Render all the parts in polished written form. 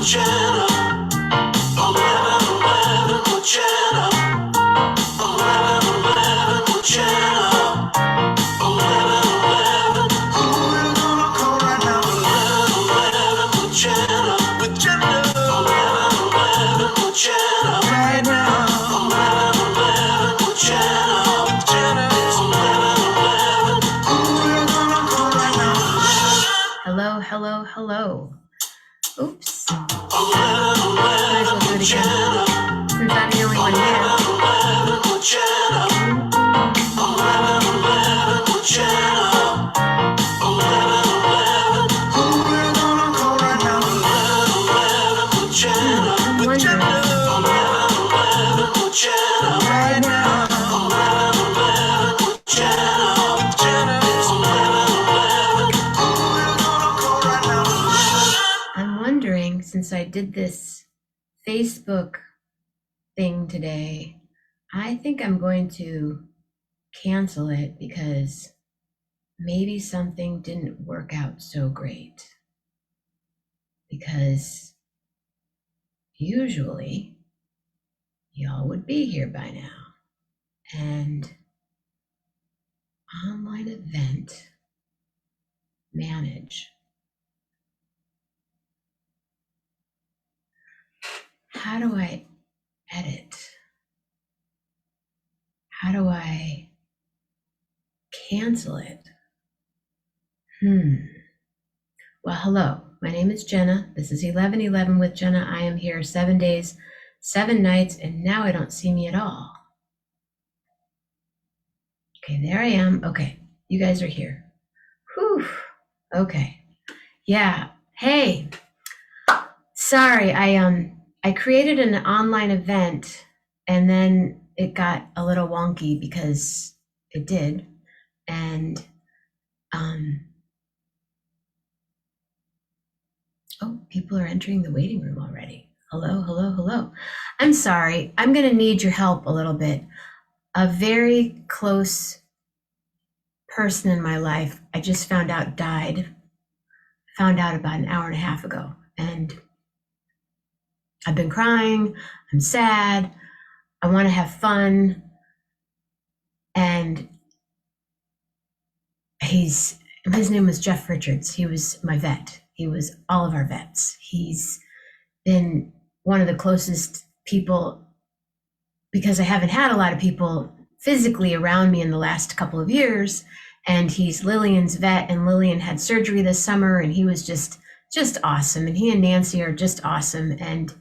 Jenna. 11 with Jenna. 11 with Jenna. 11 who you gonna call right now? 11 with Jenna. With Jenna. 11 with Jenna. Right now. 11 with Jenna. With Jenna. 11 who you gonna call right now? Hello, hello, hello. Oops. 11 with Jenna. Since I'm the only one here. 11 with Jenna. 11 with Jenna. 11 who you gonna call right now? 11 with Jenna. With Jenna. 11 with Jenna. Right now. 11 with Jenna. With Jenna. 11 who you gonna call right now? I'm wondering, since I did this Facebook thing today, I think I'm going to cancel it because maybe something didn't work out so great. Because usually y'all would be here by now. And online event manage. How do I edit? How do I cancel it? Well, hello. My name is Jenna. This is 11 with Jenna. I am here 7 days, 7 nights, and now I don't see me at all. Okay, there I am. Okay, you guys are here. Whew. Okay. Yeah. Hey. Sorry, I created an online event and then it got a little wonky because it did. And oh, people are entering the waiting room already. Hello, hello, hello. I'm sorry. I'm going to need your help a little bit. A very close person in my life, I just found out died. Found out about an hour and a half ago. And I've been crying. I'm sad. I want to have fun. And his name was Jeff Richards. He was my vet. He was all of our vets. He's been one of the closest people because I haven't had a lot of people physically around me in the last couple of years. And he's Lillian's vet, and Lillian had surgery this summer, and he was just awesome. And he and Nancy are just awesome. And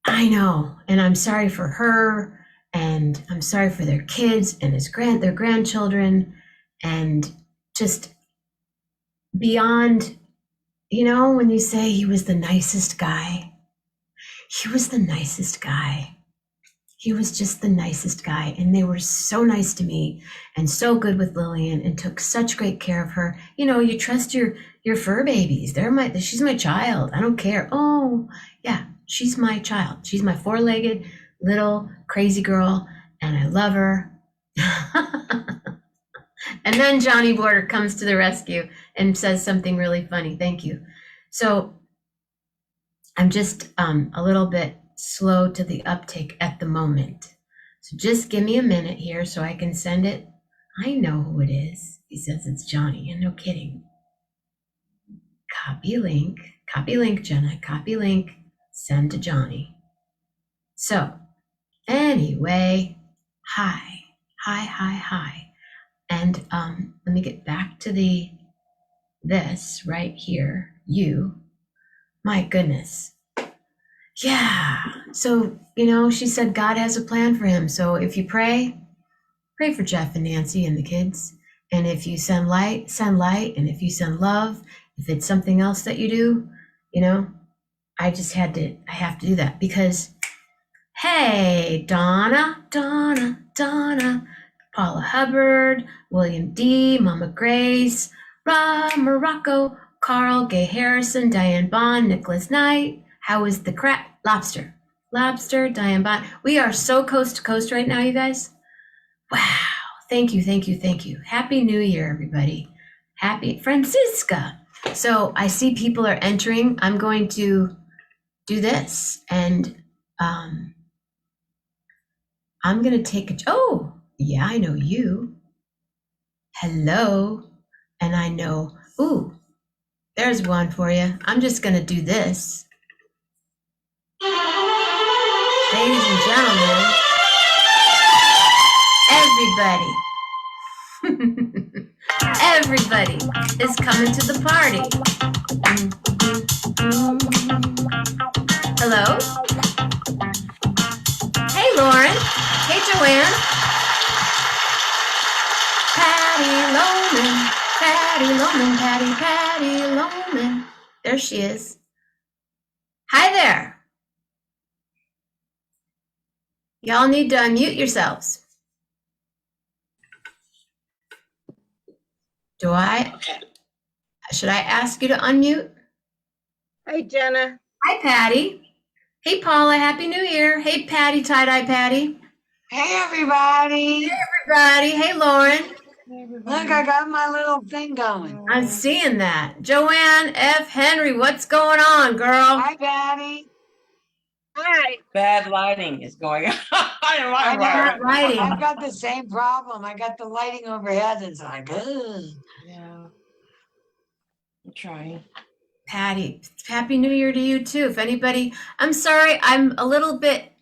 I know, and I'm sorry for her, and I'm sorry for their kids and their grandchildren, and just beyond, when you say he was the nicest guy, he was the nicest guy. He was just the nicest guy, and they were so nice to me and so good with Lillian and took such great care of her. You trust your fur babies. She's my child. I don't care. Oh, yeah, she's my child. She's my 4-legged little crazy girl, and I love her. And then Johnny Border comes to the rescue and says something really funny. Thank you. So I'm just a little bit slow to the uptake at the moment. So just give me a minute here so I can send it. I know who it is. He says it's Johnny, and no kidding. Copy link, Jenna, copy link, send to Johnny. So anyway, hi. And let me get back to this right here. My goodness. Yeah. So, she said God has a plan for him. So if you pray for Jeff and Nancy and the kids. And if you send light, send light. And if you send love, if it's something else that you do, I have to do that because, hey, Donna, Paula Hubbard, William D., Mama Grace, Rob Morocco, Carl, Gay Harrison, Diane Bond, Nicholas Knight. How is the crab? Lobster, Diane Bond. We are so coast to coast right now, you guys. Wow. Thank you. Happy New Year, everybody. Happy Francisca. So I see people are entering. I'm going to do this. And I'm going to take oh, yeah, I know you. Hello. And I know, ooh, there's one for you. I'm just going to do this. Ladies and gentlemen, everybody is coming to the party. Hello? Hey, Lauren. Hey, Joanne. Patty Loman. There she is. Hi there. Y'all need to unmute yourselves. Should I ask you to unmute? Hi, Jenna. Hi, Patty. Hey, Paula, Happy New Year. Hey, Patty, tie-dye Patty. Hey, everybody. Everybody. Hey, Lauren. Look, I got my little thing going. I'm seeing that. Joanne F. Henry, what's going on, girl? Hi, Patty. Hi. Bad lighting is going on. I know. Not lighting. I've got the same problem. I got the lighting overhead. It's like, ugh. Yeah. I'm trying. Patty, Happy New Year to you too. If anybody, I'm sorry, I'm a little bit,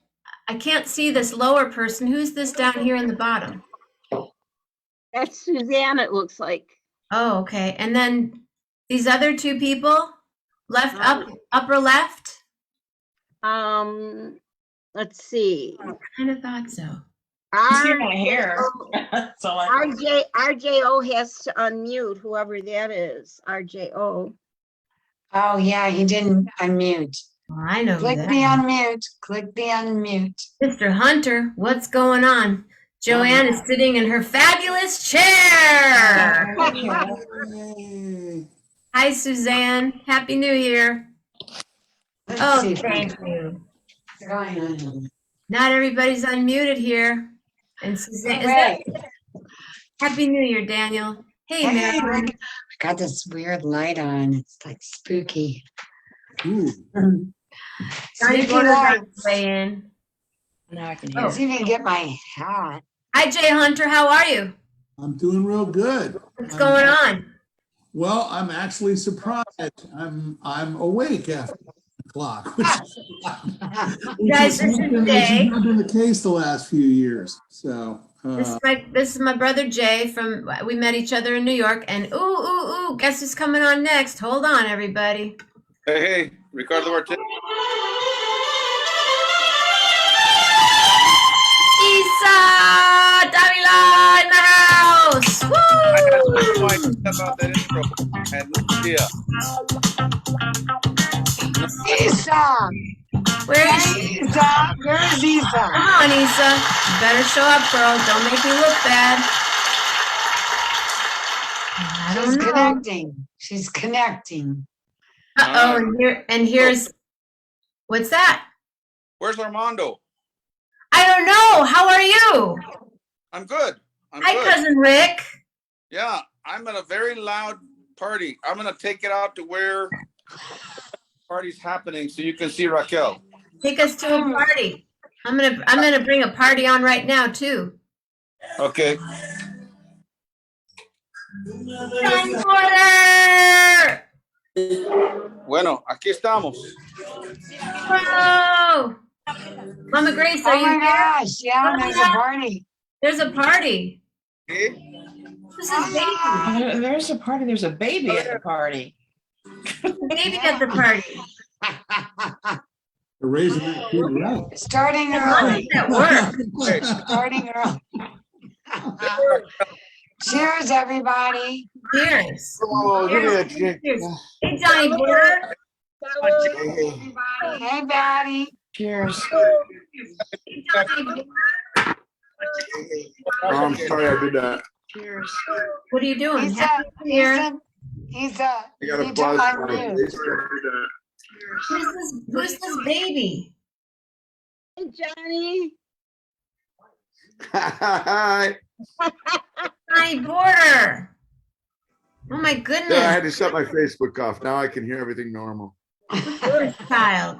I can't see this lower person. Who's this down here in the bottom? That's Suzanne, it looks like. Oh, okay. And then these other two people, upper left? Let's see. I kind of thought so. You see my hair. So RJO has to unmute whoever that is. RJO. Oh, yeah, he didn't unmute. Well, I know Click that. the unmute. Click the unmute. Mr. Hunter, what's going on? Joanne is sitting in her fabulous chair. Hi, Suzanne. Happy New Year. Let's see. Thank you. What's going on? Not everybody's unmuted here. And Suzanne, Right. Happy New Year, Daniel. Hey, Hey, Marilyn. look, I got this weird light on. It's like spooky. Johnny Spooky Border's light. on the way in. now I can I hear. didn't even get my hat. Hi, Jay Hunter. How are you? I'm doing real good. What's going on? Well, I'm actually surprised. I'm awake after 10 o'clock, which Guys, this is Jay. not been the case the last few years. So This is my brother Jay from, we met each other in New York, and ooh, guess who's coming on next? Hold on, everybody. Hey, Ricardo Martinez. Isa Davila in the house. I got no Woo! idea about that intro. I had no idea. Isa! Where is she? Isa! Where's Isa? Come on, Isa. You better show up, girl. Don't make me look bad. I She's don't know. connecting. She's connecting. Uh-oh, and here's, what's that? Where's Armando? I don't know. How are you? I'm good. I'm Hi, good. Cousin Rick. Yeah, I'm at a very loud party. I'm gonna take it out to where the party's happening so you can see Raquel. Take us to a party. I'm gonna bring a party on right now too. Okay. Johnny Porter! Bueno, aquí estamos. Whoa! Mama Grace, are Oh you my here? gosh, yeah, there's a party. There's a party. ¿Qué? Who's this baby? There's a party. There's a baby at the party. Baby at the party. they're raising that kid right. Starting How early. does that work? Starting early. Cheers, everybody. Cheers. Oh, give me a drink. Cheers. Hey, Johnny Porter. Hey, Patty. Cheers. Hey, Johnny Porter. Oh, I'm sorry I did that. Cheers. What are you doing? He's Happy New Year. I got a need to buzz. unmute. Who's this baby? Hey, Johnny. Hi. Johnny Porter. Oh my Yeah, I goodness. had to shut my Facebook off. Now I can hear everything normal. Good child.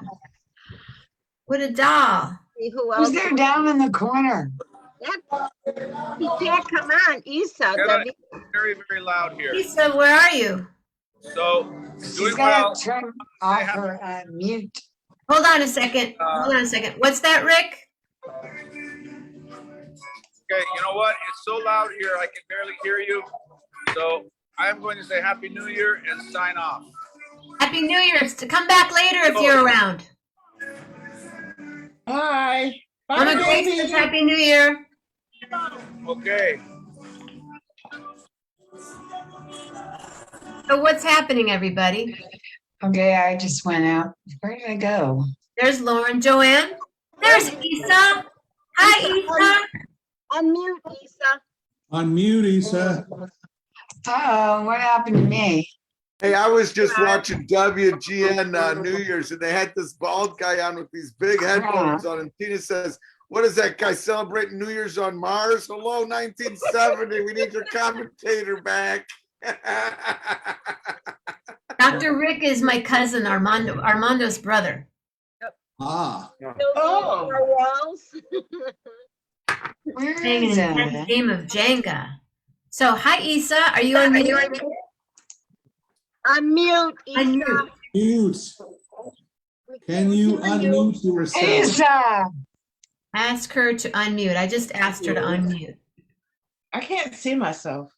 What a doll. See who Who's else? there down in the corner? That- He can't come on, Isa. Jenna, very, very loud here. Lisa, where are you? So, She's doing gotta well. turn off her mute. Hold on a second. Hold on a second. What's that, Rick? Okay, you know what? It's so loud here, I can barely hear you. So I'm going to say Happy New Year and sign off. Happy New Year's. To come back later if you're around. Bye. Bye, Mama Grace says baby. Happy New Year. Okay. So what's happening, everybody? Okay, I just went out. Where did I go? There's Lauren, Joanne. There's Isa. Hi, Isa. Unmute, Isa. Unmute, Isa. Oh, what happened to me? Hey, I was just watching WGN New Year's, and they had this bald guy on with these big headphones on, and Tina says, "What is that guy celebrating New Year's on Mars? Hello, 1970. We need your commentator back." Dr. Rick is my cousin, Armando's brother. Ah, Oh. Our walls. Where Playing is an intense it? game of Jenga. So, hi, Isa. Are you on mute? Unmute, Isa. Unmute. mute. Can you unmute yourself? Isa! Ask her to unmute. I just asked her to unmute. I can't see myself.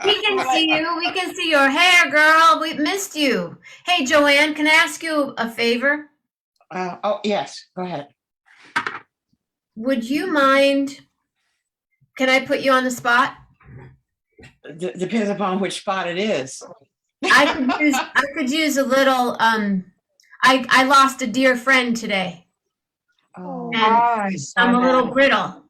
We can see you. We can see your hair, girl. We missed you. Hey, Joanne, can I ask you a favor? Oh, yes. Go ahead. Would you mind? Can I put you on the spot? Depends upon which spot it is. I could use a little. I lost a dear friend today. Oh. And I saw I'm a little that. brittle,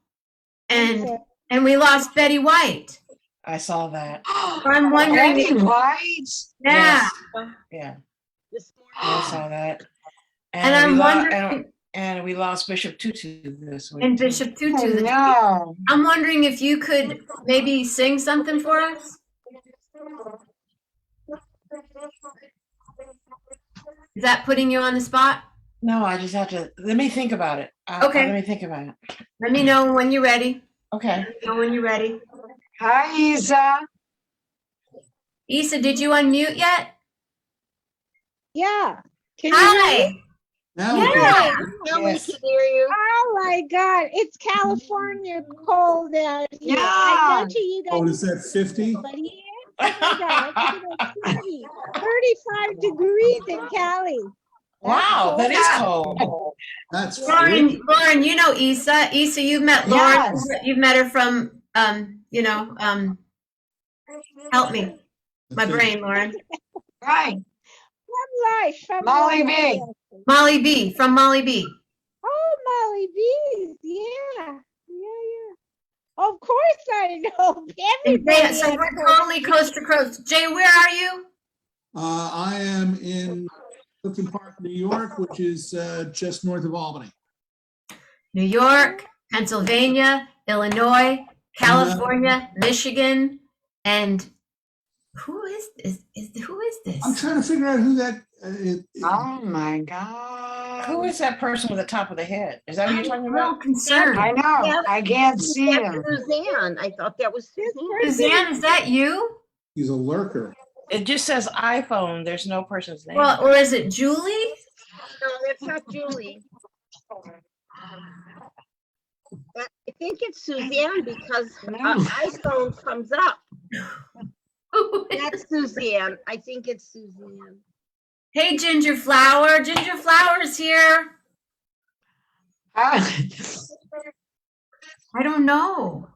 and we lost Betty White. I saw that. I'm wondering. Betty White? Yeah, Yeah, This I morning. saw that. and I'm we lo- wondering. and we lost Bishop Tutu this week. And too. Bishop Oh, Tutu. no. I'm wondering if you could maybe sing something for us. Is that putting you on the spot? No, I just have to, let me think about it. Okay. Let me think about it. Let me know when you're ready. Okay. Let me know when you're ready. Hi, Isa. Issa, did you unmute yet? Yeah. Can you hear me? Hi. Now we can- Yeah. Now Yes. we can hear you. Oh my God, it's California cold out here. Yeah. I bet you Oh, guys, is that 50? but here, oh my God, it's about 35 degrees in Cali. Wow, that is cold. That's Lauren, you know Issa. Issa, you've met Lauren. Yes. You've met her from, help me. My brain, Lauren. Right. From Molly life. B. Molly B. From Molly B. Oh, Molly B's, yeah. Of course I know. And Everybody. Jay, so we're totally coast to coast. Jay, where are you? I am in Clifton Park, New York, which is just north of Albany. New York, Pennsylvania, Illinois, California, Michigan, and who is who is I'm this? trying to figure out who that. Oh, my God. Who is that person with the top of the head? Is that what you're I'm talking a little about? concerned. I know. I can't see That's him. Suzanne. I thought that was Suzanne. Suzanne, is that you? He's a lurker. It just says iPhone. There's no person's name. Well, or is it Julie? No, that's not Julie. I think it's Suzanne because her iPhone comes up. Who is- That's Suzanne. I think it's Suzanne. Hey, Ginger Flower. Ginger Flower's here. Ah, I don't know.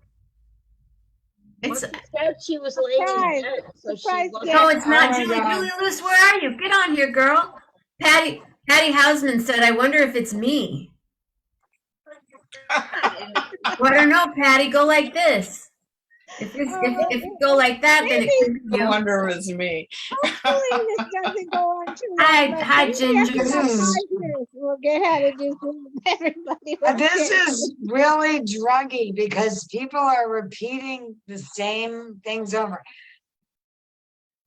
It's Well, she said she was late to Surprise. bed, so she Surprise, wasn't. no, it's not Oh my Julie. God. Julie Lewis, where are you? Get on here, girl. Patty Hausman said, "I wonder if it's me." Well, I don't know, Patty. Go like this. If you go like that, then it could be I you. wonder if it's me. Hopefully this doesn't go on too long. Hi, but hi, maybe Ginger. after about 5 minutes, we'll get how to do everybody. But this is really druggy because people are repeating the same things over.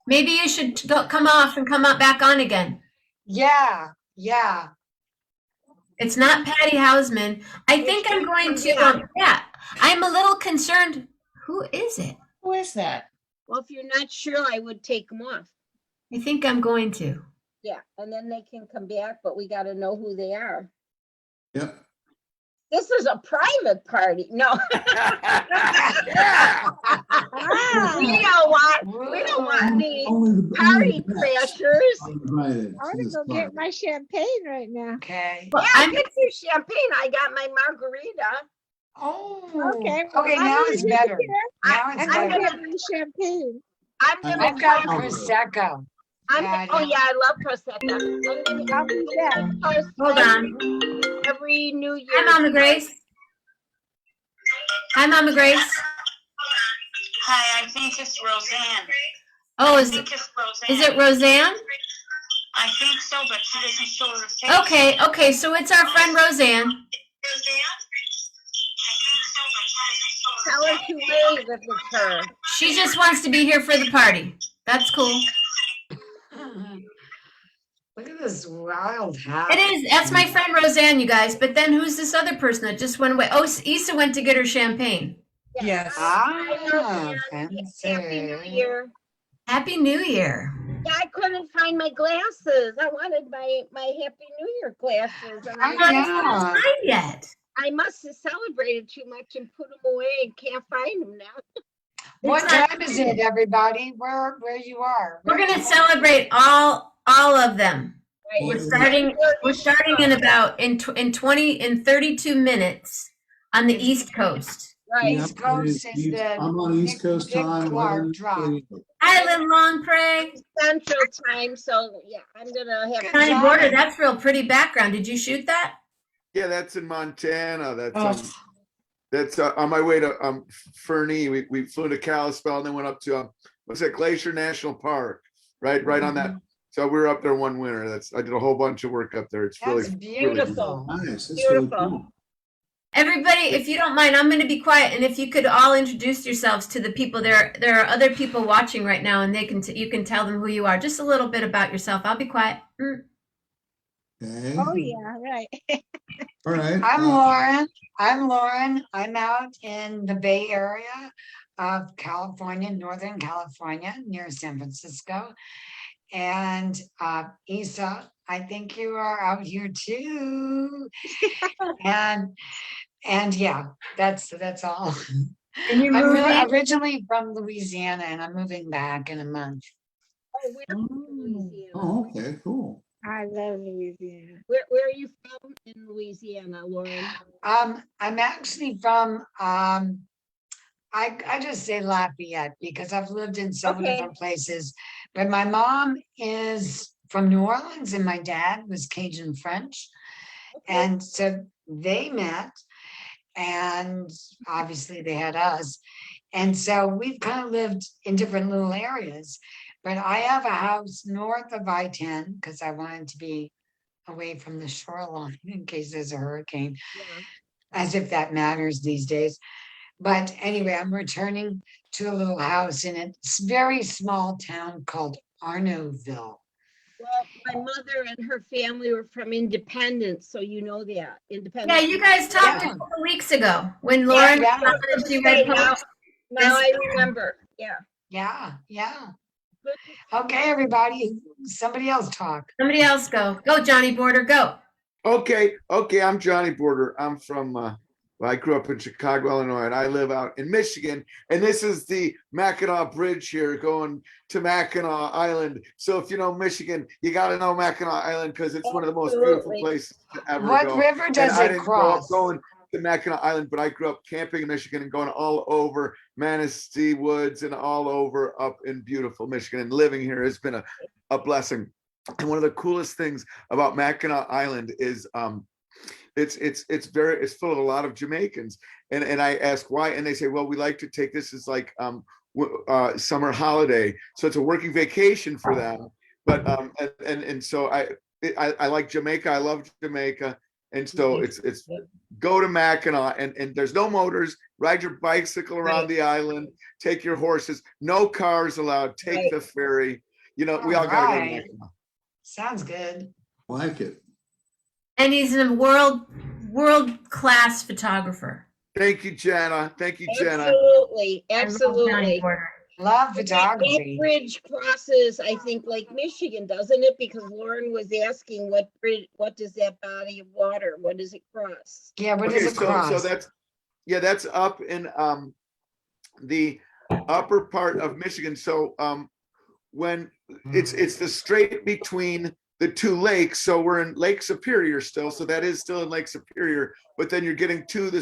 Maybe you should come off and come up back on again. Yeah, yeah. It's not Patty Hausman. I think I'm going to, yeah, I'm a little concerned. Who is it? Who is that? Well, if you're not sure, I would take them off. I think I'm going to. Yeah, and then they can come back, but we gotta know who they are. Yep. This is a private party. No. Ah, We don't want any Only the party best crashers. are invited I to want to this go get party. my champagne right now. okay. Well, Yeah, I'm, get your champagne. I got my margarita. Oh, Okay, well, okay, I'm now gonna it's disappear. better. Now it's I'm gonna better. get my champagne. I'm gonna I've got post- Prosecco. oh yeah, I love Prosecco. I'm I'll be back. gonna post hold on. every New Year. Hi, Mama Grace. Hi, Mama Grace. Hi, I think it's Roseanne. Oh, I is think it's Roseanne. it Roseanne? I think so, but she doesn't show her face. Okay, okay, so it's our friend Roseanne. Tell her to wave if it's her. She just wants to be here for the party. That's cool. Look at this wild hat. It is. That's my friend Roseanne, you guys. But then who's this other person that just went away? Oh, Issa went to get her champagne. Yes. Ah, Happy New fancy. Year. Happy New Year. Yeah, I couldn't find my glasses. I wanted my Happy New Year glasses, and Oh, Not yeah. time yet. I must have celebrated too much and put them away and can't find them now. What time is it, everybody? Where you are? We're gonna celebrate all of them. Right. We're starting in about in 32 minutes on the East Coast. Right. East Coast is the I'm on East Coast Dick time. Clark 11:38. drop. Island Long Prairie. Central time, so yeah, I'm gonna have. Good County job. border. That's real pretty background. Did you shoot that? Yeah, that's in Montana. That's Oh. that's on my way to Fernie. We flew to Kalispell and then went up to what's that, Glacier National Park, right on that. So we were up there one winter. I did a whole bunch of work up there. It's That's really beautiful. Nice. That's really Beautiful. cool. Everybody, if you don't mind, I'm going to be quiet, and if you could all introduce yourselves to the people. There are other people watching right now, and you can tell them who you are. Just a little bit about yourself. I'll be quiet. Okay. Oh, yeah, right. All right. I'm Lauren. I'm out in the Bay Area of California, Northern California, near San Francisco. And Isa, I think you are out here too. and yeah, that's all. And you're I'm moving. originally from Louisiana and I'm moving back in a month. Oh, we're from Louisiana. Oh, okay, cool. I love Louisiana. Where are you from in Louisiana, Lauren? I'm actually from I just say Lafayette because I've lived in several Okay. different places. But my mom is from New Orleans and my dad was Cajun French. Okay. And so they met and obviously they had us. And so we've kind of lived in different little areas. But I have a house north of I-10 because I wanted to be away from the shoreline in case there's a hurricane, Yeah. as if that matters these days. But anyway, I'm returning to a little house in a very small town called Arnaudville. Well, my mother and her family were from Independence, so you know that. Independence. Yeah, you guys talked Yeah. a couple weeks ago when Lauren yeah. and she read Now, posts. now I remember. Yeah. Yeah. Good. Okay, everybody, somebody else talk. Somebody else go. Go, Johnny Border, go. Okay, I'm Johnny Border. I'm from I grew up in Chicago, Illinois, and I live out in Michigan. And this is the Mackinac Bridge here going to Mackinac Island. So if you know Michigan, you got to know Mackinac Island because it's one of the most beautiful Absolutely. places to ever What go. river And does I it didn't grow up cross? going to Mackinac Island, but I grew up camping in Michigan and going all over Manistee Woods and all over up in beautiful Michigan. And living here has been a blessing. And one of the coolest things about Mackinac Island is it's full of a lot of Jamaicans. And I ask why, and they say, well, we like to take this as like summer holiday. So it's a working vacation for them. But and so I like Jamaica. I love Jamaica. And so it's go to Mackinac and there's no motors, ride your bicycle around the island, take your horses, no cars allowed, take the ferry. You know, we all gotta go to Right. Mackinac. Sounds good. like it. And he's a world-class photographer. Thank you, Jenna. Thank you, Jenna. Absolutely, I love Johnny absolutely. Porter. Love That photography. bridge crosses, I think, Lake Michigan, doesn't it? Because Lauren was asking what bridge, what does that body of water, what does it cross? Yeah, what is Okay, it cross? so that's up in the upper part of Michigan. So when it's the strait between the two lakes, so we're in Lake Superior still, so that is still in Lake Superior, but then you're getting to the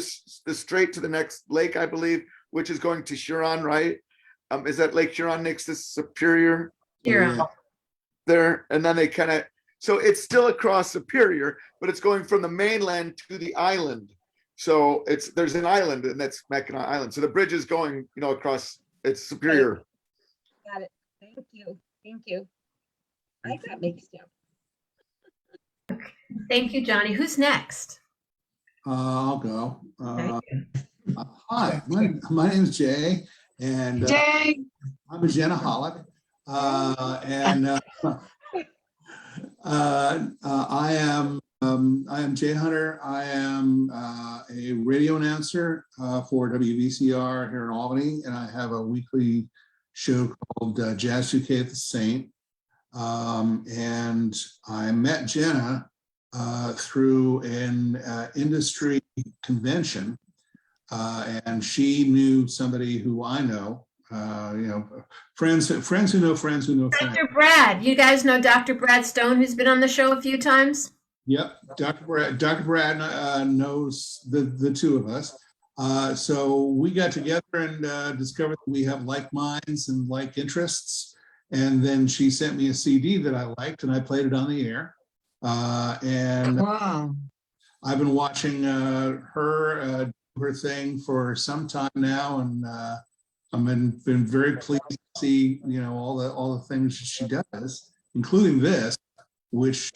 strait to the next lake, I believe, which is going to Huron, right? Is that Lake Huron next to Superior? Huron. Yeah. There, and then they kind of, so it's still across Superior, but it's going from the mainland to the island. So there's an island, and that's Mackinac Island. So the bridge is going, across. It's Superior. Got it. Thank you. Thank you. I got mixed up. Thank you, Johnny. Who's next? I'll go. Thank you. Hi, my name is Jay, and Jay. I'm a Jenaholic. I am Jay Hunter. I am a radio announcer for WVCR here in Albany, and I have a weekly show called Jazz UK at the Saint. And I met Jenna through an industry convention, and she knew somebody who I know. Friends who know friends who know friends. Dr. Brad, you guys know Dr. Brad Stone, who's been on the show a few times? Yep, Dr. Brad knows the two of us. So we got together and discovered that we have like minds and like interests. And then she sent me a CD that I liked, and I played it on the air. And Wow. I've been watching her thing for some time now, and I've been very pleased to see all the things she does, including this, which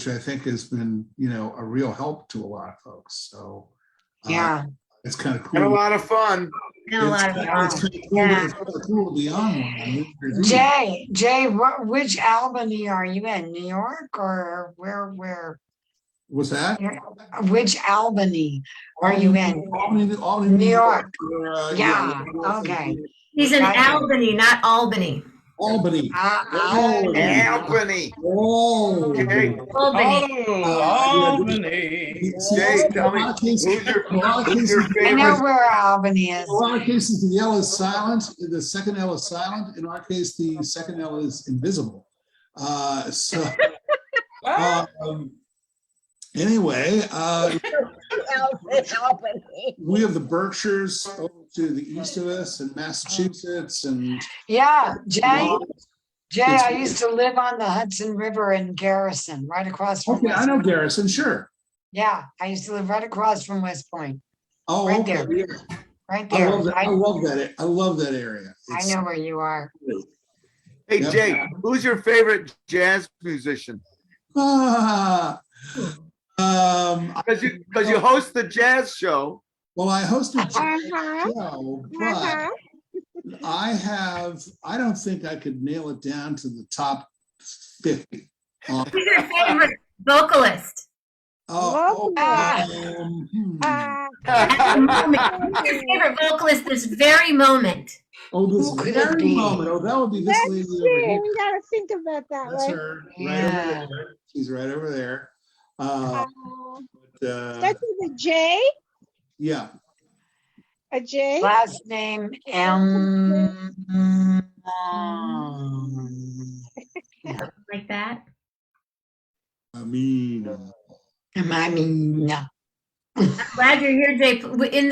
I think has been a real help to a lot of folks. So Yeah. it's kind of cool. Had a lot of fun. And a lot of fun. It's kind of cool to be on one. Jay, which Albany are you in? New York or where? What's that? Which Albany are you in? Albany, New York. Yeah. Okay. He's in Gotcha. Albany, not Albany. Albany. Albany. Oh. Okay. Albany. Albany. Jay, tell me, who's your I know favorite? where Albany is. In a lot of cases, the L is silent. The second L is silent. In our case, the second L is invisible. Anyway, we have the Berkshires over to the east of us, and Massachusetts, and Yeah, Jay, I used to live on the Hudson River in Garrison, right across from okay, West. I know Garrison, sure. Yeah, I used to live right across from West Point, Oh, Right okay. there. Yeah. right I there. love that. I love that area. I know where you are. Hey, Yeah. Jay, who's your favorite jazz musician? Because you host the jazz show. Well, I hosted a Uh-huh. show, Uh-huh. but I don't think I could nail it down to the top 50. Who's your favorite vocalist? Oh, Uh, At the moment. Who's your favorite vocalist this very moment? this Who could it very be? moment. Oh, that would be this Let's lady see, over here. we gotta think about that That's one. her, right Yeah. over there. She's right over there. Uh, But, Starts with a J, yeah. a J. Last name M. Like that? I mean, No. Glad you're here, Jay. In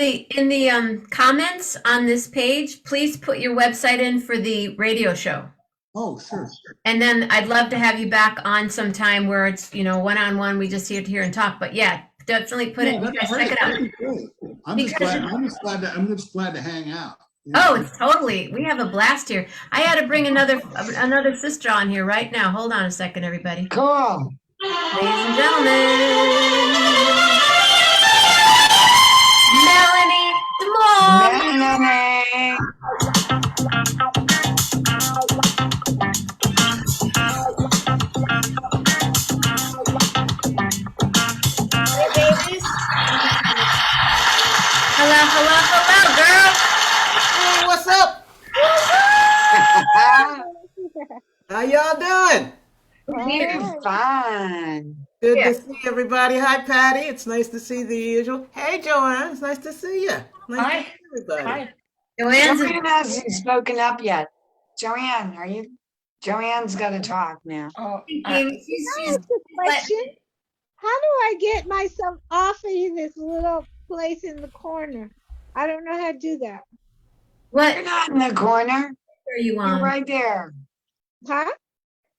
the comments on this page, please put your website in for the radio show. oh, sure. And then I'd love to have you back on sometime where it's, one-on-one, we just sit here and talk. But yeah, definitely put it, Yeah, you that's guys check it great. out. That'd be great. I'm just glad to hang out. Oh, it's totally, we have a blast here. I had to bring another sister on here right now. Hold on a second, everybody. Cool. Ladies and gentlemen, Melanie DeMore. Melanie. How y'all doing? You're fine. Good Yeah. to see everybody. Hi, Patty. It's nice to see the usual. Hey, Joanne. It's nice to see you. Nice to Hi. see everybody. Hi. Joanne's Joanne hasn't spoken up yet. Joanne, are you? Joanne's got to talk now. Oh, she's That's a question. How do I get myself off of this little place in the corner? I don't know how to do that. what You're not in the corner. are you You're on? right there. Huh?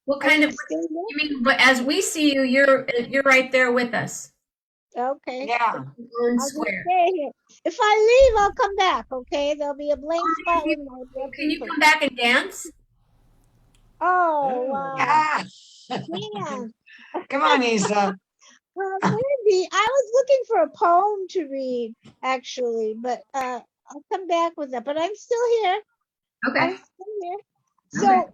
What I kind of can stay there? you mean? But as we see you, you're right there with us. Okay. Yeah. Own I'll just square. stay here. If I leave, I'll come back. Okay. There'll be a blank spot with my dead Can you people. come back and dance? Oh wow. Ah, Man. come on, Isa. Maybe I was looking for a poem to read actually, but I'll come back with that. But I'm still here. Okay. I'm still here. So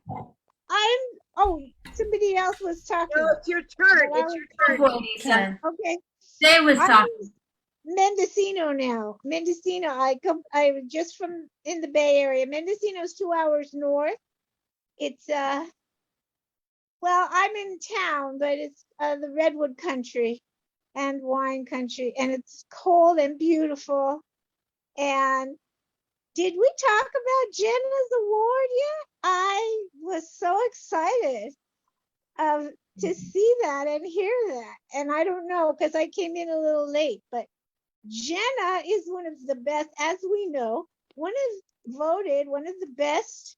oh, somebody else was talking. No, it's your turn. But I It's your turn. Well, Lisa, Okay. Jay was I'm talking. in Mendocino now. Mendocino. I was just from in the Bay Area. Mendocino's 2 hours north. It's well, I'm in town, but it's the redwood country and wine country, and it's cold and beautiful. And did we talk about Jenna's award yet? I was so excited to see that and hear that. And I don't know, because I came in a little late, but Jenna is one of the best, as we know, voted one of the best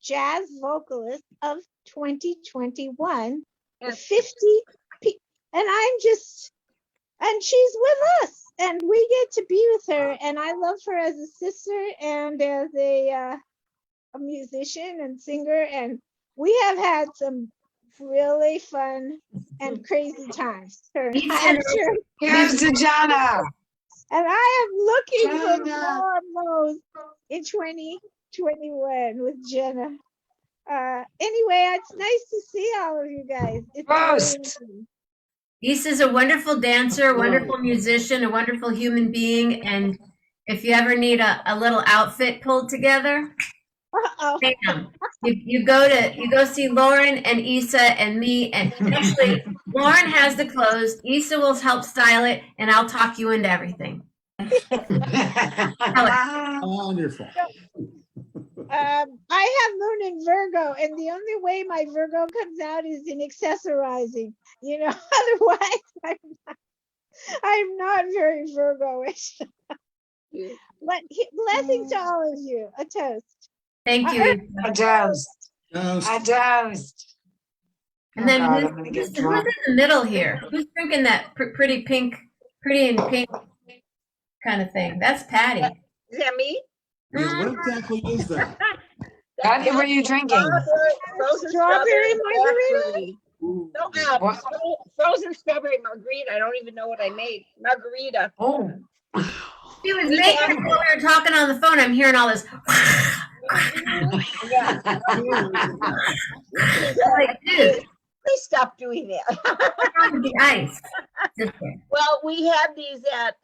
jazz vocalists of 2021. Yes. 50 and she's with us, and we get to be with her, and I love her as a sister and as a musician and singer, and we have had some really fun and crazy times. I'm sure. Here's to Jenna. And I am looking for Jenna. more of those in 2021 with Jenna. Anyway, it's nice to see all of you guys. It's Roast. really Isa's a wonderful dancer, a wonderful musician, a wonderful human being, and if you ever need a little outfit pulled together, Uh-oh. bam. You go see Lauren and Isa and me, and actually Lauren has the clothes. Isa will help style it, and I'll talk you into everything. Wonderful. I have Moon in Virgo, and the only way my Virgo comes out is in accessorizing. You know, otherwise I'm not very Virgo-ish. But blessings to all of you. A toast. Thank you. Isa. A toast. Toast. A toast. And then Oh, God, who's, I'm gonna who's get drunk. in the middle here? Who's drinking that pretty in pink kind of thing? That's Patty. Is that me? Yeah, what exactly is that? Patty, what are you drinking? Frozen Strawberry margarita? margarita. Ooh. No, What? frozen strawberry margarita. I don't even know what I made. Margarita. Oh. She was making it while we were talking on the phone. I'm hearing all this. Yeah. Like, dude, Please stop doing that. on the ice. Well, we had these at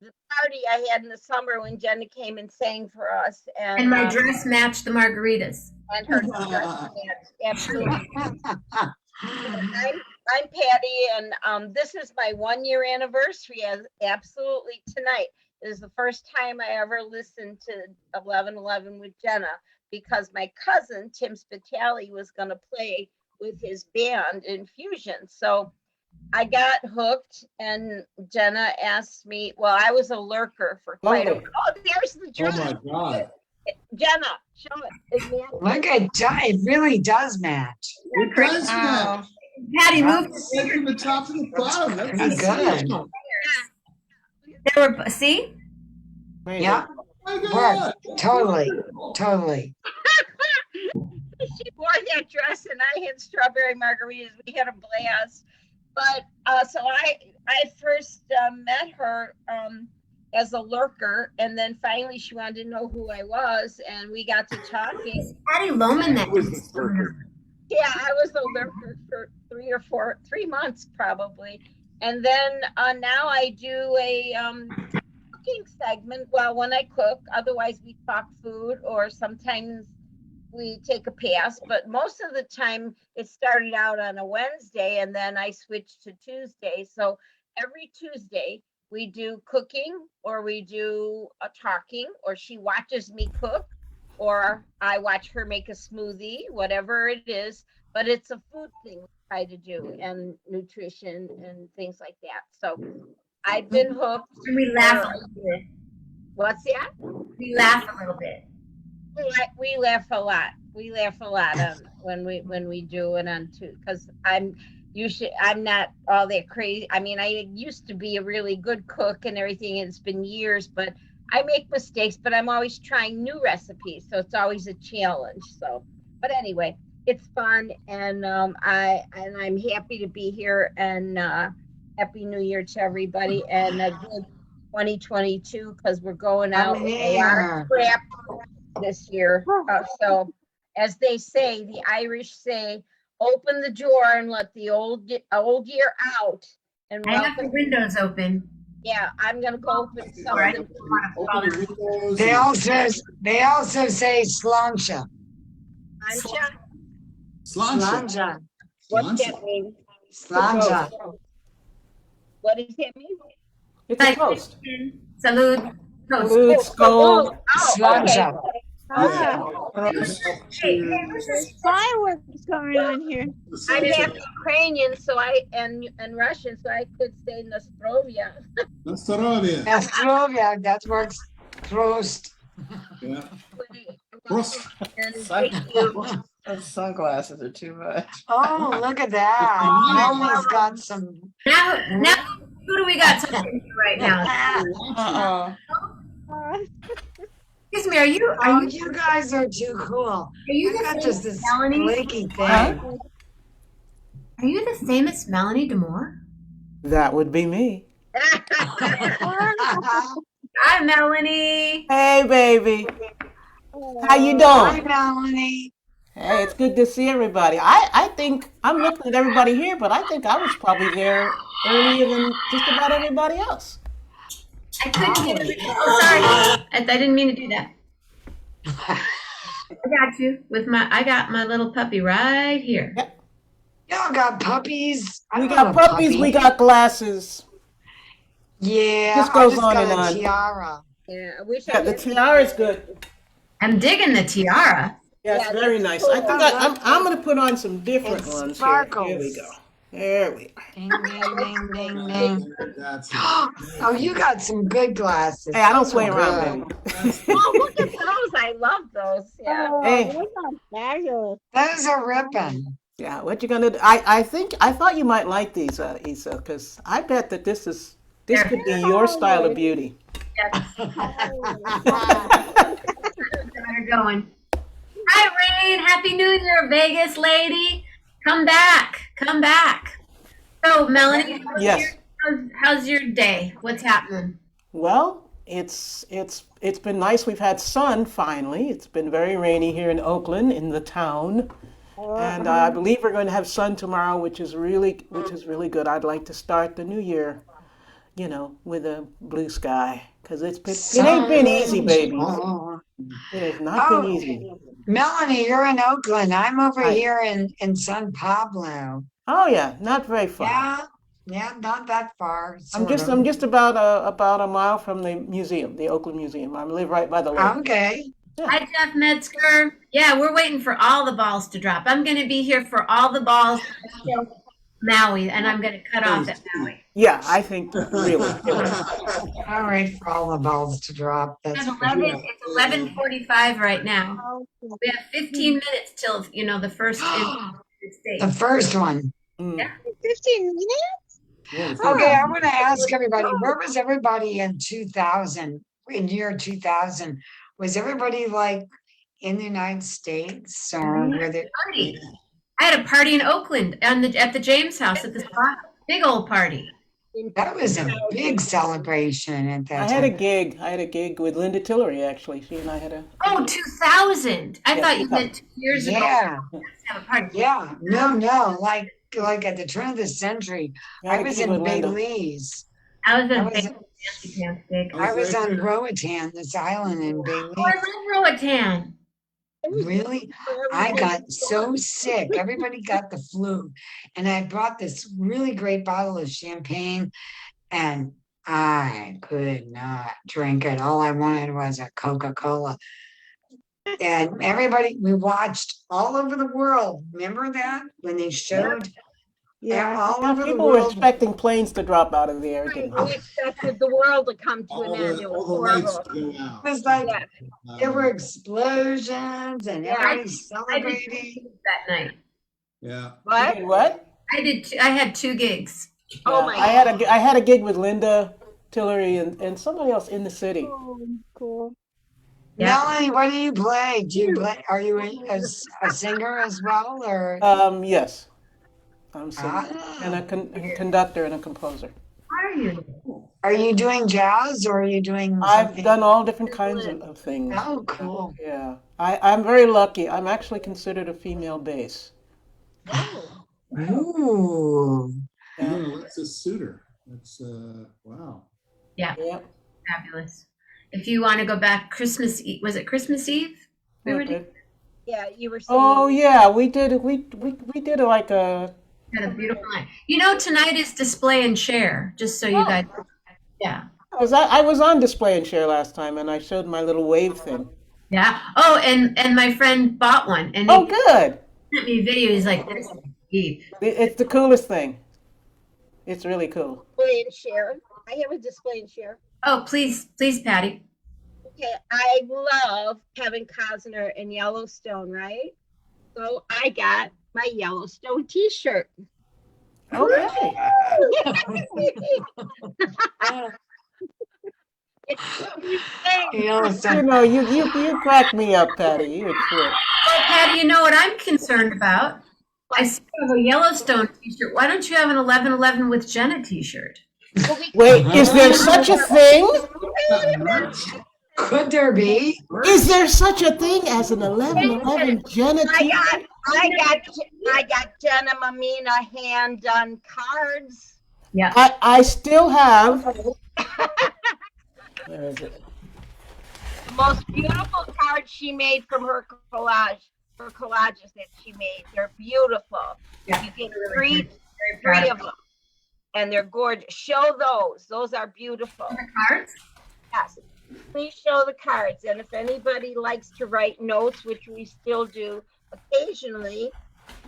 the party I had in the summer when Jenna came and sang for us, And my dress matched the margaritas. and her dress matched, absolutely. I'm Patty, and this is my 1 year anniversary. As absolutely tonight is the first time I ever listened to 11:11 with Jenna, because my cousin Tim Spitali was going to play with his band Infusion. So I got hooked, and Jenna asked me. Well, I was a lurker for quite a while. Oh, there's the Oh dress. my God. Jenna, show it. It's Look at it really does match. It does match. Patty, move. Right from the top to the bottom. That's Pretty good. sensational. There were, see? Yeah. Oh my God. Worked. Totally. Totally. She wore that dress, and I had strawberry margaritas. We had a blast. But so I first met her as a lurker, and then finally she wanted to know who I was, and we got to talking. Patty Loman that was the lurker. Yeah, I was a lurker for 3 months probably, and then now I do a cooking segment. Well, when I cook, otherwise we talk food, or sometimes we take a pass, but most of the time it started out on a Wednesday and then I switched to Tuesday. So every Tuesday we do cooking or we do a talking, or she watches me cook or I watch her make a smoothie, whatever it is, but it's a food thing we try to do and nutrition and things like that. So I've been hooked. And we laugh for- a little bit. What's that? We laugh a little bit. We laugh a lot. We laugh a lot when we do it on two, because I'm not all that crazy. I mean, I used to be a really good cook and everything, and it's been years, but I make mistakes, but I'm always trying new recipes, so it's always a challenge. So, but anyway, it's fun, and I'm happy to be here, and happy New Year to everybody, and a good 2022, because we're going out with a lot of crap this year. So, as they say, the Irish say, open the door and let the old year out. And I have the welcome. windows open. Yeah, I'm gonna go open Right. something. They also say slancha. Ancha? Slancha. What's that mean? Slancha. What does that mean? It's a toast. Salud. Toast. Salud, skull. Oh, Slancha. Ah, Hey, what's this? fireworks going on here. I'm half Ukrainian, so and Russian, so I could say Nostrovia. Nastarovia. Astrovia, that works. Prost. Yeah. Prost. And thank you. Those sunglasses are too much. Oh, look at that. Melanie's got some. Now, who do we got talking to right now? Uh-uh. Excuse me, are you Oh, you guys are too cool. you I got the just famous this Melanie? flaky thing. Huh? Are you the famous Melanie Demore? That would be me. Hi, Melanie. Hey, baby. How you Hi, doing? Melanie. Hey, it's good to see everybody. I think I'm looking at everybody here, but I think I was probably there earlier than just about everybody else. I couldn't hear you. Oh, sorry. I didn't mean to do that. I got you I got my little puppy right here. Y'all got puppies. I We don't got have a puppies, puppy. we got glasses. Yeah, This I goes just on got and a on. tiara. Yeah, I wish Yeah, I the had tiara's good. I'm digging the tiara. Yeah, it's Yeah, very that's nice. cool. I think I'm gonna put on some different It ones here. Here sparkles. we go. There we are. Ding, ding, ding, ding, ding. That's Oh, you got some good glasses. Hey, I don't Those play are around, good. baby. Oh, look at those. I love those. Yeah. Oh, Hey. those are fabulous. Those are ripping. Yeah, what you gonna do? I thought you might like these, Isa, because I bet that this could be your style of beauty. We're going. Hi, Rain. Happy New Year, Vegas lady. Come back. Come back. So, Melanie, Yes. how's your day? What's happening? Well, it's been nice. We've had sun finally. It's been very rainy here in Oakland, in the town, and I believe we're going to have sun tomorrow, which is really good. I'd like to start the new year, with a blue sky, because it ain't been easy, baby. Oh, It has not been easy. Melanie, you're in Oakland. I'm over Hi. here in San Pablo. Oh yeah, not very far. Yeah, not that far. I'm sort just of. about a mile from the museum, the Oakland Museum. I live right by the lake. Okay. Hi, Jeff Metzger. Yeah, we're waiting for all the balls to drop. I'm going to be here for all the balls until Maui, and I'm going to cut off at Maui. Yeah, I think really. All right, for all the balls to drop. That's It's for sure. 11:45 right now. Oh, We have 15 minutes till the first is the state. The first one. Mm. 15 minutes? Okay, I want to ask everybody, where was everybody in year 2000? Was everybody like in the United States or were they? Party. I had a party in Oakland at the James house at the spot. Big old party. That was a big celebration at that I had a time. gig. I had a gig with Linda Tillery, actually. She and I had a. Oh, 2000. I Yeah, thought you meant 2 years ago. Yeah, Let's have a party. yeah. No, like at the turn of the century. I had I a was gig in with Linda. Belize. I was I in was Fancy Pants Big. I was on Roatan, this island in Oh, I Belize. love Roatan. Really? I got so sick. Everybody got the flu. And I brought this really great bottle of champagne and I could not drink it. All I wanted was a Coca-Cola. And everybody, we watched all over the world. Remember that when they showed all over the People were world? expecting planes to drop out of the air, didn't We they? expected the world to come to an end. It was All the lights horrible. go out. It was like Yeah. there were explosions and Yeah. everybody I did celebrating. that night. Yeah. You What? did what? I had 2 gigs. Oh Yeah, my I had a gig with Linda Tillery and somebody else in the city. Oh, cool. Yeah. Melanie, what do you play? Do you play? Are you a singer as well, or? Yes, I'm singer and a conductor and a composer. How are you? Are you doing jazz or are you doing I've something? done all different kinds of things. Oh, cool. Yeah, I'm very lucky. I'm actually considered a female bass. Ooh. Yeah. You're Alexis Suter. That's wow. Yeah, Yeah. fabulous. If you want to go back Christmas Eve, was it Christmas Eve? We were Okay. Yeah, you were saying. Oh yeah, we did like a. had a beautiful night. You know, tonight is display and share, just so you guys, yeah. I was on display and share last time, and I showed my little wave thing. Yeah. Oh, and my friend bought one and Oh, he good. sent me a video. He's like, this is deep. It's the coolest thing. It's really cool. Display and share. I have a display and share. Oh, please, Patty. Okay, I love Kevin Costner in Yellowstone, right? So I got my Yellowstone T-shirt. Okay. You know, you crack me up, Patty. You're a trip. Well, Patty, you know what I'm concerned about? I still have a Yellowstone T-shirt. Why don't you have an 11/11 with Jenna T-shirt? Wait, is there such a thing? Could there be? Is there such a thing as an 11/11 Jenna T-shirt? I got Jenna Mammina hand done cards. Yeah. I still have. Where is it? The most beautiful cards she made from her collages that she made. They're beautiful. Yeah. You get three of them, and they're gorgeous. Show those. Those are beautiful. The cards? Yes. Please show the cards. And if anybody likes to write notes, which we still do occasionally,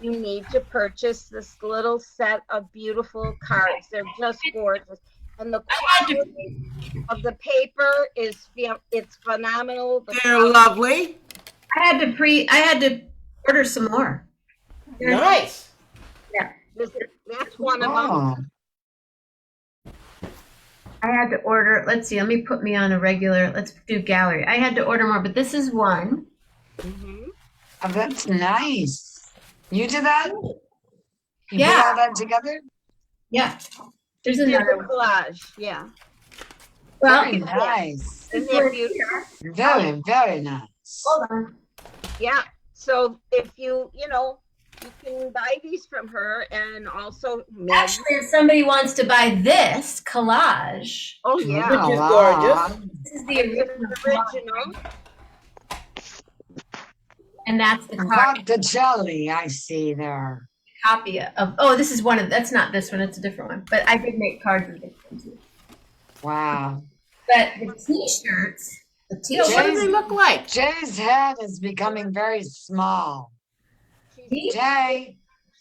you need to purchase this little set of beautiful cards. They're just gorgeous. And the quality of the paper is it's phenomenal. They're lovely. I had to order some more. Nice. Yeah. That's one of them. I had to order, let's see, let me put me on a regular, let's do gallery. I had to order more, but this is one. Oh, that's nice. You did that? You Yeah. put all that together? Yeah. There's another one. Collage. Yeah. Well, Very nice. Isn't that beautiful? Very, very nice. hold on. Yeah. So if you can buy these from her and also Actually, if somebody wants to buy this collage, oh yeah, Which is wow. gorgeous. this is the original. And that's the Botticelli, I see there. copy of, oh, this is one of, that's not this one, it's a different one. But I did make cards with this one too. Wow. But the t-shirts, What do they look like? Jay's head is becoming very small. Jay,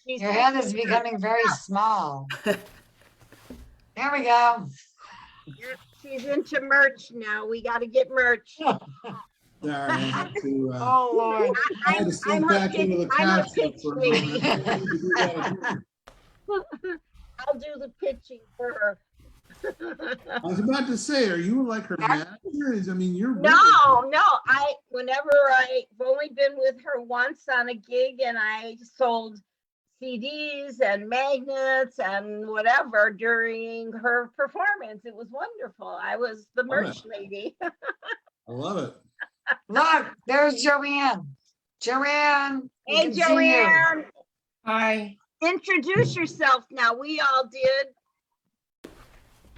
your head is becoming very small. There we go. she's into merch now. We got to get merch. Sorry, I had to, Oh, Lord. I had to slip back into the I'm a capsule pitch for a lady. moment. I'll do the pitching for her. I was about to say, are you like her manager? I mean, you're really- No. I've only been with her once on a gig, and I sold CDs and magnets and whatever during her performance. It was wonderful. I was the merch lady. I love it. Look, there's Joanne. Joanne. we Hey, can see you. Joanne, Hi, introduce yourself now. We all did.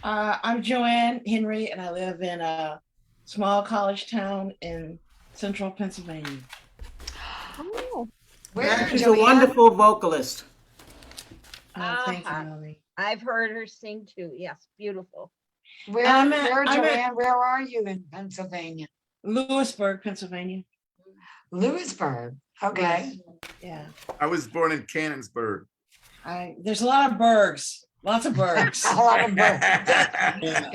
I'm Joanne Henry, and I live in a small college town in central Pennsylvania. Oh, Where, She's a Joanne? wonderful vocalist. Oh, thank you, Uh-huh. Melanie. I've heard her sing too. Yes, beautiful. Where, I'm at- where, I'm at- Joanne, where are you in Pennsylvania? Lewisburg, Pennsylvania. Lewisburg. Okay. Yeah. I was born in Cannonsburg. There's a lot of bergs. Lots of bergs. A lot of birds.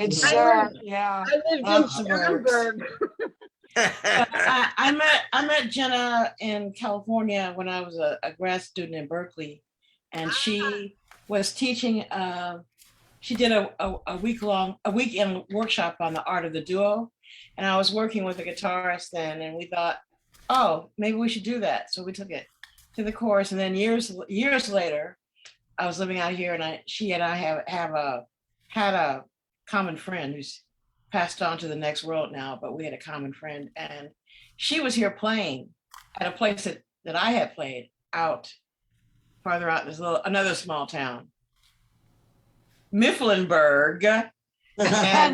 It's sure, yeah. I lived in Lots of bergs. Schaumburg. I met Jenna in California when I was a grad student in Berkeley, and she was teaching. She did a weekend workshop on the art of the duo, and I was working with a guitarist then, and we thought, oh, maybe we should do that. So we took it to the course, and then years later, I was living out here, and she and I had a common friend who's passed on to the next world now, but we had a common friend, and she was here playing at a place that I had played out farther out. There's another small town, Mifflinburg, and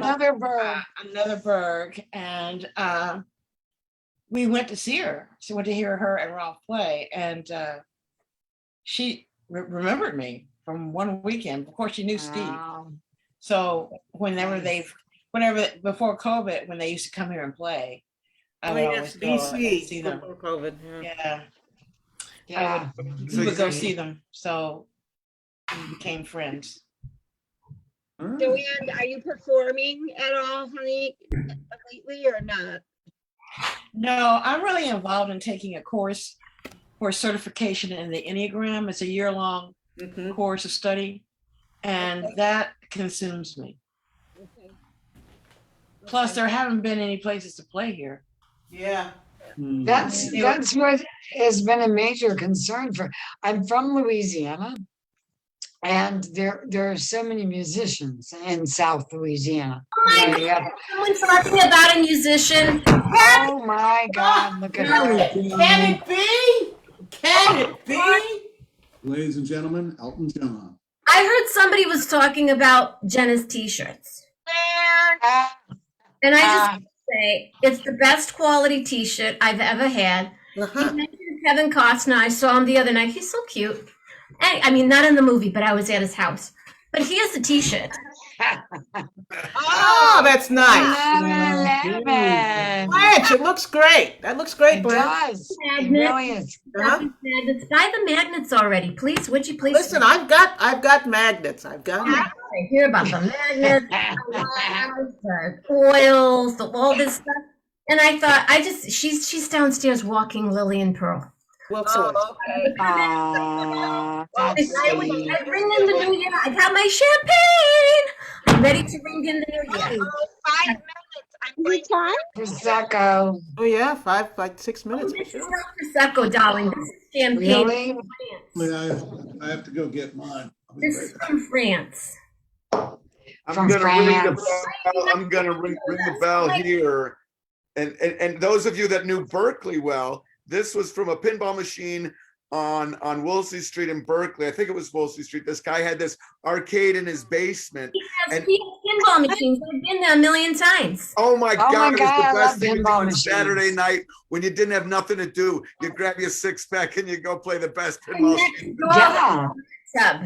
Another bird. another burg, and we went to see her. So we went to hear her and Ralph play, and she remembered me from one weekend. Of course, she knew Steve. Wow. So whenever before COVID, when they used to come here and play, I would always go and see them. before COVID. Yeah. Yeah, Yeah. we would go see them. So we became friends. Joanne, are you performing at all, honey, lately or not? No, I'm really involved in taking a course for certification in the Enneagram. It's a year-long Mhm. course of study, and that consumes me. Okay. Plus, there haven't been any places to play here. Yeah. That's what has been a major concern for, I'm from Louisiana. And there are so many musicians in South Louisiana. Oh my Yeah. God, someone's talking about a musician. Oh my God, look at her. Can it be? Can it be? Ladies and gentlemen, Elton John. I heard somebody was talking about Jenna's t-shirts. Ah, And I just ah, want to say it's the best quality t-shirt I've ever had. He mentioned Kevin Costner. I saw him the other night. He's so cute. I mean, not in the movie, but I was at his house. But here's the t-shirt. Oh, that's nice. 11. Blanche, it looks great. That looks great, It Blanche. does. It really is. Huh? Magnets. Buy the magnets already, please. Would you please? Listen, I've got magnets. I've got them. I hear about the magnets, the oils, all this stuff. And I thought, she's downstairs walking Lily and Pearl. Well, so Okay. Aw, that's I sweet. ring in the new year. I got my champagne. I'm ready to ring in the new year. Oh, 5 minutes. I'm is going it time? Prosecco. oh yeah, 6 minutes for This is sure. not Prosecco, darling. This is champagne. Really? from Wait, France. I have to go get mine. I'll be This right is back. from France. I'm From gonna ring the France. bell. I'm gonna ring the bell here. And those of you that knew Berkeley well, this was from a pinball machine on Woolsey Street in Berkeley. I think it was Woolsey Street. This guy had this arcade in his basement. He has And- pinball machines. I've been there a million times. Oh my Oh my God, it was God, I the love best thing to do pinball on machines. Saturday night when you didn't have nothing to do. You grab your six pack and you go play the best pinball. Next door, Yeah, tub.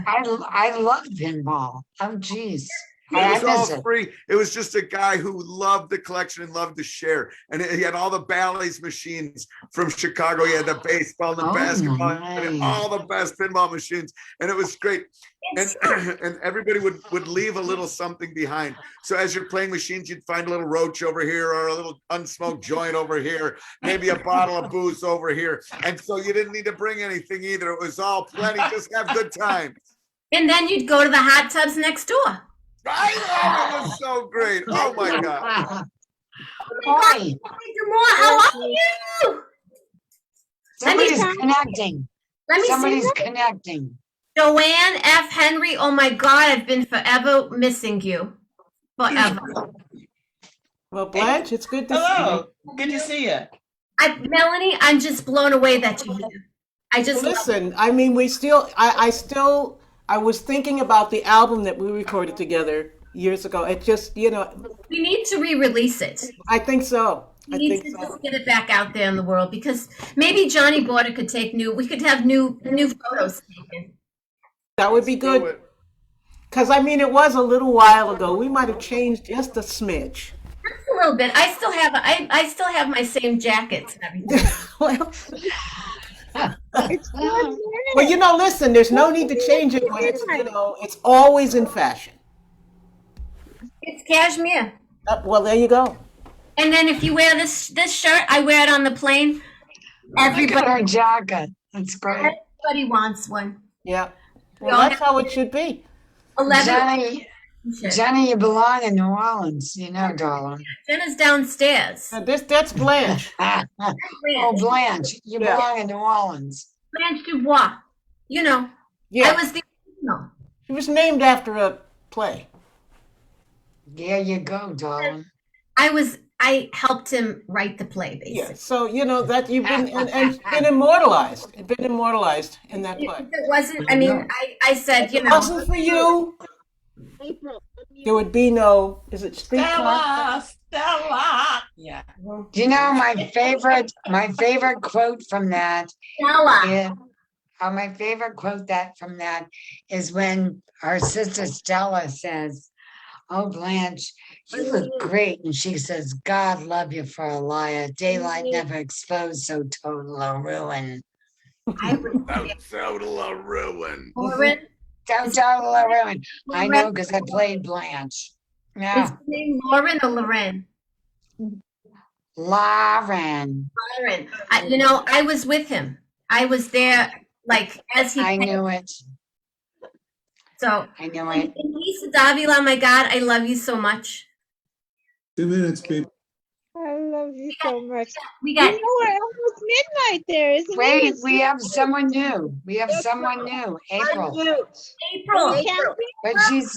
I love pinball. Oh, geez. It I was all miss it. free. It was just a guy who loved the collection and loved to share. And he had all the Bally's machines from Chicago. He had the baseball and the Oh, basketball, and nice. all the best pinball machines. And it was great. And, It's and everybody would leave a little something behind. So as you're playing machines, you'd find a little roach over here or a little unsmoked joint over here, maybe a bottle of booze over here. And so you didn't need to bring anything either. It was all plenty. Just have good time. And then you'd go to the hot tubs next door. I know, it was so great. Oh my God. Boy, More, how are you? somebody's Let me- connecting. Let me Somebody's see. connecting. Joanne F. Henry. Oh my God, I've been forever missing you. Forever. Well, Blanche, it's good to see you. Hello, good to see you. Melanie, I'm just blown away that you're here. I just love Listen, I mean, I was thinking about the album that we recorded together years ago. It just, we need to re-release it. I think so. We I need think to so. just get it back out there in the world because maybe Johnny Border could take we could have new photos taken. That would be Let's do good. it. Because I mean, it was a little while ago. We might have changed just a smidge. Just a little bit. I still have my same jackets and everything. Well, It's 4 well, minutes. listen, there's no need to change it when it's always in fashion. It's cashmere. Well, there you go. And then if you wear this shirt, I wear it on the plane. Look at Everybody her jacket. That's great. everybody wants one. Yeah. We Well, all that's have how it should be. 11. Jenny, Jenny, you belong in New Orleans, you know, darling. Jenna's downstairs. Now, that's Blanche. Oh, Blanche, you Yeah. belong in New Orleans. Blanche Dubois. You know, Yeah. I was the original. She was named after a play. There you go, darling. I helped him write the play, Yeah. basically. So that you've been and been immortalized. Been immortalized in that If play. it wasn't, I mean, I said, If it wasn't for you, there would be no. Is it streetcar? Stella. Yeah. Do you know my favorite quote from that Stella. is, my favorite quote from that is when our sister Stella says, "Oh, Blanche, you look great," and she says, "God love you for a liar. Daylight never exposed so total a ruin." I was Total a ruin. Lauren. So total a ruin. I know because I played Blanche. Is Yeah, her name Lauren or Loren? Lauren. Lauren. I was with him. I was there, like, as he I played. knew it. So, I knew and it. Lisa Davila, my God, I love you so much. 2 minutes, baby. I love you so much. We You got know, we're almost midnight there, isn't Wait, it? we have someone new. We have someone new, April. April. But she's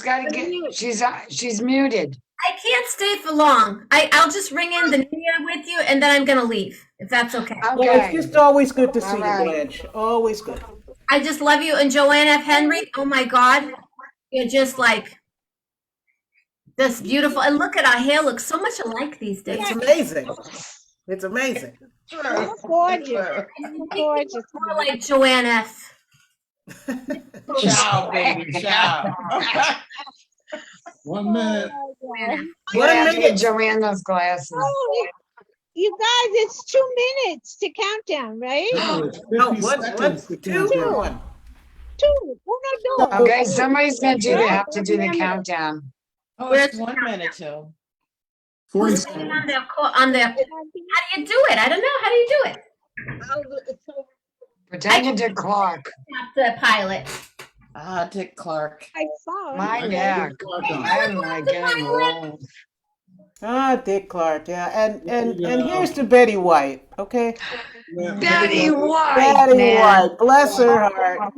got to get. She's muted. I can't stay for long. I'll just ring in the new year with you, and then I'm gonna leave, if that's okay. Well, it's Okay. just always good to see you, All right. Blanche. Always good. I just love you. And Joanne F. Henry, oh my God, you're just like this beautiful. And look at our hair; looks so much alike these days. It's amazing. It's amazing. You're gorgeous. You're gorgeous. More like Joanne F. Ciao, baby. Ciao. 1 minute. You have to get Joanne those glasses. Oh, you guys, it's 2 minutes to countdown, right? No, it's 50 No, what? seconds to Two? count. One. 2. Oh, no. Okay, somebody's gonna have to do the countdown. Oh, it's 1 minute till. 40 Who's seconds. on their? How do you do it? I don't know. How do you do it? Pretend you did Clark. Tap the pilot. Dick Clark. I saw it. My neck. I'm like getting old. Dick Clark. Yeah, and here's to Betty White. Okay. Betty White, Betty man. White. Bless her heart.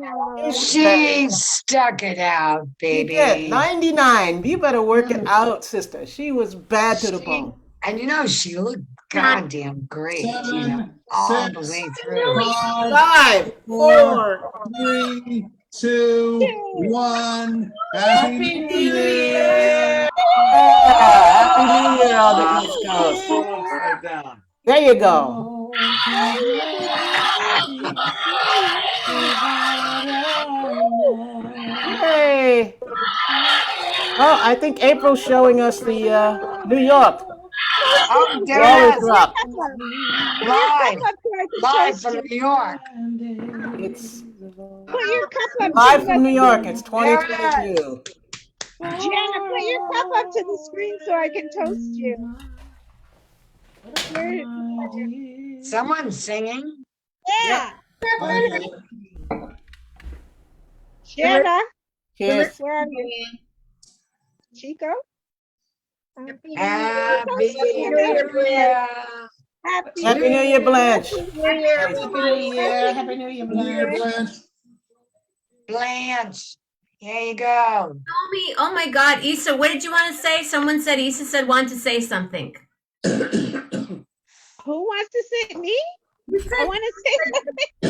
She stuck it out, She baby. did. 99. You better work it out, sister. She was bad to the bone. And she looked goddamn great, all the way through. 5, 4. 3, 2, 1. Happy New Year! Happy New Year on the East Coast. Upside down. There you go. Hey. Oh, I think April's showing us the New York. Oh, there Roller it is. drop. Live from New York. It's Put your cup up. live from New York. It's 2022. Jenna, put your cup up to the screen so I can toast you. Someone's singing. Yeah. Jenna, Cheers. where are you? Chico? Happy New Year. Happy New Year, Blanche. Happy New Year. Happy New Year, New Year, Blanche. Blanche. Blanche. There you go. Tell me, oh my God, Issa, what did you want to say? Someone said Issa said wanted to say something. Who wants to say me? I want to say something. I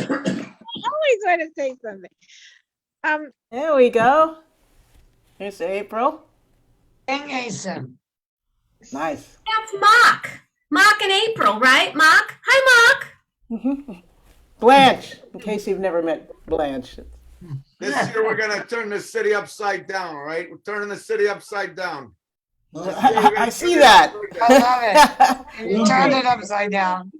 always want to say something. There we go. Here's April. Sing, Asa. Nice. That's Mock. Mock and April, right? Mock. Hi, Mock. Blanche, in case you've never met Blanche. This year, we're gonna turn the city upside down, all right? We're turning the city upside down. I see that. I love it. You turned it upside down.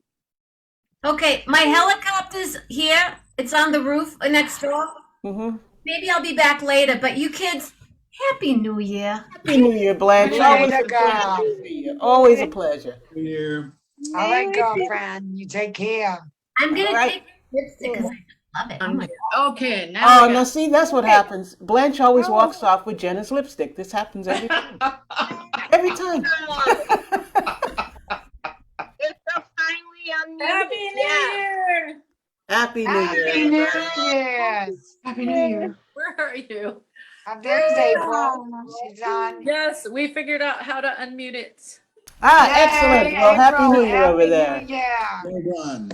Okay, my helicopter's here. It's on the roof next door. Mm-hmm. Maybe I'll be back later, but you kids, Happy New Year. Happy New Year, Blanche. Way Always to a pleasure go. to see you. Always a pleasure. Here. All right, girlfriend. You take care. I'm going All to right. take lipstick because I love it. Oh my God. Okay, now. Oh, now see, that's what happens. Blanche always walks off with Jenna's lipstick. This happens every time. Every time. It's finally on mute. Happy New Year! Happy New Happy Year. New Year. Happy New Year. Where are you? There's April. She's on. Yes, we figured out how to unmute it. Ah, Yay, excellent. Well, Happy April. New Year over Happy there. New Year. Well done.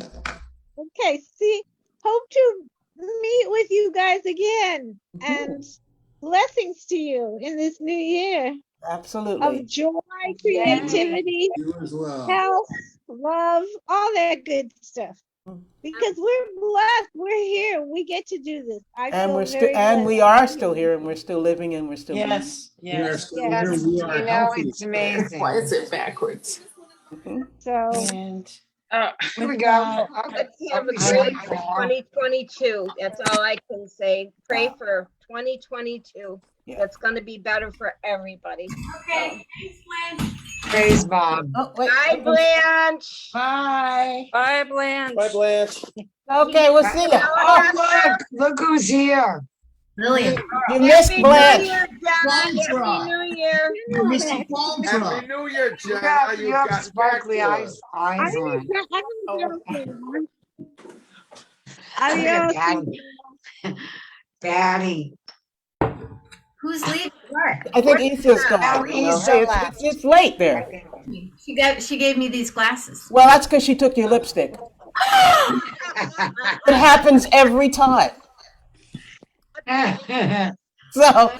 Okay, see, hope to meet with you guys again, and blessings to you in this new year Absolutely. of joy, creativity, You as well. health, love, all that good stuff. Because we're blessed, we're here, we get to do this. I And feel we're still, very and we blessed. are still here, and we're still living, and we're still Yes, We are yes. still Yes, here. We you are know, healthy. it's amazing. Why is it backwards? breathing. So, And Here we with go. that, Okay. Let's have a Okay. great 2022. That's all I can say. Pray for 2022. Yeah. That's going to be better for everybody. Okay, thanks, Blanche. Praise Bob. Oh, wait. Bye, Blanche. bye. Bye, Blanche. Bye, Blanche. Okay, we'll see you. Oh, look who's here. Lillian. You missed Happy New Blanche. Year, Jenna. Happy New Year. You missed the phone Happy drop. New Year, You Jenna. got, You you have got sparkly back to eyes, us. eyes on. adios. Look at Patty. Patty. Who's leaving work? I think Issa's gone. Oh, You know, Issa hey, left. it's late there. She gave me these glasses. Well, that's because she took your lipstick. It happens every time. So,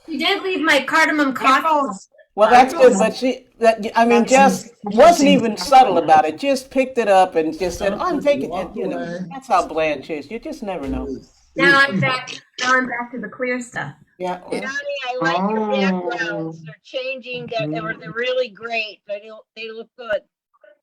She did leave my cardamom coffee. Apples. well, that's good. But I mean, That's just interesting. wasn't even subtle about it. Just picked it up and just said, "I'm taking it." You know, that's how Blanche is. You just never know. Now I'm back to the clear stuff. Yeah. Johnny, I like your Oh. backgrounds. They're changing. They're really great. They look good.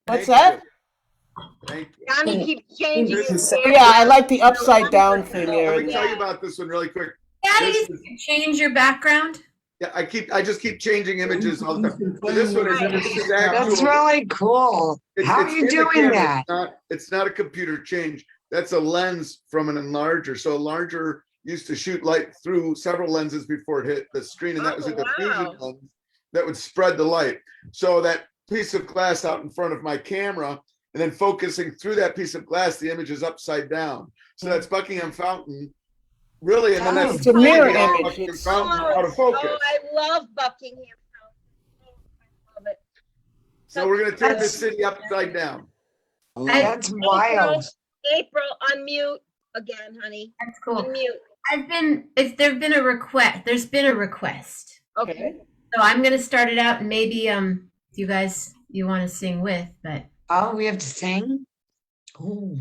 What's Thank that? you. Thank you. Johnny keeps changing his Yeah, I like the upside down thing there. Let me tell you about this one really quick. Daddy, This you can change your background. Yeah, I just keep changing images all the time. So this one is That's actual. really cool. How are you in the doing camera. that? It's not a computer change. That's a lens from an enlarger. So enlarger used to shoot light through several lenses before it hit the screen, and that was a diffusion wow. lens that would spread the light. So that piece of glass out in front of my camera, and then focusing through that piece of glass, the image is upside down. So that's Buckingham Fountain, really, and then that's It's a mirror Buckingham image. It's- Fountain out of focus. Oh, I love Buckingham. I love it. So we're gonna turn the city upside down. That's wild. April, unmute again, honey. That's cool. Unmute. There's been a request. Okay. So I'm gonna start it out and maybe you guys want to sing with, but Oh, we have to sing? Ooh.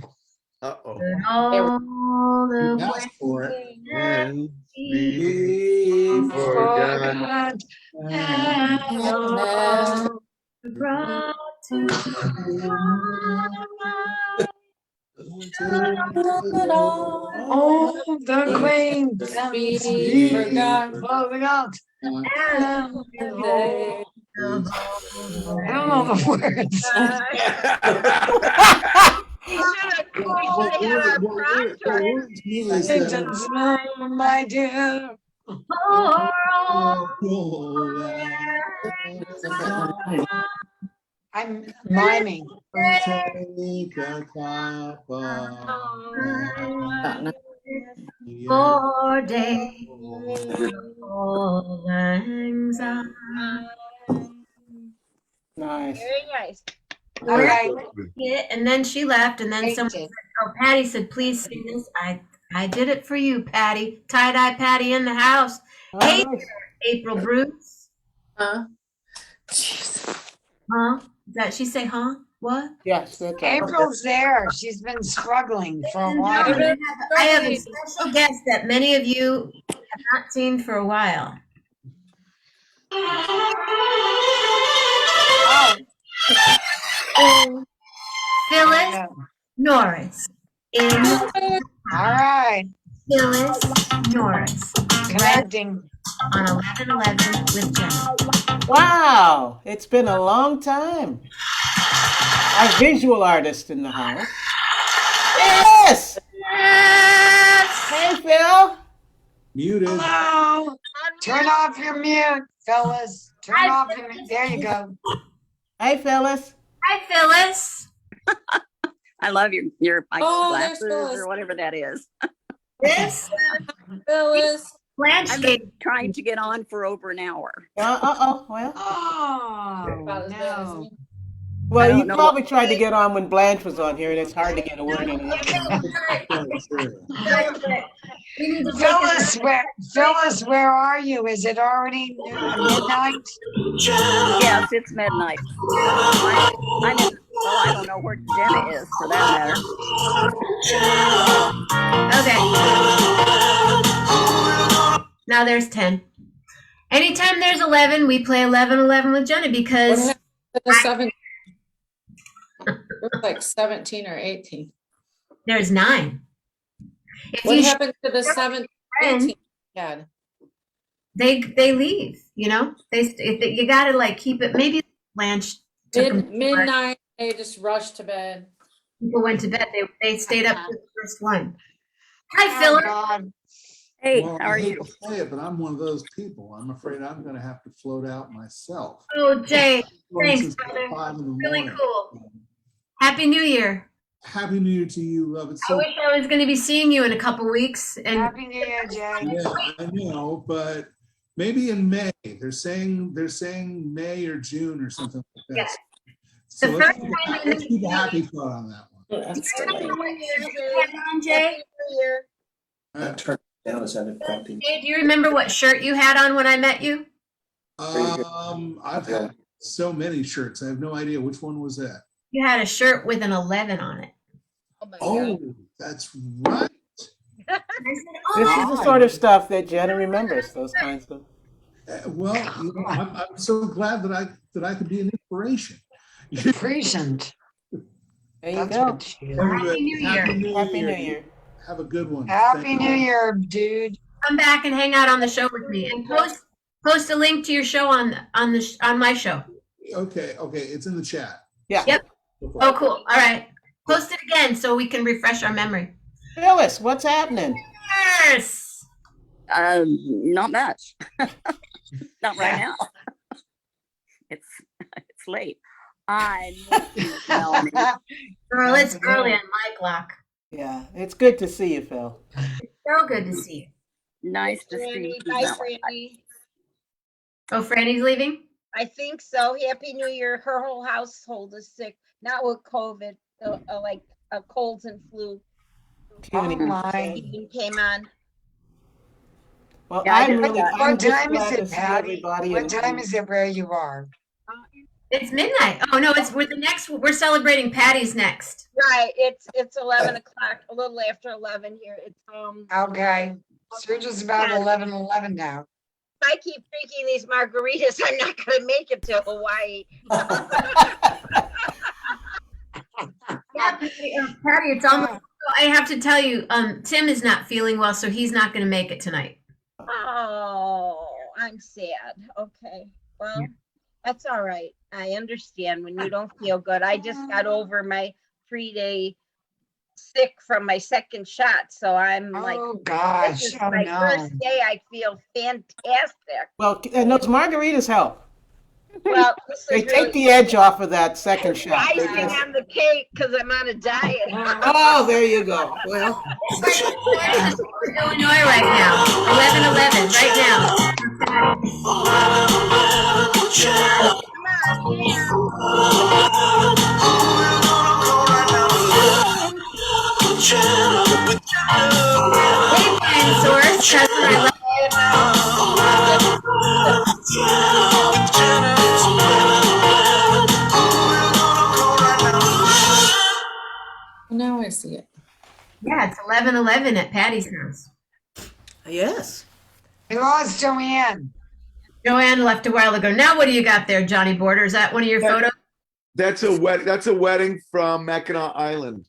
Uh-oh. all the You asked for it. And Be forgot. brought to Oh, the queen. Be forgot. Oh, we got. They- I don't know the words. It doesn't know, my dear. I'm miming. For day, all anxiety. Nice. Very nice. All right. Yeah, and then she left, and then someone said, "Oh, Patty said, please sing this." I did it for you, Patty. Tie-dye Patty in the house. Oh, Hey, nice. April Bruce. Huh? Huh? Did that she say, huh? What? Yes, that's right. April's there. She's been struggling for a Ladies and while. gentlemen, I have a special guest that many of you have not seen for a while. Oh, Phyllis Norris. all right. Phyllis Norris. Connecting. On 11/11 with Jenna. Wow, it's been a long time. Our visual artist in the house. Yes! Hey, Phil. Muted. Hello. Turn off your mute, fellas. Turn off your mute. There you go. Hey, Phyllis. Hi, Phyllis. I love your Oh, glasses there's Phyllis. or whatever that is. This Phyllis. Blanche I've been trying to get on for over an hour. Uh-oh, well. Oh, About as bad as no. me. Well, don't you know probably tried to get on when Blanche was on here, and it's hard to get a word in. Phyllis, where are you? Is it already midnight? Yes, it's midnight. I'm in, well, I don't know where Jenna is for that Okay. Now there's 10. Anytime there's 11, we play 11/11 with Jenna What because happened to the 7? It was like 17 or 18. there's 9. If What you happened to the 7, 18? Yeah. they leave, you know? You got to like keep it. Maybe Blanche took them. Midnight, they just rushed to bed. People went to bed. They stayed up to the first one. Hi, Phyllis. Hey, Well, how are I hate you? to say it, but I'm one of those people. I'm afraid I'm going to have to float out myself. Oh, Jay, thanks, Since brother. 5 in the Really morning. cool. Happy New Year. Happy New Year to you, love. It's I so wish I was going to be seeing you in a couple weeks. And Happy New Year, Jay. yeah, I know, but maybe in May. They're saying May or June or something like that. Yes. So The let's first keep, time let's keep a happy thought on that one. That's Happy delayed. New Year, Jay. Jay? Happy New Year. Uh, Jay, do you remember what shirt you had on when I met you? I've had so many shirts. I have no idea which one was that. You had a shirt with an 11 on it. Oh my God. Oh, that's right. I said, This oh, is the sort of stuff that Jenna remembers, those kinds of. Well, you know, I'm so glad that I could be an inspiration. Present. There you That's go. what she is. Happy New Year. Happy New Year. Have a good one. Happy Thank New you. Year, dude. come back and hang out on the show with me and post a link to your show on my show. Okay, it's in the chat. Yeah. Yep. Oh, cool. All right. Post it again so we can refresh our memory. Phyllis, what's happening? Yes. Not much. Not right now. It's late. I miss you, Melanie. Girl, it's early on my clock. Yeah, it's good to see you, Phil. So good to see you. Nice to see Franny, you. bye, Melanie. Franny. Oh, Franny's leaving? I think so. Happy New Year. Her whole household is sick, not with COVID, like colds and flu. Oh Puny. my. Even came on. Well, Yeah, I I'm did really. that. I'm What just time is glad to it, see Patty? everybody. What and- time is it where you are? It's midnight. Oh no, we're celebrating Patty's next. Right. It's 11 o'clock, a little after 11 here. It's Okay. So just about 11:11 now. if I keep drinking these margaritas, I'm not gonna make it to Hawaii. Yeah, Patty, it's almost. I have to tell you, Tim is not feeling well, so he's not going to make it tonight. Oh, I'm sad. Okay. Well, that's all right. I understand when you don't feel good. I just got over my 3-day sick from my second shot. So I'm like, Oh this gosh. is Oh my no. first day. I feel fantastic. Well, and those margaritas help. Well, this They is take really the edge off of that second shot. They icing just- on the cake because I'm on a diet. Oh, there you go. Well, Illinois right now, 11/11 right now. Hey, dinosaurs, cousin, I love you. Now I see it. Yeah, it's 11:11 at Patty's house. Yes. We lost Joanne. Joanne left a while ago. Now, what do you got there, Johnny Border? Is that one of your photos? That's a wedding from Mackinac Island.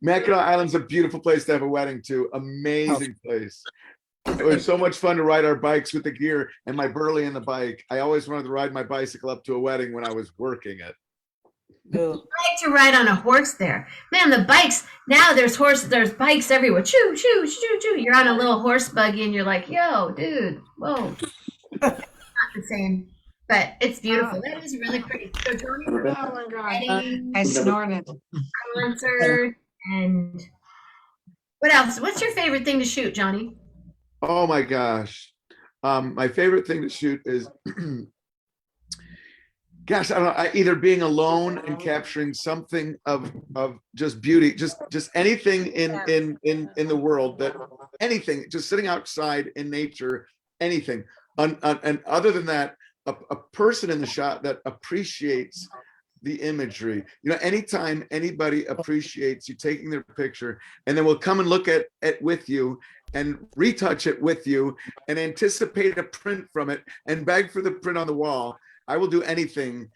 Mackinac Island's a beautiful place to have a wedding to. Amazing place. It was so much fun to ride our bikes with the gear and my Burley and the bike. I always wanted to ride my bicycle up to a wedding when I was working it. I like to ride on a horse there. Man, the bikes, now there's bikes everywhere. Choo, choo, choo, choo. You're on a little horse buggy and you're like, yo, dude, whoa. Not the same, but it's beautiful. That is really pretty. So Johnny, Oh my God. wedding, I snorted. concert, and what else? What's your favorite thing to shoot, Johnny? Oh my gosh. My favorite thing to shoot is gosh, I don't know, either being alone and capturing something of just beauty, just anything in the world, that anything, just sitting outside in nature, anything. And other than that, a person in the shot that appreciates the imagery. You know, anytime anybody appreciates you taking their picture and then will come and look at it with you and retouch it with you and anticipate a print from it and beg for the print on the wall, I will do anything.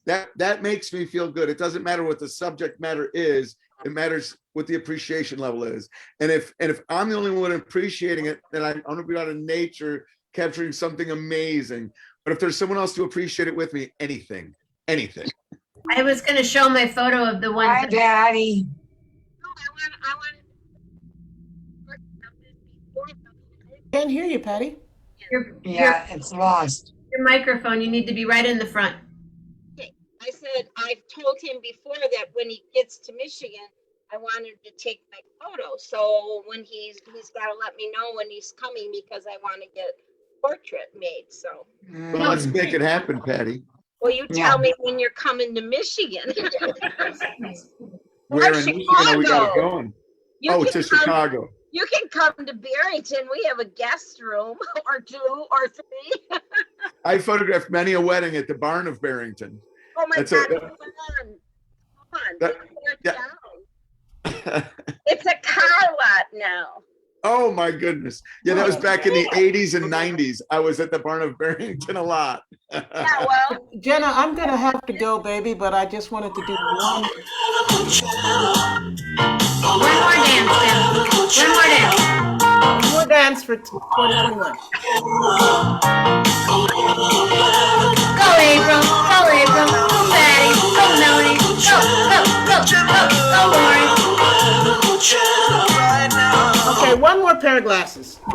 That makes me feel good. It doesn't matter what the subject matter is. It matters what the appreciation level is. And if I'm the only one appreciating it, then I'm going to be out in nature capturing something amazing. But if there's someone else to appreciate it with me, anything. I was going to show my photo of the one. Hi, Patty. Can't hear you, Patty. Yeah, it's lost. Your microphone, you need to be right in the front. Okay. I said, I've told him before that when he gets to Michigan, I wanted to take my photo. So when he's got to let me know when he's coming because I want to get portrait made. So. Well, let's make it happen, Patty. Well, you tell me when you're coming to Michigan. Where in Michigan are we got it going? To Chicago. You can come to Barrington. We have a guest room or 2 or 3. I photographed many a wedding at the barn of Barrington. Oh my That's God! Come on. It's a car lot now. Oh my goodness. Yeah, that was back in the 80s and 90s. I was at the barn of Barrington a lot. Yeah, well, Jenna, I'm going to have to go, baby, but I just wanted to do one more dance, man. One more dance. One more dance for 2021. Go, April. Go, April. Go, Patty. Go, Melanie. Go, Lauren. Okay, one more pair of glasses. Oh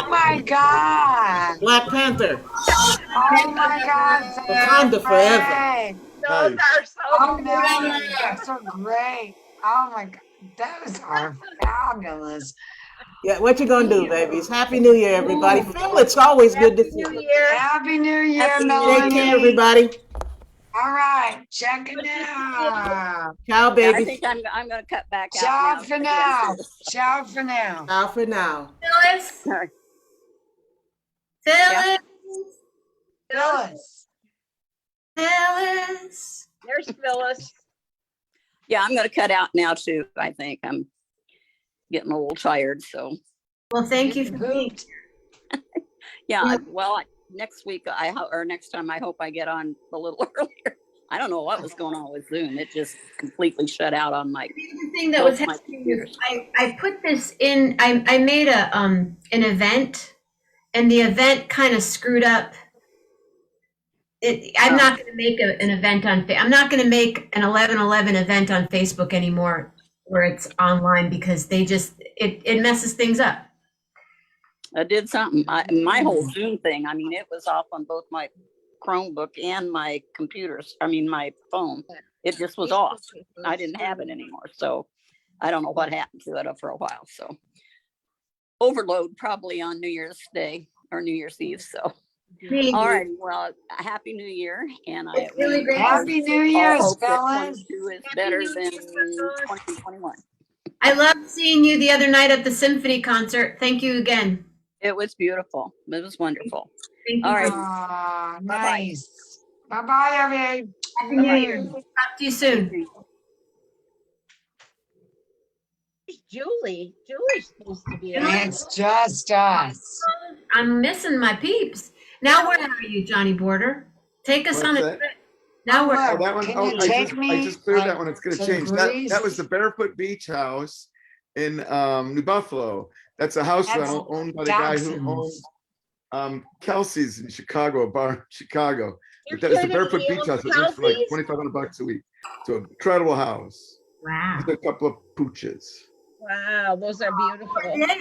my God. Black Panther. Oh my God. Wakanda forever. Those are so Oh man, those are great. Oh my God. Those are fabulous. Yeah, what you gonna do, babies? Happy New Year, everybody. Phil, it's always good to see New you. Year. Happy New Year, Take Melanie. care, everybody. All right, check it out. Ciao, I baby. think I'm going to cut back out Ciao now. for now. Ciao for now. Ciao for now. Phyllis. Sorry. Phyllis. Phyllis. Phyllis. There's Phyllis. Yeah, I'm going to cut out now too. I think I'm getting a little tired. So. Well, thank you for being here. Yeah. Well, next week or next time I hope I get on a little earlier. I don't know what was going on with Zoom. It just completely shut out on my. The thing that was happening is I put this in. I made an event, and the event kind of screwed up. I'm not going to make an event on. I'm not going to make an 11/11 event on Facebook anymore, where it's online, because they just it messes things up. I did something. My whole Zoom thing. I mean, it was off on both my Chromebook and my computers. I mean, my phone. It just was off. I didn't have it anymore. So I don't know what happened to it for a while. So overload probably on New Year's Day or New Year's Eve. So. All right. Well, Happy New Year, and I really great. Happy New Year's, hope that fellas. 22 is better than 2021. I loved seeing you the other night at the symphony concert. Thank you again. It was beautiful. It was wonderful. Thank you. All right. Ah, nice. Bye-bye, everybody. Happy New Year. Talk to you soon. Julie. Julie's supposed to be on. It's just us. I'm missing my peeps. Now where are you, Johnny Border? Take us What's on a that? trip. Now where? Oh, that one. Can Oh, you I take just me, cleared that like, one. It's gonna to change. That was Greece? the Barefoot Beach House in New Buffalo. That's a house That's rental owned by the guy who Dobson's. owns Kelsey's in Chicago, a bar in Chicago. You're But that was the kidding Barefoot me, Beach House. It owns rents for like Kelsey's? $2,500 a week. So incredible house. Wow. With a couple of pooches. Wow, those are beautiful.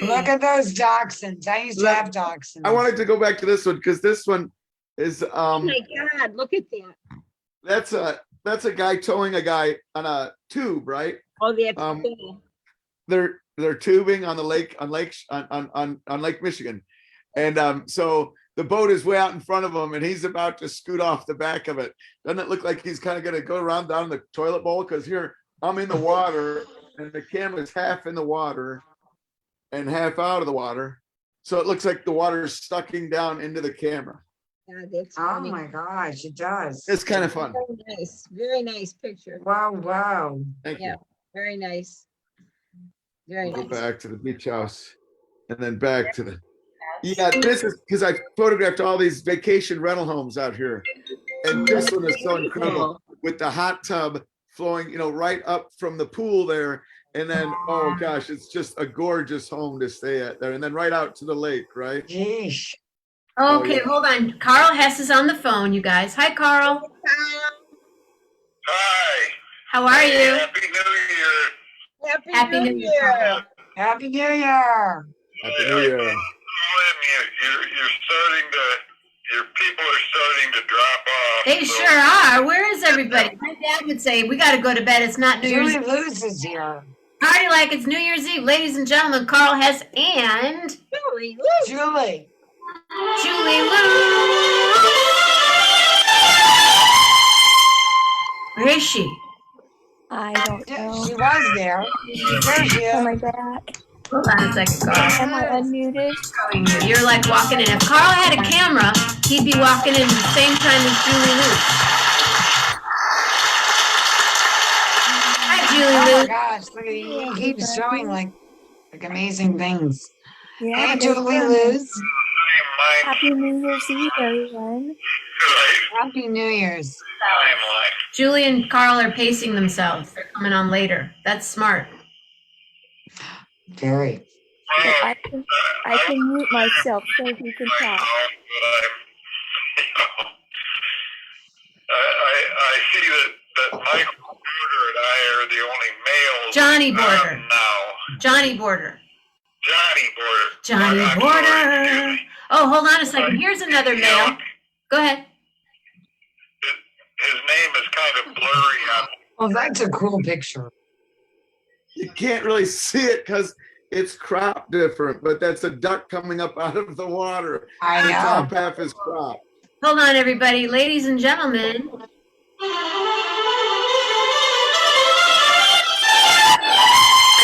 Look at those dachshunds. I used to have dachshunds. I wanted to go back to this one because this one is Oh my God, look at that. that's a guy towing a guy on a tube, right? Oh, that's Um, cool. They're tubing on the lake on Lake Michigan, and so the boat is way out in front of him, and he's about to scoot off the back of it. Doesn't it look like he's kind of going to go around down the toilet bowl? Because here I'm in the water, and the camera's half in the water and half out of the water, so it looks like the water is sucking down into the camera. Yeah, that's Oh funny. my gosh, it does. It's kind of fun. Very nice picture. Wow, wow. Thank Yeah, you. very nice. Very We'll nice. go back to the beach house and then back to the. Yeah, this is because I photographed all these vacation rental homes out here. And this one is so incredible with the hot tub flowing, right up from the pool there. And then, oh gosh, it's just a gorgeous home to stay at there. And then right out to the lake, right? Yeesh. Okay, yeah. hold on. Carl Hess is on the phone, you guys. Hi, Carl. Hi. How are you? Happy New Year. Happy New Year. Happy New Year. Happy New Year. You're starting to, your people are starting to drop off. They so- sure are. Where is everybody? My dad would say, we got to go to bed. It's not New Year's Julie Eve. Luz is here. Party like it's New Year's Eve. Ladies and gentlemen, Carl Hess and Julie, Julie. Julie Lou. Where is she? I don't know. She was there. There she Oh is. my God. Hold on a second, Carl. Am I unmuted? Showing you. You're like walking in. If Carl had a camera, he'd be walking in at the same time as Julie Lou. Hi, Oh Julie my Lou. gosh, look at he keeps showing like amazing things. Yeah, Hey, there's Julie one. Luz. Happy New Year's Eve, everyone. Happy New Year's. Julie and Carl are pacing themselves. They're coming on later. That's smart. Very. But I can mute myself so you can talk. I see that Michael Porter and I are the only males. Johnny Border. Now. Johnny Border. Johnny Border. Johnny I'm Border. sorry, excuse me. Oh, hold on a second. Here's another male. Go ahead. His name is kind of blurry on. Oh, that's a cool picture. You can't really see it because it's cropped different, but that's a duck coming up out of the water. I The know. top half is cropped. Hold on, everybody. Ladies and gentlemen.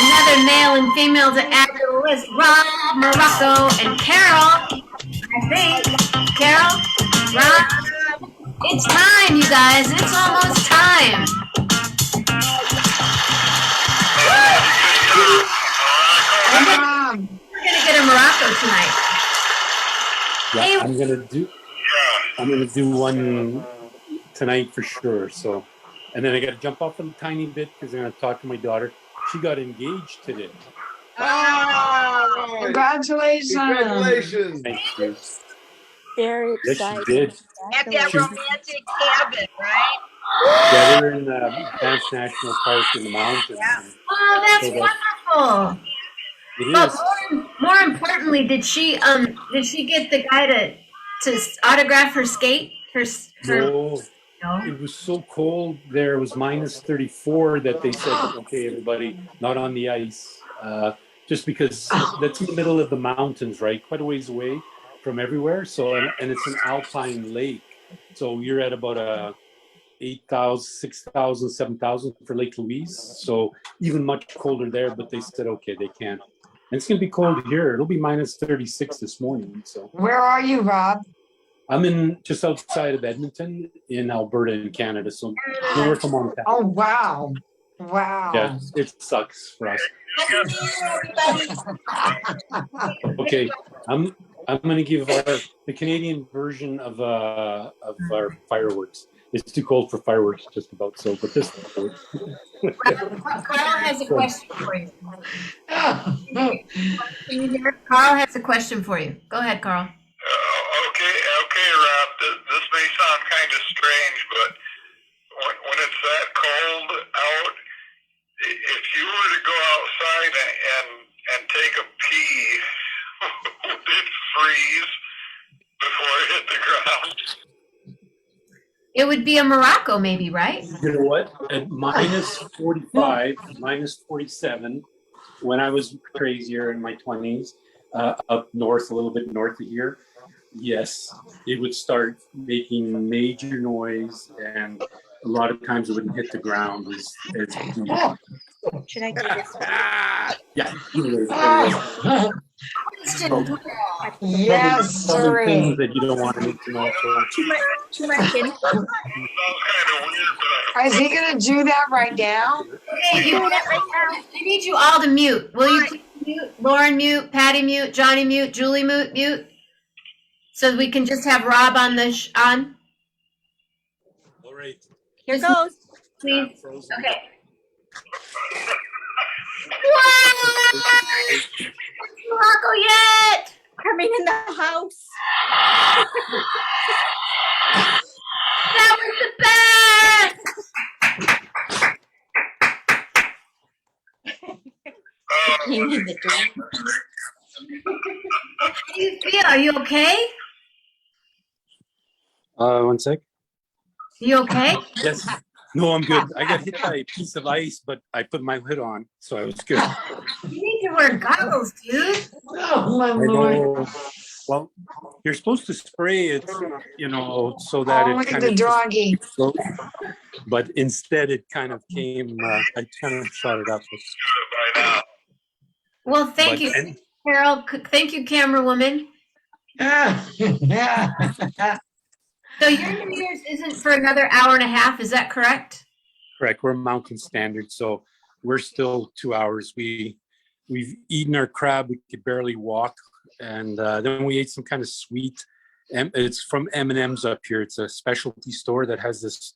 Another male and female to add to the list. Rob, Morocco, and Carol. I think. Carol, Rob. It's time, you guys. It's almost time. Come on. We're going to get a Morocco tonight. Yeah, Hey. I'm gonna do one tonight for sure. So, and then I got to jump off a tiny bit because I'm gonna talk to my daughter. She got engaged today. Oh, congratulations. Congratulations. Thank you. Very Yes, excited. she did. at that She- romantic cabin, right? Yeah, they're in Banff National Park in the mountains. Oh, that's So that's- wonderful. It But is. more importantly, did she get the guy to autograph her skate? Her No, no? it was so cold there. It was minus 34 that they said, okay, everybody, not on the ice. Just because that's in the middle of the mountains, right? Quite a ways away from everywhere. So, and it's an alpine lake. So you're at about 8,000, 6,000, 7,000 for Lake Louise. So even much colder there, but they said, okay, they can't. And it's going to be cold here. It'll be minus 36 this morning. So Where are you, Rob? I'm in just outside of Edmonton in Alberta in Canada, so north of Montana. Oh, wow. Wow. Yeah, it sucks for us. Okay, I'm gonna give the Canadian version of our fireworks. It's too cold for fireworks just about, so but this Carl has a question for you. Can you hear? Carl has a question for you. Go ahead, Carl. Okay, Rob. This may sound kind of strange, but when it's that cold out, if you were to go outside and take a pee, would it freeze before it hit the ground? It would be a Morocco, maybe, right? You know what? At minus 45, minus 47, when I was crazier in my 20s, up north, a little bit north of here, yes, it would start making major noise, and a lot of times it wouldn't hit the ground. Should I do this? Yeah. Yes, Other sorry. things that you don't want to need to know. Too much info. Is he going to do that right now? Hey, you Doing it right now. I need you all to mute. Will you please mute? Lauren mute, Patty mute, Johnny mute, Julie mute, so we can just have Rob on the on. All right. Here goes. Please. Okay. Wow! Morocco yet? Coming in the house. That was the best. Came in the door. How do you feel? Are you okay? One sec. You okay? Yes. No, I'm good. I got hit by a piece of ice, but I put my hood on, so I was good. You need to wear goggles, dude. Oh, my I Lord. know. Well, you're supposed to spray it, so that Oh, it look at kind the of doggy. but instead it kind of came, I kind of shot it up. Well, thank But- you, Carol. Thank you, camera woman. So your New Year's isn't for another hour and a half, is that correct? Correct. We're Mountain Standard, so we're still 2 hours. We've eaten our crab. We could barely walk, and then we ate some kind of sweet. It's from M&M's up here. It's a specialty store that has this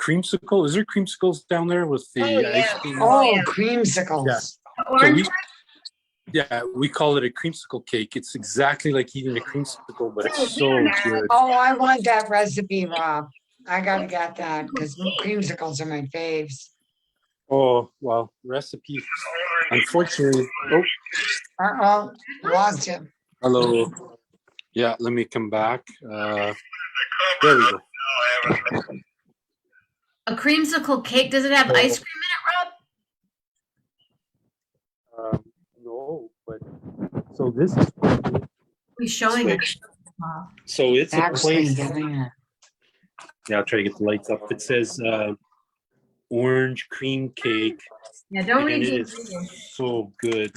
creamsicle. Is there creamsicles down there with the ice cream? Oh, creamsicles. Yeah, we call it a creamsicle cake. It's exactly like eating a creamsicle, but it's so good. Oh, I want that recipe, Rob. I got to get that because creamsicles are my faves. Oh, well, recipe. Unfortunately, Uh-oh, lost him. hello. Yeah, let me come back. There we go. A creamsicle cake, does it have ice cream in it, Rob? No, but so this is. He's showing it. So it's a Actually, place. yeah. Yeah, I'll try to get the lights up. It says orange cream cake. Yeah, don't and read it the is ingredients. so good.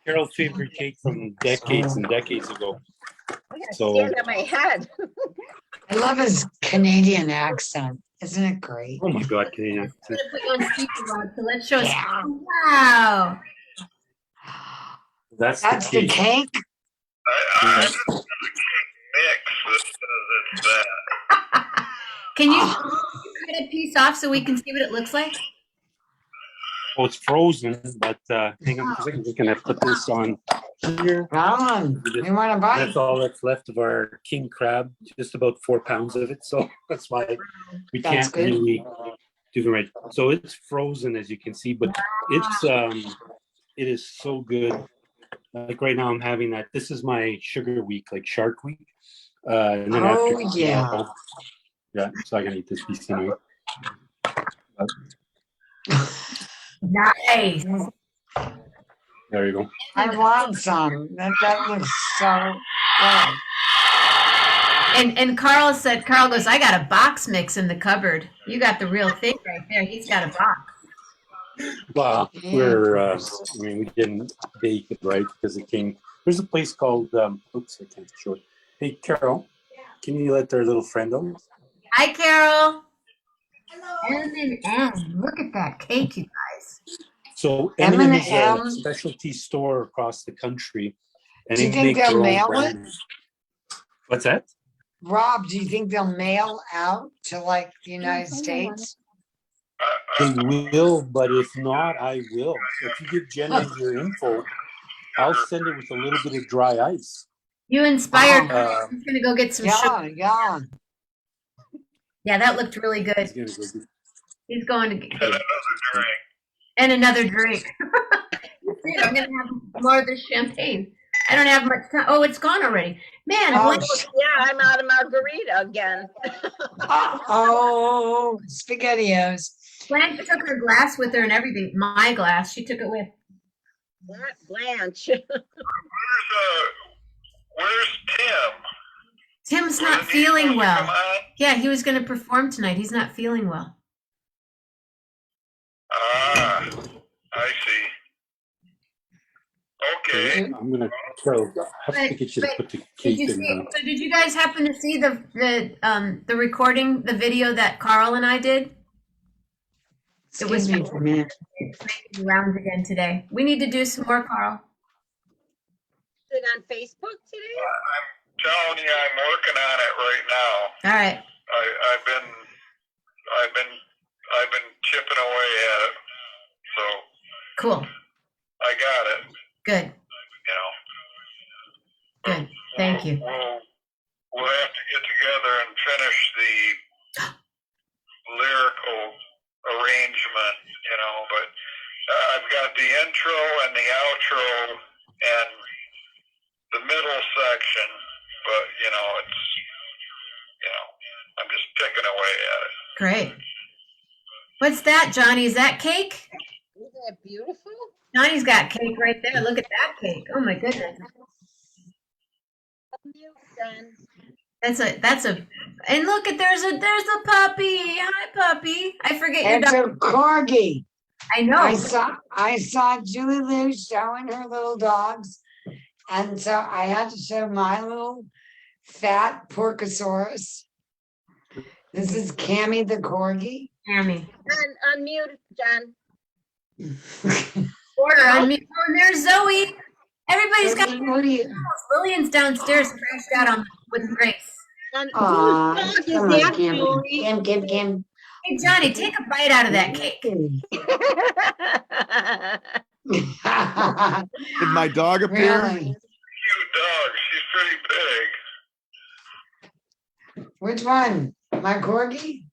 Carol's favorite cake from decades and decades ago. I gotta So- stand on my head. I love his Canadian accent. Isn't it great? Oh my God, Canadian. I'm gonna put you on speaker, Rob, so let's show us. Yeah. Wow. That's the cake? I mix that says it's that. Can you cut a piece off so we can see what it looks like? Oh, it's frozen, but hang on a second. We're gonna put this on here. Ron, you want to bite? That's all that's left of our king crab. Just about 4 pounds of it. So that's why we That's can't good. really do the right. So it's frozen, as you can see, but it's it is so good. Like right now, I'm having that. This is my sugar week, like Shark Week. And then Oh, after, yeah. Yeah, so I gotta eat this piece anyway. Nice. There you go. I want some. That looks so good. And Carl goes, I got a box mix in the cupboard. You got the real thing right there. He's got a box. Well, I mean, we didn't bake it right because it came. There's a place called, oops, I can't show it. Hey, Carol, can you let their little friend out? Hi, Carol. M&M. Look at that cake, you guys. So M&M. M&M is a specialty store across the country, and Do you they think make they'll their own mail it? brand. What's that? Rob, do you think they'll mail out to like the United States? They will, but if not, I will. If you give Jenna your info, I'll send it with a little bit of dry ice. You inspired Oh. her. He's gonna go get some Yeah, sugar. yeah. Yeah, that looked really good. He's gonna go get He's going to get And another drink. and another drink. That's it. I'm gonna have more of this champagne. I don't have much time. Oh, it's gone already. Man, Oh, Blanche, Yeah, I'm out of margarita again. oh, SpaghettiOs. Blanche took her glass with her and everything. My glass, she took it with. Not Blanche. Where's Tim? Tim's not Wasn't he feeling supposed to well. come on? Yeah, he was going to perform tonight. He's not feeling well. Ah, I see. Okay. I'm gonna Carol, I have to get you to put the Did cake you in see? the. So did you guys happen to see the recording, the video that Carl and I did? It was Excuse me for a minute. making rounds again today. We need to do some more, Carl. Is it on Facebook today? I'm telling you, I'm working on it right now. All right. I've been chipping away at it. So Cool. I got it. Good. You know. Good. Thank you. We'll have to get together and finish the lyrical arrangement, you know, but I've got the intro and the outro and the middle section, but you know, I'm just picking away at it. Great. What's that, Johnny? Is that cake? Isn't that beautiful? Johnny's got cake right there. Look at that cake. Oh my goodness. That's a and look at there's a puppy. Hi puppy. I forget your It's a dog. corgi. I know. I saw Julie Lou showing her little dogs, and so I had to show my little fat porcosaurus. This is Cammy the corgi. Cammy. Unmute, John. Order unmute. Oh, and there's Zoe. Everybody's got What do you? Lillian's downstairs crashed out on with Grace. And Aw, whose dog is come on, that, Cammy. Julie? Cam. Hey Johnny, take a bite out of that cake. Did my dog appear? Really? Cute dog. She's pretty big. Which one? My corgi?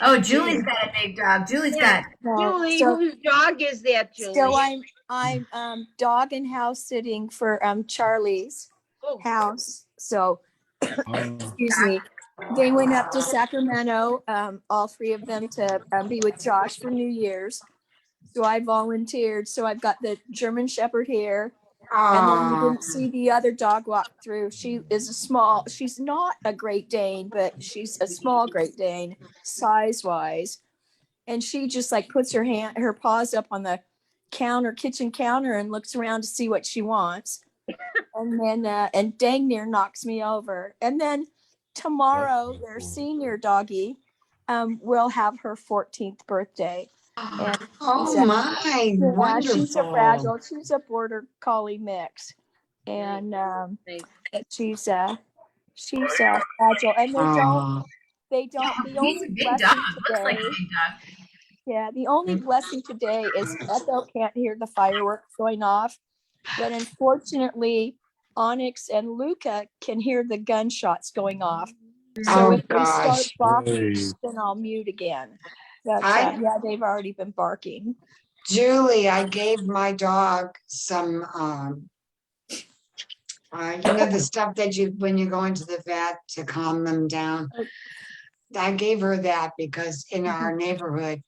Oh, Julie's got a big dog. Julie's got. Julie, So- whose dog is that, Julie? So I'm dog and house sitting for Charlie's Oh. house. So excuse me. They went up to Sacramento, all three of them, to be with Josh for New Year's. So I volunteered. So I've got the German Shepherd here. And then you didn't see the other dog walk through. She is she's not a Great Dane, but she's a small Great Dane size wise. And she just like puts her paws up on the kitchen counter and looks around to see what she wants. And then, and dang near knocks me over. And then tomorrow, their senior doggy will have her 14th birthday. And Oh my, wonderful. she's a fragile. She's a border collie mix, and she's fragile. And they don't. The He's only a big blessing dog. Looks like a today, big dog. yeah, the only blessing today is Echo can't hear the fireworks going off, but unfortunately, Onyx and Luca can hear the gunshots going off. So if they start barking, then I'll mute again. But yeah, they've already been barking. Julie, I gave my dog some, the stuff that when you go into the vet to calm them down. I gave her that because in our neighborhood,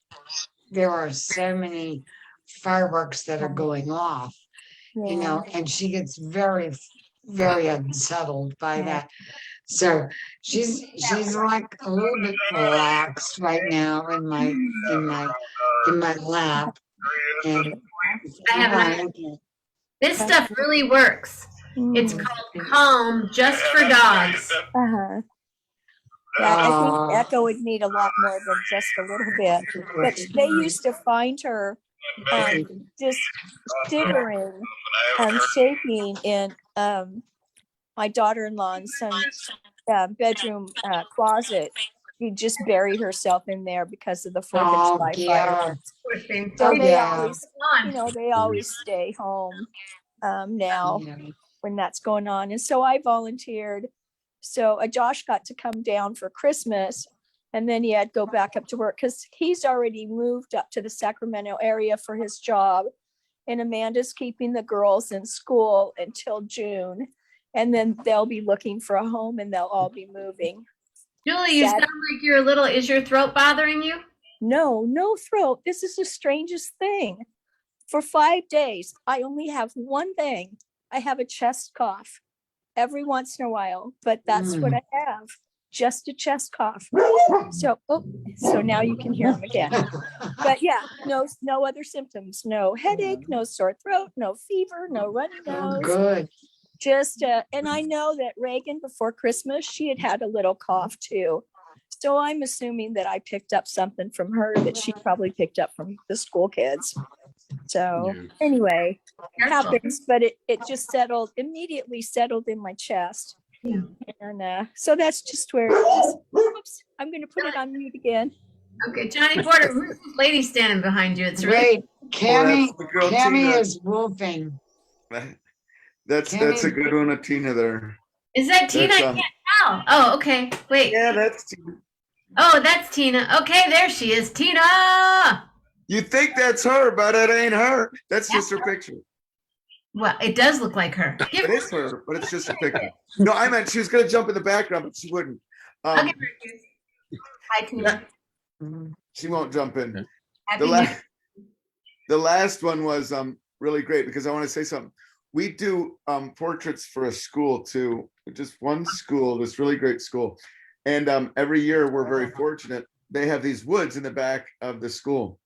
there are so many fireworks that are going off, and she gets very, very unsettled by that. So she's like a little bit relaxed right now in my lap. And I have this stuff really works. It's Mm. called Calm Just for Dogs. Uh-huh. Yeah, I think Echo would need a lot more than just a little bit. But they used to find her just shivering, shaking in my daughter-in-law and son's bedroom closet. She just buried herself in there because of the 4th of July fire. So they always, they always stay home now when that's going on. And so I volunteered. So Josh got to come down for Christmas, and then he had to go back up to work because he's already moved up to the Sacramento area for his job. And Amanda's keeping the girls in school until June. And then they'll be looking for a home and they'll all be moving. Julie, you sound like you're a little, is your throat bothering you? No, no throat. This is the strangest thing. For 5 days, I only have one thing. I have a chest cough every once in a while, but that's what I have. Just a chest cough. So, so now you can hear him again. But yeah, no other symptoms. No headache, no sore throat, no fever, no runny nose. Good. Just, and I know that Reagan before Christmas, she had a little cough too. So I'm assuming that I picked up something from her that she probably picked up from the school kids. So anyway, it happens, but it just immediately settled in my chest. Yeah. And so that's just where it is. Oops, I'm going to put it on mute again. Okay, Johnny Porter, who's this lady standing behind you? It's Wait, Cammy, that's the girl Cammy Tina. is wolfing. That's a good one of Tina there. Is that Tina? I can't tell. Oh, okay. Wait. Yeah, that's Tina. Oh, that's Tina. Okay, there she is. Tina! You think that's her, but it ain't her. That's just her picture. Well, it does look like her. It is her, but it's just a picture. No, I meant she was going to jump in the background, but she wouldn't. Hi, Tina. She won't jump in. Happy The last one was really great because I want to say something. We do portraits for a school too, just one school, this really great school. And every year we're very fortunate. They have these woods in the back of the school.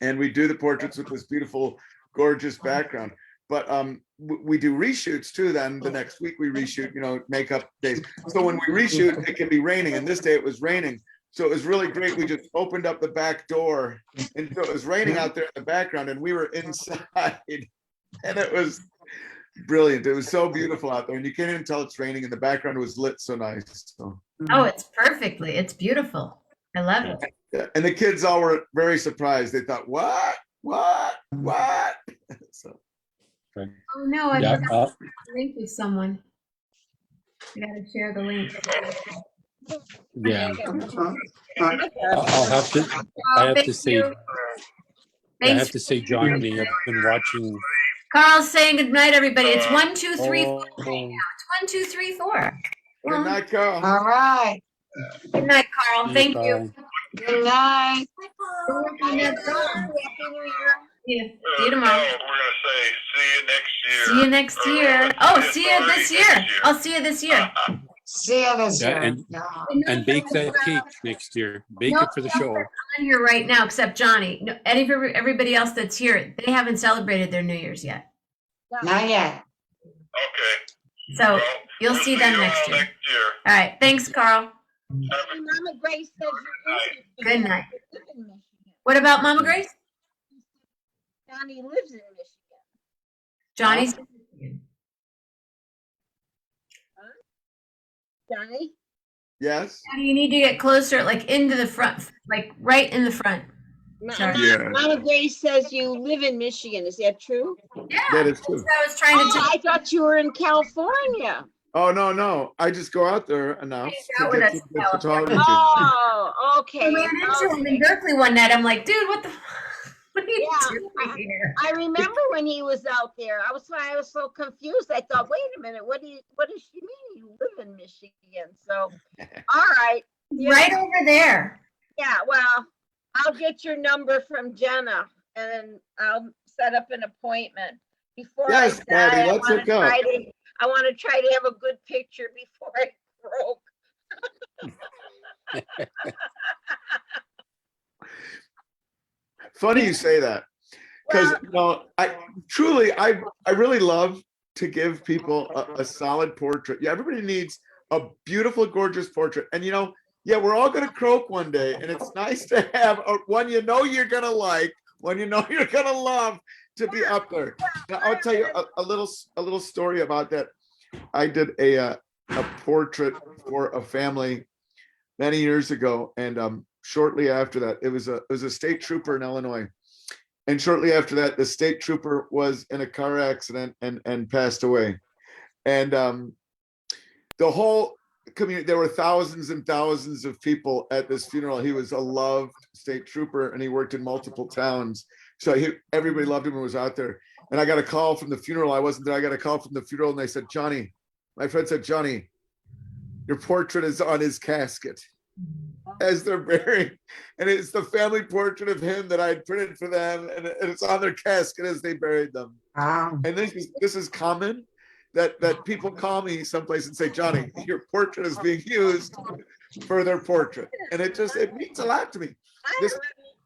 And we do the portraits with this beautiful, gorgeous background. But we do reshoots too. Then the next week we reshoot, makeup days. So when we reshoot, it can be raining. And this day it was raining. So it was really great. We just opened up the back door and so it was raining out there in the background and we were inside and it was brilliant. It was so beautiful out there and you can't even tell it's raining and the background was lit so nice. So. Oh, it's perfectly. It's beautiful. I love it. Yeah. And the kids all were very surprised. They thought, what? So. Oh no, I forgot to link with someone. I gotta share the link. Yeah. I have to say, Johnny, I've been watching. Carl's saying good night, everybody. It's 1, 2, 3, 4 right now. It's 1, 2, 3, 4. Good night, Carl. All right. Good night, Carl. Thank you. Good night. See you tomorrow. We're gonna say see you next year. See you next year. Oh, see you this year. I'll see you this year. See you this year. And bake that cake next year. Bake it for the show. On here right now, except Johnny. No, everybody else that's here, they haven't celebrated their New Year's yet. Not yet. Okay. So Well, you'll see them you next all year. next year. All right. Thanks, Carl. Mama Grace says you're Good night. What about Mama Grace? Johnny lives in Michigan. Johnny's. Johnny? Yes. You need to get closer, like into the front, like right in the front. Sorry. Yeah. Mama Grace says you live in Michigan. Is that true? Yeah. That is true. I was trying to. I thought you were in California. Oh, no. I just go out there enough out to with get us some in good photography. Oh, okay. I ran into him in Berkeley one night. I'm like, dude, what are you doing here? I remember when he was out there. I was so confused. I thought, wait a minute, what does she mean? You live in Michigan. So all right. Right over there. Yeah, well, I'll get your number from Jenna and then I'll set up an appointment. Before Yes, I die, Patty, let's hook up. I want to try to have a good picture before I broke. Funny you say that, because I really love to give people a solid portrait. Yeah, everybody needs a beautiful, gorgeous portrait. And yeah, we're all gonna croak one day, and it's nice to have one you're gonna like, one you're gonna love to be up there. Now, I'll tell you a little story about that. I did a portrait for a family many years ago, and shortly after that, it was a state trooper in Illinois. And shortly after that, the state trooper was in a car accident and passed away. And the whole community, there were thousands and thousands of people at this funeral. He was a loved state trooper, and he worked in multiple towns. So everybody loved him and was out there. And I got a call from the funeral. I wasn't there. I got a call from the funeral, and they said, Johnny, my friend said, Johnny, your portrait is on his casket as they're burying. And it's the family portrait of him that I had printed for them. And it's on their casket as they buried them. Wow. And this is common that people call me someplace and say, Johnny, your portrait is being used for their portrait. And it means a lot to me.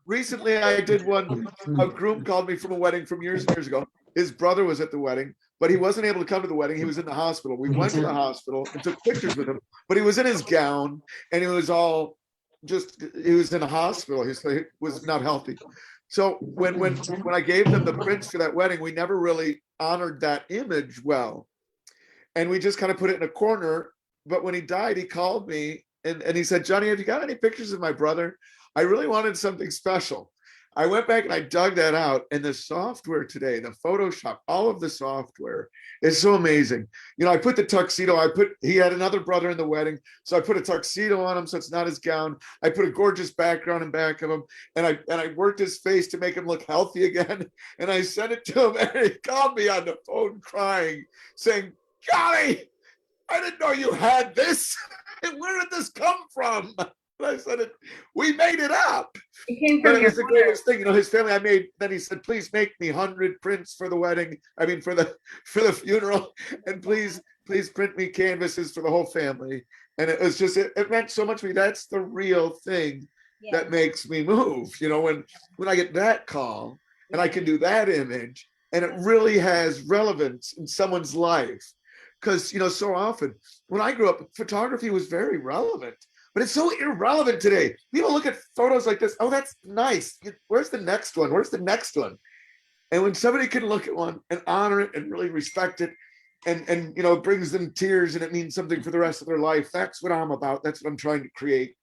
Recently I did one, a groom called me from a wedding from years and years ago. His brother was at the wedding, but he wasn't able to come to the wedding. He was in the hospital. We went to the hospital and took pictures with him, but he was in his gown and he was in a hospital. He was not healthy. So when I gave them the prints for that wedding, we never really honored that image well. And we just kind of put it in a corner. But when he died, he called me and he said, Johnny, have you got any pictures of my brother? I really wanted something special. I went back and I dug that out, and the software today, the Photoshop, all of the software is so amazing. I put the tuxedo, he had another brother in the wedding, so I put a tuxedo on him so it's not his gown. I put a gorgeous background in back of him, and I worked his face to make him look healthy again, and I sent it to him, and he called me on the phone crying, saying, Johnny, I didn't know you had this. Where did this come from? I said, we made it up. It came But from it your was the greatest thing. His family, then he said, please make me 100 prints for the wedding. I mean, for the funeral. And please print me canvases for the whole family. And it was just, it meant so much to me. That's the real thing that makes me move. When I get that call and I can do that image, and it really has relevance in someone's life. Because, so often when I grew up, photography was very relevant. But it's so irrelevant today. People look at photos like this. Oh, that's nice. Where's the next one? Where's the next one? And when somebody can look at one and honor it and really respect it, and it brings them tears and it means something for the rest of their life. That's what I'm about. That's what I'm trying to create.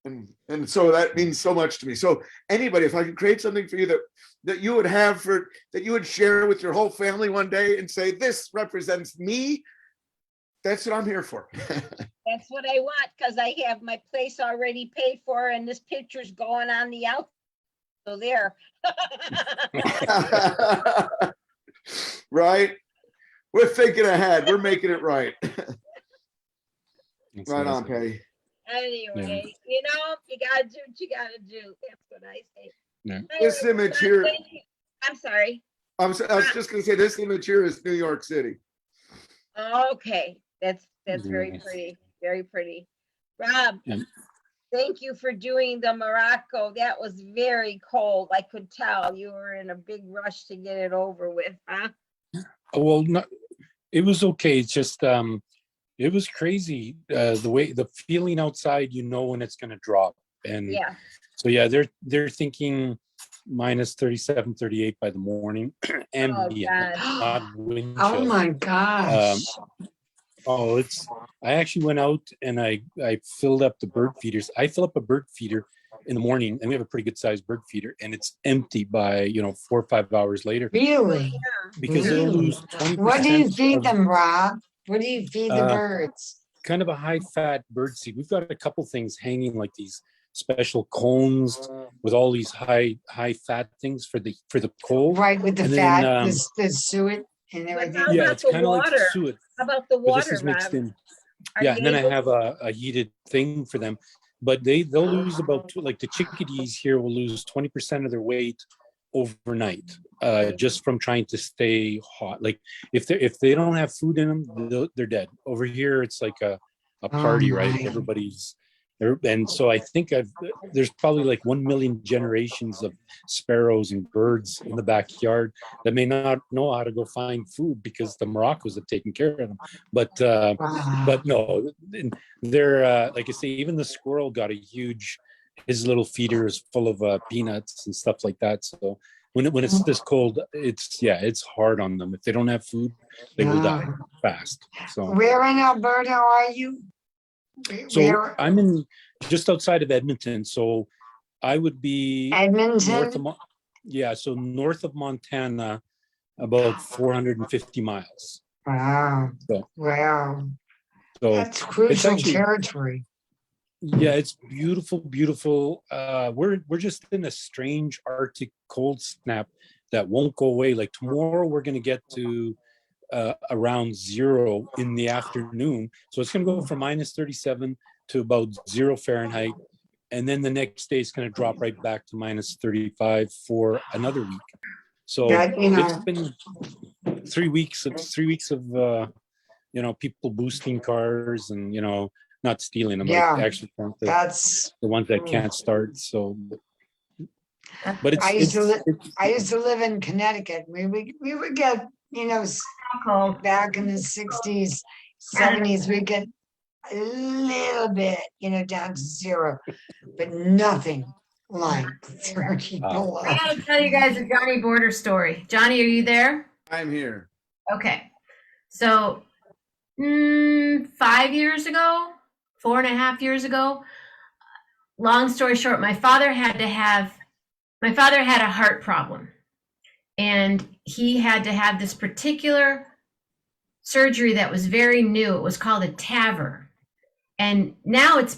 And so that means so much to me. So anybody, if I can create something for you that you would have that you would share with your whole family one day and say, this represents me, that's what I'm here for. That's what I want, because I have my place already paid for and this picture's going on the out. So there. Right? We're thinking ahead. We're making it right. Right on, Patty. Anyway, you gotta do what you gotta do. That's what I say. Yeah. This image here. I'm sorry. I was just gonna say this image here is New York City. Okay. That's very pretty. Very pretty. Rob, thank you for doing the Morocco. That was very cold. I could tell you were in a big rush to get it over with, huh? Well, it was okay. It's just it was crazy the feeling outside. When it's going to drop, and so they're thinking minus 37, 38 by the morning, ambient, not wind chill. Oh my gosh. I actually went out and I filled up the bird feeders. I fill up a bird feeder in the morning, and we have a pretty good sized bird feeder, and it's empty by 4 or 5 hours later. Really? Because they'll lose 20%. What do you feed them, Rob? What do you feed the birds? Kind of a high fat bird seed. We've got a couple things hanging, like these special cones with all these high fat things for the cold. Right, with the fat, the suet and everything. Yeah, it's kind of like the suet. How about the water, but this is mixed in. Are Yeah, and then I have a heated thing for them. But they'll lose about like the chickadees here will lose 20% of their weight overnight, just from trying to stay hot. Like if they don't have food in them, they're dead. Over here, it's like a party, right? Everybody's And so I think there's probably like 1 million generations of sparrows and birds in the backyard that may not know how to go find food because the Moroccos have taken care of them. But no, they're like I say, even the squirrel got a huge. His little feeder is full of peanuts and stuff like that. So when it's this cold, it's hard on them. If they don't have food, they will die fast. So Where in Alberta are you? So I'm in just outside of Edmonton. So I would be Edmonton? so north of Montana, about 450 miles. Wow. So, wow. So That's crucial actually, territory. Yeah, it's beautiful, beautiful. We're just in a strange Arctic cold snap that won't go away. Like tomorrow, we're going to get to around 0 in the afternoon. So it's going to go from -37 to about 0 Fahrenheit. And then the next day, it's going to drop right back to -35 for another week. So it's been 3 weeks. It's 3 weeks of, people boosting cars and, not stealing them, like actually that's the ones that can't start. So, but I used to live in Connecticut. We would get, back in the 60s, 70s, we get a little bit, down to 0, but nothing like 30 below. I gotta tell you guys a Johnny Border story. Johnny, are you there? I'm here. Okay. So 5 years ago, 4.5 years ago, long story short, my father had a heart problem, and he had to have this particular surgery that was very new. It was called a TAVR. And now it's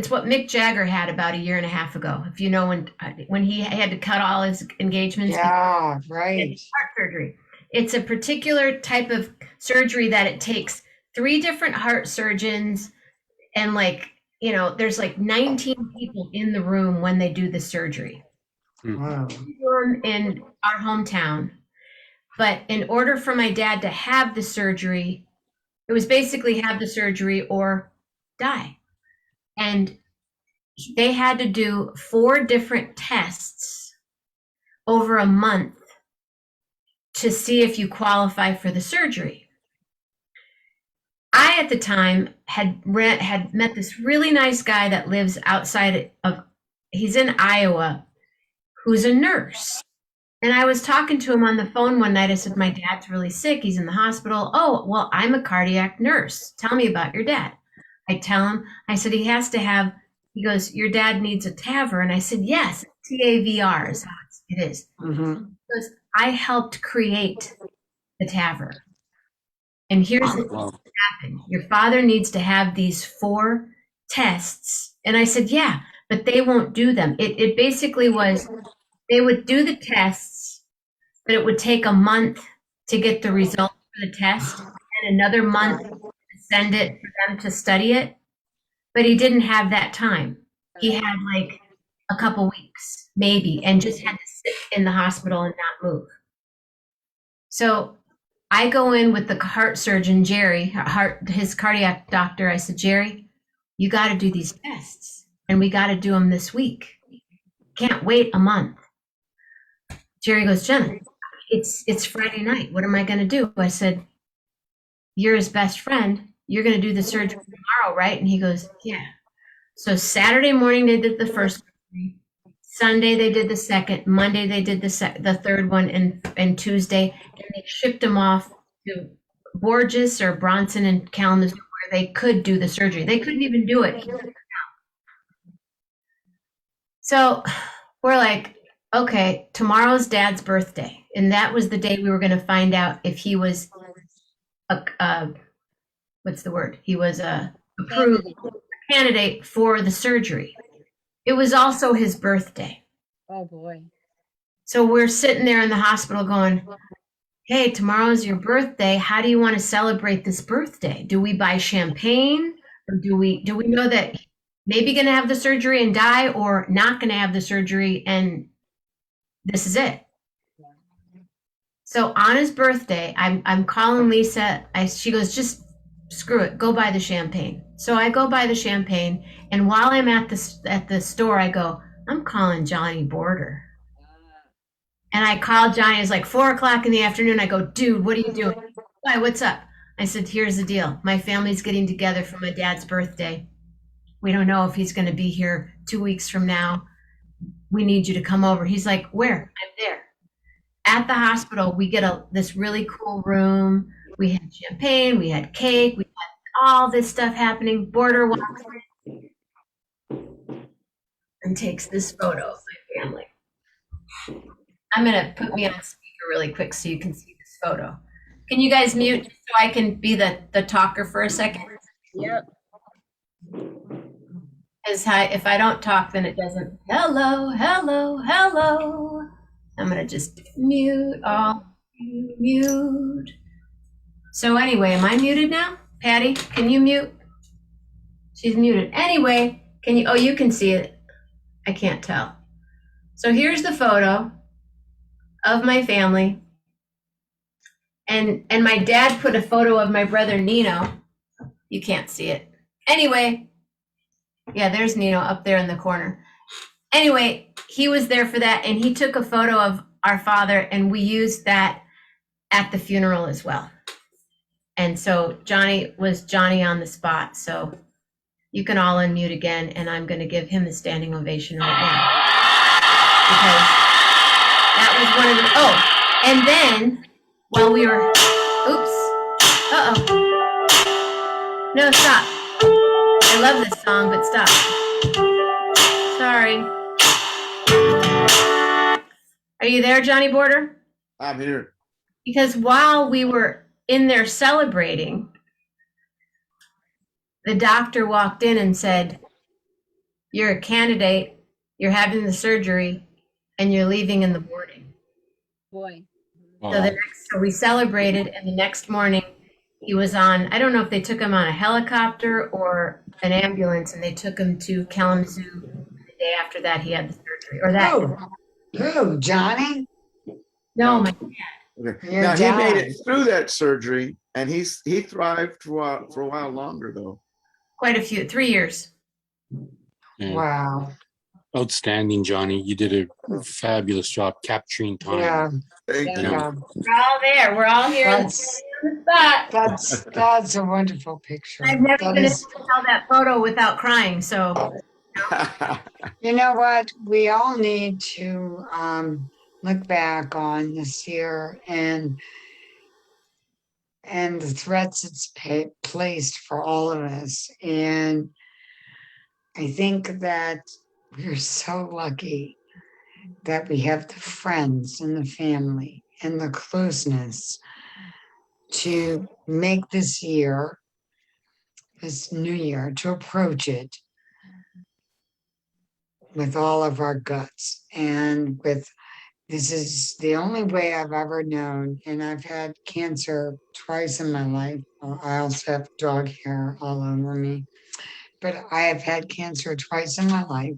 what Mick Jagger had about 1.5 years ago. If you know, when he had to cut all his engagements. Yeah, right. Heart surgery. It's a particular type of surgery that it takes 3 different heart surgeons, and there's like 19 people in the room when they do the surgery. Wow. In our hometown. But in order for my dad to have the surgery, it was basically have the surgery or die. And they had to do 4 different tests over a month to see if you qualify for the surgery. I, at the time, had met this really nice guy that lives he's in Iowa, who's a nurse. And I was talking to him on the phone one night. I said, my dad's really sick. He's in the hospital. Oh, well, I'm a cardiac nurse. Tell me about your dad. I tell him, I said, he goes, your dad needs a TAVR. And I said, yes, TAVR is how it is. Mm-hmm. Because I helped create the TAVR. And here's what happened. Your father needs to have these 4 tests. And I said, yeah, but they won't do them. It basically was, they would do the tests, but it would take a month to get the results for the test and another month to send it for them to study it. But he didn't have that time. He had like a couple weeks, maybe, and just had to sit in the hospital and not move. So I go in with the heart surgeon, Jerry, his cardiac doctor. I said, Jerry, you got to do these tests, and we got to do them this week. Can't wait a month. Jerry goes, Jenna, it's Friday night. What am I going to do? I said, you're his best friend. You're going to do the surgery tomorrow, right? And he goes, yeah. So Saturday morning, they did the first surgery. Sunday, they did the second. Monday, they did the third one, and Tuesday. And they shipped him off to Borges or Bronson and Kalamazoo, where they could do the surgery. They couldn't even do it here. So we're like, okay, tomorrow's Dad's birthday. And that was the day we were going to find out if he was what's the word? He was approved candidate for the surgery. It was also his birthday. Oh boy. So we're sitting there in the hospital going, hey, tomorrow's your birthday. How do you want to celebrate this birthday? Do we buy champagne, or do we know that maybe going to have the surgery and die, or not going to have the surgery and this is it? So on his birthday, I'm calling Lisa. She goes, just screw it, go buy the champagne. So I go buy the champagne, and while I'm at the store, I go, I'm calling Johnny Border. And I called Johnny. It's like 4 o'clock in the afternoon. I go, dude, what are you doing? Why? What's up? I said, here's the deal. My family's getting together for my dad's birthday. We don't know if he's going to be here 2 weeks from now. We need you to come over. He's like, where? I'm there. At the hospital, we get this really cool room. We had champagne, we had cake, we had all this stuff happening. Border walks in and takes this photo of my family. I'm gonna put me on speaker really quick so you can see this photo. Can you guys mute so I can be the talker for a second? Yep. If I don't talk, then it doesn't. Hello, hello, hello. I'm gonna just mute all. Mute. So anyway, am I muted now? Patty, can you mute? She's muted. Anyway, can you? Oh, you can see it. I can't tell. So here's the photo of my family, and my dad put a photo of my brother Nino. You can't see it. Anyway, yeah, there's Nino up there in the corner. Anyway, he was there for that, and he took a photo of our father, and we used that at the funeral as well. And so Johnny was Johnny on the spot. So you can all unmute again, and I'm going to give him a standing ovation right now. Because that was one of the, oh, and then while we were, oops, no, stop. I love this song, but stop. Sorry. Are you there, Johnny Border? I'm here. Because while we were in there celebrating, the doctor walked in and said, you're a candidate, you're having the surgery, and you're leaving in the morning. Boy. So we celebrated, and the next morning he was on, I don't know if they took him on a helicopter or an ambulance, and they took him to Kalamazoo. The day after that, he had the surgery. Or that. Who, Johnny? No, my dad. Okay. Your Now he dad. made it through that surgery, and he thrived for a while longer, though. Quite a few, 3 years. Yeah. Wow. Outstanding, Johnny. You did a fabulous job capturing time. Yeah. Thank you. Yeah. We're all there. We're all here on the spot. That's a wonderful picture. I've never That been able is- to tell that photo without crying. So You know what? We all need to look back on this year and the threats it's placed for all of us. And I think that we're so lucky that we have the friends and the family and the closeness to make this year, this new year, to approach it with all of our guts and with, this is the only way I've ever known. And I've had cancer twice in my life. I also have dog hair all over me, but I have had cancer twice in my life.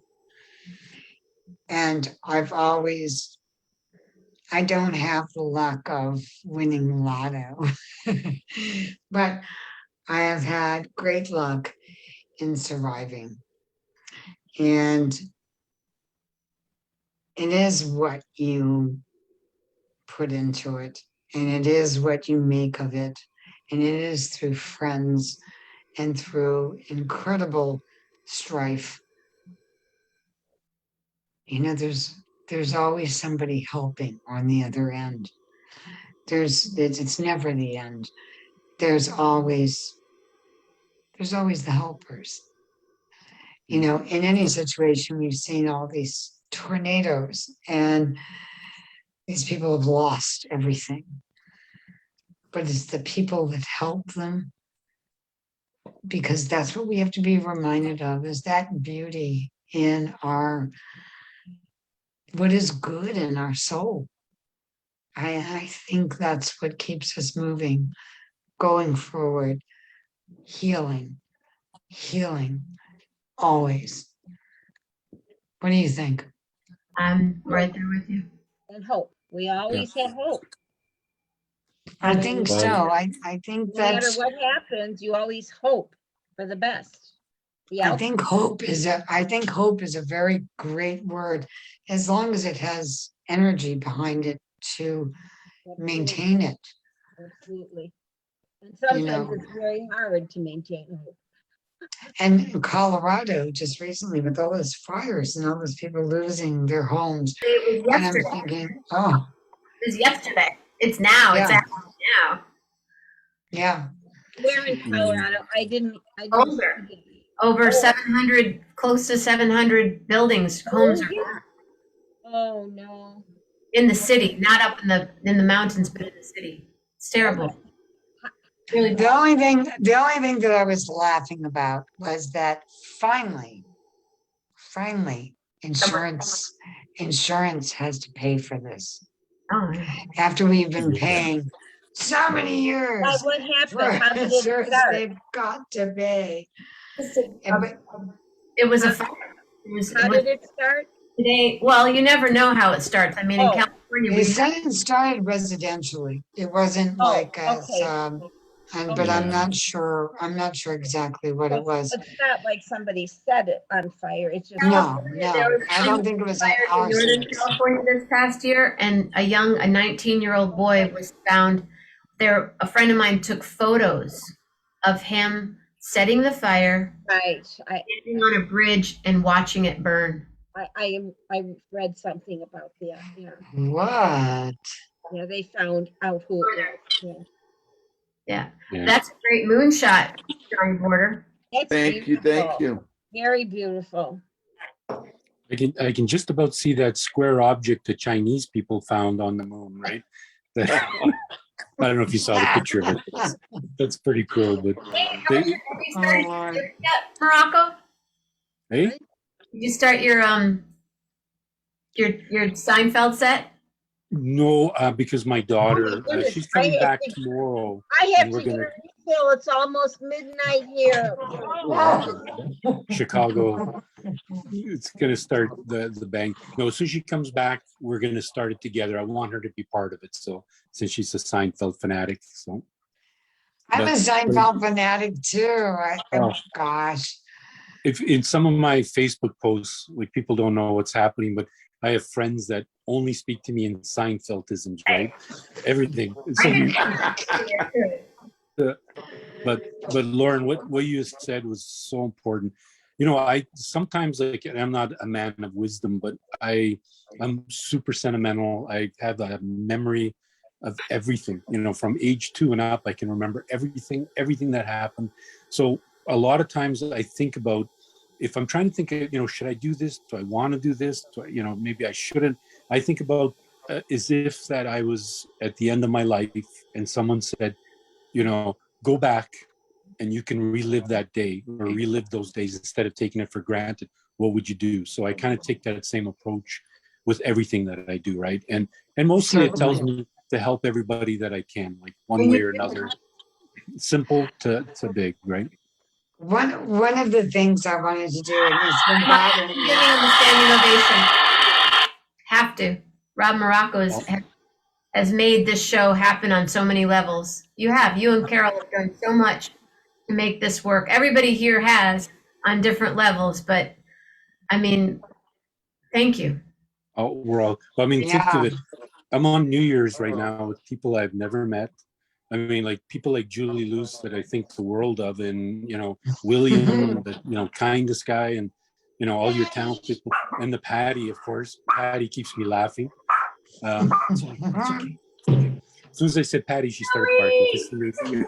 And I don't have the luck of winning lotto, but I have had great luck in surviving. And it is what you put into it, and it is what you make of it. And it is through friends and through incredible strife. You know, there's always somebody helping on the other end. It's never the end. There's always the helpers. You know, in any situation, we've seen all these tornadoes, and these people have lost everything. But it's the people that help them, because that's what we have to be reminded of, is that beauty in what is good in our soul. I think that's what keeps us moving, going forward, healing, always. What do you think? I'm right there with you. And hope. We always have hope. I think Well, so. I think No matter that's, what happens, you always hope for the best. The I outcome. think hope is a very great word, as long as it has energy behind it to maintain it, Absolutely. And you sometimes know. it's very hard to maintain hope. And in Colorado, just recently, with all those fires and all those people losing their homes, It was and I'm yesterday. thinking, oh, It was yesterday. It's now. It's yeah, actually now. yeah. Where in Colorado? I didn't Over. see it. Over Oh. 700, close to 700 buildings, homes are Oh, oh no. in the city, not up in the mountains, but in the city. It's terrible. Really The only thing that I was laughing about was that finally, insurance has to pay for this. Oh, yeah. After we've been paying so many years Why, what for happened? How did it insurance, start? they've got to pay. And but It was a fire. How It was did it start? today. Well, you never know how it starts. I mean, in Oh, California, they we said it started residentially. It wasn't oh, like as, okay. but I'm Yeah. not sure. I'm not sure exactly what it was. It's not like somebody set it on fire. It's just No, there no, was I don't think it was an fires in Northern arson. California this past year, and a 19-year-old boy was found there. A friend of mine took photos of him setting the fire, right. standing on a bridge, and watching it burn. I read something about that. Yeah. What? Yeah, they found out who it was. Yeah. Yeah, that's a great moonshot, Johnny Border. It's Thank you, thank you. Very beautiful. I can just about see that square object the Chinese people found on the moon, right? I don't know if you saw the picture of it. That's pretty cool. But Have you started yet, Morocco? hey, Did you start your Seinfeld set? no, because my daughter, she's coming back tomorrow. I have and to we're get gonna a refill. It's almost midnight here. Chicago. It's gonna start the bang. No, as soon as she comes back, we're gonna start it together. I want her to be part of it. So since she's a Seinfeld fanatic, so I'm a but- Seinfeld fanatic too. Oh. Gosh. If in some of my Facebook posts, like people don't know what's happening, but I have friends that only speak to me in Seinfeldisms, right? Everything. So, but Lauren, what you said was so important. You know, I sometimes, like, and I'm not a man of wisdom, but I'm super sentimental. I have a memory of everything. You know, from age 2 and up, I can remember everything that happened. So a lot of times I think about, if I'm trying to think of, you know, should I do this? Do I want to do this? Do I, you know, maybe I shouldn't. I think about as if that I was at the end of my life and someone said, you know, go back and you can relive that day or relive those days instead of taking it for granted. What would you do? So I kind of take that same approach with everything that I do, right? And mostly it tells me to help everybody that I can, like one way or another, simple to big, right? One of the things I wanted to do, and it's been bothering me. Giving him a standing ovation. Have to. Rob Morocco has made this show happen on so many levels. You and Carol have done so much to make this work. Everybody here has on different levels, but I mean, thank you. Oh, we're all, I mean, think of it. I'm on New Year's right now with people I've never met. I mean, like people like Julie Luce that I think the world of, and, you know, William, the, you know, kindest guy, and, you know, all your talented people, and the Patty, of course. Patty keeps me laughing. It's okay. As soon as I said Patty, she started barking.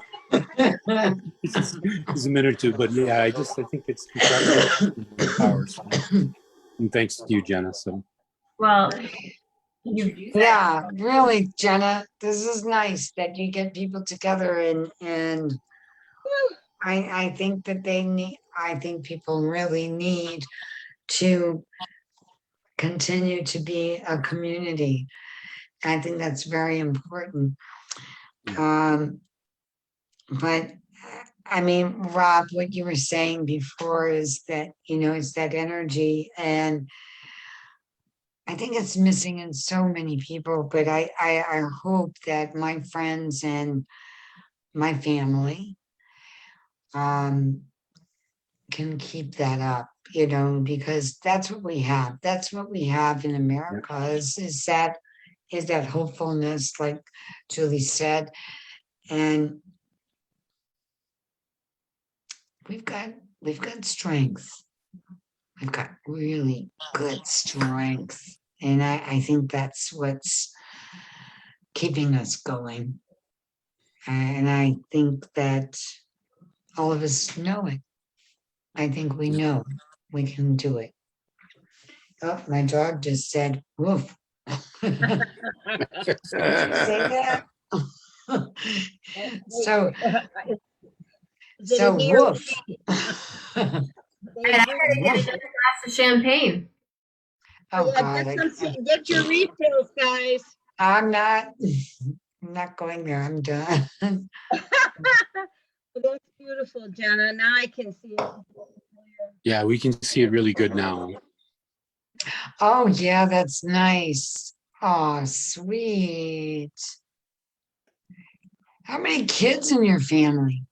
It's a minute or two, but yeah, I think it's incredible powers. And thanks to you, Jenna. So, well, yeah, really, Jenna, this is nice that you get people together, and I think that I think people really need to continue to be a community. I think that's very important. But I mean, Rob, what you were saying before is that, you know, it's that energy, and I think it's missing in so many people, but I hope that my friends and my family can keep that up, because that's what we have. That's what we have in America is that hopefulness, like Julie said, and we've got strength. We've got really good strength. And I think that's what's keeping us going. And I think that all of us know it. I think we know we can do it. Oh, my dog just said, woof. Did you say that? So, Is it so a he or woof. she? And I gotta get another glass of champagne. Oh, Yeah, God. get your refills, guys. I'm not going there. I'm done. That's beautiful, Jenna. Now I can see it. Yeah, we can see it really good now. Oh, yeah, that's nice. Oh, sweet. How many kids in your family?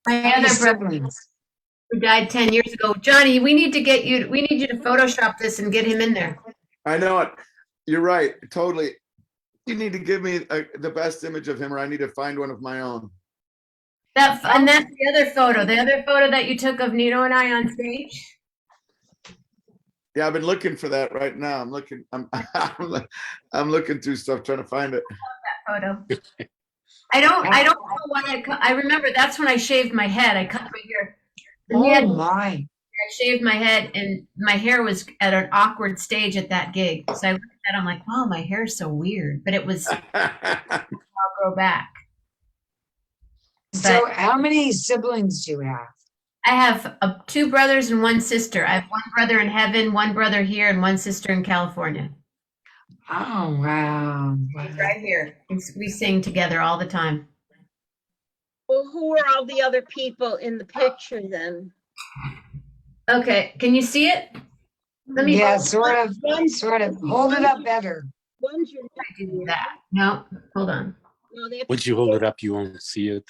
My How many other brother siblings? who died 10 years ago. Johnny, we need you to Photoshop this and get him in there. I know it. You're right. Totally. You need to give me the best image of him, or I need to find one of my own. And that's the other photo that you took of Nino and I on stage. Yeah, I've been looking for that right now. I'm looking. I'm looking through stuff trying to find it. That photo. I don't know what I remember. That's when I shaved my head. I cut my hair. Oh my! I shaved my head, and my hair was at an awkward stage at that gig. So I looked at it, I'm like, wow, my hair's so weird. But it was I'll grow back. So, how many siblings do you have? I have 2 brothers and 1 sister. I have 1 brother in heaven, 1 brother here, and 1 sister in California. Oh, wow. He's right here. We sing together all the time. Well, who are all the other people in the picture then? Okay, can you see it? Let me. Yeah, sort of. Hold it up better. One's your do that. No, hold on. No, that's Once you hold it up, you won't see it.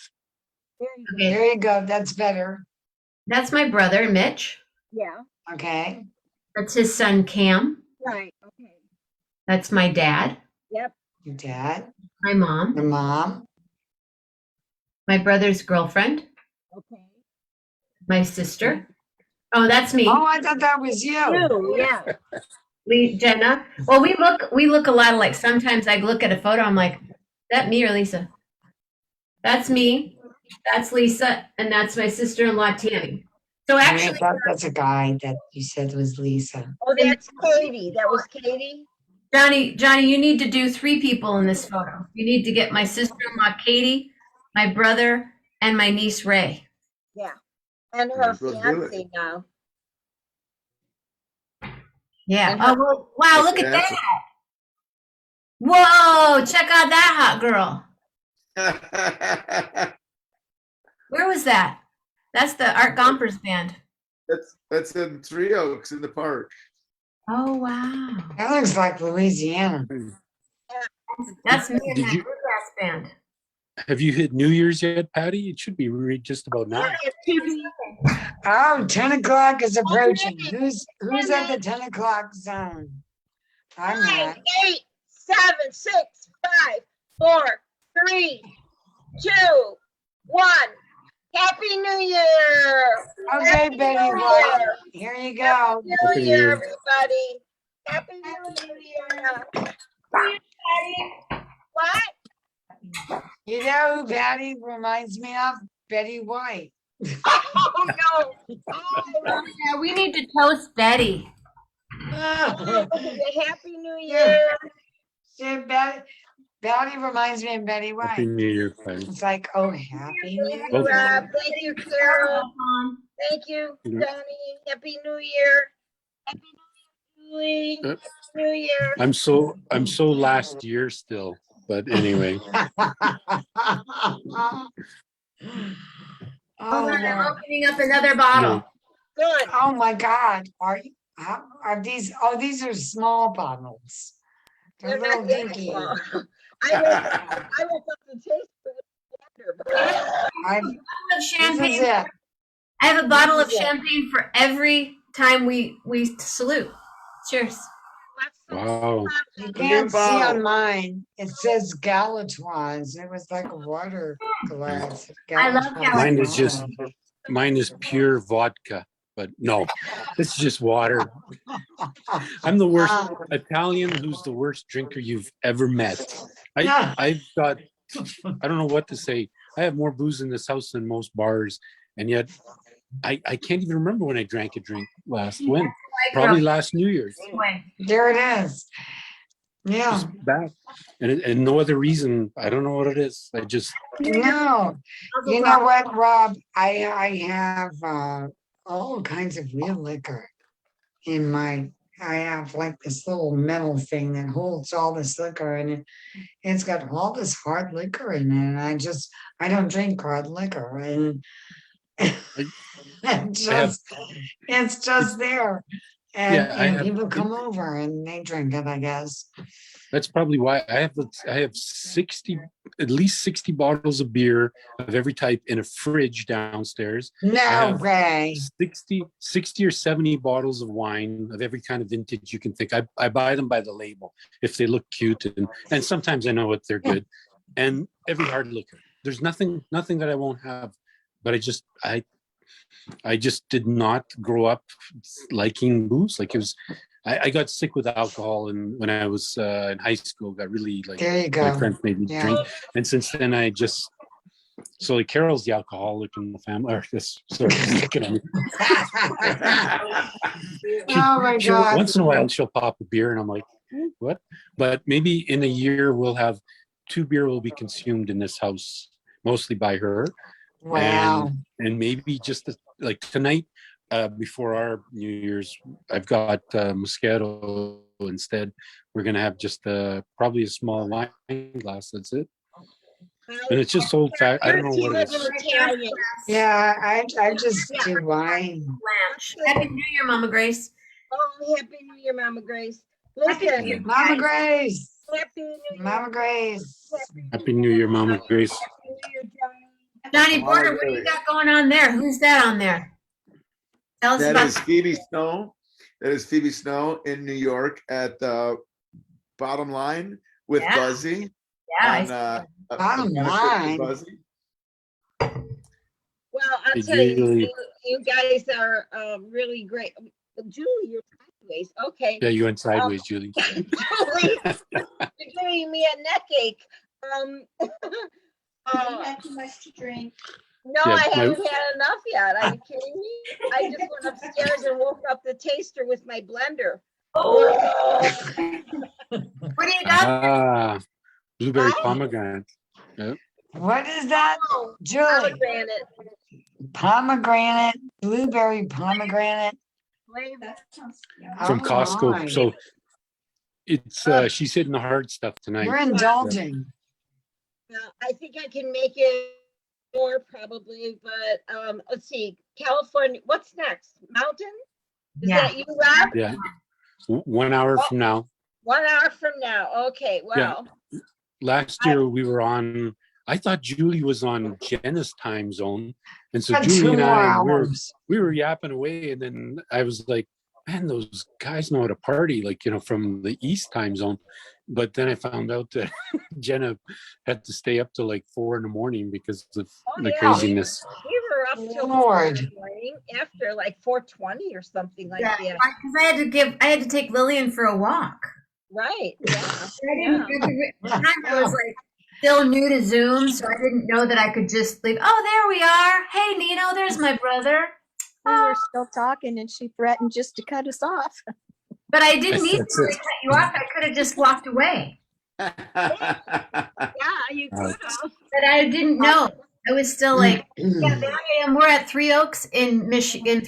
Okay, There you go. That's better. that's my brother, Mitch. yeah. Okay. That's his son, Cam. Right. Okay. That's my dad, Yep. Your dad, my mom, your mom. my brother's girlfriend, Okay. my sister. Oh, that's me. Oh, I thought that was you. You, yeah. Jenna. Well, we look a lot alike. Sometimes I look at a photo, I'm like, that me or Lisa? That's me. That's Lisa, and that's my sister-in-law Tammy. So I actually, thought that's a guy that you said was Lisa. Oh, that's Katie. That was Katie. Johnny, you need to do 3 people in this photo. You need to get my sister-in-law Katie, my brother, and my niece Ray. Yeah. And her Let's do it. fiance now. Yeah. And Oh, well, wow, look at that. Whoa, check out that hot girl. Where was that? That's the Art Gompers band. That's in Three Oaks in the park. Oh, wow. That looks like Louisiana. That's me and Did that you- bluegrass band. Have you hit New Year's yet, Patty? It should be just about now. Oh, 10 o'clock is approaching. Who's at the 10 o'clock zone? I'm 9, not. 8, 7, 6, 5, 4, 3, 2, 1. Happy New Year! Okay, Happy Betty New White. Year. Here you go. Happy New Happy New Year, Year. everybody. Happy New Year. What? You know who Patty reminds me of? Betty White. Oh, no. Oh, Yeah, we need to toast Betty. Happy New Year. See, Betty reminds me of Betty Happy White. New Year, Patty. It's like, oh, happy New Thank you, Year. Rob. Thank you, Carol. Thank you, Donnie. Happy New Year. Happy New Year, Julie. Happy New Year. I'm so last year still, but anyway. Hold on, I'm Oh, opening up another bottle. Good. oh my God. Are you? Are these? Oh, these are small bottles. They're They're little not that dinky. small. I woke up to taste I, Of this is champagne. it. I have a bottle of This is it. champagne for every time we salute. Cheers. Wow. You new can't see bottle. on mine. It says Galatoire's. It was like a water glass. I love Mine is Galatoire's. just, mine is pure vodka, but no, it's just water. I'm the worst Italian who's the worst drinker you've ever met. I've got, I don't know what to say. I have more booze in this house than most bars, and yet I can't even remember when I drank a drink last. When? Probably last New Year's. There it is. Yeah. Just back. And no other reason. I don't know what it is. I just, No. You know what, Rob? I have all kinds of real liquor in my. I have like this little metal thing that holds all this liquor, and it's got all this hard liquor in it. And I don't drink hard liquor, and it's just there. And, yeah, I have, people come over and they drink it, I guess. that's probably why I have 60, at least 60 bottles of beer of every type in a fridge downstairs. I No have way. 60 or 70 bottles of wine of every kind of vintage you can think. I buy them by the label if they look cute, and sometimes I know if they're good. And every hard liquor. There's nothing that I won't have. But I just did not grow up liking booze. Like it was, I got sick with alcohol, and when I was in high school, got really like, there you go. My friends made me drink, and since then I just, so like Carol's the alcoholic in the family. Or this, sorry, looking at me. Oh my God. Once in a while she'll pop a beer, and I'm like, what? But maybe in a year we'll have 2 beer will be consumed in this house, mostly by her. Wow. And maybe just like tonight, before our New Year's, I've got Moscato instead. We're gonna have just probably a small wine glass. That's it. And it's just old fat. I don't know what it is. Yeah, I just do wine. Happy New Year, Mama Grace. Oh, Happy New Year, Mama Grace. Listen, Mama Grace. Happy New Year. Mama Grace. Happy New Year, Mama Grace. Happy New Year, Johnny. Johnny Porter, what do you got going on there? Who's that on there? Tell us That about is Phoebe Snow. That is Phoebe Snow in New York at the Bottom Line with Buzzy. Yeah. Bottom Line. Buzzy. Well, I'll tell you guys are really great. Julie, you're sideways. Okay. Yeah, you went sideways, Julie. Julie, you're giving me a neck ache. Had too much to drink. No, Yeah, I haven't had enough yet. Are you kidding me? I just went upstairs and woke up the taster with my blender. What do you got? Blueberry pomegranate. Yep. What is that, Julie? Pomegranate. Pomegranate, blueberry pomegranate. From Oh, Costco. my. So it's she's hitting the hard stuff tonight. You're indulging. I think I can make it more probably, but let's see. California, what's next? Mountain? Is that you, Rob? Yeah. 1 hour from now. 1 hour from now. Okay. Wow. Yeah. Last year we were on, I thought Julie was on Jenna's time zone. And so Julie and I, we were yapping away. And then I was like, man, those guys know how to party, like, from the East time zone. But then I found out that Jenna had to stay up till like 4 a.m. because of the craziness. We were up till 4 in the morning after like 4:20 or something like that. Because I had to take Lillian for a walk. Right. Yeah. I was like still new to Zoom, so I didn't know that I could just leave. Oh, there we are. Hey, Nino, there's my brother. We were still talking, and she threatened just to cut us off. But I didn't need to really cut you off. I could have just walked away. Yeah, you could have. But I didn't know. I was still like, yeah, there I am. We're at Three Oaks in Michigan.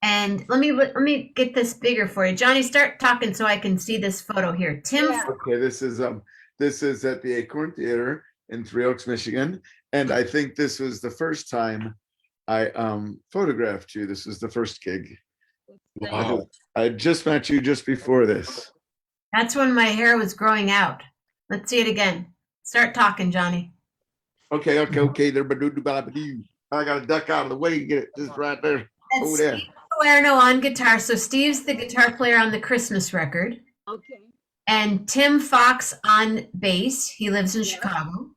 And let me get this bigger for you. Johnny, start talking so I can see this photo here. Tim. Yeah. Okay, this is at the Acorn Theater in Three Oaks, Michigan. And I think this was the first time I photographed you. This was the first gig. Wow. I just met you just before this. That's when my hair was growing out. Let's see it again. Start talking, Johnny. Okay. There, I got to duck out of the way and get it just right there. That's Over there. Steve Salerno on guitar. So Steve's the guitar player on the Christmas record. Okay. And Tim Fox on bass. He lives in Chicago.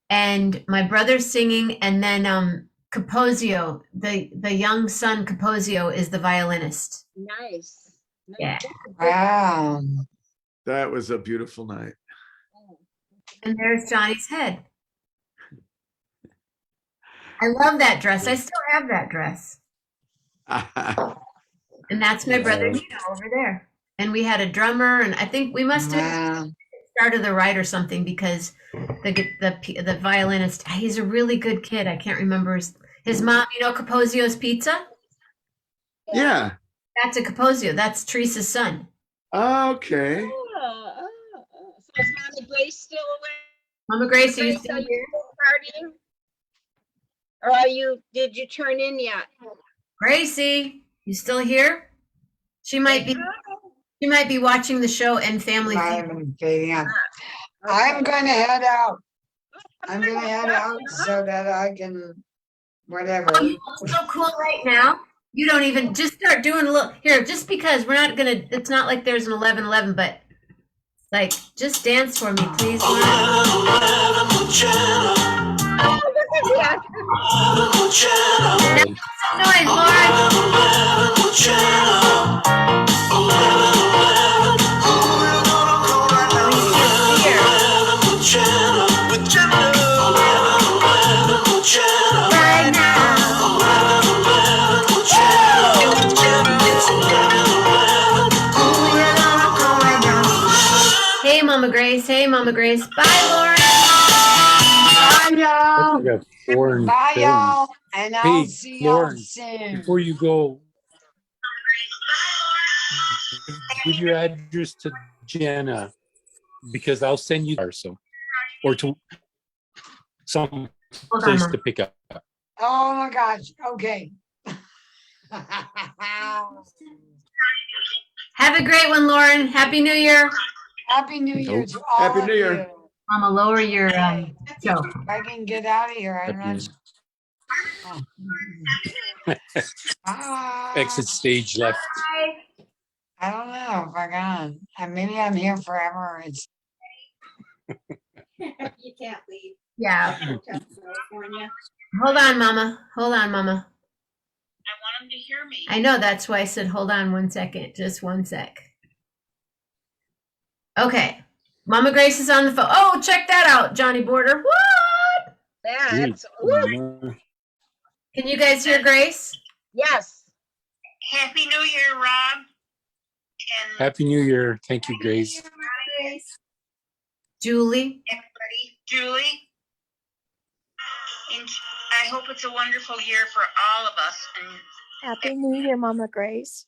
And my brother's singing, and then Capozio, the young son Capozio, is the violinist. Nice. Yeah. Wow. That was a beautiful night. And there's Johnny's head. I love that dress. I still have that dress. And that's my brother Nino over there. And we had a drummer, and I think we must have started the right or something, because the violinist, he's a really good kid. I can't remember his mom. You know Capozio's Pizza? Yeah. That's a Capozio. That's Teresa's son. Okay. So is Mama Grace still away? Mama Grace, are you Grace, still are you here? still partying? Or are you, did you turn in yet? Gracie, you still here? She might be watching the show and Family Feud. I'm gonna head out. I'm gonna head out so that I can, whatever. Oh, you look so cool right now. You don't even, just start doing a little, here, just because we're not gonna, it's not like there's an 11-11, but like, just dance for me, please. Noise, right now. Hey, Mama Grace. Hey, Mama Grace. Bye, Lauren. Bye, y'all. Like a foreign Bye, film. y'all. And I'll Hey, see y'all Lauren, soon. before you go, give your address to Jenna, because I'll send you there, or to some place to pick up. Oh my gosh. Okay. Have a great one, Lauren. Happy New Year. Happy New Year to all Happy of New Year. you. Mama, lower your show. If I can get out of here, I'm not. Exit stage left. I don't know if I can. Maybe I'm here forever. It's You can't leave. Yeah. California. Hold on, Mama. Hold on, Mama. I want him to hear me. I know, that's why I said hold on 1 second. Just 1 sec. Okay. Mama Grace is on the phone. Oh, check that out, Johnny Border. What? That's, Can you guys hear Grace? yes. Happy New Year, Rob. And Happy New Year. Thank you, Grace. Julie. everybody, Julie. And I hope it's a wonderful year for all of us. And Happy New Year, Mama Grace.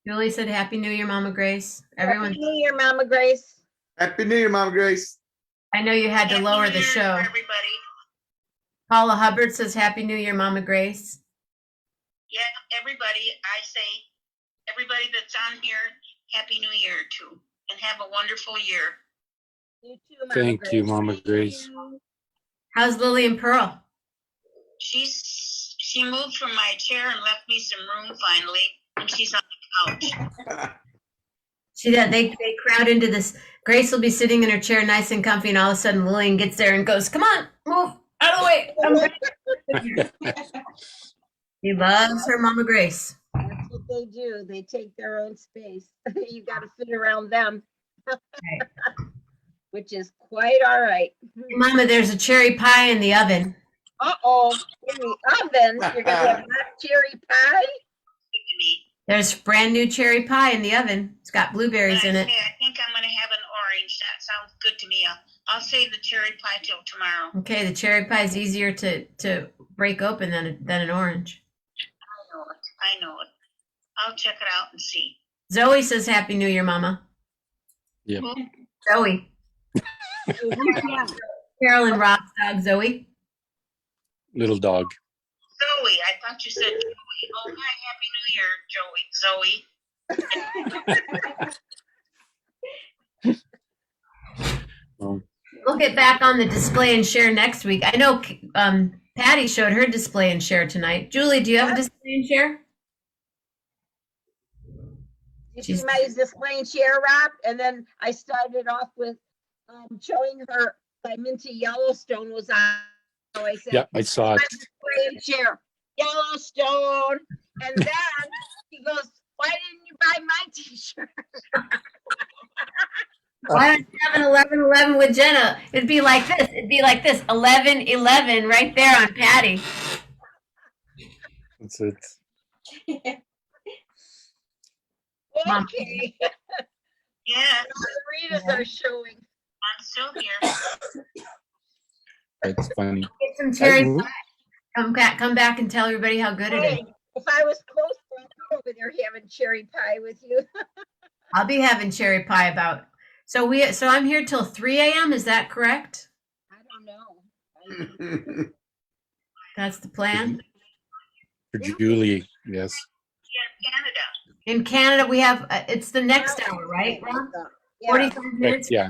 Julie said Happy New Year, Mama Grace. Everyone. Happy New Year, Mama Grace. Happy New Year, Mama Grace. I know you had to Happy lower New the Year show. to everybody. Paula Hubbard says Happy New Year, Mama Grace. Yeah, everybody. I say, everybody that's on here, Happy New Year too, and have a wonderful year. You too, Mama Thank Grace. you, Mama Grace. How's Lily and Pearl? She moved from my chair and left me some room finally, and she's on the couch. See that they crowd into this. Grace will be sitting in her chair nice and comfy, and all of a sudden Lillian gets there and goes, come on, move out of the way. He loves her Mama Grace. That's what they do. They take their own space. You got to fit around them, which is quite all right. Mama, there's a cherry pie in the oven. Uh-oh, in the oven, you're going to have hot cherry pie? There's brand new cherry pie in the oven. It's got blueberries in it. I think I'm going to have an orange. That sounds good to me. I'll save the cherry pie till tomorrow. Okay, the cherry pie is easier to break open than an orange. I know it. I'll check it out and see. Zoe says Happy New Year, Mama. Yeah. Zoe. Carolyn Rob's dog, Zoe. Little dog. Zoe, I thought you said Zoe. Oh, hi, Happy New We'll get back on the display and share next week. I know Patty showed her display and share tonight. Julie, do you have a display and share? You see my display and share, Rob? And then I started off with showing her my Minty Yellowstone was on. So I said, Yeah, I saw it. display and share Yellowstone. And then he goes, why didn't you buy my t-shirt? Why don't you have an 11-11 with Jenna? It'd be like this. It'd be like this. 11-11 right there on Patty. That's it. Mom. Okay. Yeah. Margaritas are showing. I'm still here. That's funny. Get some cherry pie. Come back and tell everybody how good it is. If I was close, I'd be over there having cherry pie with you. I'll be having cherry pie about. So I'm here till 3 a.m. Is that correct? I don't know. That's the plan. For Julie, yes. In Canada, we have it's the next hour, right, Ron? 45 minutes. Yeah.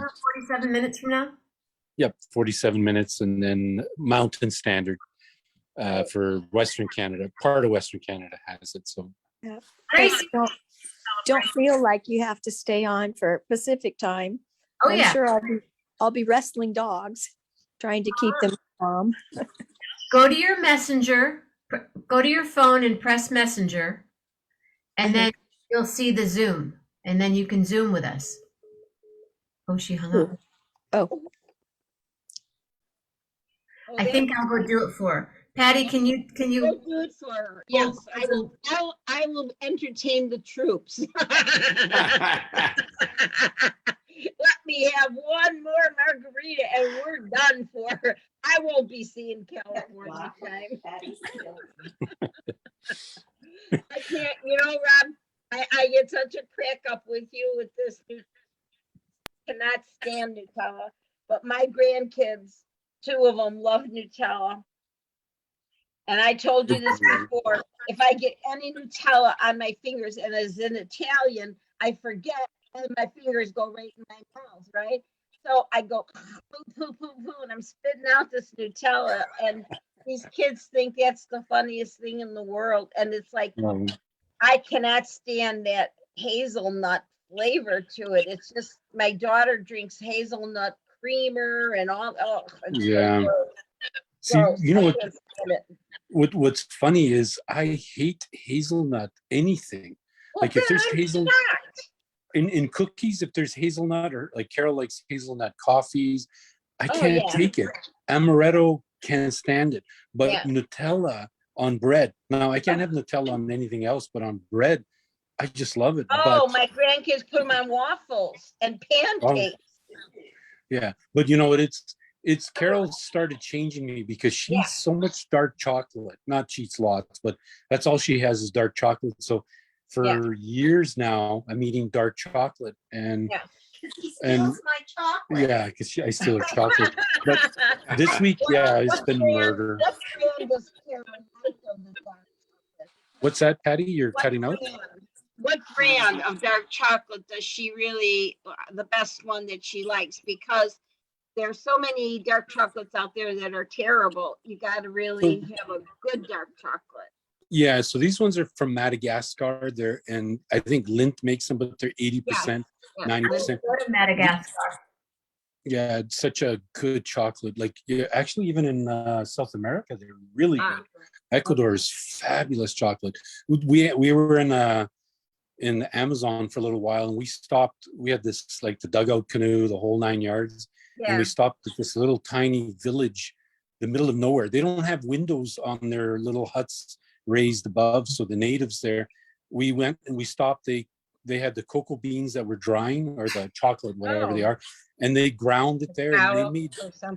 47 minutes from now. Yep, 47 minutes, and then Mountain Standard for Western Canada. Part of Western Canada has it. So Yeah. Don't feel like you have to stay on for Pacific time. Oh, I'm yeah. sure I'll be wrestling dogs, trying to keep them calm. Go to your messenger, go to your phone and press messenger, and then you'll see the Zoom, and then you can Zoom with us. Oh, she hung up. Oh. I think I'll go do it for her. Patty, can you Go do it for her. Yes, I will entertain the troops. Let me have one more margarita and we're done for her. I won't be seeing California time. I can't, Rob, I get such a crack up with you with this. Cannot stand Nutella, but my grandkids, 2 of them love Nutella. And I told you this before, if I get any Nutella on my fingers and it's in Italian, I forget and my fingers go right in my mouth, right? So I go poo, poo, poo, poo, and I'm spitting out this Nutella. And these kids think that's the funniest thing in the world. And it's like, I cannot stand that hazelnut flavor to it. It's just, my daughter drinks hazelnut creamer and all. Oh, yeah. See, you know what's funny is I hate hazelnut anything. Like if there's hazelnut in cookies, if there's hazelnut, or like Carol likes hazelnut coffees, I can't take it. Amaretto can't stand it. But Nutella on bread. Now I can't have Nutella on anything else, but on bread, I just love it. Oh, my grandkids put them on waffles and pancakes. Yeah, but you know what? It's Carol started changing me because she eats so much dark chocolate. Not she eats lots, but that's all she has is dark chocolate. So for years now, I'm eating dark chocolate, and my chocolate. Yeah, because I steal her chocolate. But this week, it's been murder. What's that, Patty? You're cutting out. What brand of dark chocolate does she really, the best one that she likes? Because there's so many dark chocolates out there that are terrible. You got to really have a good dark chocolate. Yeah, so these ones are from Madagascar. And I think Lindt makes them, but they're 80%, 90%. Madagascar. Yeah, it's such a good chocolate. Like, actually, even in South America, they're really good. Ecuador is fabulous chocolate. We were in the Amazon for a little while, and we stopped. We had this, like, the dugout canoe, the whole 9 yards. And we stopped at this little tiny village, the middle of nowhere. They don't have windows on their little huts raised above. So the natives there, we went and we stopped. They had the cocoa beans that were drying, or the chocolate, whatever they are, and they ground it there. And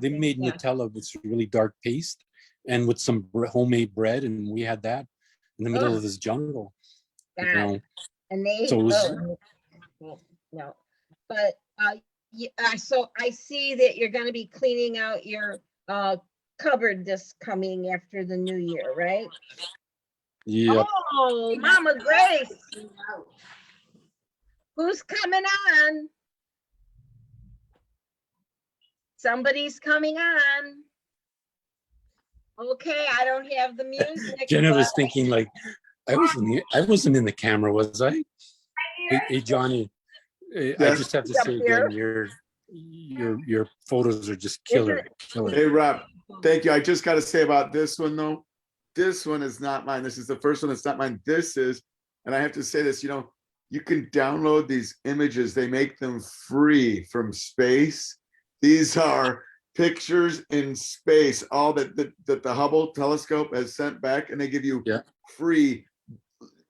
they made Nutella with really dark paste and with some homemade bread, and we had that in the middle of this jungle. You know? And they no, but so I see that you're going to be cleaning out your cupboard this coming after the new year, right? Yep. Oh, Mama Grace. Who's coming on? Somebody's coming on. Okay, I don't have the music. Jenna was but- thinking like, I wasn't in the camera, was I? Hey Johnny, I Yes. just have to Up say here. again, your photos are just killer. Hey, Rob, thank you. I just got to say about this one, though. This one is not mine. This is the first one that's not mine. This is, and I have to say this, you can download these images. They make them free from space. These are pictures in space, all that the Hubble telescope has sent back, and they give you free,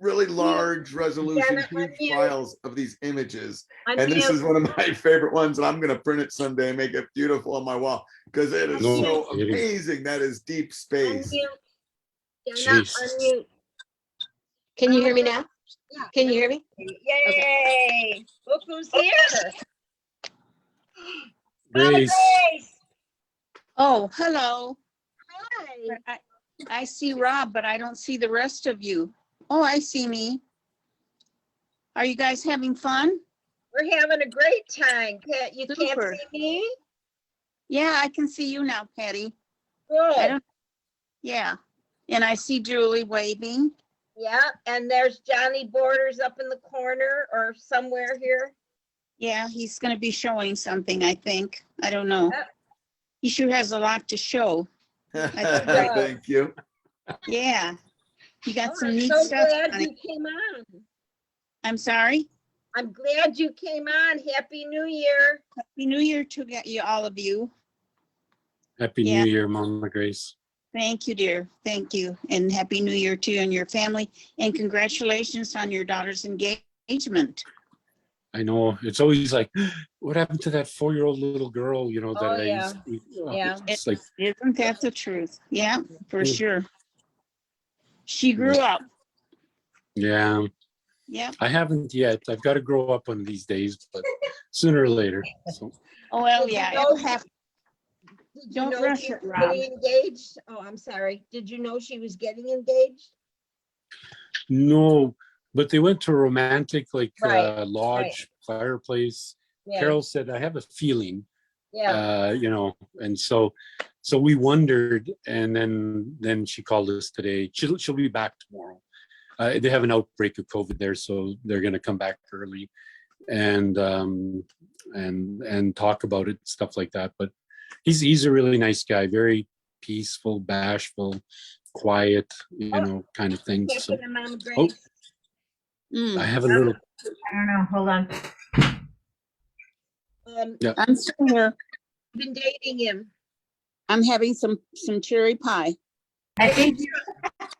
really large resolution, huge files of these images. And this is one of my favorite ones, and I'm going to print it someday and make it beautiful on my wall because it is so amazing. That is deep space. Jenna, unmute. Can you hear me now? Yeah. Can you hear me? Yay! Look who's here. Mama Grace. Grace. Oh, hello. Hi. I see Rob, but I don't see the rest of you. Oh, I see me. Are you guys having fun? We're having a great time. You can't Super. see me? Yeah, I can see you now, Patty. Good. Yeah. And I see Julie waving. Yeah, and there's Johnny Borders up in the corner or somewhere here. Yeah, he's going to be showing something, I think. I don't know. He sure has a lot to show. Thank you. Yeah. You got some I'm neat so stuff. glad on you it. came on. I'm sorry. I'm glad you came on. Happy New Year. Happy New Year to you, all of you. Happy Yeah. New Year, Mama Grace. Thank you, dear. Thank you. And Happy New Year to you and your family. And congratulations on your daughter's engagement. I know it's always like, what happened to that 4-year-old little girl? That Oh, I yeah. Yeah. It's like, Isn't that the truth? Yeah, for Yeah. sure. She grew up. yeah. Yeah. I haven't yet. I've got to grow up one of these days, but sooner or later. So Oh, well, Did you yeah. know It'll have. Did you Don't know rush she it, was Rob. getting engaged? Oh, I'm sorry. Did you know she was getting engaged? no, but they went to a romantic Right, lodge fireplace. Yeah. Carol said, I have a feeling, Yeah. and so we wondered, and then she called us today. She'll be back tomorrow. They have an outbreak of COVID there, so they're going to come back early and talk about it, stuff like that. But he's a really nice guy, very peaceful, bashful, quiet, kind of thing. So, Taking a Mama Grace. I have a little. I don't know. Hold on. Yeah. I'm still here. Been dating him. I'm having some cherry pie. I think you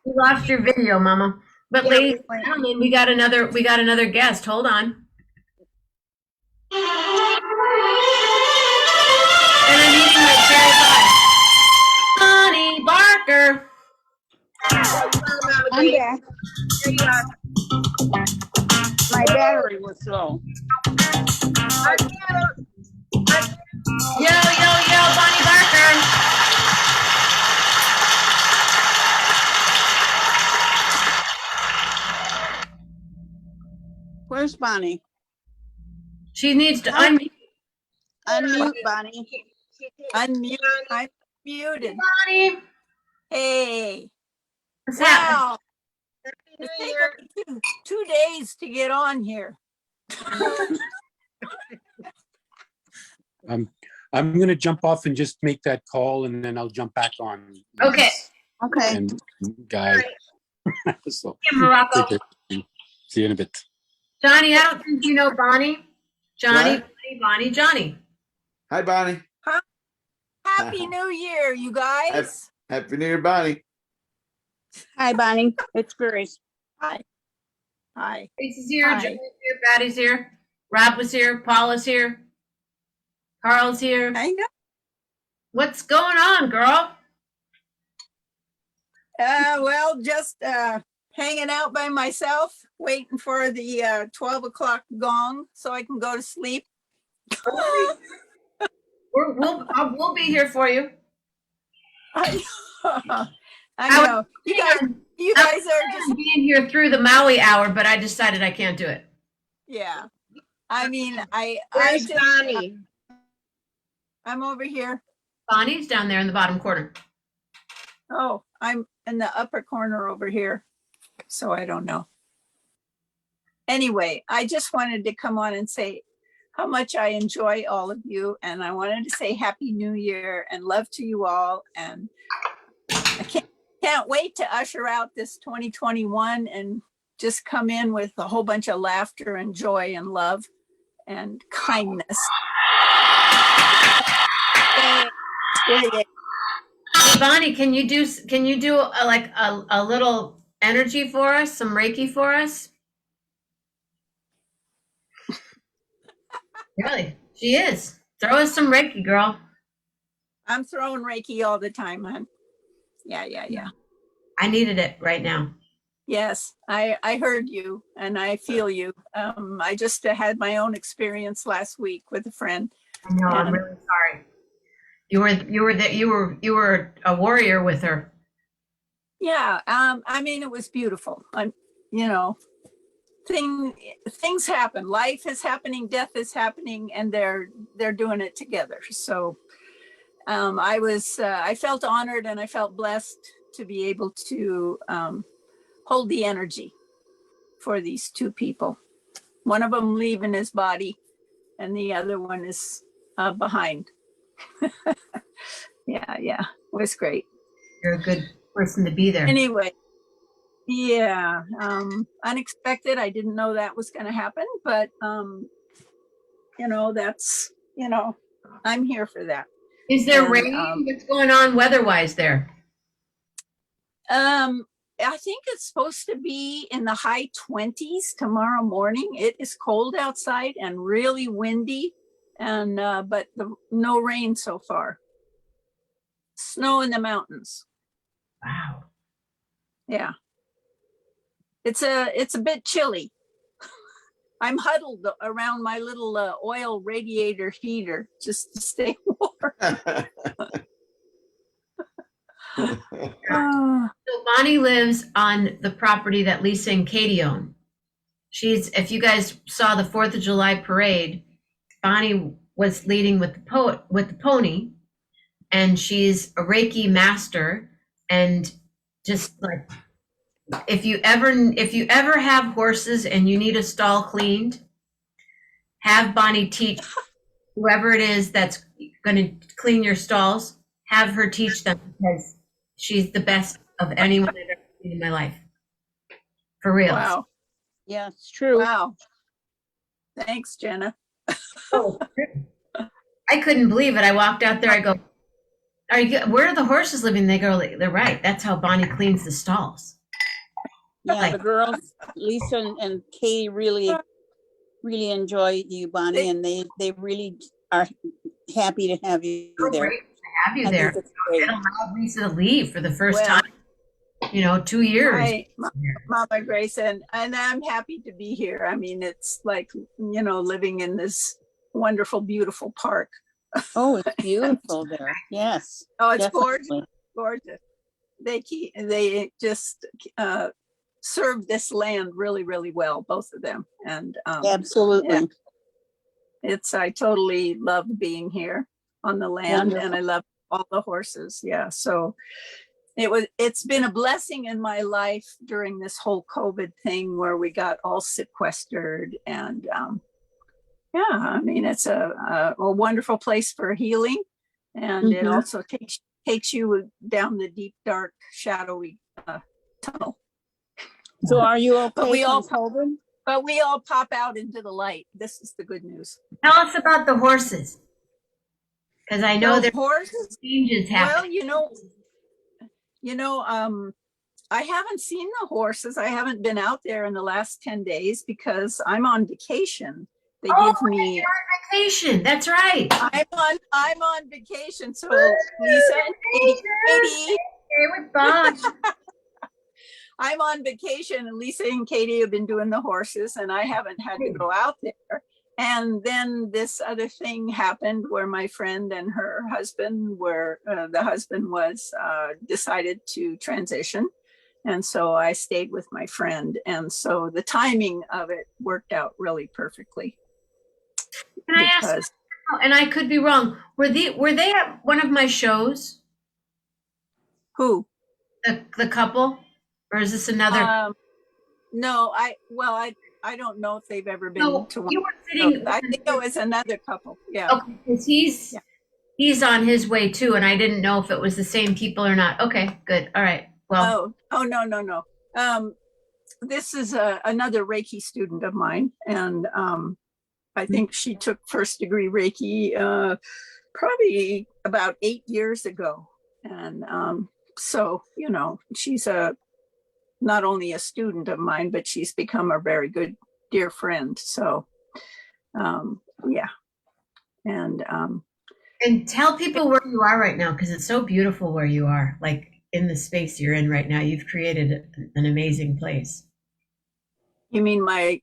lost your video, Mama. But Yeah, ladies and gentlemen, we got another guest. Hold on. And I'm eating my cherry pie. Bonnie Barker. I'm back. My battery was low. Yo, Bonnie Barker. Where's Bonnie? She needs to unmute. Unmute, Bonnie. Unmute. I'm muted. Bonnie. Hey. What's Wow. New It Year. took me two days to get on here. I'm going to jump off and just make that call, and then I'll jump back on. Okay. Okay. And guy. So, Hey, Morocco. take care. See you in a bit. Johnny, I don't think you know Bonnie. Johnny, What? Bonnie, Johnny. Hi, Bonnie. Happy New Year, you guys. Happy New Year, Bonnie. Hi, Bonnie. It's Grace. Hi. Hi. Grace is here, Hi. Johnny's here, Patty's here, Rob was here, Paula's here, Carl's here. I know. What's going on, girl? Well, just hanging out by myself, waiting for the 12 o'clock gong so I can go to sleep. We'll be here for you. I know. You guys, You guys are just, being here through the Maui hour, but I decided I can't do it. yeah. I mean, I Where's just, Bonnie? I'm over here. Bonnie's down there in the bottom corner. Oh, I'm in the upper corner over here. So I don't know. Anyway, I just wanted to come on and say how much I enjoy all of you. And I wanted to say Happy New Year and love to you all. And I can't wait to usher out this 2021 and just come in with a whole bunch of laughter and joy and love and kindness. Yay. Yay, yay. Hey, Bonnie, can you do a little energy for us, some Reiki for us? Really, she is. Throw us some Reiki, girl. I'm throwing Reiki all the time, hon. Yeah. I needed it right now. Yes, I heard you and I feel you. I just had my own experience last week with a friend. I know. I'm really sorry. You were a warrior with her. Yeah, I mean, it was beautiful. Things happen. Life is happening, death is happening, and they're doing it together. So I felt honored and I felt blessed to be able to hold the energy for these two people. One of them leaving his body and the other one is behind. Yeah, it was great. You're a good person to be there. Anyway, yeah, unexpected. I didn't know that was going to happen, but that's, I'm here for that. Is there rain? What's going on weather-wise there? I think it's supposed to be in the high 20s tomorrow morning. It is cold outside and really windy, and but no rain so far. Snow in the mountains. Wow. Yeah. It's a bit chilly. I'm huddled around my little oil radiator heater just to stay warm. So Bonnie lives on the property that Lisa and Katie own. If you guys saw the 4th of July parade, Bonnie was leading with the pony, and she's a Reiki master. And just like, if you ever have horses and you need a stall cleaned, have Bonnie teach whoever it is that's going to clean your stalls, have her teach them, because she's the best of anyone I've ever seen in my life. For real. Wow. Yeah, it's true. Wow. Thanks, Jenna. Oh, I couldn't believe it. I walked out there. I go, where are the horses living? They go, they're right. That's how Bonnie cleans the stalls. Yeah, the girls, Lisa and Katie really enjoy you, Bonnie, and they really are happy to have you there. Great to have you there. It allowed Lisa to leave for the first time, 2 years. Mama Grace, and I'm happy to be here. I mean, it's like, living in this wonderful, beautiful park. Oh, it's beautiful there. Yes. Oh, it's definitely. gorgeous. They just serve this land really, really well, both of them. And absolutely. Yeah. I totally love being here on the land. Wonderful. And I love all the horses. Yeah. So it's been a blessing in my life during this whole COVID thing where we got all sequestered, and I mean, it's a wonderful place for healing, and it also takes you down the deep, dark, shadowy tunnel. So are you okay? But we all pop out into the light. This is the good news. Tell us about the horses, because I know there's horses changes happening. Well, I haven't seen the horses. I haven't been out there in the last 10 days because I'm on vacation. They give me you're on vacation. That's right. I'm on vacation. So Lisa and Katie, with Bob. I'm on vacation, and Lisa and Katie have been doing the horses, and I haven't had to go out there. And then this other thing happened where my friend and her husband the husband was decided to transition. And so I stayed with my friend. And so the timing of it worked out really perfectly. Can I ask? And I could be wrong. Were they at one of my shows? Who? The couple, or is this another? No, I don't know if they've ever been No, to one. you were sitting. I think it was another couple. Yeah. Okay, because he's on his way too, and I didn't know if it was the same people or not. Okay, good. All right. Well. Oh no. This is another Reiki student of mine, and I think she took first degree Reiki probably about 8 years ago, and so she's not only a student of mine, but she's become a very good dear friend. So yeah, and tell people where you are right now, because it's so beautiful where you are, like in the space you're in right now. You've created an amazing place. You mean my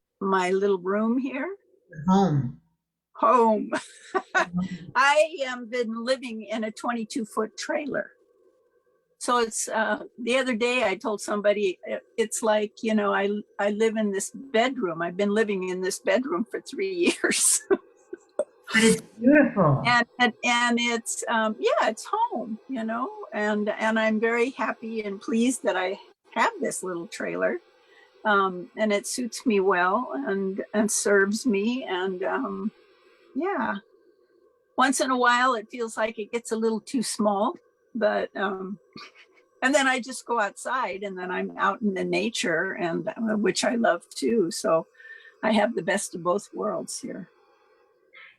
little room here? Home. I have been living in a 22-foot trailer. So it's the other day I told somebody it's like, I live in this bedroom. I've been living in this bedroom for 3 years. But it's beautiful. And it's it's home, and I'm very happy and pleased that I have this little trailer. And it suits me well and serves me. And yeah, once in a while it feels like it gets a little too small, but and then I just go outside, and then I'm out in the nature, and which I love too. So I have the best of both worlds here.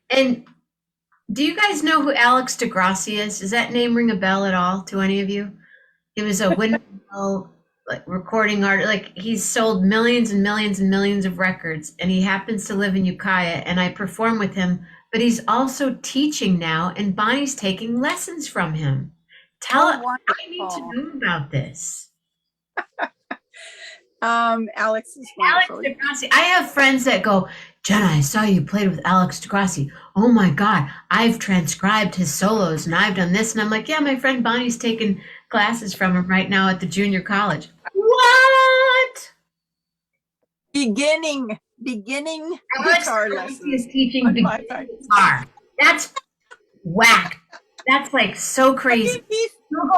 And do you guys know who Alex DeGrassi is? Does that name ring a bell at all to any of you? He was a windmill recording artist. Like, he's sold millions and millions and millions of records, and he happens to live in Ukiah, and I perform with him, but he's also teaching now, and Bonnie's taking lessons from him. I need to know about this. Alex is wonderful. Alex DeGrassi. I have friends that go, Jenna, I saw you played with Alex DeGrassi. Oh my God, I've transcribed his solos and I've done this. And I'm like, yeah, my friend Bonnie's taking classes from him right now at the junior college. What? Beginning guitar lessons. Is teaching guitar. That's whack. That's like so crazy. Google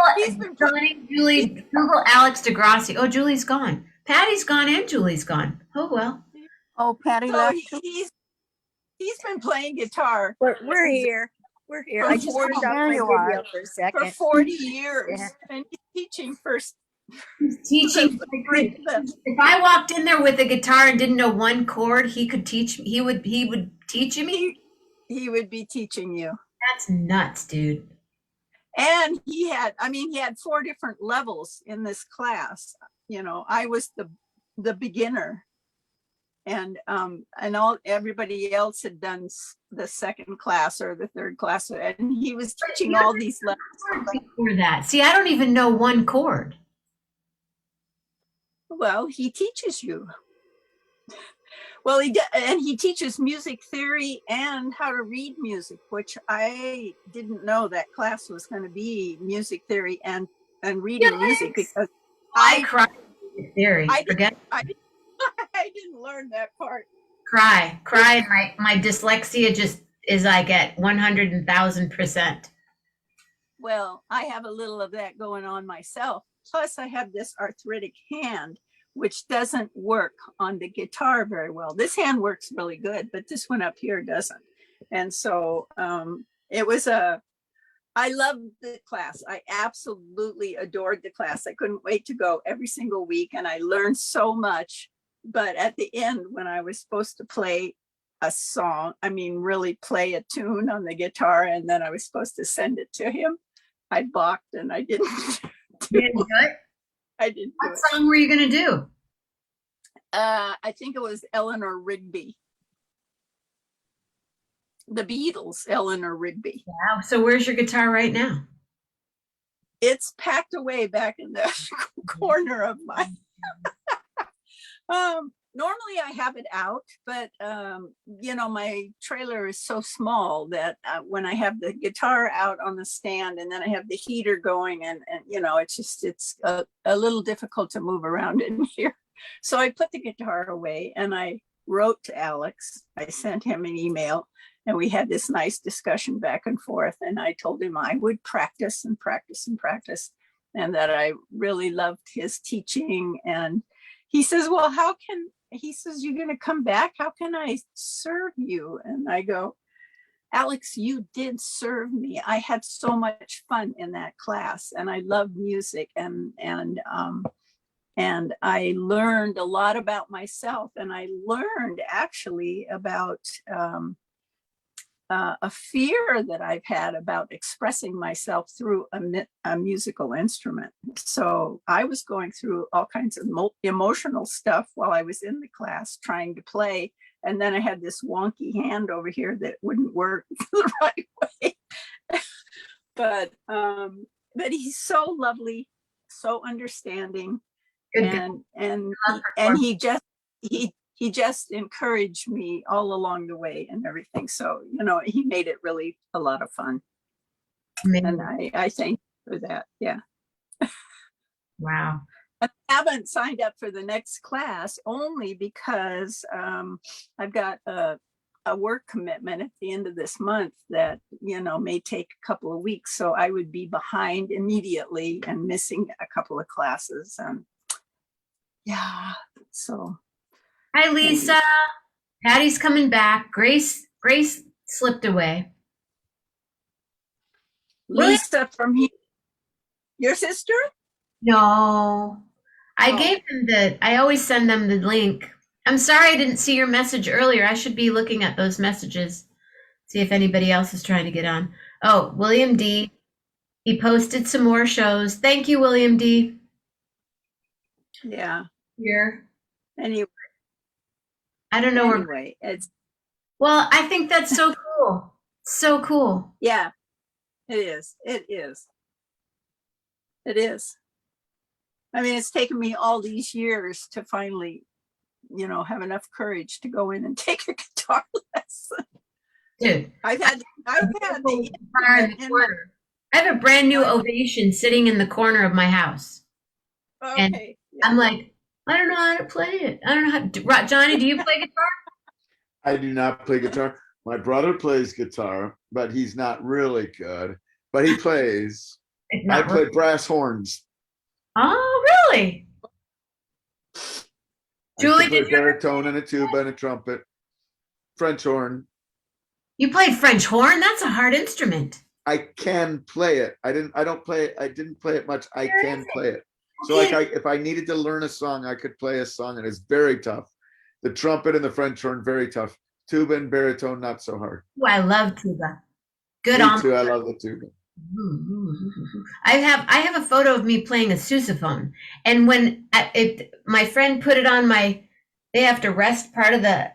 Alex DeGrassi. Oh, Julie's gone. Patty's gone and Julie's gone. Oh, well. Oh, Patty left. He's been playing guitar. We're here. We're here. I just turned off my video for a second. For 40 years. Yeah. And he's teaching first. He's teaching. If I walked in there with a guitar and didn't know one chord, he could teach. He would teach me. He would be teaching you. That's nuts, dude. And he had 4 different levels in this class. I was the beginner, and everybody else had done the second class or the third class, and he was teaching all these levels. Before that, see, I don't even know one chord. Well, he teaches you. Well, he teaches music theory and how to read music, which I didn't know that class was going to be music theory and reading music, because I cried music theory. I didn't learn that part. Cry. My dyslexia just is like at 100,000%. Well, I have a little of that going on myself. Plus, I have this arthritic hand, which doesn't work on the guitar very well. This hand works really good, but this one up here doesn't. And so I loved the class. I absolutely adored the class. I couldn't wait to go every single week, and I learned so much. But at the end, when I was supposed to play a song, really play a tune on the guitar, and then I was supposed to send it to him, I balked and I didn't. You didn't do it? I didn't. What song were you going to do? I think it was Eleanor Rigby. The Beatles, Eleanor Rigby. Wow. So where's your guitar right now? It's packed away back in the corner of my. normally I have it out, but you know, my trailer is so small that when I have the guitar out on the stand and then I have the heater going and you know, it's a little difficult to move around in here. So I put the guitar away and I wrote to Alex. I sent him an email and we had this nice discussion back and forth. And I told him I would practice and practice and practice, and that I really loved his teaching. And he says, well, he says, you're going to come back? How can I serve you? And I go, Alex, you did serve me. I had so much fun in that class and I love music and I learned a lot about myself, and I learned actually about a fear that I've had about expressing myself through a musical instrument. So I was going through all kinds of emotional stuff while I was in the class trying to play. And then I had this wonky hand over here that wouldn't work the right way. But he's so lovely, so understanding. And he just encouraged me all along the way and everything. So, you know, he made it really a lot of fun. And I thank you for that. Yeah. Wow. I haven't signed up for the next class only because I've got a work commitment at the end of this month that, you know, may take a couple of weeks. So I would be behind immediately and missing a couple of classes. Yeah. So. Hi, Lisa. Patty's coming back. Grace slipped away. Lisa from here. Your sister? No. I gave them I always send them the link. I'm sorry I didn't see your message earlier. I should be looking at those messages. See if anybody else is trying to get on. Oh, William D. He posted some more shows. Thank you, William D. Yeah. Here. Anyway. I don't know anyway, well, I think that's so cool. So cool. Yeah, it is. It is. It is. I mean, it's taken me all these years to finally, you know, have enough courage to go in and take a guitar lesson. Dude, I've had the guitar in the corner. I have a brand new Ovation sitting in the corner of my house. Okay. And I'm like, I don't know how to play it. I don't know how to. Johnny, do you play guitar? I do not play guitar. My brother plays guitar, but he's not really good. But he plays. I play brass horns. Oh, really? Julie, did you baritone and a tuba and a trumpet, French horn. You played French horn? That's a hard instrument. I can play it. I didn't play it much. I can play it. So like if I needed to learn a song, I could play a song, and it's very tough. The trumpet and the French horn, very tough. Tuba and baritone, not so hard. Oh, I love tuba. Good Me on. too. I love the tuba. I have a photo of me playing a sousaphone, and when my friend put it on they have to rest part of the,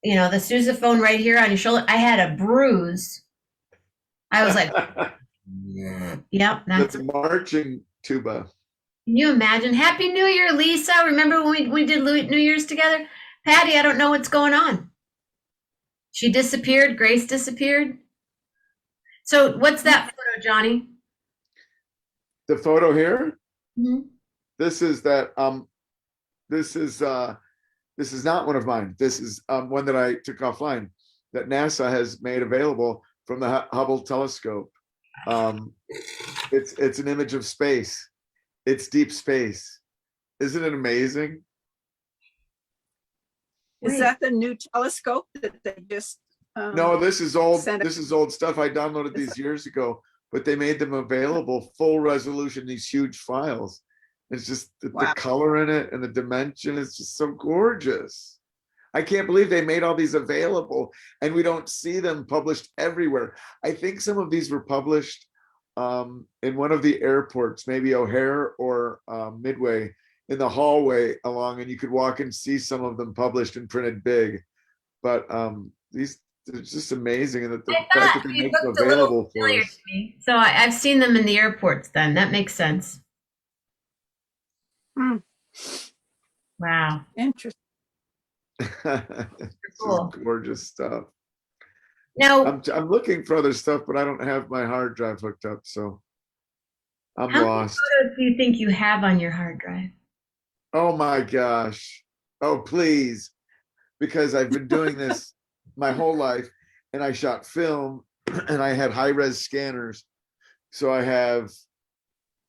you know, the sousaphone right here on your shoulder. I had a bruise. I was like, yep, that's marching tuba. Can you imagine? Happy New Year, Lisa. Remember when we did New Year's together? Patty, I don't know what's going on. She disappeared. Grace disappeared. So what's that photo, Johnny? The photo here? Mm-hmm. This is not one of mine. This is one that I took offline that NASA has made available from the Hubble telescope. It's an image of space. It's deep space. Isn't it amazing? Is that the new telescope that they just no, this is old. This is old stuff. I downloaded these years ago, but they made them available full resolution, these huge files. It's just the color in it and the dimension is just so gorgeous. I can't believe they made all these available and we don't see them published everywhere. I think some of these were published in one of the airports, maybe O'Hare or Midway, in the hallway along, and you could walk and see some of them published and printed big. But it's just amazing, and the fact that they make them available for us. So I've seen them in the airports. Then that makes sense. Wow, interesting. It's Cool. just gorgeous stuff. Now, I'm looking for other stuff, but I don't have my hard drive hooked up, so I'm how many lost. photos do you think you have on your hard drive? Oh my gosh. Oh, please. Because I've been doing this my whole life, and I shot film and I had high-res scanners. So I have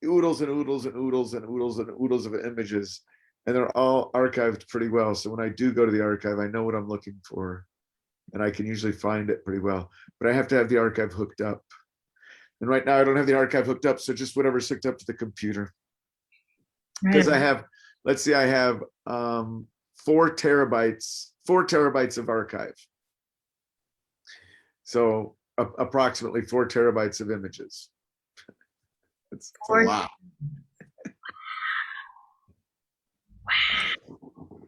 oodles and oodles and oodles and oodles and oodles of images, and they're all archived pretty well. So when I do go to the archive, I know what I'm looking for, and I can usually find it pretty well. But I have to have the archive hooked up. And right now I don't have the archive hooked up, so just whatever's hooked up to the computer. Because I have, let's see, I have 4 terabytes of archive. So approximately 4 terabytes of images. It's a lot.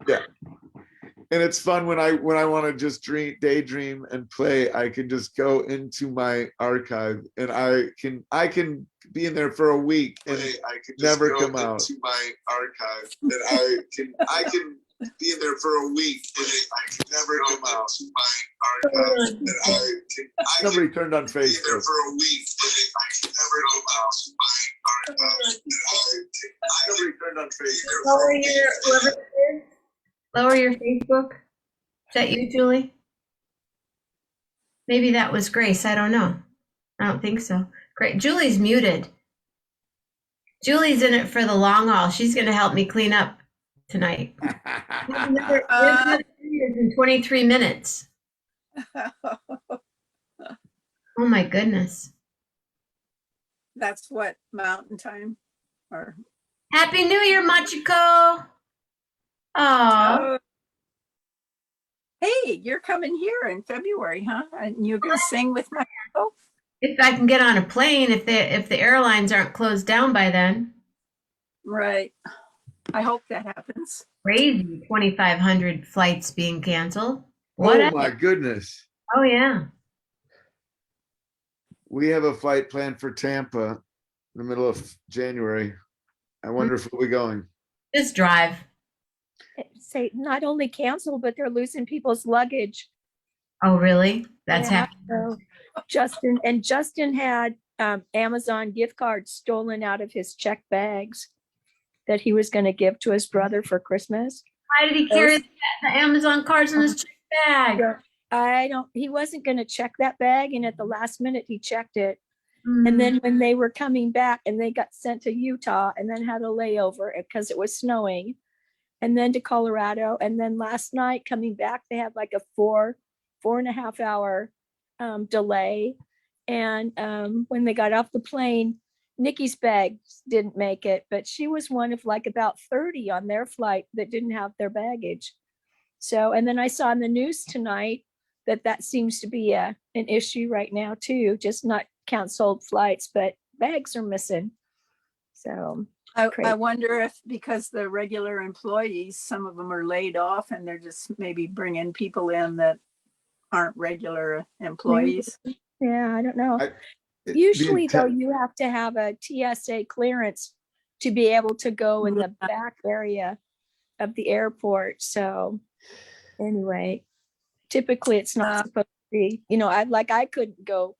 Yeah. And it's fun when I want to just daydream and play, I can just go into my archive and I can be in there for a week and I can never come out. Into my archive and I can be in there for a week and I can never come out. To my archive and somebody turned on Facebook. Be there for a week and I can never come out. To my archive and somebody turned on Facebook. Lower your Facebook. Is that you, Julie? Maybe that was Grace. I don't know. I don't think so. Great. Julie's muted. Julie's in it for the long haul. She's going to help me clean up tonight. In 23 minutes. Oh my goodness. That's what, Mountain Time? Or Happy New Year, Machiko. Oh. Hey, you're coming here in February, huh? And you're gonna sing with my If I can get on a plane, if the airlines aren't closed down by then. Right. I hope that happens. Crazy, 2,500 flights being canceled. Oh my goodness. Oh yeah. We have a flight planned for Tampa in the middle of January. I wonder if we'll be going. Just drive. Say not only canceled, but they're losing people's luggage. Oh really? That's happening. So Justin had Amazon gift cards stolen out of his check bags that he was going to give to his brother for Christmas. Why did he carry the Amazon cards in his check bag? He wasn't going to check that bag, and at the last minute he checked it. And then when they were coming back and they got sent to Utah and then had a layover because it was snowing, and then to Colorado, and then last night coming back, they had like a 4.5 hour delay. And when they got off the plane, Nikki's bags didn't make it, but she was one of like about 30 on their flight that didn't have their baggage. So, and then I saw in the news tonight that seems to be an issue right now too, just not canceled flights, but bags are missing. So I wonder if because the regular employees, some of them are laid off and they're just maybe bringing people in that aren't regular employees. Yeah, I don't know. Usually though, you have to have a TSA clearance to be able to go in the back area of the airport. So anyway, typically it's not supposed to be, I couldn't go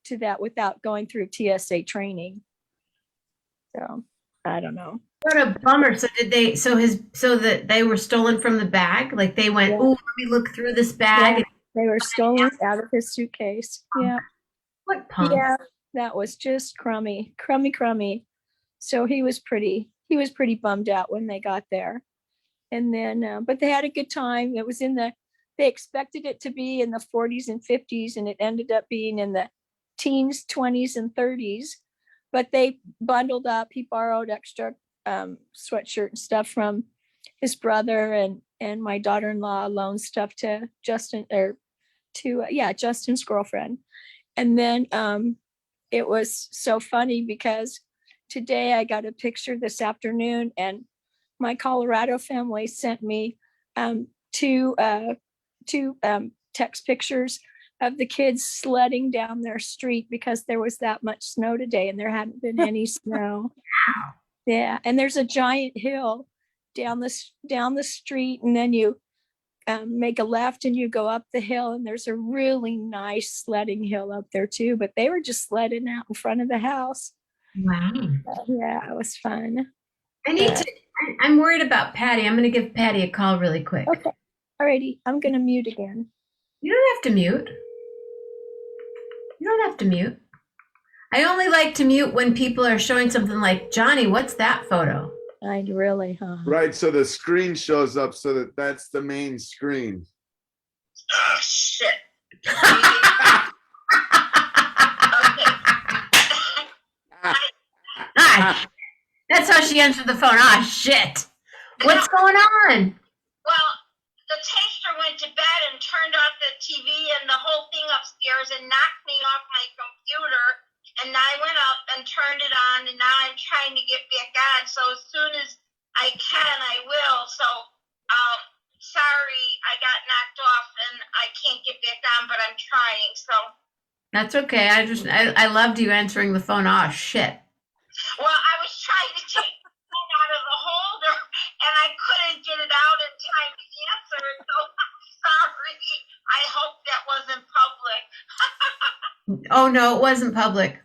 to that without going through TSA training. So I don't know. What a bummer. So that they were stolen from the bag? Like they went, oh, let me look through this bag. Yeah, they were stolen out of his suitcase. Yeah. What punk? Yeah, that was just crummy. So he was pretty bummed out when they got there. And then, but they had a good time. It was they expected it to be in the 40s and 50s, and it ended up being in the teens, 20s, and 30s. But they bundled up. He borrowed extra sweatshirt and stuff from his brother, and my daughter-in-law loaned stuff to Justin, Justin's girlfriend. And then it was so funny because today I got a picture this afternoon, and my Colorado family sent me two text pictures of the kids sledding down their street because there was that much snow today and there hadn't been any snow. Yeah, and there's a giant hill down the street, and then you make a left and you go up the hill, and there's a really nice sledding hill up there too, but they were just sledding out in front of the house. Wow. Yeah, it was fun. I need to, I'm worried about Patty. I'm going to give Patty a call really quick. Okay. Alrighty, I'm going to mute again. You don't have to mute. You don't have to mute. I only like to mute when people are showing something like, Johnny, what's that photo? I really, huh? Right, so the screen shows up so that's the main screen. Ah, shit. Ah, that's how she answered the phone. Ah, shit. What's going on? Well, the taster went to bed and turned off the TV and the whole thing upstairs and knocked me off my computer. And I went up and turned it on, and now I'm trying to get back on. So as soon as I can, I will. So, sorry, I got knocked off and I can't get back on, but I'm trying. So, That's okay. I loved you answering the phone. Ah, shit. well, I was trying to take the phone out of the holder, and I couldn't get it out in time to answer it. So, I'm sorry. I hope that wasn't public. Oh, no, it wasn't public.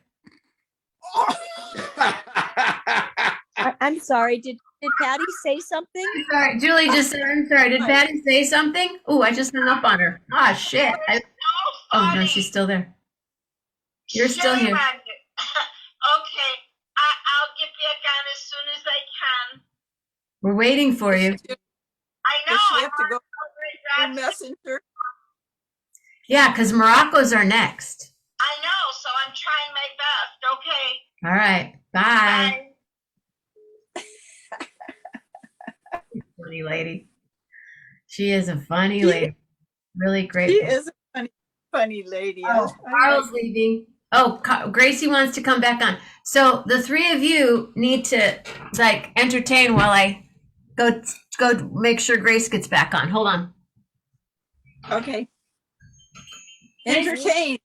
I'm sorry. Did Patty say something? Sorry, Julie just said, I'm sorry. Did Patty say something? Oh, I just hung up on her. Ah, shit. Oh, no, she's still there. You're still here. Okay, I'll get back on as soon as I can. We're waiting for you. I know. Does she have to go through Messenger? Yeah, because Morocco's are next. I know, so I'm trying my best. Okay. All right. Bye. Funny lady. She is a funny lady. Really great. She is a funny lady. Oh, Carl's leaving. Oh, Gracie wants to come back on. So the three of you need to like entertain while I go make sure Grace gets back on. Hold on. Okay. Entertain.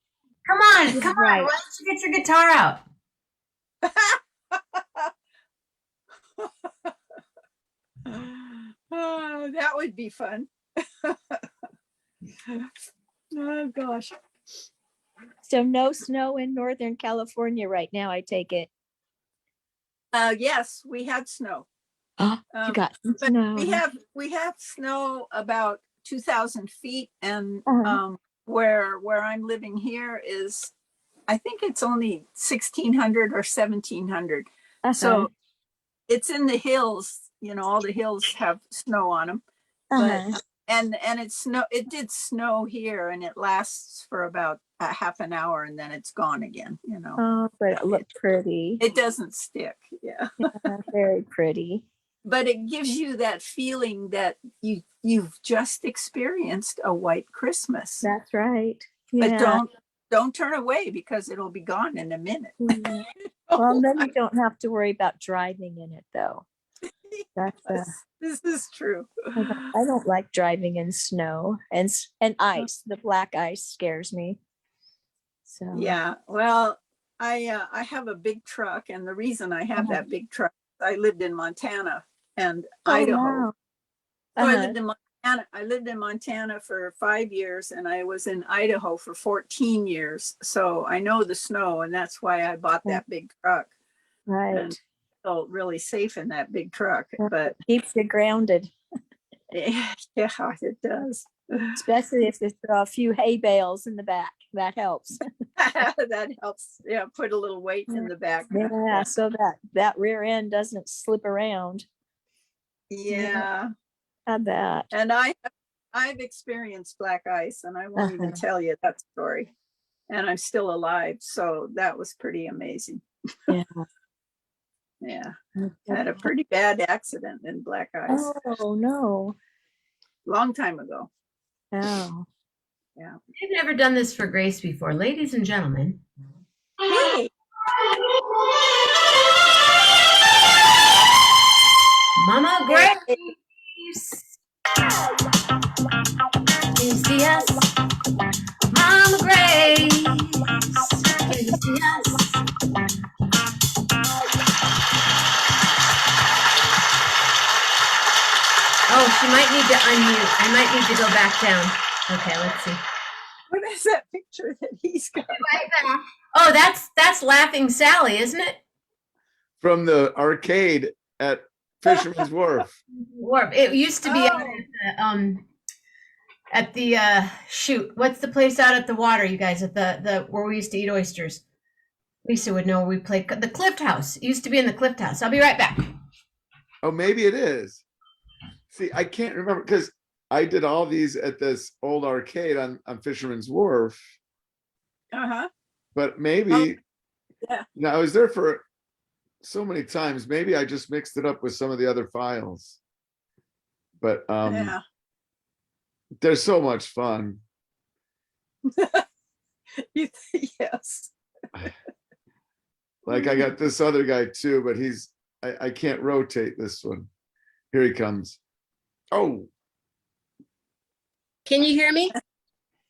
Come on. Why don't you get your guitar out? Oh, that would be fun. Oh gosh. So no snow in Northern California right now, I take it. Yes, we had snow. You got some But snow. we have snow about 2,000 feet, and Uh-huh. where I'm living here is, I think it's only 1,600 or 1,700. So it's in the hills. You know, all the hills have snow on them. But and it did snow here, and it lasts for about a half an hour, and then it's gone again. You know. Oh, but it looked pretty. It doesn't stick. Yeah. Very pretty. But it gives you that feeling that you've just experienced a white Christmas. That's right. But Yeah. don't turn away, because it'll be gone in a minute. Yeah. Well, then you don't have to worry about driving in it, though. That's This is true. I don't like driving in snow and ice. The black ice scares me. So Yeah. Well, I have a big truck, and the reason I have that big truck, I lived in Montana and Idaho. wow. So I lived in Montana. I lived in Montana for 5 years, and I was in Idaho for 14 years. So I know the snow, and that's why I bought that big truck. Right. And felt really safe in that big truck. But keeps you grounded. yeah, it does. Especially if there's a few hay bales in the back. That helps. That helps. Yeah, put a little weight in the back. Yeah, so that rear end doesn't slip around. Yeah. I bet. And I've experienced black ice, and I won't even tell you that story. And I'm still alive, so that was pretty amazing. Yeah. Yeah. I had a pretty bad accident in black ice. Oh no. Long time ago. Oh. Yeah. I've never done this for Grace before. Ladies and gentlemen. Hey. Mama Grace. Can you see us? Mama Grace. Can you see us? Oh, she might need to unmute. I might need to go back down. Okay, let's see. What is that picture that he's got? Oh, that's Laughing Sally, isn't it? From the arcade at Fisherman's Wharf. Wharf. It used to be out at the shoot. What's the place out at the water, you guys? At the where we used to eat oysters. Lisa would know where we played. The Clift House. It used to be in the Clift House. I'll be right back. Oh, maybe it is. See, I can't remember because I did all these at this old arcade on Fisherman's Wharf. Uh-huh. But maybe, yeah. I was there for so many times. Maybe I just mixed it up with some of the other files. But Yeah. they're so much fun. Yes. Like I got this other guy too, but I can't rotate this one. Here he comes. Oh. Can you hear me?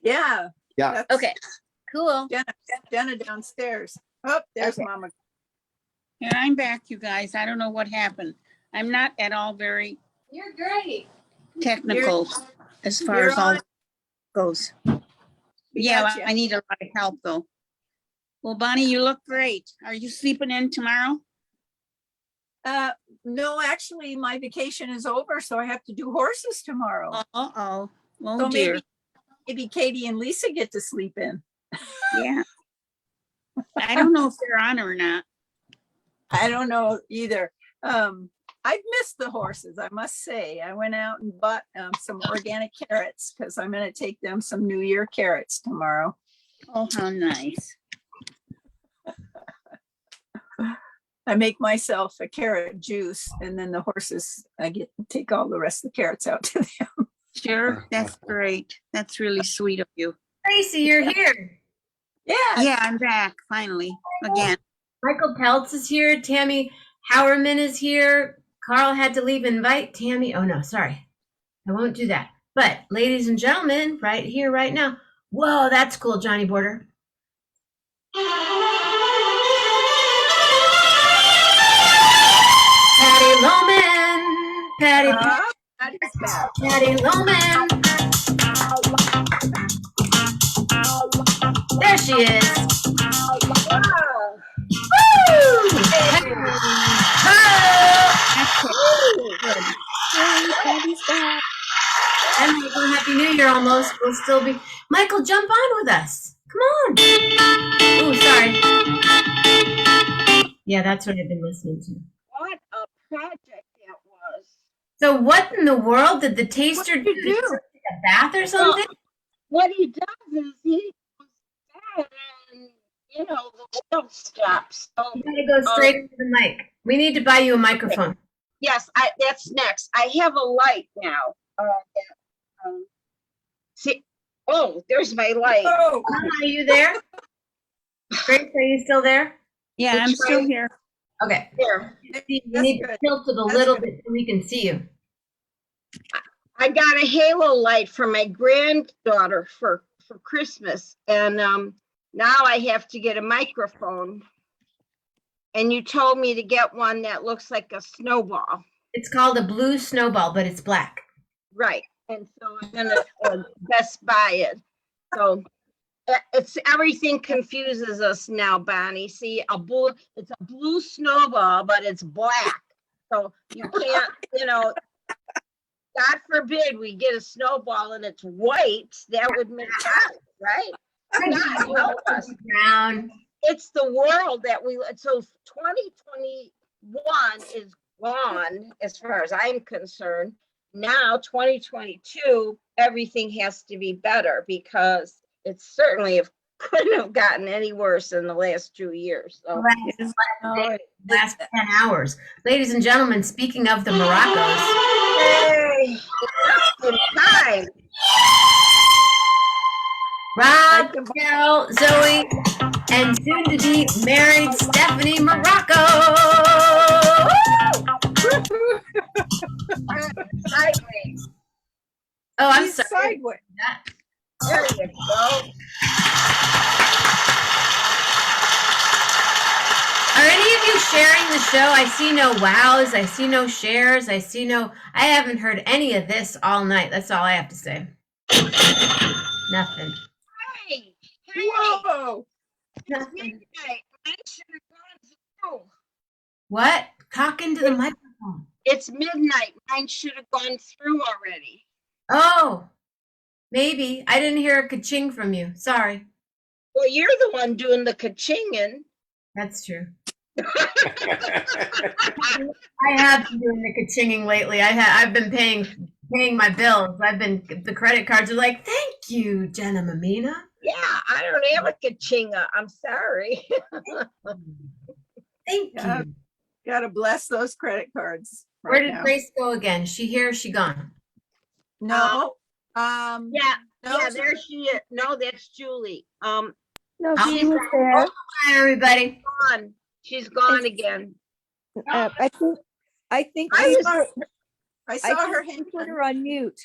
Yeah. Yeah. That's Okay, cool. Jenna downstairs. Oh, there's Okay. Mama. Here, I'm back, you guys. I don't know what happened. I'm not at all very You're great. technical as far you're as all on. goes. We Yeah, got you. I need a lot of help though. Well, Bonnie, you look great. Are you sleeping in tomorrow? No, actually, my vacation is over, so I have to do horses tomorrow. Uh-oh. Oh, So dear. maybe Katie and Lisa get to sleep in. Yeah. I don't know if they're on or not. I don't know either. I've missed the horses, I must say. I went out and bought some organic carrots because I'm going to take them some New Year carrots tomorrow. Oh, how nice. I make myself a carrot juice, and then the horses, I get to take all the rest of the carrots out to them. Sure, that's great. That's really sweet of you. Tracy, you're here. Yeah. Yeah, I'm back finally again. Michael Peltz is here. Tammy Howerman is here. Carl had to leave and invite Tammy. Oh no, sorry. I won't do that. But ladies and gentlemen, right here, right now. Whoa, that's cool, Johnny Border. Patty Loman. Patty Loman. There she is. Woo! And Michael, Happy New Year almost. We'll still be. Michael, jump on with us. Come on. Oh, sorry. Yeah, that's what I've been listening to. What a project that was. So what in the world did the taster do? Did he take a bath or something? What he does is he goes down and, you know, the wheel stops. So, You gotta go straight to the mic. We need to buy you a microphone. yes, that's next. I have a light now. See, oh, there's my light. Oh, Are you there? Grace, are you still there? Yeah, I'm still here. Okay. There. You need to tilt it a little bit so we can see you. I got a halo light for my granddaughter for Christmas, and now I have to get a microphone. And you told me to get one that looks like a snowball. It's called a blue snowball, but it's black. Right. And so I'm gonna Best Buy it. So it's everything confuses us now, Bonnie. See, it's a blue snowball, but it's black. So you can't, you know, God forbid we get a snowball and it's white. That would make sense, right? God help us. Brown. It's the world that so 2021 is gone as far as I'm concerned. Now 2022, everything has to be better because it certainly couldn't have gotten any worse in the last 2 years. So Last 10 hours. Ladies and gentlemen, speaking of the maracas. Hey, in time. Rob, Carol, Zoe, and soon to be married Stephanie Morocco. Sideways. Oh, I'm He's sorry. sideways. There you go. Are any of you sharing the show. I see no wows. I see no shares. I haven't heard any of this all night. That's all I have to say. Nothing. Hey, Whoa. it's midnight. I should have gone through. What? Talk into the microphone. It's midnight. Mine should have gone through already. Oh, maybe. I didn't hear a ka-ching from you. Sorry. Well, you're the one doing the ka-chinging. That's true. I have been doing the ka-chinging lately. I've been paying my bills. The credit cards are like, thank you, Jenna Mammina. Yeah, I don't have a ka-chinga. I'm sorry. Thank you. Gotta bless those credit cards. Where did Grace go again? Is she here? Is she gone? No. Yeah, there she is. No, that's Julie. No, she was there. Hi, everybody. Gone. She's gone again. I think I I saw her think we put her on mute.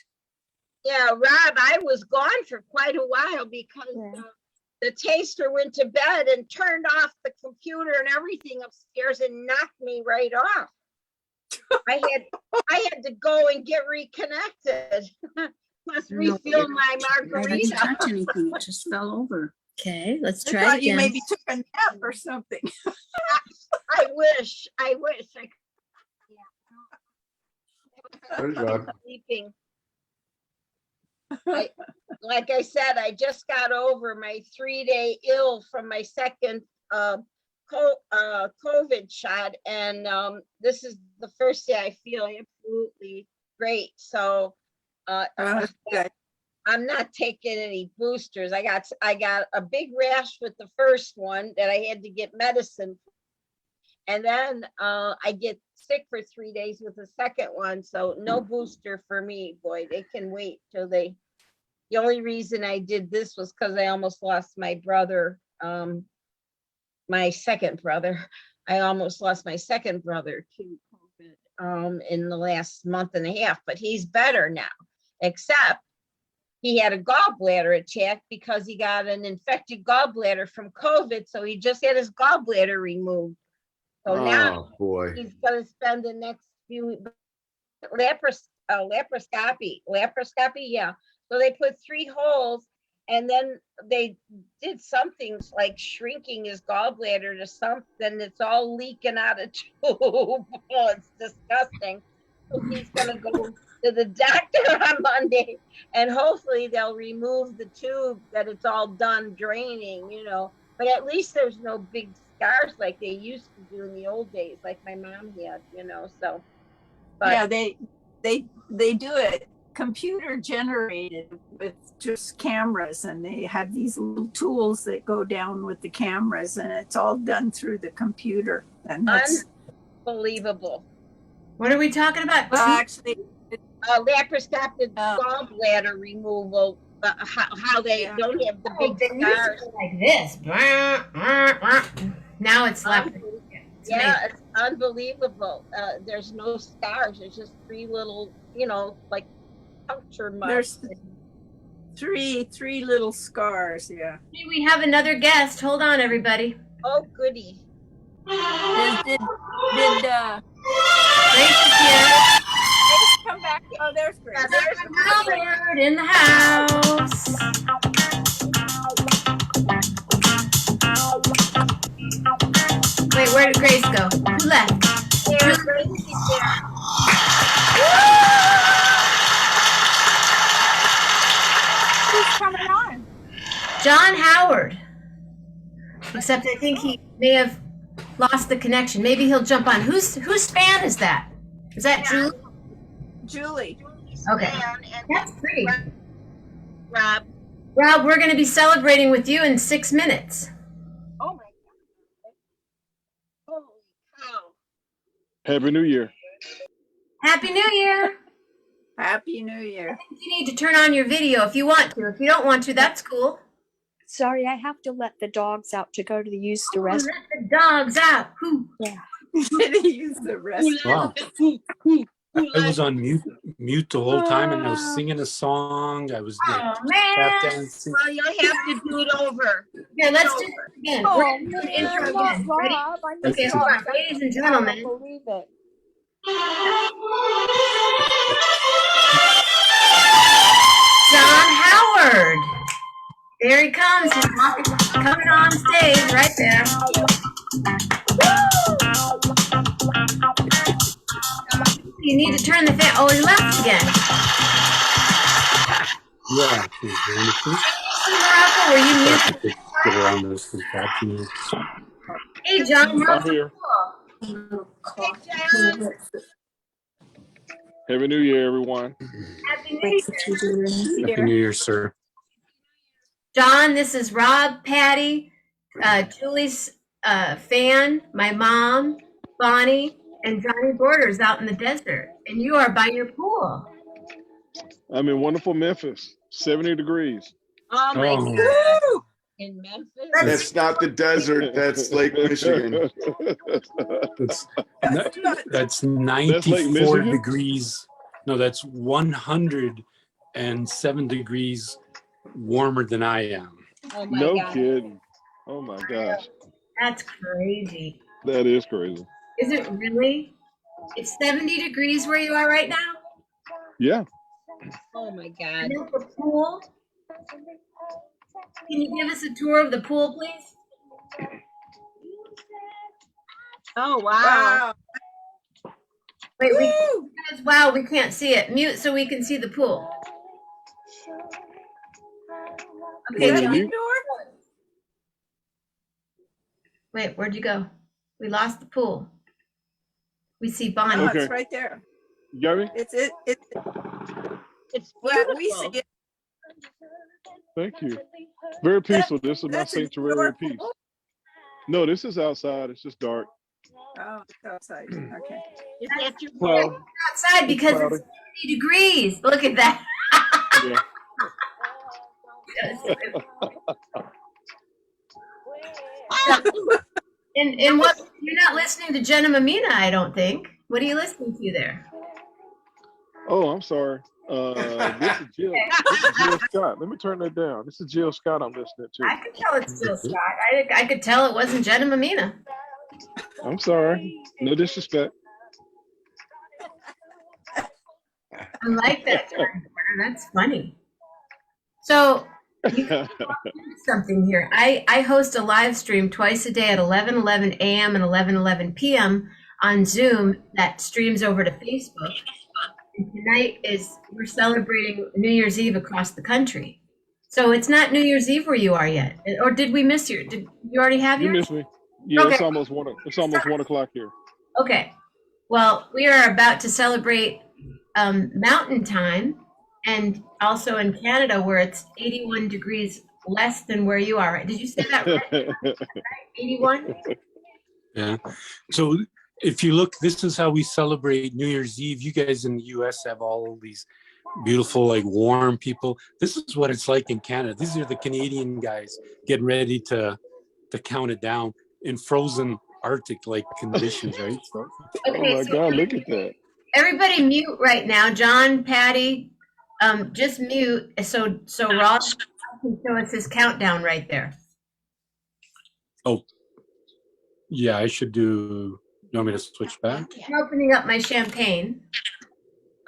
Yeah, Rob, I was gone for quite a while because the taster went to bed and turned off the computer and everything upstairs and knocked me right off. I had to go and get reconnected. Plus refill my I didn't margarita. touch anything. It just fell over. Okay, let's I try thought you again. maybe took a nap or something. I wish. There's Rob. Sleeping. Like I said, I just got over my 3-day ill from my second COVID shot, and this is the first day I feel absolutely great. So I'm not taking any boosters. I got a big rash with the first one that I had to get medicine for. And then I get sick for 3 days with the second one. So no booster for me. Boy, they can wait till the only reason I did this was because I almost lost my brother, my second brother. I almost lost my second brother to COVID in the last month and a half, but he's better now, except he had a gallbladder attack because he got an infected gallbladder from COVID. So he just had his gallbladder removed. So now he's going to spend the next few laparoscopy. Yeah. So they put 3 holes, and then they did something like shrinking his gallbladder to something that's all leaking out of tube. Oh, it's disgusting. So he's going to go to the doctor on Monday, and hopefully they'll remove the tube that it's all done draining, but at least there's no big scars like they used to do in the old days, like my mom had, so. But yeah, they do it computer generated with just cameras, and they have these little tools that go down with the cameras, and it's all done through the computer. And that's unbelievable. What are we talking about? Well, actually, laparoscopic gallbladder removal. How they don't have the big scars like this. Now it's left. It's unbelievable. There's no scars. There's just 3 little, like puncture marks. There's three little scars. Yeah. We have another guest. Hold on, everybody. Oh, goody. Did Grace is here. Grace come back? Oh, there's Grace. There's Howard in the house. Wait, where did Grace go? Who left? There's Grace. She's there. Who's coming on? John Howard. Except I think he may have lost the connection. Maybe he'll jump on. Whose fan is that? Is that Julie? Julie. Okay. That's pretty. Rob, we're going to be celebrating with you in 6 minutes. Oh my God. Holy cow. Happy New Year. Happy New Year. Happy New Year. I think you need to turn on your video if you want to. If you don't want to, that's cool. Sorry, I have to let the dogs out to go to use the restroom. Let the dogs out. Whew. Yeah. Use the restroom. Wow. I was on mute. mute the whole time, and I was singing a song. I was like Oh tap man. dancing. Well, you'll have to do it over. Here, let's do it again. We're Oh gonna do an intro man, not again. Ready? Rob. I Let's Okay, missed do hold it. on, ladies and I don't gentlemen. believe it. John Howard. There he comes. He's coming on stage right there. You need to turn the fan. Oh, he left again. Yeah. Is there anything? Morocco, were you I muted? could get around this and catch me. Hey, John, I'm welcome. here. Hey, John. Happy New Year, everyone. Happy New Year. Happy New Year, sir. John, this is Rob, Patty, Julie's fan, my mom, Bonnie, and Johnny Borders out in the desert. And you are by your pool. I'm in wonderful Memphis, 70 degrees. Oh my Oh. God. In Memphis? That's not the desert. That's Lake Michigan. That's Lake 94 Michigan? degrees. No, that's 107 degrees warmer than I am. Oh my No God. kidding. Oh my gosh. That's crazy. That is crazy. Is it really? It's 70 degrees where you are right now? Yeah. Oh my God. And then the pool? Can you give us a tour of the pool, please? Oh, wow. Wait, wow, we can't see it. Mute so we can see the pool. Okay, Wait, John. mute? Wait, where'd you go? We lost the pool. We see Bonnie. Oh, Okay. it's right there. You got me? It's It's yeah, beautiful. we see it. Thank you. Very peaceful. This is my That's an sanctuary of indoor peace. pool? No, this is outside. It's just dark. Oh, it's outside. Okay. Is that your Cloud. pool? Outside because Cloudy. it's 70 degrees. Look at that. Yeah. And what, you're not listening to Jenna Mammina, I don't think. What are you listening to there? Oh, I'm sorry. This is Jill. This is Jill Scott. Let me turn that down. This is Jill Scott I'm listening to. I could tell it's Jill Scott. I could tell it wasn't Jenna Mammina. I'm sorry. No disrespect. I like that term. That's funny. So you can something here. I host a live stream twice a day at 11:11 a.m. and 11:11 p.m. on Zoom that streams over to Facebook. And tonight we're celebrating New Year's Eve across the country. So it's not New Year's Eve where you are yet, or did we miss you? Did you already have You yours? missed me. Yeah, Okay. it's almost 1 o'clock here. Okay. Well, we are about to celebrate Mountain Time, and also in Canada where it's 81 degrees less than where you are. Did you say that right? 81? Yeah. So if you look, this is how we celebrate New Year's Eve. You guys in the US have all these beautiful, like warm people. This is what it's like in Canada. These are the Canadian guys getting ready to count it down in frozen Arctic like conditions, right? So, Okay, Oh my so God, look at that. everybody mute right now. John, Patty, just mute so Rob can show us his countdown right there. oh, yeah, I should do. You want me to switch back? I'm opening up my champagne.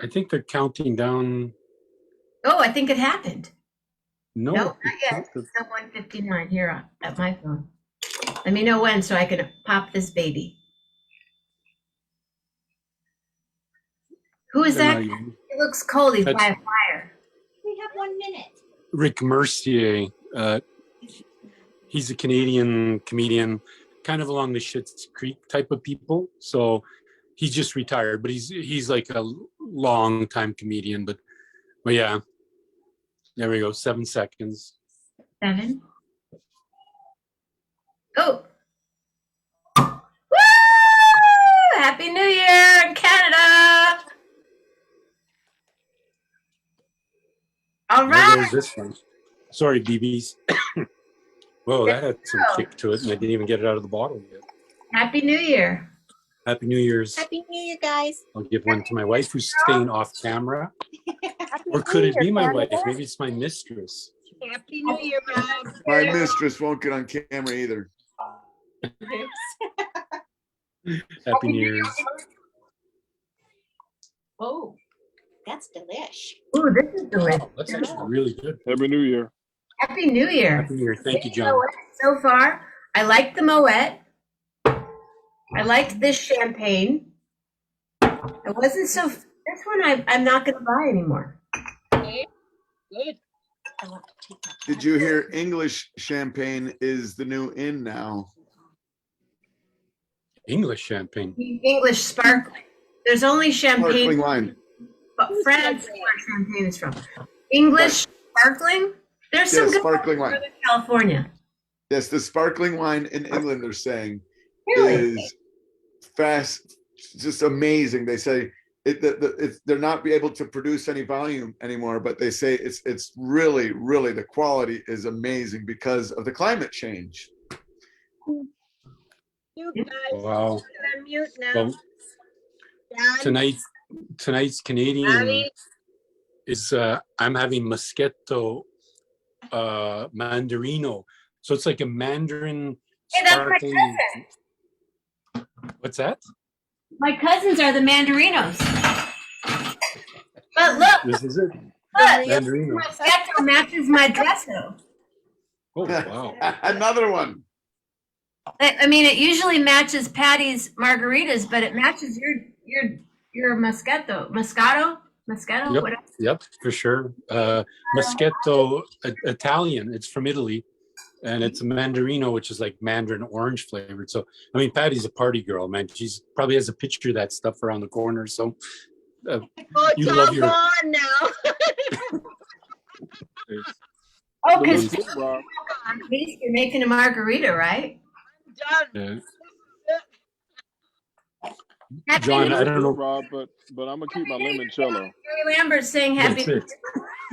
I think they're counting down. Oh, I think it happened. No, No, not yet. It's still 1:59 here at my phone. Let me know when so I can pop this baby. Who is that? It looks cold. He's by a fire. We have 1 minute. Rick Mercier. He's a Canadian comedian, kind of along the Schitt's Creek type of people. So he's just retired, but he's like a long time comedian. But yeah, there we go. 7 seconds. 7. Oh. Woo! Happy New Year in Canada. All There right. goes this one. Sorry, BBs. Whoa, that had some kick to it, and I didn't even get it out of the bottle yet. Happy New Year. Happy New Year's. Happy New Year, guys. I'll give one to my wife who's staying off camera. Happy Or could New it be Year, my wife? Canada. Maybe it's my mistress. Happy New Year, Rob. My mistress won't get on camera either. Happy New Year's. Oh, that's delish. Ooh, this is delicious. Wow, that's actually really good. Happy New Year. Happy New Year. Happy New Year. Thank you, John. So far, I liked the Moet. I liked this champagne. It wasn't so. This one I'm not going to buy anymore. Okay, good. Did you hear English champagne is the new in now? English champagne. English sparkling. There's only champagne. Sparkling wine. But France is where champagne is from. English sparkling. There's some Yes, good sparkling ones wine. in California. Yes, the sparkling wine in England, they're saying, Really? is fast, just amazing. They say they're not be able to produce any volume anymore, but they say it's really, really, the quality is amazing because of the climate change. You guys, Wow. I'm mute now. Well, John, tonight's Canadian Johnny, is I'm having Moscato Mandarino. So it's like a Mandarin Hey, that's my sparkling. cousin. What's that? My cousins are the Mandarinos. But look, This is it. look, Mandarino. my Moscato matches my dresso. Oh wow. Another one. I mean, it usually matches Patty's margaritas, but it matches your Moscato, Yep, whatever. yep, for sure. Moscato Italian. It's from Italy, and it's a Mandarino, which is like Mandarin orange flavored. So, I mean, Patty's a party girl, man. She's probably has a picture of that stuff around the corner. So, oh, you it's love all your. gone now. Oh, That looks because good, Rob. at least you're making a margarita, right? Done. Yeah. John, I Looks don't good, know. Rob, but I'm gonna keep my limoncello. Gary Lambert's saying happy. That's it.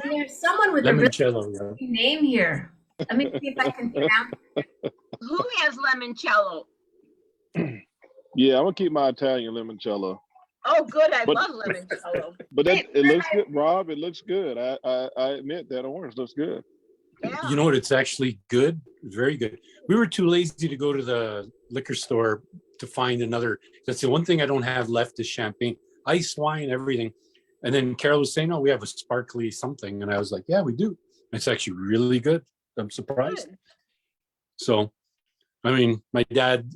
And there's someone with a really Limoncello. Yeah. good name here. Let me see if I can pronounce it. Who has limoncello? Yeah, I'm gonna keep my Italian limoncello. Oh, good. I But- love limoncello. But it looks good, Rob. It looks good. I admit that orange looks good. Yeah. You know what? It's actually good. Very good. We were too lazy to go to the liquor store to find another. That's the one thing I don't have left is champagne, ice wine, everything. And then Carol was saying, "Oh, we have a sparkly something," and I was like, "Yeah, we do." It's actually really good. I'm surprised. Good. So, I mean, my dad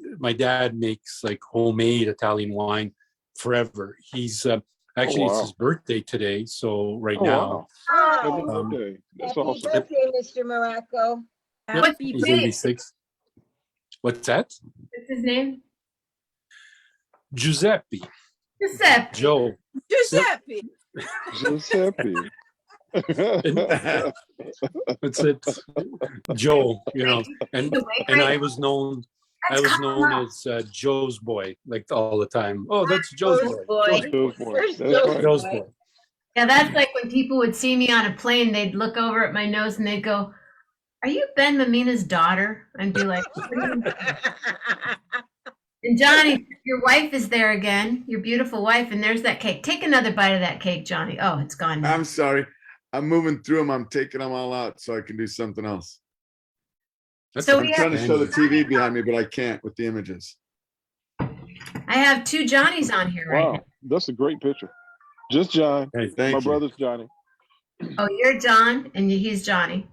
makes like homemade Italian wine forever. He's actually it's wow. his birthday today. So right Oh, now, wow. Happy Oh, birthday. That's happy awesome. birthday, Mr. Morocco. yep, What's he's his gonna be name? 6. What's that? What's his name? Giuseppe. Giuseppe. Joe. Giuseppe. Giuseppe. That's it. Joe, you know, and I was known as Joe's boy, like all the time. Oh, that's Joe's Joe's boy. boy. Joe's boy. Where's That's Joe's right. Joe's boy? boy. Yeah, that's like when people would see me on a plane, they'd look over at my nose and they'd go, "Are you Ben Mamina's daughter?" I'd be like, "What do you mean?" And Johnny, your wife is there again, your beautiful wife, and there's that cake. Take another bite of that cake, Johnny. Oh, it's gone now. I'm sorry. I'm moving through them. I'm taking them all out so I can do something else. So I'm we trying have, to show the TV behind me, but I can't with the images. I have 2 Johnnies on here right Wow, that's a great picture. Just John. Hey, thank My you. brother's Johnny. now. Oh, you're John and he's Johnny.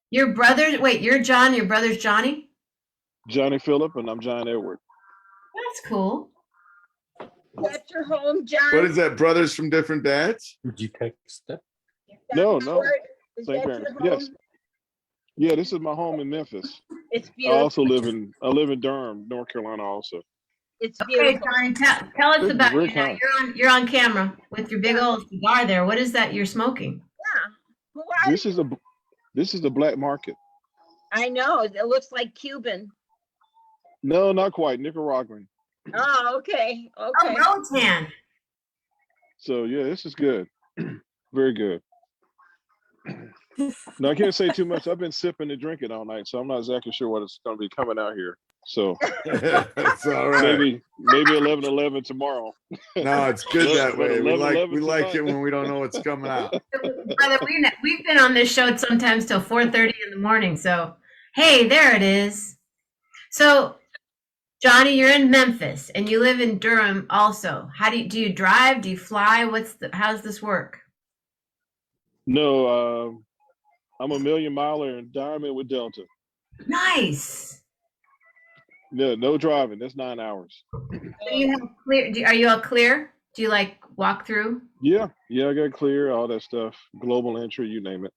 Your brother, wait, you're John, your brother's Johnny? Johnny Phillip, and I'm John Edward. That's cool. That's your home, John? What is that? Brothers from different dads? Did you text that? No, John no. Howard? Is Same that parents. your home? Yes. Yeah, this is my home in Memphis. It's I beautiful. also live in Durham, North Carolina. Also, It's Okay, beautiful. Johnny, tell us This is about very you now. kind. You're on camera with your big old cigar there. What is that you're smoking? Yeah. Who are this you? is the black market. I know. It looks like Cuban. No, not quite Nicaraguan. Oh, okay. Oh, Okay. Rotan. So yeah, this is good. Very good. No, I can't say too much. I've been sipping and drinking all night, so I'm not exactly sure what is going to be coming out here. So That's all right. maybe 11:11 tomorrow. No, it's good that But way. We 11:11 like it tonight. when we don't know what's coming out. Brother, we've been on this show sometimes till 4:30 in the morning. So, hey, there it is. So, Johnny, you're in Memphis and you live in Durham also. How do you drive? Do you fly? How's this work? No, I'm a million miler and diamond with Delta. Nice. Yeah, no driving. That's 9 hours. So you have clear. Are you all clear? Do you like walk through? Yeah, I got clear, all that stuff, global entry, you name it.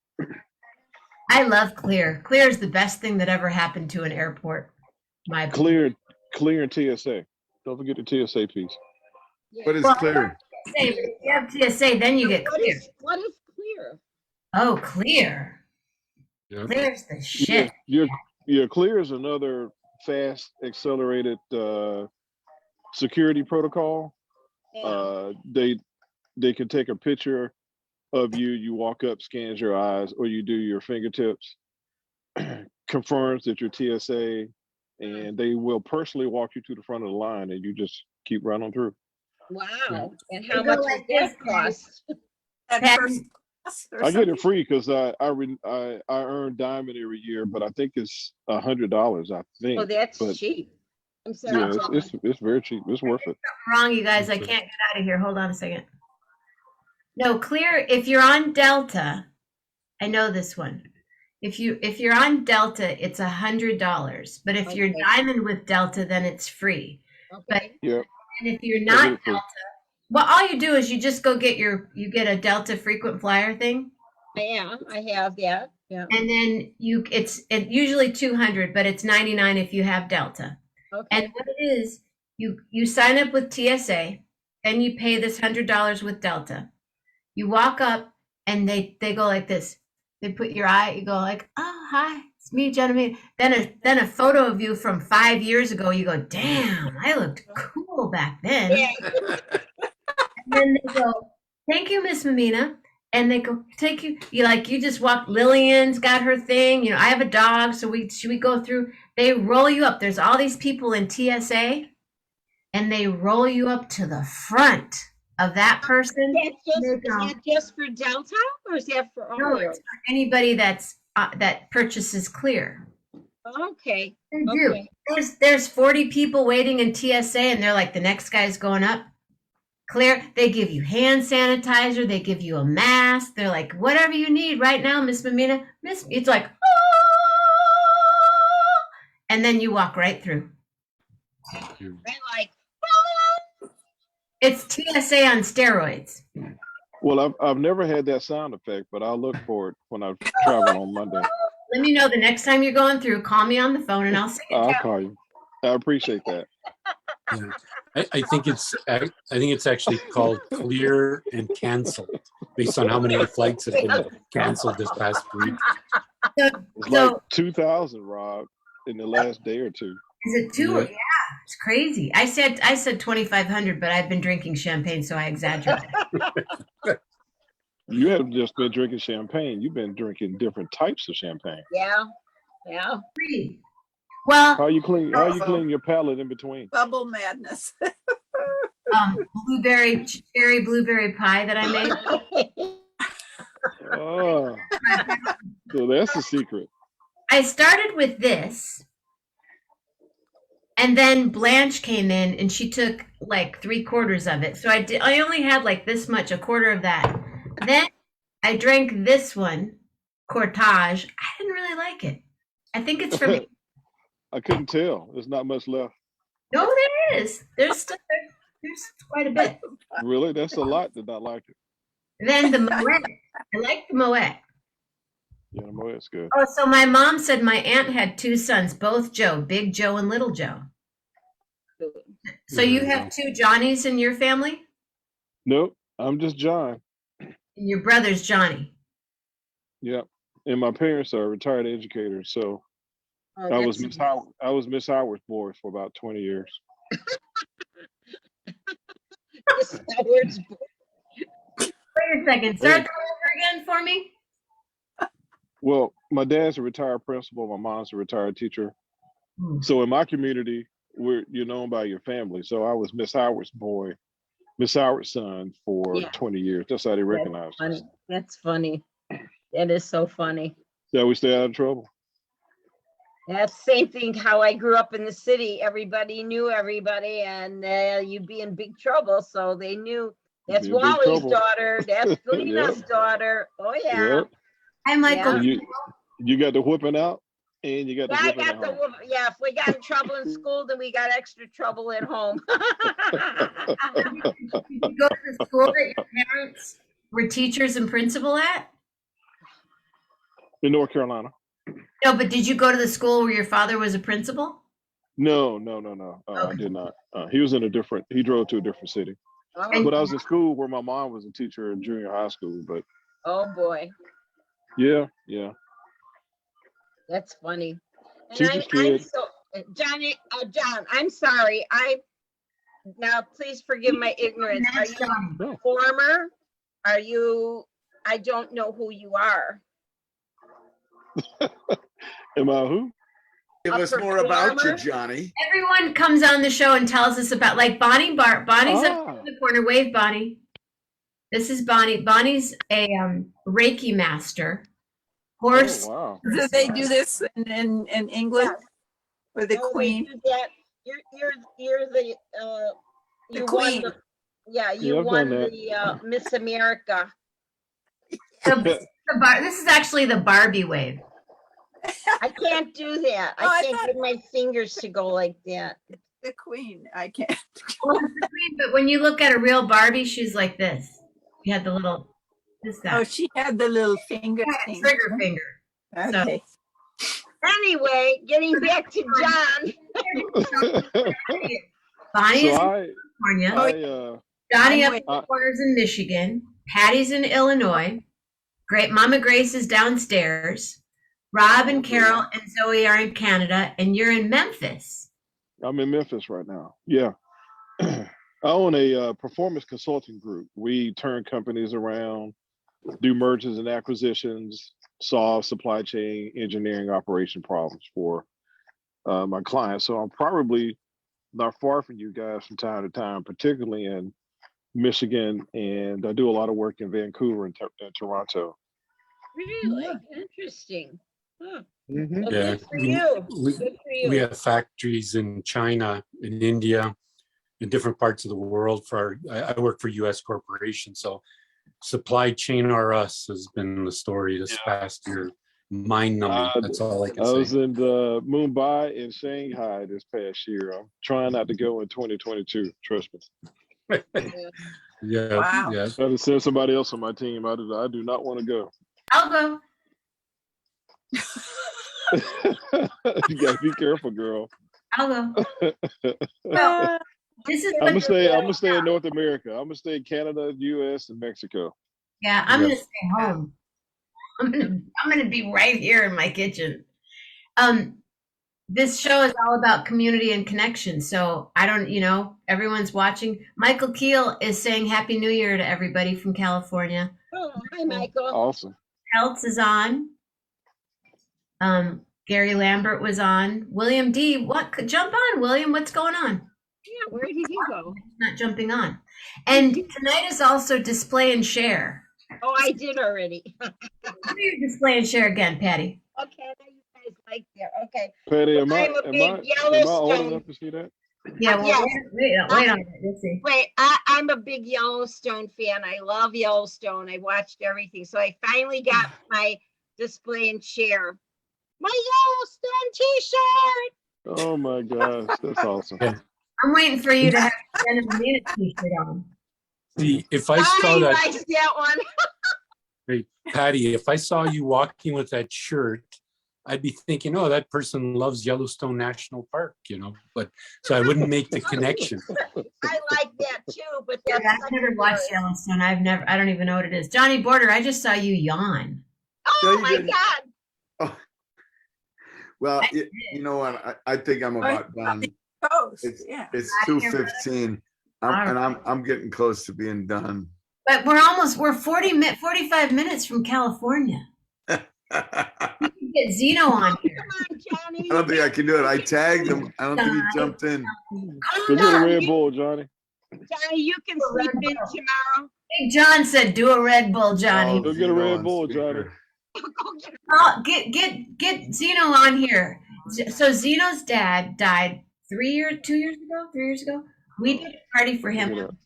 I love Clear. Clear is the best thing that ever happened to an airport. My opinion. Clear and TSA. Don't forget the TSA piece. What is clear? If you have TSA, then you get Clear. What is clear? Oh, Clear. Yeah. Clear's the shit. Yeah, Clear is another fast accelerated security protocol. They can take a picture of you, you walk up, scans your eyes, or you do your fingertips, confirms that you're TSA, and they will personally walk you to the front of the line, and you just keep running through. Wow. And how much does that cost? I get it free because I earn diamond every year, but I think it's $100. I think. Oh, that's but, cheap. I'm sorry. Yeah, it's very cheap. It's worth it. Wrong, you guys. I can't get out of here. Hold on a second. No, Clear. If you're on Delta, I know this one. If you're on Delta, it's $100. But if you're diamond with Delta, then it's free. Okay. Yeah. And if you're not Delta, well, all you do is you just go get you get a Delta frequent flyer thing. Yeah, I have that. Yeah. And then it's usually 200, but it's 99 if you have Delta. Okay. And what it is, you sign up with TSA, and you pay this $100 with Delta. You walk up, and they go like this. They put your eye. You go like, oh, hi, it's me, Jenna Mammina. Then a photo of you from 5 years ago. You go, damn, I looked cool back then. Yeah. And then they go, thank you, Miss Mammina. And they go, take you. You just walk. Lillian's got her thing. I have a dog, so we go through. They roll you up. There's all these people in TSA, and they roll you up to the front of that person. Is that just for Delta, or is that for all? No, it's for anybody that purchases Clear. Okay. They do. Okay. There's 40 people waiting in TSA, and they're like, the next guy's going up. Clear. They give you hand sanitizer. They give you a mask. They're like, whatever you need right now, Miss Mammina. It's like, and then you walk right through. It's TSA on steroids. Well, I've never had that sound effect, but I'll look for it when I travel on Monday. Let me know the next time you're going through. Call me on the phone, and I'll sing it I'll down. call you. I appreciate that. Yeah. I think it's actually called Clear and Canceled, based on how many flights have been canceled this past week. It's like 2,000, Rob, in the last day or two. Is it two? Yeah, it's crazy. I said 2,500, but I've been drinking champagne, so I exaggerated. You haven't just been drinking champagne. You've been drinking different types of champagne. Yeah. Yeah. Well, how you clean your palate in between? Bubble madness. Cherry blueberry pie that I made. Oh, so that's the secret. I started with this, and then Blanche came in, and she took like 3/4 of it. So I only had like this much, a quarter of that. Then I drank this one, Cortage. I didn't really like it. I think it's for me. I couldn't tell. There's not much left. No, there is. There's quite a bit. Really? That's a lot to not like it. Then the Moet. I like the Moet. Yeah, the Moet's good. Oh, so my mom said my aunt had 2 sons, both Joe, Big Joe and Little Joe. So you have 2 Johnnies in your family? Nope, I'm just John. And your brother's Johnny. Yep. And my parents are retired educators, so I was Miss Howard's boy for about 20 years. Miss Howard's boy. Wait a second. Start that over again for me. Well, my dad's a retired principal. My mom's a retired teacher. Hmm. So in my community, you're known by your family. So I was Miss Howard's boy, Miss Howard's son for Yeah. 20 years. That's how they That's recognize us. funny. That's funny. That is so funny. So we stay out of trouble. That's the same thing how I grew up in the city. Everybody knew everybody, and you'd be in big trouble. So they knew that's Be in big Wally's trouble. daughter. That's Yep. Glena's daughter. Oh yeah. Yep. Hi, Michael. And you got the whipping out and you got the Yeah, I whipping got at the home. whoop. Yeah, if we got in trouble in school, then we got extra trouble at home. Did you go to the school that your parents were teachers and principal at? In North Carolina. No, but did you go to the school where your father was a principal? No. I did not. He was in he drove to a different city. Oh, But I was in school where my mom was a teacher in junior high school. But oh boy, yeah. that's funny. And Teacher's I'm kid. so John. I'm sorry. Now please forgive my ignorance. Are you a performer? Are you? I don't know who you are. Am I who? Give A us more about you, performer? Johnny. Everyone comes on the show and tells us about, like Bonnie's up in the corner. Wave, Bonnie. This is Bonnie. Bonnie's a Reiki master. Horse. Oh, wow. Do they do this in England with the No, they Queen? do that. You're the you won Queen. the, yeah, Yeah, you I've won done that. the Miss America. This is actually the Barbie wave. I can't do that. Oh, I I can't thought- get my fingers to go like that. The Queen. I can't. Well, it's the Queen, but when you look at a real Barbie, she's like this. You had the little, this that. Oh, she had the little finger Yeah, thing. trigger finger. Okay. Anyway, getting back to John. Bonnie is in So California. Johnny I'm up in the corners in Michigan. Patty's in Illinois. Great Mama Grace is downstairs. Rob and Carol and Zoe are in Canada, and you're in Memphis. I'm in Memphis right now. Yeah. I own a performance consulting group. We turn companies around, do mergers and acquisitions, solve supply chain engineering operation problems for my clients. So I'm probably not far from you guys from time to time, particularly in Michigan, and I do a lot of work in Vancouver and Toronto. Really interesting. Huh. Mhm. Well, Yeah, good for you. we, Good for you. we have factories in China, in India, in different parts of the world. I work for U.S. corporations, so supply chain or us has been the story this past year. Mind numbing. That's all I can I was say. in Mumbai and Shanghai this past year. I'm trying not to go in 2022. Trust me. Yeah, Wow. yeah. I had to send somebody else on my team. I do not want to go. I'll go. You gotta be careful, girl. I'll go. Well, this is I'm gonna stay in North America. I'm gonna stay in Canada, US, and Mexico. Yeah, I'm gonna stay home. I'm gonna be right here in my kitchen. This show is all about community and connection. So I don't, everyone's watching. Michael Keel is saying Happy New Year to everybody from California. Oh, hi, Michael. Awesome. Peltz is on. Gary Lambert was on. William D. Jump on, William. What's going on? Yeah, where did he go? He's not jumping on. And tonight is also display and share. Oh, I did already. Do your display and share again, Patty. Okay, now you guys like that. Okay. Patty, am I I'm a big old Yellowstone. enough to see that? Yeah, well, Yes. wait on it. Let's see. Wait, I'm a big Yellowstone fan. I love Yellowstone. I watched everything. So I finally got my display and share. My Yellowstone t-shirt. Oh my gosh, that's awesome. I'm waiting for you to have a Jenna Mammina t-shirt on. See, if I saw Bonnie that, likes that one. hey, Patty, if I saw you walking with that shirt, I'd be thinking, oh, that person loves Yellowstone National Park, but so I wouldn't make the connection. I like that too, but Yeah, that's I've never watched Yellowstone. I don't even know what it is. Johnny Border, I just saw you yawn. Oh you my didn't. God. Well, you know what? I think I'm about done. Coast. It's Yeah. it's 2:15, and I'm getting close to being done. But we're 45 minutes from California. Get Zeno on here. I don't think I can do it. I tagged him. I don't think he jumped in. Go get a Red Bull, Johnny. Johnny, you can sleep in tomorrow. Big John said, "Do a Red Bull, Johnny." Go get a Red Bull, Johnny. Oh, get Zeno on here. So Zeno's dad died 2 years ago. We did a party for him.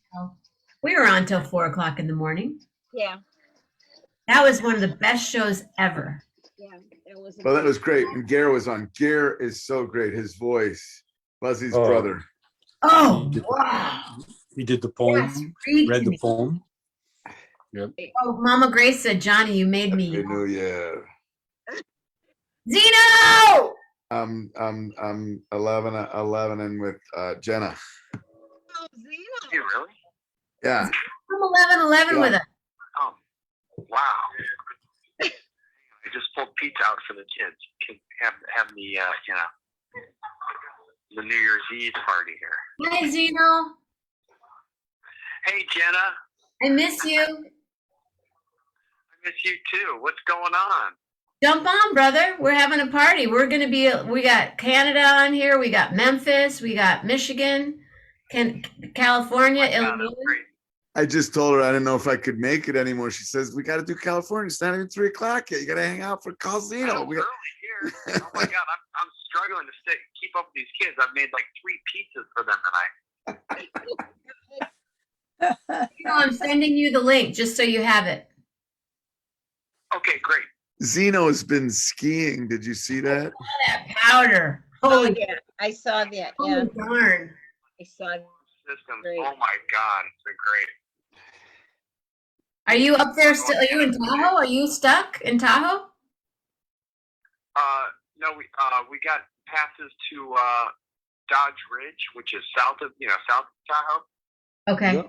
We were on till 4 o'clock in the morning. Yeah. That was one of the best shows ever. Yeah, it was. Well, that was great. And Gare was on. Gare is so great. His voice, Buzzy's brother. Oh, wow. He did the poem, read the poem. Yep. Oh, Mama Grace said, Johnny, you made me. Happy New Year. Zeno! I'm 11 and with Jenna. Oh, Zeno. You really? Yeah. I'm 11 with us. Oh, wow. I just pulled pizza out for the kids. Can have the the New Year's Eve party here. Hi, Zeno. Hey, Jenna. I miss you. I miss you too. What's going on? Jump on, brother. We're having a party. We got Canada on here. We got Memphis. We got Michigan, California, Illinois. I just told her I didn't know if I could make it anymore. She says, we got to do California. It's not even 3 o'clock yet. You got to hang out for Casino. Early here. Oh my God, I'm struggling to keep up with these kids. I've made like 3 pizzas for them tonight. I'm sending you the link just so you have it. Okay, great. Zeno has been skiing. Did you see that? That powder. Holy, yeah, I saw that. Yeah. Holy darn. I saw that. System. Oh my God, it's been great. Are you up there still? Are you in Tahoe? Are you stuck in Tahoe? No, we got passes to Dodge Ridge, which is south of Tahoe. Okay.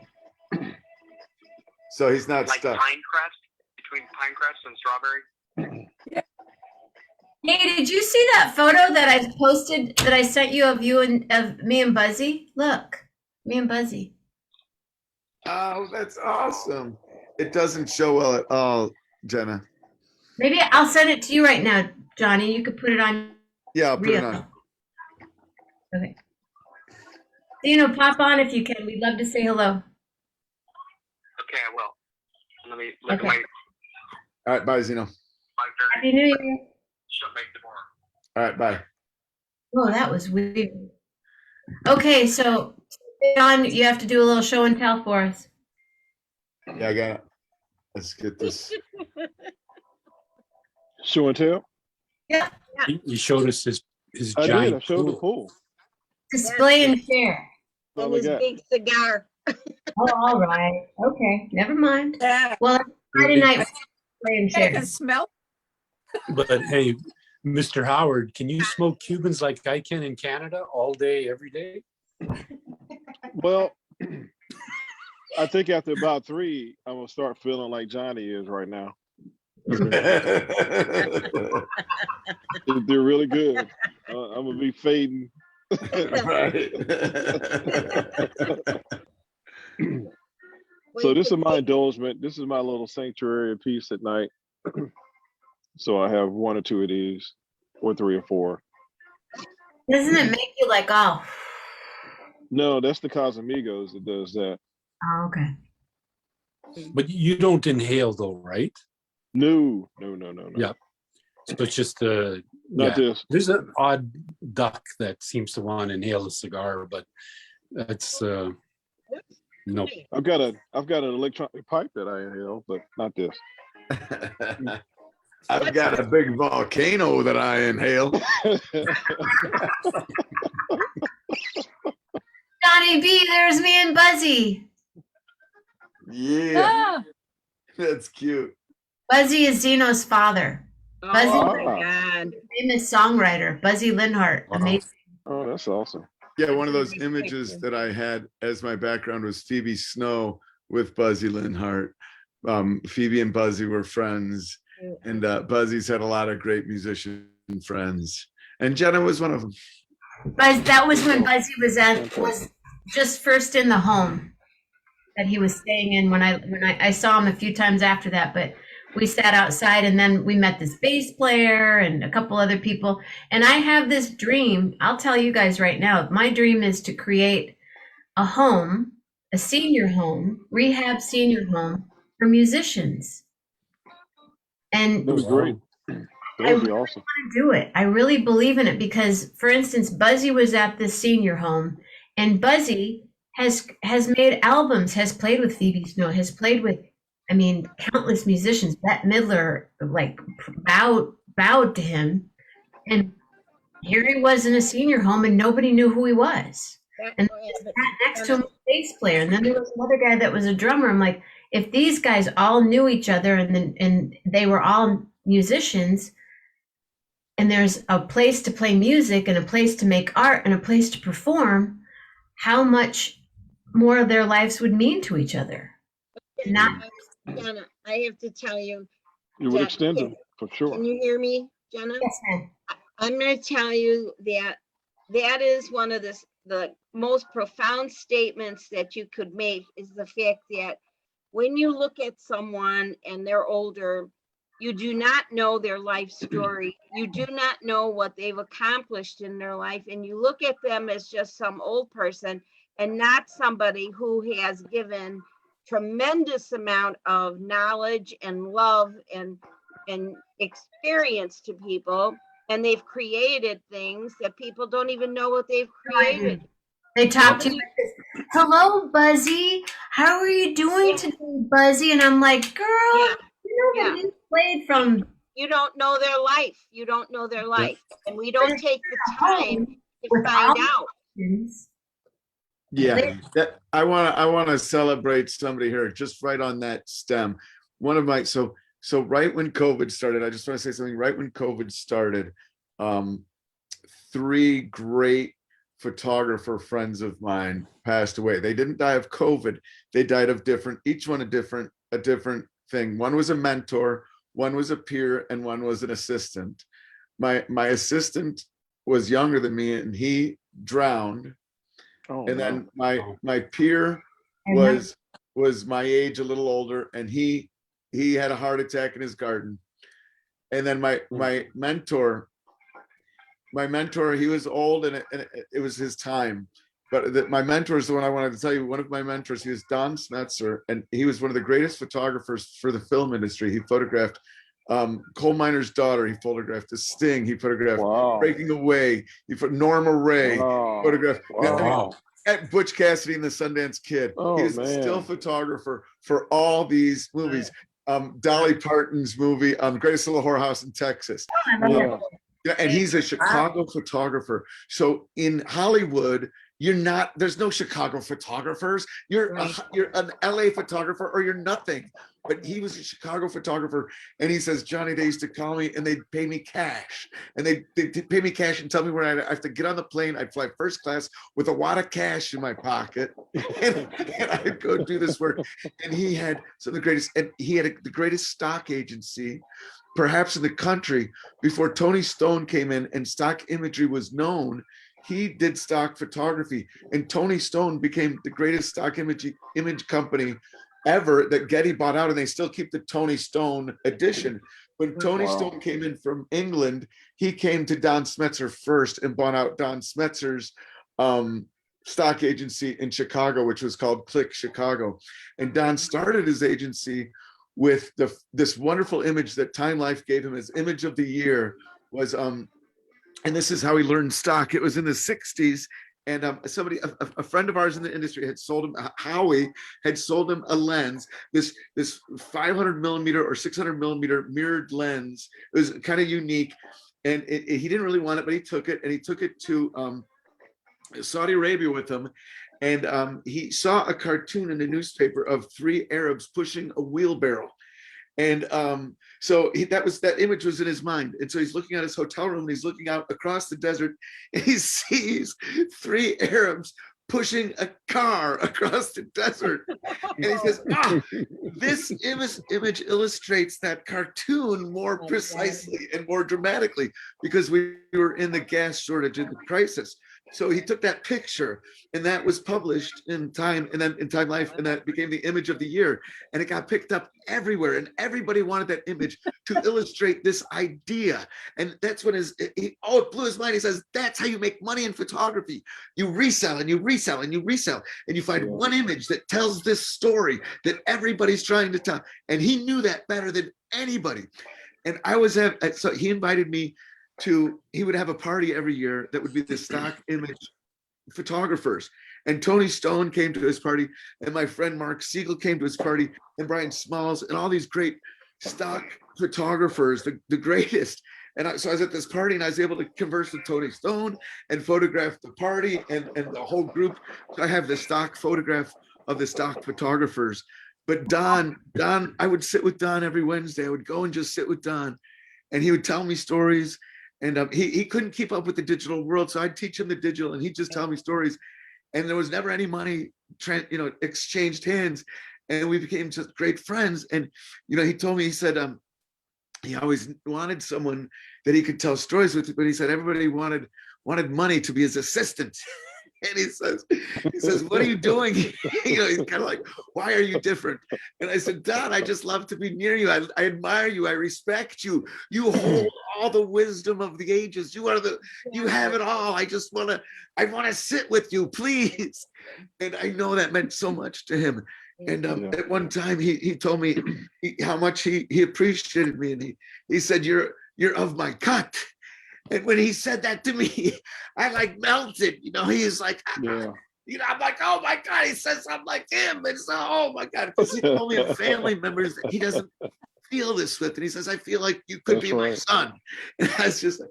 Yep. So he's not like stuck. Pinecrest, between Pinecrest and Strawberry. Hey, did you see that photo that I posted that I sent you of me and Buzzy? Look, me and Buzzy. Oh, that's awesome. It doesn't show well at all, Jenna. Maybe I'll send it to you right now, Johnny. You could put it on. Yeah, I'll put it on. Okay. Pop on if you can. We'd love to say hello. Okay, I will. Let me look at my. All right, bye, Zeno. Happy New Year. She'll make tomorrow. All right, bye. Oh, that was weird. Okay, so John, you have to do a little show and tell for us. Yeah, I got it. Let's get this. Show and tell? Yeah. He showed us his I giant did. I showed the pool. pool. Display and share. That's all And we his got. big cigar. Oh, all right. Okay, never mind. Yeah. Well, Friday night, display and I share. can smell. But hey, Mr. Howard, can you smoke Cubans like I can in Canada all day, every day? Well, I think after about 3, I'm gonna start feeling like Johnny is right now. They're really good. I'm gonna be fading. Right. So this is my indulgence. This is my little sanctuary of peace at night. So I have 1 or 2 of these, or 3 or 4. Doesn't it make you like, oh? No, that's the Casamigos that does that. Oh, okay. But you don't inhale though, right? No. Yeah. So it's just Not this. There's an odd duck that seems to want to inhale a cigar, but that's no. I've got an electronic pipe that I inhale, but not this. I've got a big volcano that I inhale. Johnny B, there's me and Buzzy. Yeah. That's cute. Buzzy is Zeno's father. Buzzy, Oh my God. famous songwriter, Buzzy Linhart. Amazing. Oh, that's awesome. Yeah, one of those images that I had as my background was Phoebe Snow with Buzzy Linhart. Phoebe and Buzzy were friends, and Buzzy's had a lot of great musician friends, and Jenna was one of them. That was when Buzzy was just first in the home that he was staying in. When I saw him a few times after that, but we sat outside, and then we met this bass player and a couple other people. And I have this dream. I'll tell you guys right now, my dream is to create a home, a senior home, rehab senior home for musicians. And That was great. That I would be really awesome. want to do it. I really believe in it because, for instance, Buzzy was at this senior home, and Buzzy has made albums, has played with Phoebe Snow, has played with, I mean, countless musicians. Bette Midler like bowed to him, and here he was in a senior home, and nobody knew who he was. And sat next to him, was a bass player, and then there was another guy that was a drummer. I'm like, if these guys all knew each other, and they were all musicians, and there's a place to play music and a place to make art and a place to perform, how much more of their lives would mean to each other. Not Jenna, I have to tell you. You would extend them for sure. Can you hear me, Jenna? Yes, ma'am. I'm going to tell you that is one of the most profound statements that you could make, is the fact that when you look at someone and they're older, you do not know their life story. You do not know what they've accomplished in their life. And you look at them as just some old person and not somebody who has given tremendous amount of knowledge and love and experience to people. And they've created things that people don't even know what they've created. They talk to you like this. Hello, Buzzy. How are you doing today, Buzzy? And I'm like, girl, you know that you played from. You don't know their life. You don't know their life. And we don't take the time to find out. Yeah, I want to celebrate somebody here just right on that stem. One of my so right when COVID started, I just want to say something. Right when COVID started, 3 great photographer friends of mine passed away. They didn't die of COVID. They died of each one a different thing. One was a mentor, one was a peer, and one was an assistant. My assistant was younger than me, and he drowned. Oh, and then my peer was my age, a little older, and he had a heart attack in his garden. And then my mentor, he was old, and it was his time. But my mentor is the one I wanted to tell you. One of my mentors, he was Don Smetzer, and he was one of the greatest photographers for the film industry. He photographed Coal Miner's Daughter. He photographed The Sting. He photographed Breaking Away. He put Norma Ray. Photographed at Butch Cassidy and the Sundance Kid. He was a still photographer for all these movies. Dolly Parton's movie, Greatest Little Whorehouse in Texas. Yeah, and he's a Chicago photographer. So in Hollywood, there's no Chicago photographers. You're an LA photographer or you're nothing. But he was a Chicago photographer, and he says, Johnny, they used to call me and they'd pay me cash. And they'd pay me cash and tell me where I have to get on the plane. I'd fly first class with a wad of cash in my pocket, and I'd go do this work. And he had some of the greatest, and he had the greatest stock agency perhaps in the country. Before Tony Stone came in and stock imagery was known, he did stock photography, and Tony Stone became the greatest stock image company ever that Getty bought out, and they still keep the Tony Stone edition. When Tony Stone came in from England, he came to Don Smetzer first and bought out Don Smetzer's stock agency in Chicago, which was called Click Chicago. And Don started his agency with this wonderful image that Time Life gave him as image of the year was, and this is how he learned stock. it was in the 60s. And a friend of ours in the industry had sold him, Howie had sold him a lens, this 500 millimeter or 600 millimeter mirrored lens. It was kind of unique, and he didn't really want it, but he took it, and he took it to Saudi Arabia with him. And he saw a cartoon in the newspaper of 3 Arabs pushing a wheelbarrow. And so that image was in his mind. And so he's looking at his hotel room, and he's looking out across the desert, and he sees 3 Arabs pushing a car across the desert. And he says, this image illustrates that cartoon more precisely and more dramatically, because we were in the gas shortage and the crisis. So he took that picture, and that was published in Time, and then in Time Life, and that became the image of the year. And it got picked up everywhere, and everybody wanted that image to illustrate this idea. And that's when it blew his mind. He says, that's how you make money in photography. You resell and you resell and you resell, and you find one image that tells this story that everybody's trying to tell. And he knew that better than anybody. And so he invited me he would have a party every year that would be the stock image photographers. And Tony Stone came to his party, and my friend Mark Siegel came to his party, and Brian Smalls, and all these great stock photographers, the greatest. And so I was at this party, and I was able to converse with Tony Stone and photograph the party and the whole group. So I have the stock photograph of the stock photographers. But Don, I would sit with Don every Wednesday. I would go and just sit with Don, and he would tell me stories. And he couldn't keep up with the digital world, so I'd teach him the digital, and he'd just tell me stories. And there was never any money, exchanged hands, and we became just great friends. And he told me, he said he always wanted someone that he could tell stories with, but he said everybody wanted money to be his assistant. And he says, what are you doing? He's kind of like, why are you different? And I said, Don, I just love to be near you. I admire you. I respect you. You hold all the wisdom of the ages. You have it all. I want to sit with you, please. And I know that meant so much to him. And at one time he told me how much he appreciated me. And he said, you're of my cut. And when he said that to me, I like melted, he's like, I'm like, oh my God, he says something like him. And so, oh my God, because he told me of family members that he doesn't feel this with. And he says, I feel like you could be my son. And I was just like,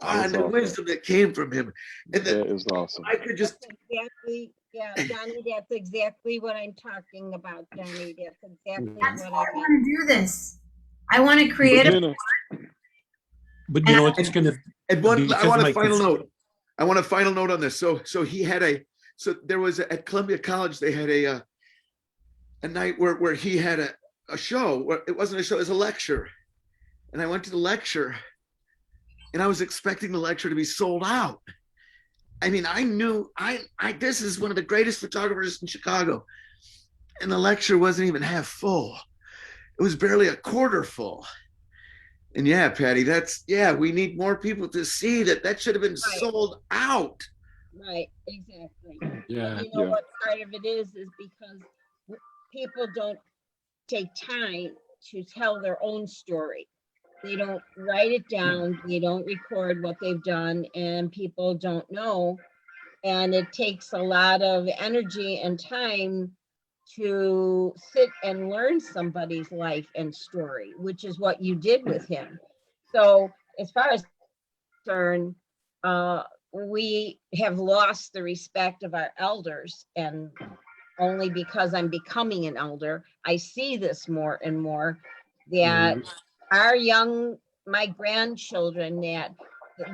and the wisdom that came from him. And that is awesome. I could just. Exactly. Yeah, Donnie, that's exactly what I'm talking about, Donnie. That's exactly That's what why I I mean. want to do this. I want to create a. But it's going to. And I want a final note. I want a final note on this. So he had there was at Columbia College, they had a night where he had a show. It wasn't a show, it was a lecture. And I went to the lecture, and I was expecting the lecture to be sold out. I mean, I knew this is one of the greatest photographers in Chicago. And the lecture wasn't even half full. It was barely a quarter full. And yeah, Patty, we need more people to see that should have been sold out. Right, exactly. Yeah. What part of it is because people don't take time to tell their own story. They don't write it down, they don't record what they've done, and people don't know. And it takes a lot of energy and time to sit and learn somebody's life and story, which is what you did with him. So as far as concerned, we have lost the respect of our elders, and only because I'm becoming an elder, I see this more and more, that my grandchildren, that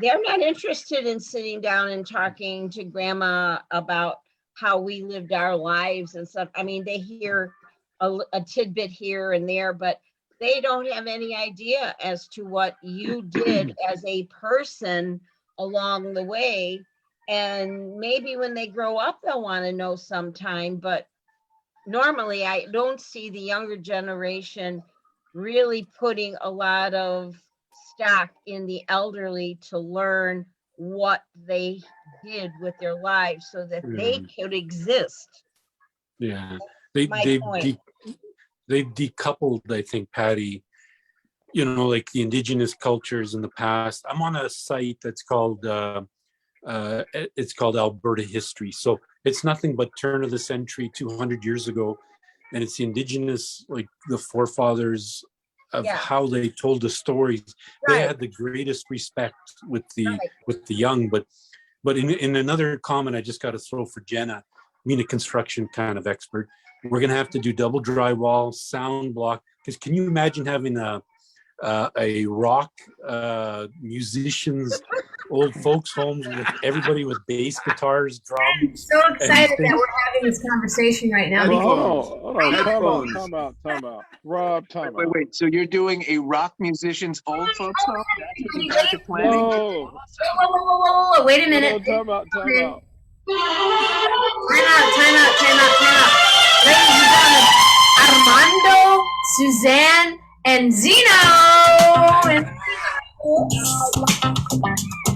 they're not interested in sitting down and talking to grandma about how we lived our lives and stuff. I mean, they hear a tidbit here and there, but they don't have any idea as to what you did as a person along the way. And maybe when they grow up, they'll want to know sometime, but normally I don't see the younger generation really putting a lot of stock in the elderly to learn what they did with their lives so that they could exist. Yeah, they've decoupled, I think, Patty, like the indigenous cultures in the past. I'm on a site that's called Alberta History. So it's nothing but turn of the century, 200 years ago. And it's the indigenous, like the forefathers of how they told the stories. Right. They had the greatest respect with the young. But in another comment, I just got to throw for Jenna, being a construction kind of expert, we're going to have to do double drywall, sound block. Because can you imagine having a rock musicians old folks' homes with everybody with bass guitars, I'm drums. so and excited that things. we're having this conversation right now. Well, because hold on. Headphones. Time out. Rob, time Wait, out. wait. So you're doing a rock musician's old folks home? That's what you guys are planning? No. Whoa, wait a minute. No, time out. Time out. Ladies and gentlemen, Armando, Suzanne, and Zeno.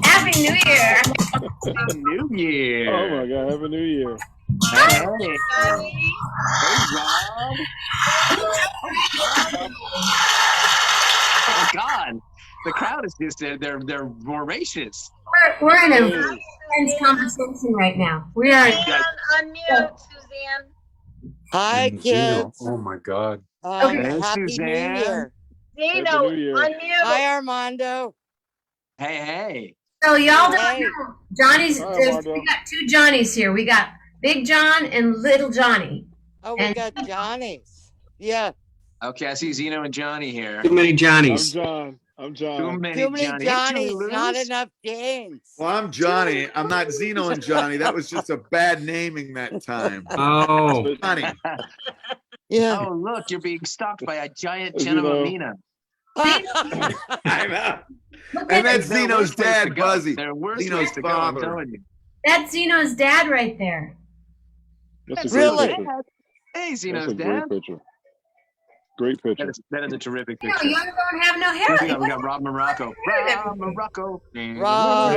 Happy New Year. New Year. Oh my God, Happy New Year. Hey, Rob. Oh God, the crowd is just they're voracious. We're in a very intense conversation right now. We are. Unmute, Suzanne. Hi, And Zeno. kids. Oh my God. Hey, Happy New Suzanne. Year. Zeno, New Year. unmute. Hi, Armando. Hey. So y'all don't Hey. know. Johnny's. Hi, We Armando. got two Johnnies here. We got Big John and Little Johnny. Oh, we got Johnny's. Yeah. Okay, I see Zeno and Johnny here. Too many Johnnies. I'm Too John. many Too many Johnny. Ain't Johnny Johnnies, not loose? enough James. Well, I'm Johnny. I'm not Zeno and Johnny. That was just a bad naming that time. Oh. Johnny. Yeah. Oh, look, you're being stalked by a giant Jenna Zeno. Mammina. I know. Look And at that's There are Zeno's worse ways to dad, go. Buzzy. There are worse Zeno's ways to go, I'm father. telling you. that's Zeno's dad right there. That's a great Really? picture. Hey, That's Zeno's a dad. great picture. Great picture. That is a terrific You know, picture. you don't have no hair. We got Rob Morocco. Rob Morocco. Rob Hey,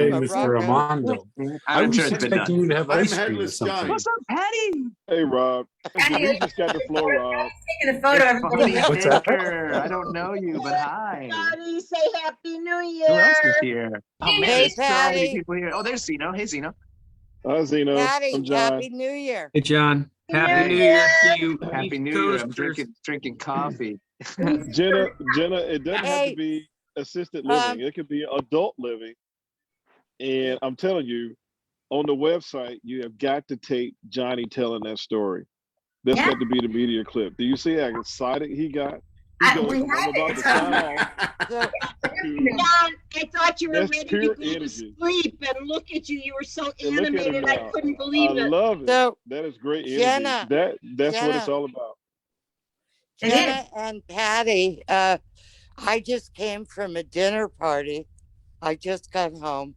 Morocco. Mr. Armando. I I'm was sure it's been expecting done. you to have I'm ice cream or headless something. Johnny. What's up, Patty? Hey, Rob. Denise just got the flow, Rob. Taking a photo. Everybody. What's that? Stinker. I don't know you, but hi. Everybody say Happy New Who else Year. is here? Oh man, Hey, there's so many Patty. people here. Oh, there's Zeno. Hey, Zeno. Hi, Zeno. Patty, I'm John. Happy New Year. Hey, John. Happy Happy New New Year Year. to you. Happy East New Year. I'm Coasters. drinking coffee. Jenna, it doesn't have Hey, to be assisted living. It could be adult living. And I'm telling you, on the website, you have got to tape Johnny telling that story. That's got to be the media clip. Do you see how excited he got? He goes, we I'm had about it. to sign off. So, John, I thought you were That's ready to pure go to energy. sleep, and look at you. You were so And look at him animated. I now. couldn't believe I it. love it. so That is great energy. Jenna, That's what it's Jenna, all about. Jenna and Patty, I just came from a dinner party. I just got home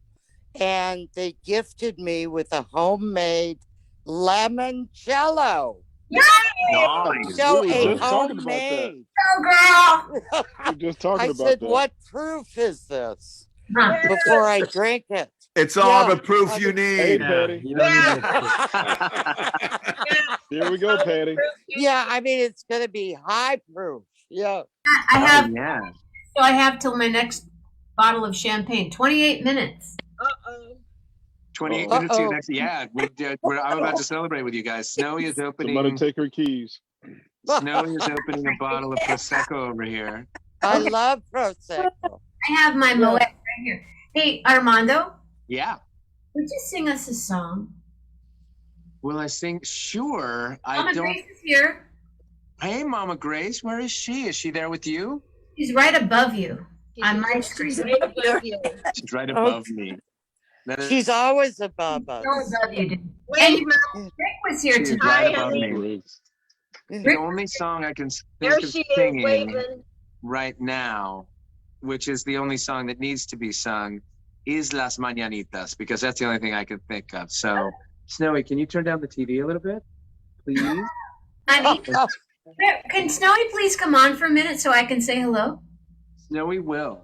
and they gifted me with a homemade limoncello. Nice. So We were a just talking about that. homemade. Girl. We were just talking I about said, that. what proof is this? Huh. Before I drink it. It's all Yeah. the proof I you mean- Hey, need. Patty. You don't need it. Here we go, Patty. Yeah, I mean, it's going to be high proof. Yeah. I have. Oh, yeah. So I have till my next bottle of champagne. 28 minutes. Uh-oh. 28 Uh-oh. minutes to your next. Yeah, I'm about to celebrate with you guys. Snowy is Somebody opening. take her keys. Snowy is opening a bottle of prosecco over here. I love Prosecco. I have my Moet right here. Hey, Armando, Yeah. would you sing us a song? Will I sing? Sure. Mama I don't. Grace is here. Hey, Mama Grace, where is she? Is she there with you? She's right above you on my screen. Right above you. She's right above me. That is, She's always above us. So above you, dude. Wait, And Mom. Rick was here she is too. right Hi, above honey. me. The only song I can There think of she is, singing waving. right now, which is the only song that needs to be sung, is Las Mañanitas, because that's the only thing I can think of. So, Snowy, can you turn down the TV a little bit, please? Honey, can Snowy please come on for a minute so I can say hello? Snowy will.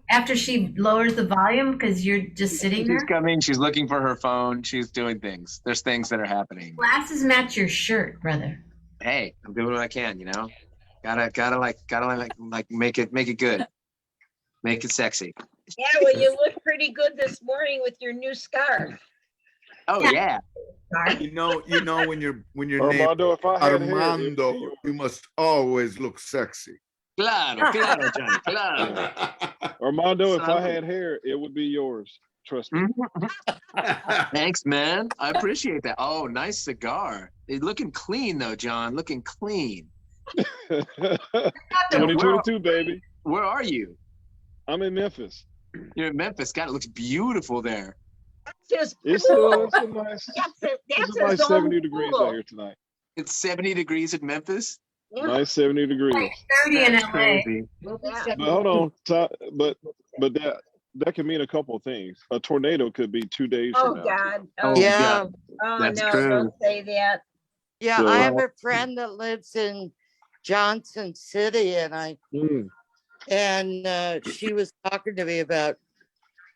After she lowers the volume because you're just sitting She's there? coming. She's looking for her phone. She's doing things. There's things that are happening. Glasses match your shirt, brother. Hey, I'm doing what I can, you know. Gotta make it good. Make it sexy. Yeah, well, you look pretty good this morning with your new scarf. Oh yeah. You know when you're named Armando, if I had hair, Armando, you must always look sexy. Claro, Johnny, claro. Armando, if I had hair, it would be yours. Trust me. Thanks, man. I appreciate that. Oh, nice cigar. It's looking clean though, John. Looking clean. 2022, baby. Where are you? I'm in Memphis. You're in Memphis. God, it looks beautiful there. That's his It's pool. a nice, That's it's his a nice own 70 degrees pool. out here tonight. It's 70 degrees in Memphis. Yeah. Nice 70 degrees. 30 in That's LA. crazy. Yeah. But hold on, but that can mean a couple of things. A tornado could be 2 days Oh from now. God. Oh, Oh, Yeah. God. oh That's no, true. don't say that. Yeah, So- I have a friend that lives in Johnson City, and she was talking to me about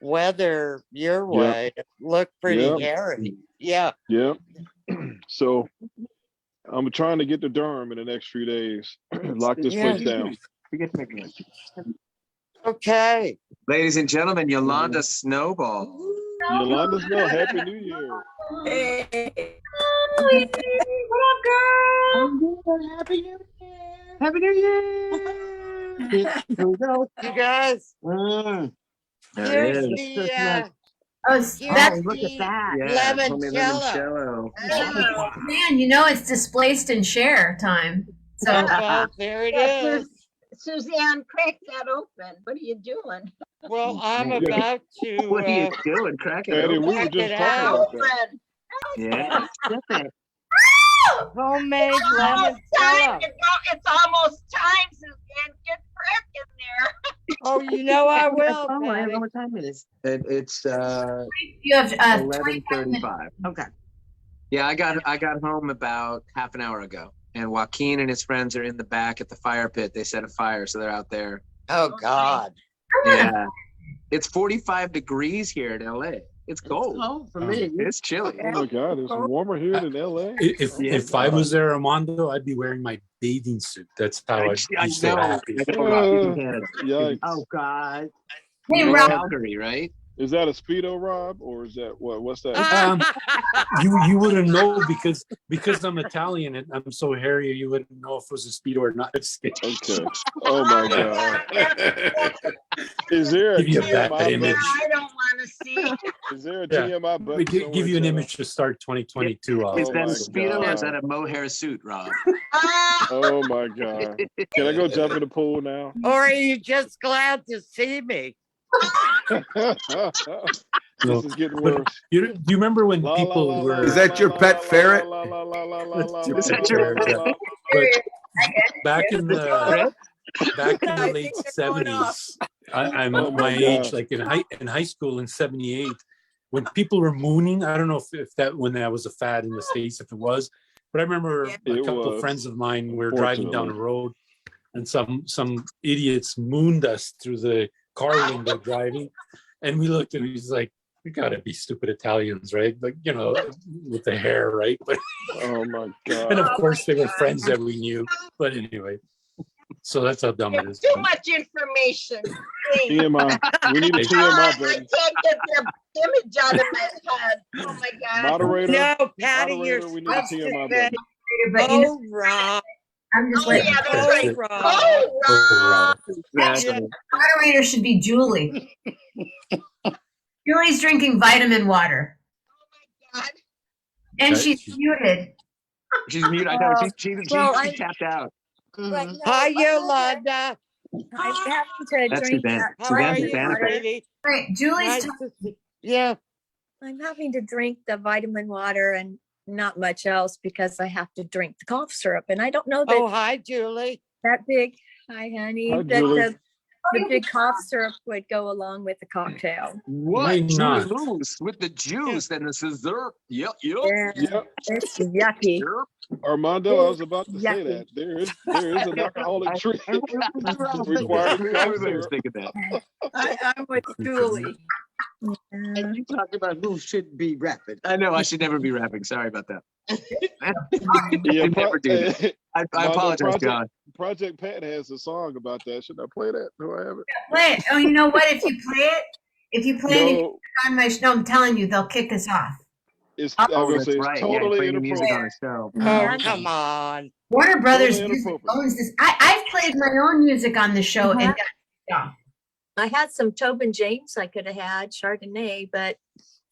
weather your way. It looked pretty Yep. hairy. Yeah. Yep. So I'm trying to get to Durham in the next few days. Lock this Yeah. place down. Okay. Ladies and gentlemen, Yolanda Snowball. Yolanda Snow, Happy New Year. Hey. What up, girl? Happy New Year. Happy New Year. You guys, There here's it is. the Oh, here's that's Look at the that. Yeah, homemade limoncello. limoncello. man. You know it's displaced and share time. So Well, there it Yeah, is. Suzanne, crack that open. What are you doing? Well, I'm Yeah. about to What are you doing? Crack it Patty, open. we were check just it talking out. about that. Open. Yeah. Sip it. Homemade It's almost time limoncello. to go. It's almost time, Suzanne. Get cracking there. Oh, you know I will, Oh, I don't Patty. know what time it is. It's you have 11:35. Okay. Yeah, I got home about half an hour ago, and Joaquin and his friends are in the back at the fire pit. They set a fire, so they're out there. Oh God. Yeah, it's 45 degrees here in LA. It's cold. cold for me. It's chilly. Oh my God, it's warmer here than LA. If I was there, Armando, I'd be wearing my bathing suit. That's how I'd I be so know. happy. I know, Rob, you can. Yikes. Oh God. Hey, You're in Rob. Calgary, right? Is that a Speedo, Rob, or is that what? What's that? You wouldn't know because I'm Italian and I'm so hairy. You wouldn't know if it was a Speedo or not. Okay. Oh my God. Is there a Give you a bad TMI image. button? I don't want to see. Is there a Yeah. TMI We button? give you an somewhere, image to start 2022 off. Is that a my Speedo or is God. that a mohair suit, Rob? Oh my God. Can I go jump in the pool now? Or are you just glad to see me? This is getting But worse. do you remember when people were? Is that your pet ferret? That's your pet ferret. But back in the late 70s, I'm Oh my my age, God. like in high school in 78, when people were mooning. I don't know if that when that was a fad in the States, if it was, but I remember a It couple of was, friends of mine were driving down a unfortunately. road, and some idiots mooned us through the car window driving, and we looked and he's like, "We gotta be stupid Italians, right? Like, you know, with the hair, right?" But Oh my and of God. course they were friends that we knew. But anyway, so that's how dumb it is. Too much information. Please. TMI. We need a Hey. TMI I button. can't get the image out of my head. Oh my God. Moderator. No, Patty, you're Moderator, we need a supposed to TMI say, button. but you know, oh, Rob. I'm just Oh like yeah, that's Oh, right. Rob. Oh, Rob. Exactly. moderator should be Julie. Julie's drinking vitamin water, God. and Okay. she's muted. She's muted. I know. She Well, I- tapped out. Right now, Hi, I'm having Yolanda. to That's drink Suzanne. that How are Suzanne's you, a fan of it. sweetie? Right, Julie's Nice to see. Yeah. I'm having to drink the vitamin water and not much else because I have to drink the cough syrup. And I don't know that Oh, hi, Julie. that big, hi honey, Hi, that Julie. the big cough syrup would go along with the cocktail. What? Might not. Juice with the juice and the scissor. Yep. Yeah, Yep. it's yucky. Armando, I was about to say Yucky. that. There is an alcoholic drink that requires cough Everybody's syrup. thinking that. I'm with Julie. Yeah. You talk about who should be rapping. I know. I should never be rapping. Sorry about that. Yeah, I never do that. I Mondo, apologize, John. Project Pat has a song about that. Should I play that? Do I have it? play it. Oh, you know what? If you play it, and you No, on my show, I'm telling you, they'll kick us off. it's I'm Oh, gonna that's say it's right. totally Playing your music on inappropriate. a show. Oh, come on. Warner Brothers Totally Music inappropriate. owns this. I've played my own music on the show and got kicked off. I had some Tobin James I could have had, Chardonnay, but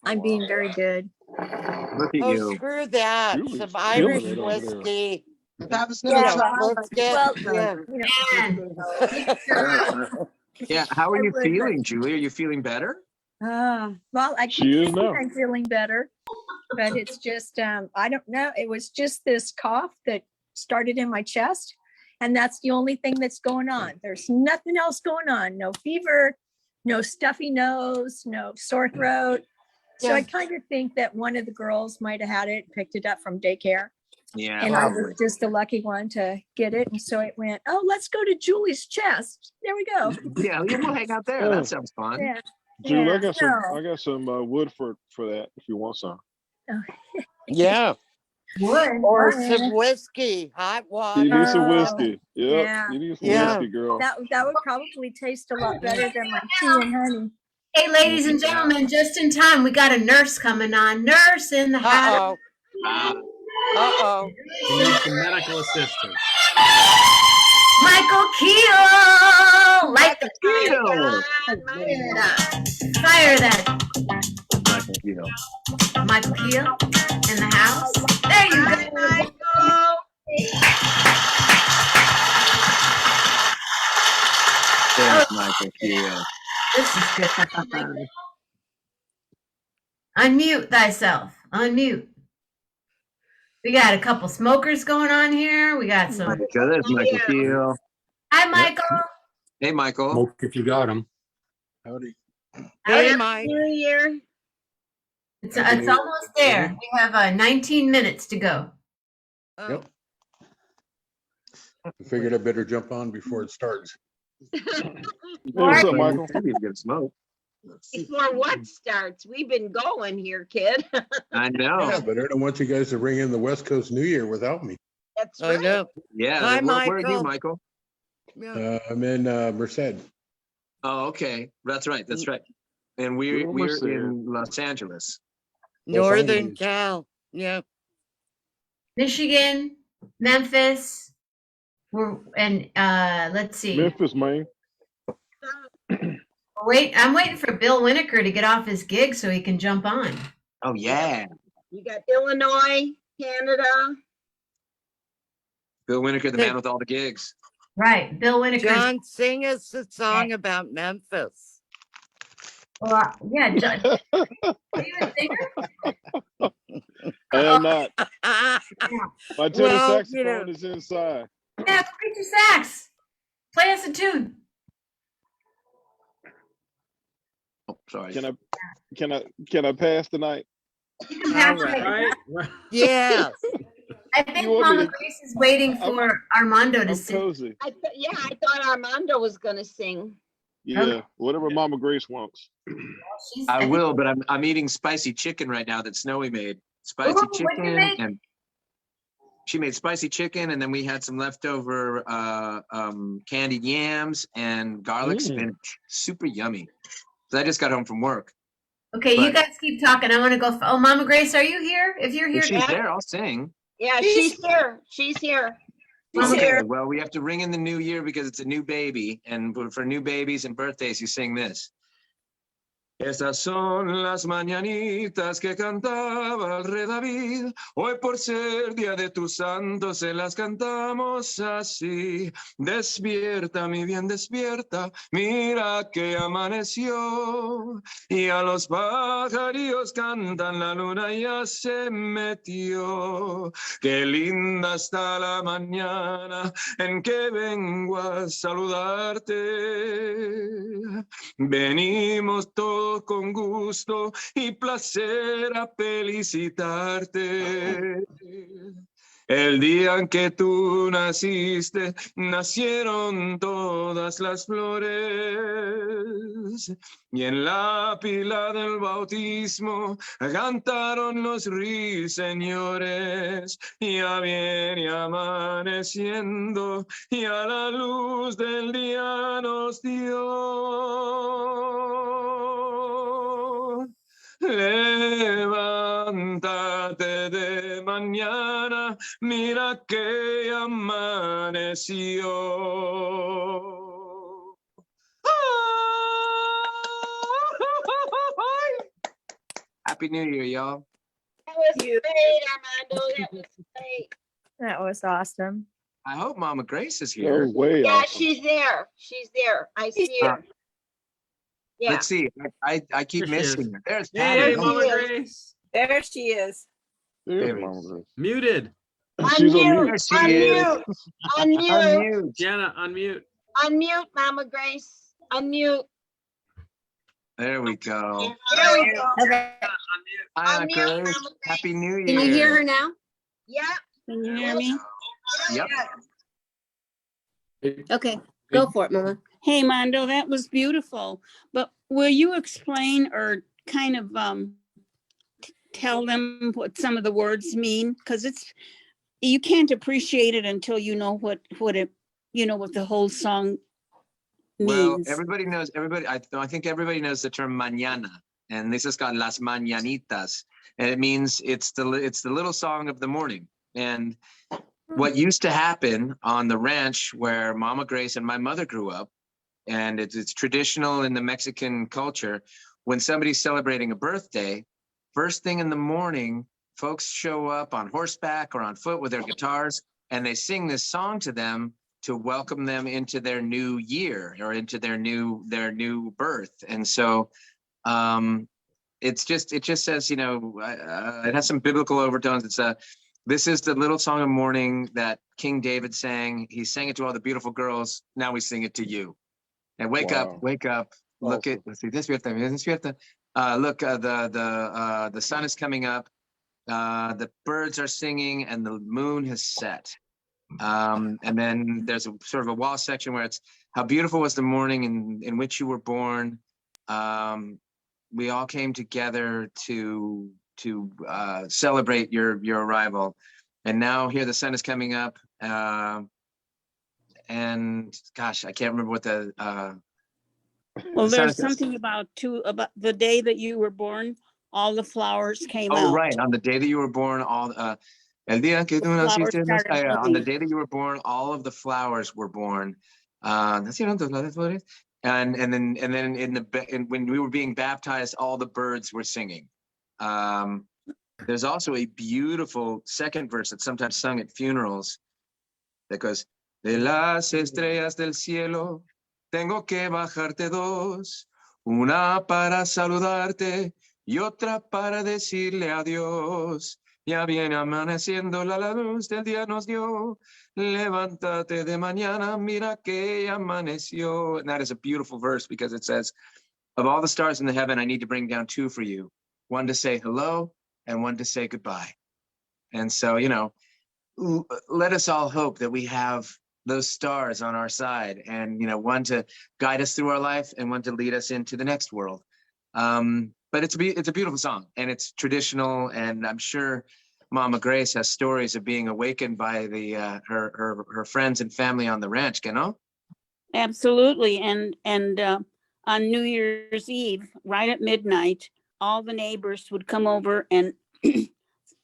I'm being very good. Look at Oh, you. screw that. Julie's Some killing Irish it over there. whiskey. That was You gonna know, try. let's get, Well, yeah. Man, Yeah. How are I you would, feeling, Julie? Are you feeling better? well, I She keep is saying now. I'm feeling better, but it's just, I don't know. It was just this cough that started in my chest. And that's the only thing that's going on. There's nothing else going on. No fever, no stuffy nose, no sore throat. So I Yeah. kind of think that one of the girls might have had it, picked it up from daycare. Yeah, And I probably. was just the lucky one to get it. And so it went, oh, let's go to Julie's chest. There we go. Yeah, we'll hang out there. Oh, That sounds fun. Yeah. Julie, Yeah. I got some. No. I got some wood for that if you want some. Yeah. Wood. Or Oh, some whiskey, hot You need some water. whiskey. Yep. yeah. You need some Yeah. whiskey, girl. That would probably taste a lot better than my tea and honey. Hey, ladies and gentlemen, just in time, we got a nurse coming on. Nurse in the house. Uh-oh. We need some medical assistance. Michael Keel! Light the Keel! Fire that. Michael Keel. Michael Keel in the house. There you go. There's Michael Keel. This is good. Unmute thyself. Unmute. We got a couple smokers going on here. We got some. There's Michael Keel. Hi, Michael. Hey, Michael. Smoke if you got him. Howdy. Hey, Mike. New Year. It's almost there. We have 19 minutes to go. Oh. I figured I better jump on before it starts. What's up, Michael? Maybe get smoke. Before what starts? We've been going here, kid. I know. Yeah, but I don't want you guys to bring in the West Coast New Year without me. That's I right. know. Yeah. Hi, Where are you, Michael. Michael? I'm in Merced. Oh, okay. That's right. That's right. And we're in Los Angeles. Northern Cal. Yeah. Michigan, Memphis. And let's see. Memphis, man. I'm waiting for Bill Winokur to get off his gig so he can jump on. Oh, yeah. You got Illinois, Canada. Bill Winokur, the man with all the gigs. Right. Bill Winokur. John, sing us a song about Memphis. Well, yeah, John. Are you a singer? I am not. My tenor Well, saxophone is inside. Yeah, go get your sax. Play us a tune. Oh, sorry. Can I pass tonight? You can pass it. Yes. I think You want me Mama to- Grace is waiting for Armando to I'm sing. cozy. I thought Armando was gonna sing. Yeah, whatever Mama Grace wants. I will, but I'm eating spicy chicken right now that Snowy made. Spicy Ooh, what'd you chicken, make? and she made spicy chicken, and then we had some leftover candied yams and garlic spinach. Super yummy. So I just got home from work. Okay, you But- guys keep talking. I want to go. Oh, Mama Grace, are you here? If you're here, If she's there, I'll sing. Yeah, she's here. She's here. She's Okay, here. well, we have to ring in the new year because it's a new baby, and for new babies and birthdays, you sing this. Estas son las mañanitas que cantaba el rey David. Hoy por ser día de tu santo se las cantamos así. Despierta, mi bien, despierta. Mira que amaneció. Y a los pajarillos cantan, la luna ya se metió. Qué linda está la mañana en que vengo a saludarte. Venimos todos con gusto y placer a felicitarte. El día en que tú naciste, nacieron todas las flores. Y en la pila del bautismo cantaron los ruiseñores. Ya viene amaneciendo y a la luz del día nos dio. Levántate de mañana, mira que amaneció. Happy New Year, y'all. That was great, Armando. That was great. That was awesome. I hope Mama Grace is That here. was way Yeah, awesome. she's there. She's there. I see her. Yeah. Let's see. I keep There she is. missing her. There's Hey, Patty. Mama is. Grace. There she is. There's There we Mama Grace. Muted. She's on Unmute. mute. There she is. Unmute. Unmute. Unmute. Jenna, unmute. Unmute, Mama Grace. Unmute. There we go. There we go. Okay. Hi, Aunt Unmute, Grace. Mama Grace. Happy New Year. Can you hear her now? Yeah. Can you hear me? Yep. Okay, go for it, Mama. Hey, Mondo, that was beautiful. But will you explain or kind of tell them what some of the words mean? Because you can't appreciate it until you know what the whole song Well, means. everybody knows, I think everybody knows the term mañana, and this is called las mañanitas, and it means it's the little song of the morning. And what used to happen on the ranch where Mama Grace and my mother grew up, and it's traditional in the Mexican culture, when somebody's celebrating a birthday, first thing in the morning, folks show up on horseback or on foot with their guitars, and they sing this song to them to welcome them into their new year or into their new birth. And so it just says, it has some biblical overtones. It's this is the little song of morning that King David sang. He sang it to all the beautiful girls. Now we sing it to you. And wake up. Look at, let's see, despierta, despierta. Look, the sun is coming up. The birds are singing and the moon has set. And then there's a sort of a wall section where it's how beautiful was the morning in which you were born. We all came together to celebrate your arrival. And now here the sun is coming up. And gosh, I can't remember what well, there's something about the day that you were born, all the flowers came out. Oh, right. On the day that you were born, all el día que tú naciste, on the day that you were born, all of the flowers were born. And then when we were being baptized, all the birds were singing. There's also a beautiful second verse that's sometimes sung at funerals that goes, de las estrellas del cielo, tengo que bajarte dos, una para saludarte y otra para decirle adiós. Ya viene amaneciendo, la luz del día nos dio. Levántate de mañana, mira que ya amaneció. And that is a beautiful verse because it says, of all the stars in the heaven, I need to bring down two for you. One to say hello and one to say goodbye. And so, let us all hope that we have those stars on our side and, one to guide us through our life and one to lead us into the next world. But it's a beautiful song and it's traditional. And I'm sure Mama Grace has stories of being awakened by her friends and family on the ranch, you know? Absolutely. And on New Year's Eve, right at midnight, all the neighbors would come over and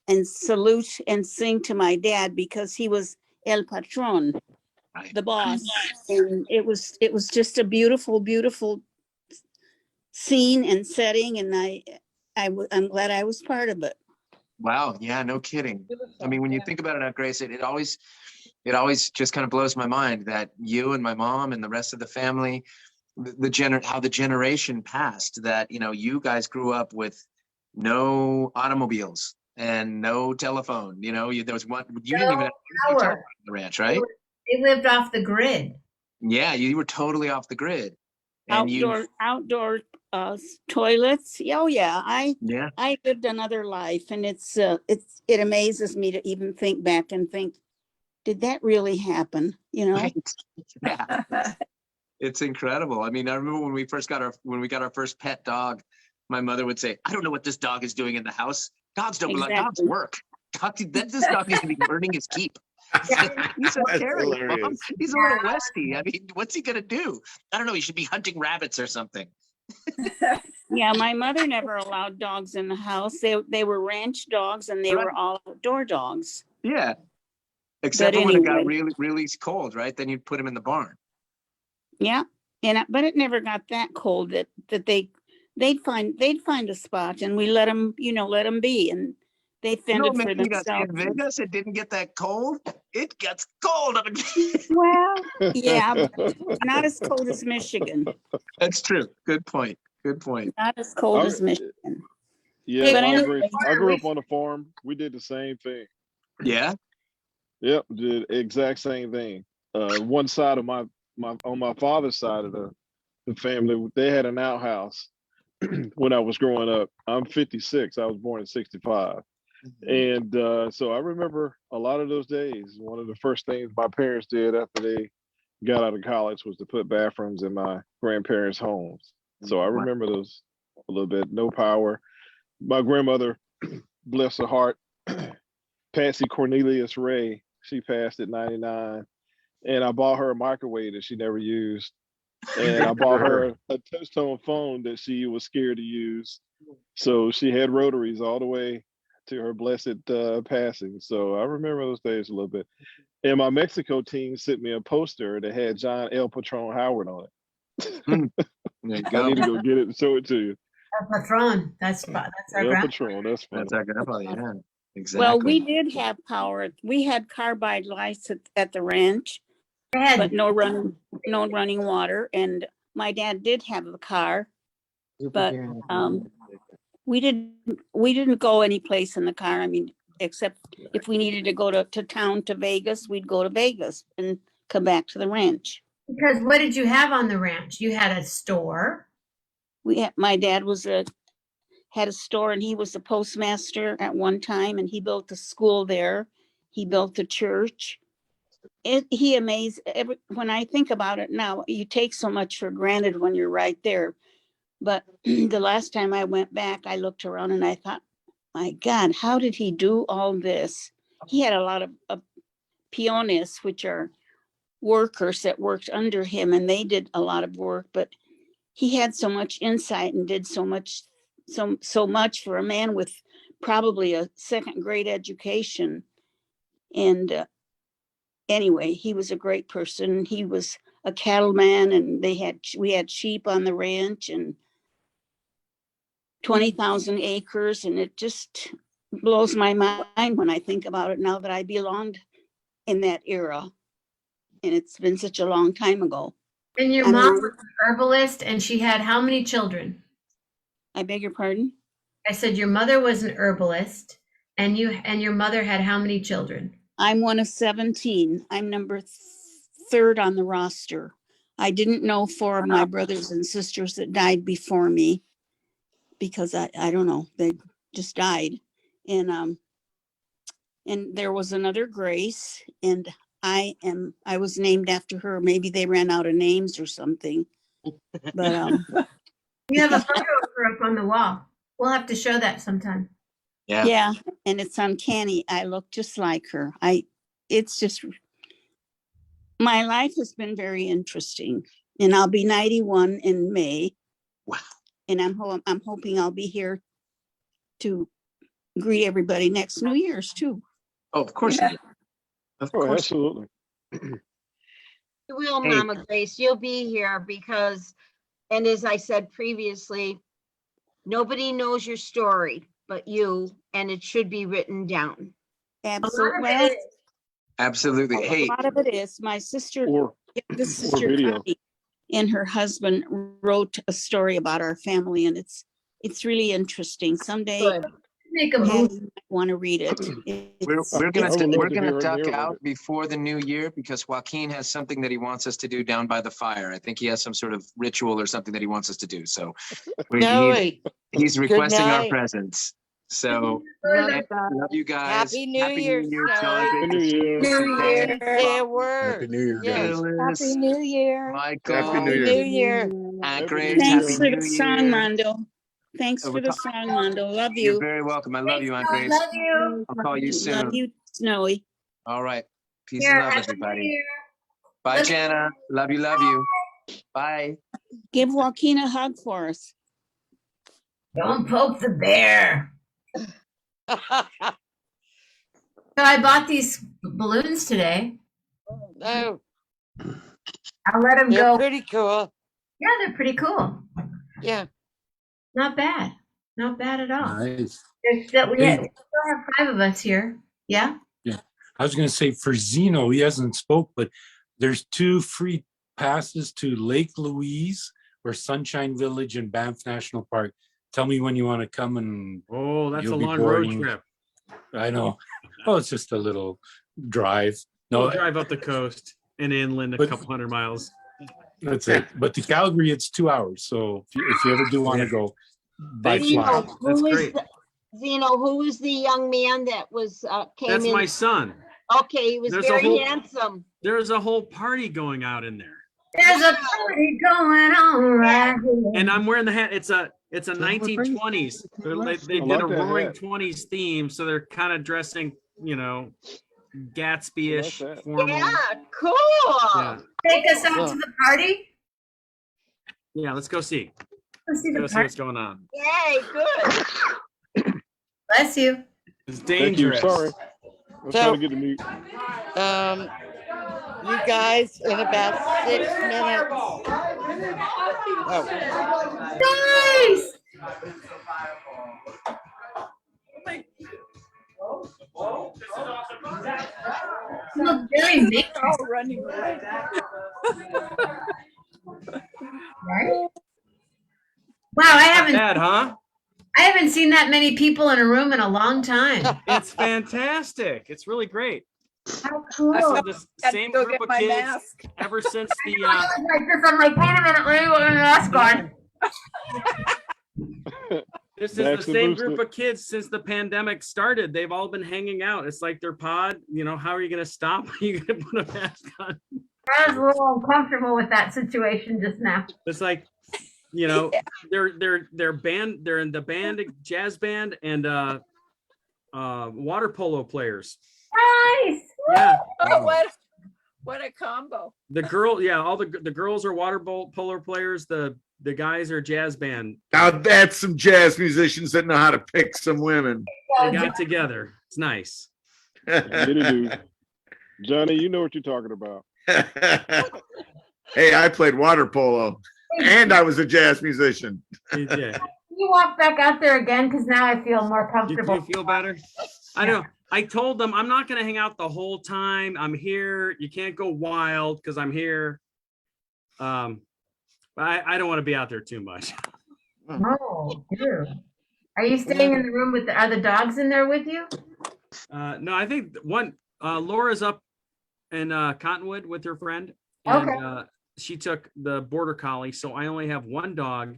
and salute and sing to my dad because he was el patron, the boss. And it was just a beautiful, beautiful scene and setting. And I'm glad I was part of it. Wow. Yeah, no kidding. I mean, when you think about it, Aunt Grace, it always just kind of blows my mind that you and my mom and the rest of the family, how the generation passed, that, you guys grew up with no automobiles and no telephone, there was one, you didn't even have telephone on the ranch, right? They lived off the grid. Yeah, you were totally off the grid. And outdoor toilets. Oh yeah. I lived another life, and it amazes me to even think back and think, did that really happen? Right. Yeah. It's incredible. I mean, I remember when we got our first pet dog, my mother would say, I don't know what this dog is doing in the house. Dogs don't belong. Dogs work. This dog needs to be earning his keep. He's a terrier, Mom. He's a little Westie. I mean, what's he gonna do? I don't know. He should be hunting rabbits or something. Yeah, my mother never allowed dogs in the house. They were ranch dogs, and they were all outdoor dogs. Yeah, except for when it got really, really cold, right? Then you'd put him in the barn. Yeah, but it never got that cold that they'd find a spot, and we let them be, and they fended for themselves. In Vegas, it didn't get that cold. it gets cold up in Well, yeah, but not as cold as Michigan. That's true. Good point. Good point. Not as cold as Michigan. Yeah, But I anyway, grew up on a farm. We did the same thing. Yeah. Yep, did exact same thing. One side of my on my father's side of the family, they had an outhouse when I was growing up. I'm 56. I was born in 65. And so I remember a lot of those days. One of the first things my parents did after they got out of college was to put bathrooms in my grandparents' homes. So I remember those a little bit. No power. My grandmother, bless her heart, Patsy Cornelius Ray, she passed at 99. And I bought her a microwave that she never used. And I bought her a touch tone phone that she was scared to use. So she had rotaries all the way to her blessed passing. So I remember those days a little bit. And my Mexico team sent me a poster that had John L. Patron Howard on it. There you I go. need to go get it and show it to you. El Patron. That's our El grandpa. Patron, that's funny. That's our grandpa, yeah. Exactly. well, we did have power. We had carbide lights at the ranch, but no running water. And my dad did have a car, but we didn't go any place in the car. I mean, except if we needed to go to town, to Vegas, we'd go to Vegas and come back to the ranch. Because what did you have on the ranch? You had a store. My dad had a store, and he was the postmaster at one time, and he built the school there. He built the church. He amazed when I think about it now. You take so much for granted when you're right there. But the last time I went back, I looked around and I thought, my God, how did he do all this? He had a lot of peones, which are workers that worked under him, and they did a lot of work, but he had so much insight and did so much for a man with probably a second grade education. And anyway, he was a great person. He was a cattleman, and we had sheep on the ranch and 20,000 acres. And it just blows my mind when I think about it now that I belonged in that era. And it's been such a long time ago. And your mom was an herbalist, and she had how many children? I beg your pardon? I said your mother was an herbalist, and your mother had how many children? I'm one of 17. I'm number third on the roster. I didn't know 4 of my brothers and sisters that died before me because I don't know, they just died. And there was another Grace, and I was named after her. Maybe they ran out of names or something. But you have a photo of her up on the wall. We'll have to show that sometime. Yeah, and it's uncanny. I look just like her. It's just, my life has been very interesting, and I'll be 91 in May. Wow. And I'm hoping I'll be here to greet everybody next New Year's too. Oh, of course. Yeah. You do. Of course. Absolutely. You will, Hey. Mama Grace. You'll be here because, and as I said previously, nobody knows your story but you, and it should be written down. Absolutely. Absolutely. A Hey, lot of it is. My sister, the sister video. Connie, and her husband wrote a story about our family, and it's really interesting. Someday, Good. Make a Patty movie. might want to read it. we're I would love to hear duck a out bit. before the new year because Joaquin has something that he wants us to do down by the fire. I think he has some sort of ritual or something that he wants us to do. So he's requesting our night. presence. So Love love you guys. Happy New Year, Snowy. Snowy. New Year. New Year. Say a word. Happy New Year, guys. Happy New Year. Michael. Happy New Happy Year. New Year. Aunt Happy Grace, New Thanks Happy for New the song, Year. Mondo. Thanks for the song, Mondo. Love You're you. very welcome. I love you, Aunt I Grace. love you. I'll call you Love soon. you, Snowy. All right. Peace Here, and love, Happy New everybody. Year. Bye, Jenna. Love you. Love you. Bye. Give Joaquin a hug for us. Don't poke the bear. So I bought these balloons today. Oh, I'll let them they're go. pretty cool. Yeah, they're pretty cool. Yeah. Not bad. Not bad at all. Nice. There's still, we Hey. still have 5 of us here. Yeah. Yeah. I was going to say for Zeno, he hasn't spoke, but there's 2 free passes to Lake Louise or Sunshine Village and Banff National Park. Tell me when you want to come and Oh, that's a you'll be long road boarding. trip. I know. Oh, it's just a little drive. We'll No, drive up the coast and inland a But- couple hundred miles. that's it. But to Calgary, it's 2 hours. So if you ever do want to go by Thank you. fly, Zeno, That's who is great. Zeno, who was the young man that was came That's in? my son. Okay, he was There's a very whole- handsome. There's a whole party going out in there. There's a party going on right here. And I'm wearing the hat. It's a 1920s. They I did like a that roaring hat. 20s theme, so they're kind of dressing, you know, Gatsby-ish I like that. formal. Yeah, cool. Yeah. Take us out to the party. Yeah, let's go see. Let's see Go the see party. what's going on. Yay, good. Bless you. It's Thank you. dangerous. Sorry. I was So- trying to get to mute. You guys, in about 6 minutes. Oh, Nice. You look very big, They're all running away. right? Wow, I Bad, huh? haven't seen that many people in a room in a long time. It's fantastic. It's really great. How cool. I saw I this Had to same go group get of my kids mask. ever since the was like this. I'm like, wait a minute, wait a minute, mask on. this is the Vax same boosted. group of kids since the pandemic started. They've all been hanging out. It's like their pod. You know, how are you going to stop? You going to put a mask on? I was a little uncomfortable with that situation just now. It's like, you know, they're band. They're in the band, jazz band, and water polo players. Nice. Yeah. Oh, what a combo. The girl, yeah, all the girls are water polo players. The guys are jazz band. Now that's some jazz musicians that know how to pick some women. They got together. It's nice. Get it, dude. Johnny, you know what you're talking about. Hey, I played water polo and I was a jazz musician. Yeah. Can you walk back out there again? Because now I feel more Do comfortable. you feel better? I know. I told them I'm not going to hang out the whole time. I'm here. You can't go wild because I'm here. I don't want to be out there too much. Oh, dude. Are you staying in the room with are the dogs in there with you? No, I think Laura's up in Cottonwood with her friend, and Okay. she took the border collie. So I only have one dog,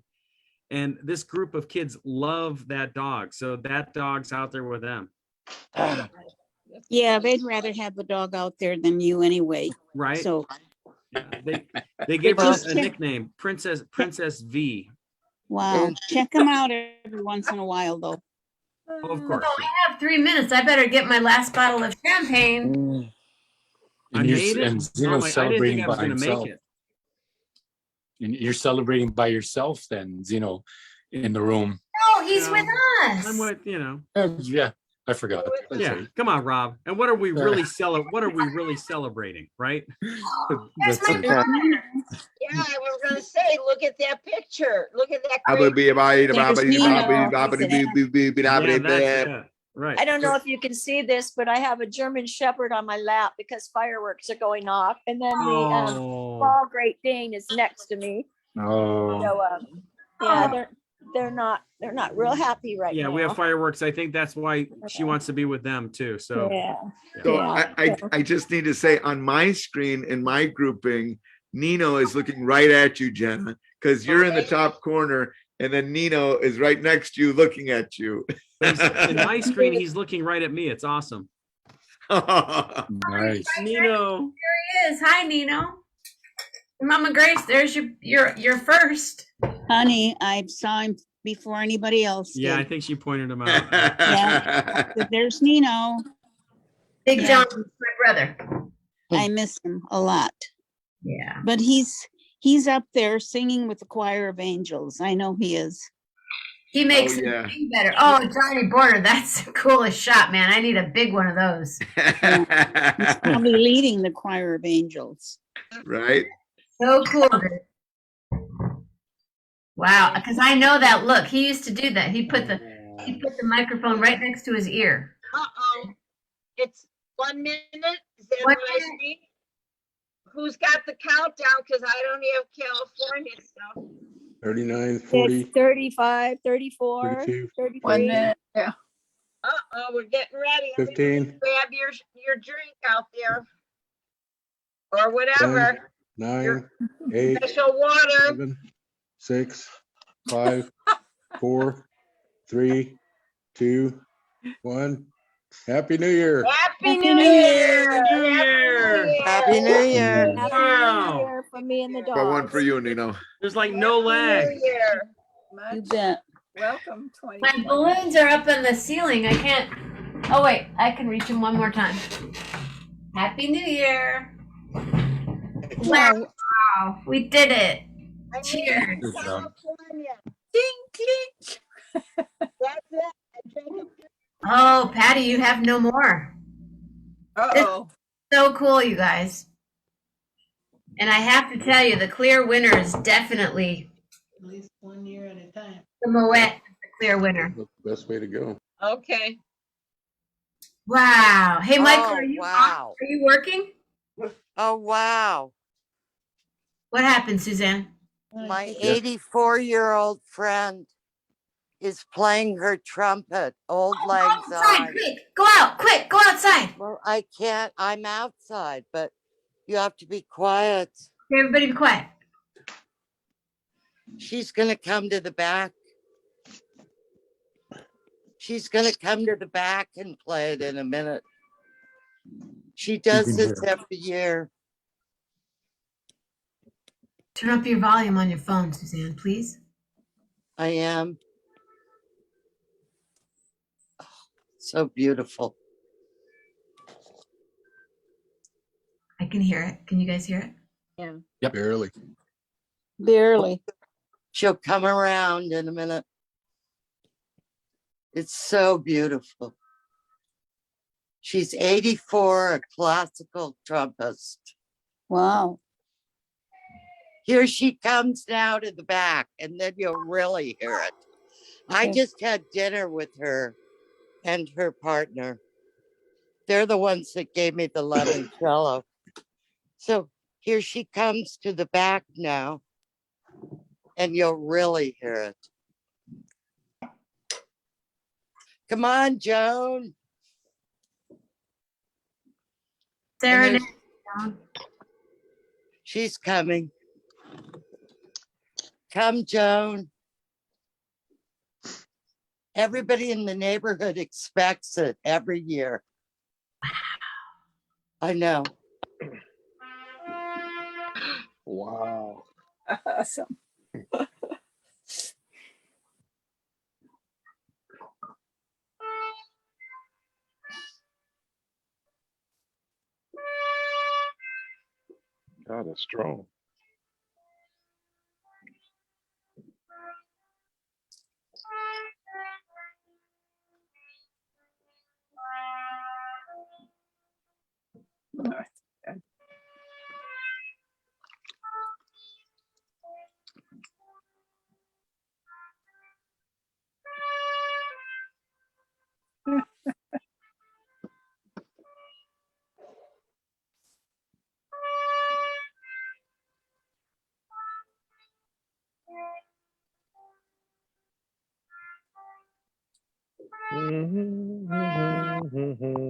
and this group of kids love that dog. So that dog's out there with them. Yeah, they'd rather have the dog out there than you anyway. Right. So They gave her Just a check- nickname, Princess V. wow, check them out every once in a while, though. Oh, of course. Oh, I have 3 minutes. I better get my last bottle of champagne. I and made it. and Oh Zeno's my, I didn't celebrating think I was by going to make himself. it. And you're celebrating by yourself then, Zeno, in the room. Oh, he's with us. I'm with, you know. Yeah, I forgot. That's Yeah, right. come on, Rob. And what are we really celebrating, right? That's my it. brother. Yeah, I was gonna say, look at that picture. Look at that. There's great- Yeah, right. I don't know if you can see this, but I have a German Shepherd on my lap because fireworks are going off, and then the Oh. small Great Dane is next to me. Oh, So yeah, they're not real happy right Yeah, now. we have fireworks. I think that's why she wants to be with them too. So Yeah. So Yeah. I just need to say on my screen in my grouping, Nino is looking right at you, Jenna, because you're in the top corner, and then Nino is right next to you looking at you. in my screen, he's looking right at me. It's awesome. nice. Nino. There he is. Hi, Nino. Mama Grace, there's your first. Honey, I saw him before anybody else did. Yeah, I think she pointed him out. But there's Nino. Big Yeah. John, my brother. I miss him a lot. Yeah. But he's up there singing with the choir of angels. I know he is. He makes Oh, it yeah. sing better. Oh, Johnny Border, that's the coolest shot, man. I need a big one of those. He's probably leading the choir of angels. Right? So cool. Dude. Wow, because I know that look. He used to do that. He put the microphone right next to his ear. Uh-oh. It's 1 minute? Is that 1 what I see? Who's got the countdown? Because I don't have California stuff. 39, 40, It's 35, 34, 32, 33. 1 minute, yeah. Uh-oh, we're getting ready. 15, Grab your drink out there. Or whatever. 9, 8, Special water. 7, 6, 5, 4, 3, 2, 1. Happy New Year. Happy New Year. New Year. Happy New Year. Happy Wow. New Year from me and the Got one dogs. for you, Nino. There's like no Happy lag. New Year. You bet. Welcome, My 2020. balloons are up on the ceiling. I can't. Oh, wait. I can reach them one more time. Happy New Year. Wow. We did it. Cheers. California. Ding, clink. That's it. I drank a Oh, Patty, you have no more. Uh-oh. So cool, you guys. And I have to tell you, the clear winner is definitely At least 1 year at a time. the Moet, the clear winner. That's the best way to go. Okay. Wow. Hey, Mike, Oh, are you wow. are you working? Oh, wow. What happened, Suzanne? My 84-year-old friend is playing her trumpet. Old Lang Outside, Syne. quick. Go out, quick. Go outside. Well, I can't. I'm outside, but you have to be quiet. Everybody be quiet. She's going to come to the back. She's going to come to the back and play it in a minute. She does this every year. Turn up your volume on your phone, Suzanne, please. I am. Oh, so beautiful. I can hear it. Can you guys hear it? Yeah. Yep. Barely. Barely. She'll come around in a minute. It's so beautiful. She's 84, a classical trumpist. Wow. Here she comes now to the back, and then you'll really hear it. I Okay. just had dinner with her and her partner. They're the ones that gave me the limoncello. So here she comes to the back now, and you'll really hear it. Come on, Joan. Serenade. She's coming. Come, Joan. Everybody in the neighborhood expects it every year. I know. Wow. Awesome. God, that's strong.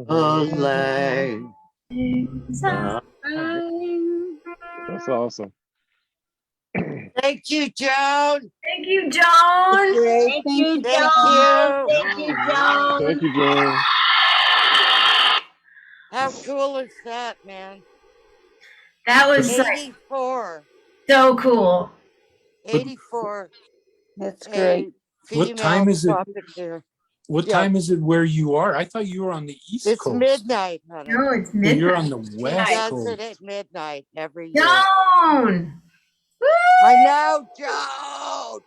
Old Lang. That's awesome. Thank you, Joan. Thank you, Joan. Thank you, Joan. Thank you, Joan. Thank you, Joan. How cool is that, man? That was 84. so cool. 84. That's A great. female What time is it? trumpeter. What Yeah. time is it where you are? I thought you were on the East It's Coast. midnight, honey. No, it's So midnight. you're on the She West does Coast. it at midnight every year. Joan. I know, Joan.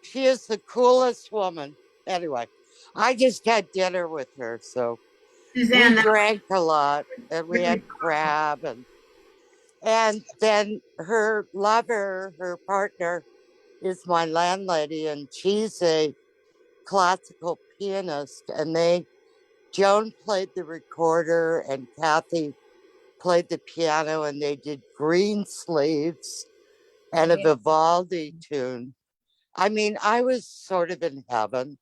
She is the coolest woman. Anyway, I just had dinner with her, so Suzanne, we drank a lot, and we had crab, and then her lover, her partner, is my landlady, and she's a classical pianist, and they Joan played the recorder and Kathy played the piano, and they did Green Sleeves and a Vivaldi tune. I mean, I was sort of in heaven,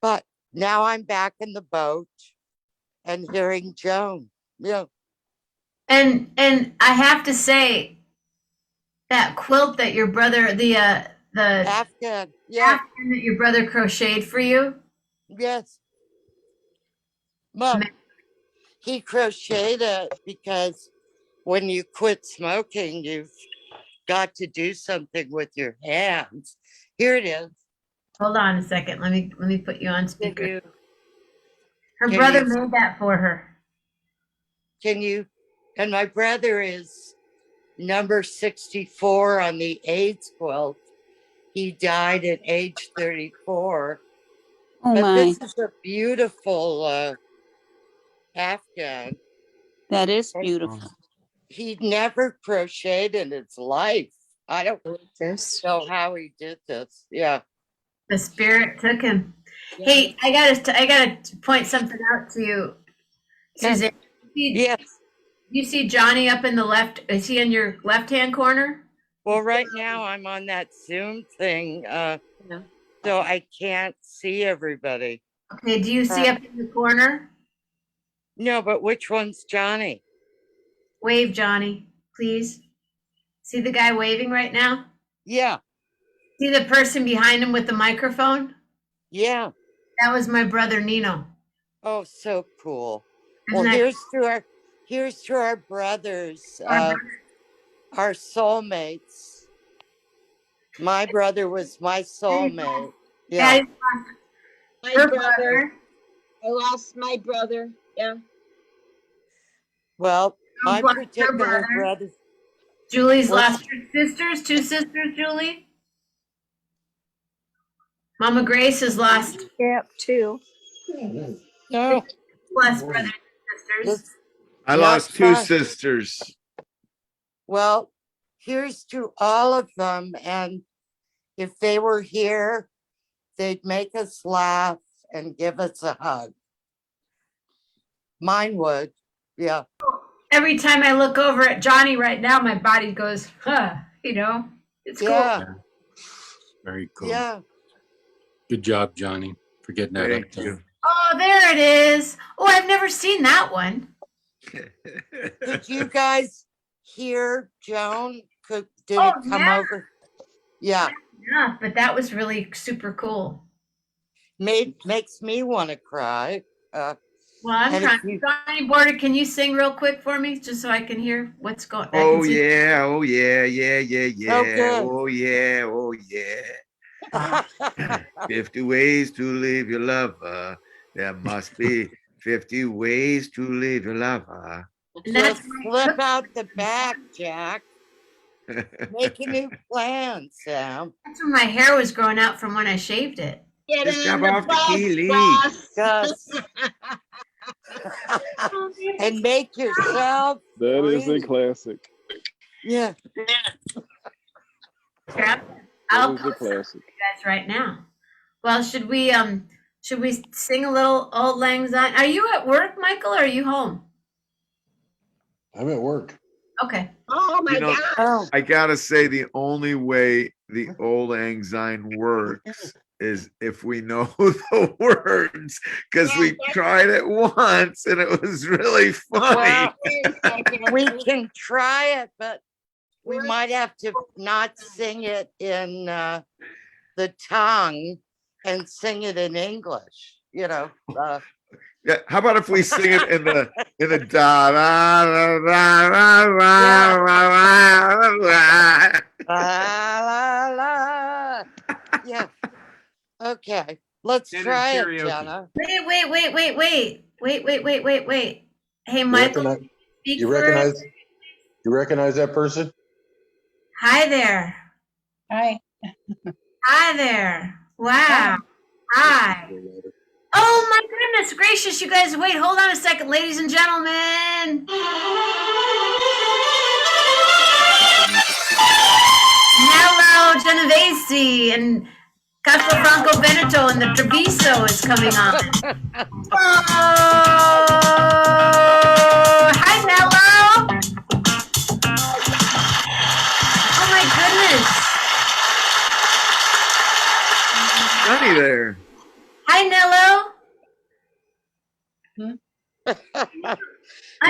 but now I'm back in the boat and hearing Joan. Yeah. And I have to say that quilt that your brother, the Afghan, yeah. Afghan that your brother crocheted for you. Yes. Well, he crocheted it because when you quit smoking, you've got to do something with your hands. Here it is. Hold on a second. Let me put you on speaker. Her Can brother you- made that for her. Can you? And my brother is number 64 on the AIDS quilt. He died at age 34. Oh but my. this is a beautiful Afghan. That is And beautiful. He never crocheted in his life. I don't know how he did this. Yeah. The spirit took him. Hey, I gotta point something out to you, Suzanne. Yes. You see Johnny up in the left? Is he in your left-hand corner? Well, right now I'm on that Zoom thing, so I can't see everybody. Okay. Do you see up in the corner? No, but which one's Johnny? Wave, Johnny, please. See the guy waving right now? Yeah. See the person behind him with the microphone? Yeah. That was my brother Nino. Oh, so cool. Isn't Well, that here's to our brothers, our soulmates. My brother was my soulmate. Yeah. My Her brother. I lost my brother. Yeah. Well, my Her particular brother. Julie's What's- lost her sisters, two sisters, Julie. Mama Grace has lost. Yep, two. No. Plus brothers and sisters. I Not lost two fun. sisters. Well, here's to all of them. And if they were here, they'd make us laugh and give us a hug. Mine would. Yeah. Every time I look over at Johnny right now, my body goes, huh, you know, it's Yeah. cool. Very cool. Yeah. Good job, Johnny, for getting that up there. Oh, there it is. Oh, I've never seen that one. Did you guys hear Joan? Did Oh, it come yeah. over? Yeah. Yeah, but that was really super cool. Makes me want to cry. Well, I'm and if trying. Johnny Border, can you sing real quick for me, just so I can hear what's going? I Oh can see- yeah, oh yeah, yeah, yeah, yeah. good. Oh yeah, oh yeah. 50 ways to leave your lover. There must be 50 ways to leave your lover. Just flip out the back, Jack. Make a new plan, Sam. That's when my hair was growing out from when I shaved it. Get Just on jump the off the bus, key, leave. boss. Gus. And make yourself That is a free. classic. Yeah. Crap. That I'll is a post it for you classic. guys right now. Well, should we sing a little Old Lang Syne? Are you at work, Michael, or are you home? I'm at work. Okay. Oh my You know, God. I gotta say, the only way the old Lang Syne works is if we know the words, because we tried it once and it was really funny. Well, we can try it, but we might have to not sing it in the tongue and sing it in English. You know. Yeah, how about if we sing it in the da da da da da da da da. La, la, la. Yeah. Okay. Let's Standard try it, karaoke. Jenna. Wait. Hey, You Michael, recognize, speak you for recognize, us. you recognize that person? Hi there. Hi. Hi there. Wow. Hi. Oh my goodness gracious, you guys, wait, hold on a second, ladies and gentlemen. Hello, Genovese and Castelfranco Veneto and the Treviso is coming on. Oh, hi, Nello. Oh, my goodness. Sunny there. Hi, Nello.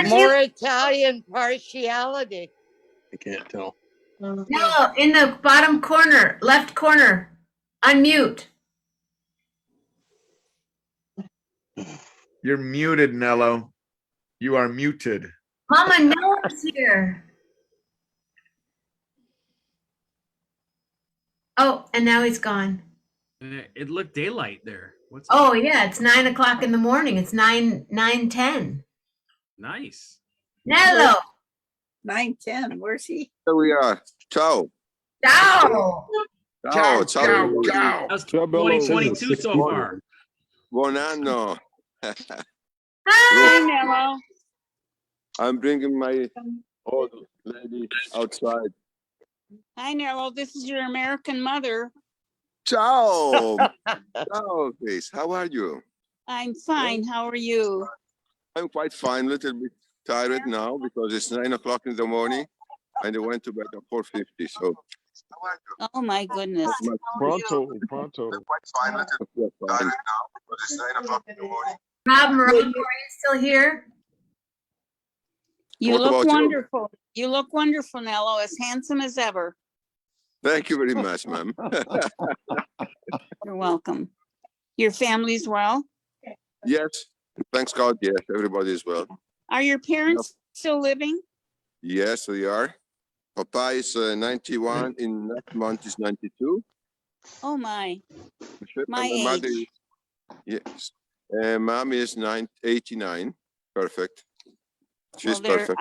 More Italian partiality. I can't tell. No, in the bottom corner, left corner. Unmute. You're muted, Nello. You are muted. Mama, Nello's here. Oh, and now he's gone. It looked daylight there. What's Oh yeah, it's 9 o'clock in the morning. It's 9:10. nice? Nello. 9:10. Where's he? Here we are. Ciao. Ciao. Ciao. Ciao. Ciao. That's Ciao, Bello. 2022 so far. Buon anno. Hi, Look, Nello. I'm bringing my old lady outside. Hi, Nello. This is your American mother. Ciao. Ciao, Grace. How are you? I'm fine. How are you? I'm quite fine. A little bit tired now because it's 9 o'clock in the morning and I went to bed at 4:50. So Oh my goodness. Pronto, pronto. fine. Little bit tired now because it's 9 o'clock in the morning. Rob Morocco, are you still here? You What look about you? wonderful. You look wonderful, Nello, as handsome as ever. Thank you very much, ma'am. You're welcome. Your family's well? Yes. Thanks God. Yes. Everybody is well. Are your parents still living? Yes, we are. Papa is 91. In next month is 92. Oh my. My And the mother age. is, yes. Mom is 89. Perfect. She's Well, perfect.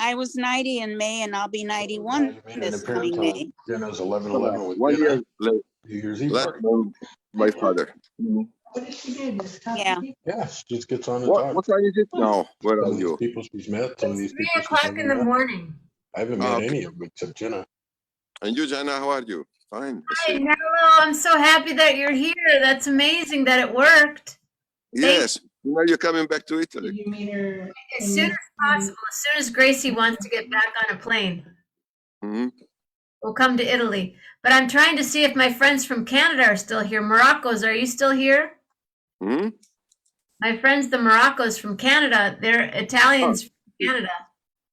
I was 90 in May and I'll be 91 this coming May. Jenna's 11/11 with 1 year Jenna. late. New Year's Eve Less party. than my father. Yeah. Yeah, she just gets on and What talks. time is it now? Where Some are of these you? people she's met, some of these 3 people she's o'clock never in the met. morning. I haven't met Okay. any of them except Jenna. And you, Jenna, how are you? Fine. I Hi, see. Nello. I'm so happy that you're here. That's amazing that it worked. Yes. Now you're coming back to Italy. You meet her. As soon as possible, as soon as Gracie wants to get back on a plane, Mhm. we'll come to Italy. But I'm trying to see if my friends from Canada are still here. Morocco's, are you still here? Mhm. My friends, the Moroccos from Canada, they're Italians from Canada.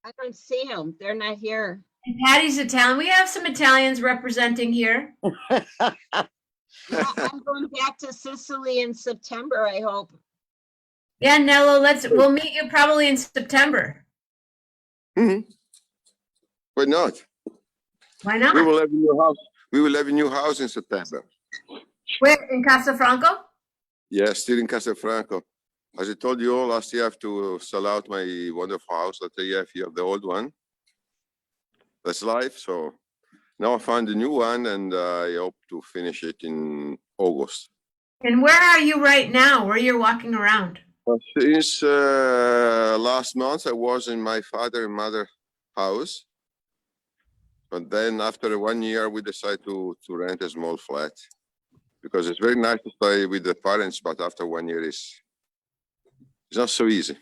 I don't see them. They're not here. And Patty's Italian. We have some Italians representing here. I'm going back to Sicily in September, I hope. Yeah, Nello, we'll meet you probably in September. Mhm. Why not? Why not? We will have a new house. We will have a new house in September. Where, in Castelfranco? Yes, still in Castelfranco. As I told you all last year, I have to sell out my wonderful house that I have here, the old one. That's life. So now I found a new one and I hope to finish it in August. And where are you right now? Where you're walking around? Since last month, I was in my father and mother house. But then after 1 year, we decided to rent a small flat because it's very nice to stay with the parents, but after 1 year, it's not so easy.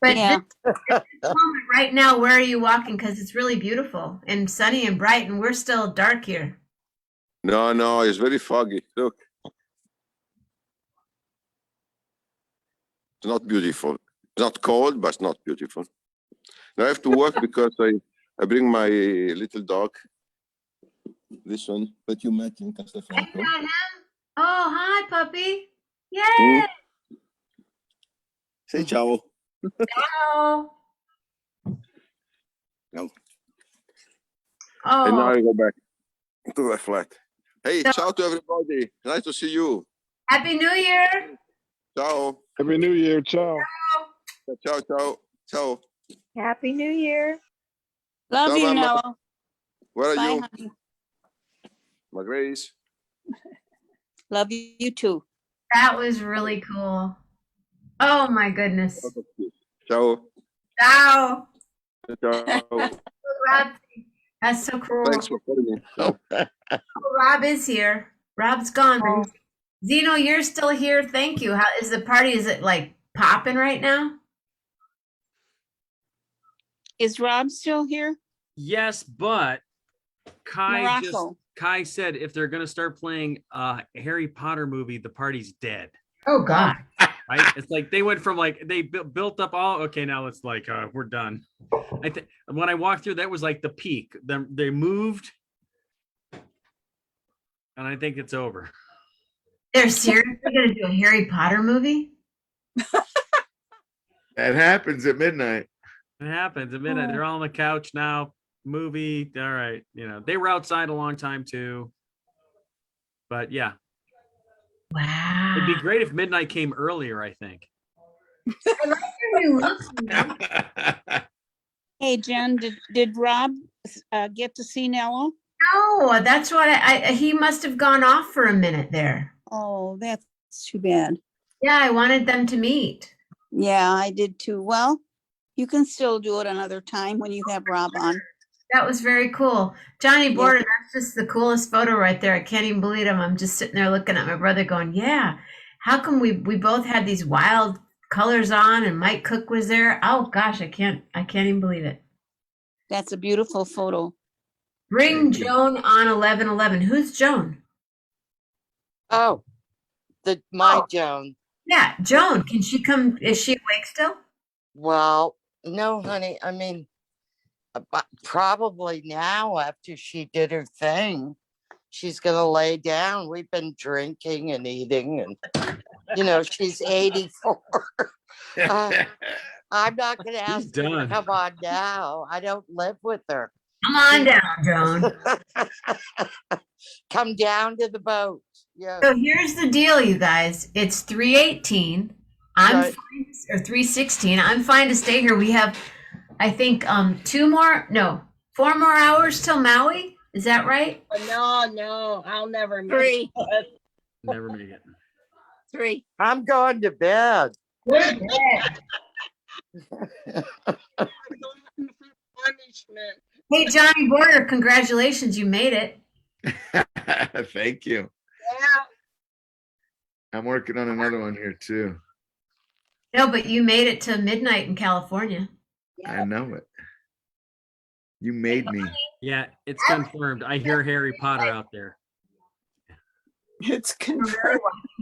But Yeah. this moment right now, where are you walking? Because it's really beautiful and sunny and bright, and we're still dark here. No, it's very foggy. Look. It's not beautiful. It's not cold, but it's not beautiful. Now I have to work because I bring my little dog, this one that you met in Castelfranco. Him? Oh, hi, puppy. Yay! Mm. Say ciao. Ciao. No. Oh. And now I go back to the flat. Hey, ciao to everybody. Nice to see you. Happy New Year. Ciao. Happy New Year. Ciao. Ciao, ciao, ciao. Happy New Year. Love Ciao, you, Mama. Nello. Where are Bye, you? honey. My Grace. Love you too. That was really cool. Oh my goodness. Ciao. Ciao. Ciao. Rob, that's so cool. Thanks for calling me. Ciao. Oh, Rob is here. Rob's gone, but Zeno, you're still here. Thank you. How is the party? Is it like popping right now? Is Rob still here? Yes, but Morocco. Kai said if they're gonna start playing a Harry Potter movie, the party's dead. Oh God. Right? It's like they went from like they built up all okay, now it's like we're done. I think when I walked through, that was like the peak. Then they moved, and I think it's over. They're seriously gonna do a Harry Potter movie? That happens at midnight. It happens at midnight. They're all on the couch now. Movie. All right. You know, they were outside a long time too. But yeah. Wow. It'd be great if midnight came earlier, I think. I like your new look. Hey, Jen, did Rob get to see Nello? No, that's what he must have gone off for a minute there. Oh, that's too bad. Yeah, I wanted them to meet. Yeah, I did too. Well, you can still do it another time when you have Rob on. That was very cool. Johnny Border, that's just the coolest photo right there. I can't even believe him. I'm just sitting there looking at my brother going, yeah, how come we both had these wild colors on and Mike Cook was there? Oh gosh, I can't even believe it. That's a beautiful photo. Bring Joan on 11/11. Who's Joan? Oh, my Joan. Yeah, Joan. Can she come? Is she awake still? Well, no, honey. I mean, probably now after she did her thing, she's going to lay down. We've been drinking and eating and, she's 84. I'm not going to ask her to come on now. I don't live with her. Come on down, Joan. Come down to the boat. Yeah. So here's the deal, you guys. It's 3:18. I'm fine, or 3:16. I'm fine to stay here. We have, I think, 4 more hours till Maui. Is that right? No, I'll never make 3. it. Never make it. 3. I'm going to bed. Punishment. Hey, Johnny Border, congratulations. You made it. Thank you. Yeah. I'm working on another one here too. No, but you made it to midnight in California. I know it. You made me. Yeah, it's confirmed. I hear Harry Potter out there. It's confirmed.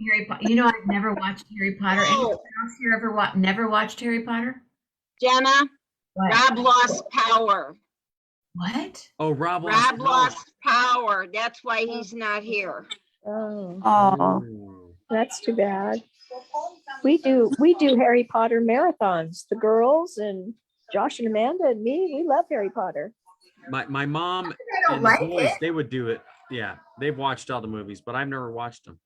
Harry Potter. You know, I've never watched Harry Potter. Anyone else here ever never watched Harry Potter? Jenna, What? Rob lost power. What? Oh, Rob lost power. That's why he's not here. Oh, that's too bad. We do Harry Potter marathons. The girls and Josh and Amanda and me, we love Harry Potter. My mom and like the boys, it. they would do it. Yeah, they've watched all the movies, but I've never watched them.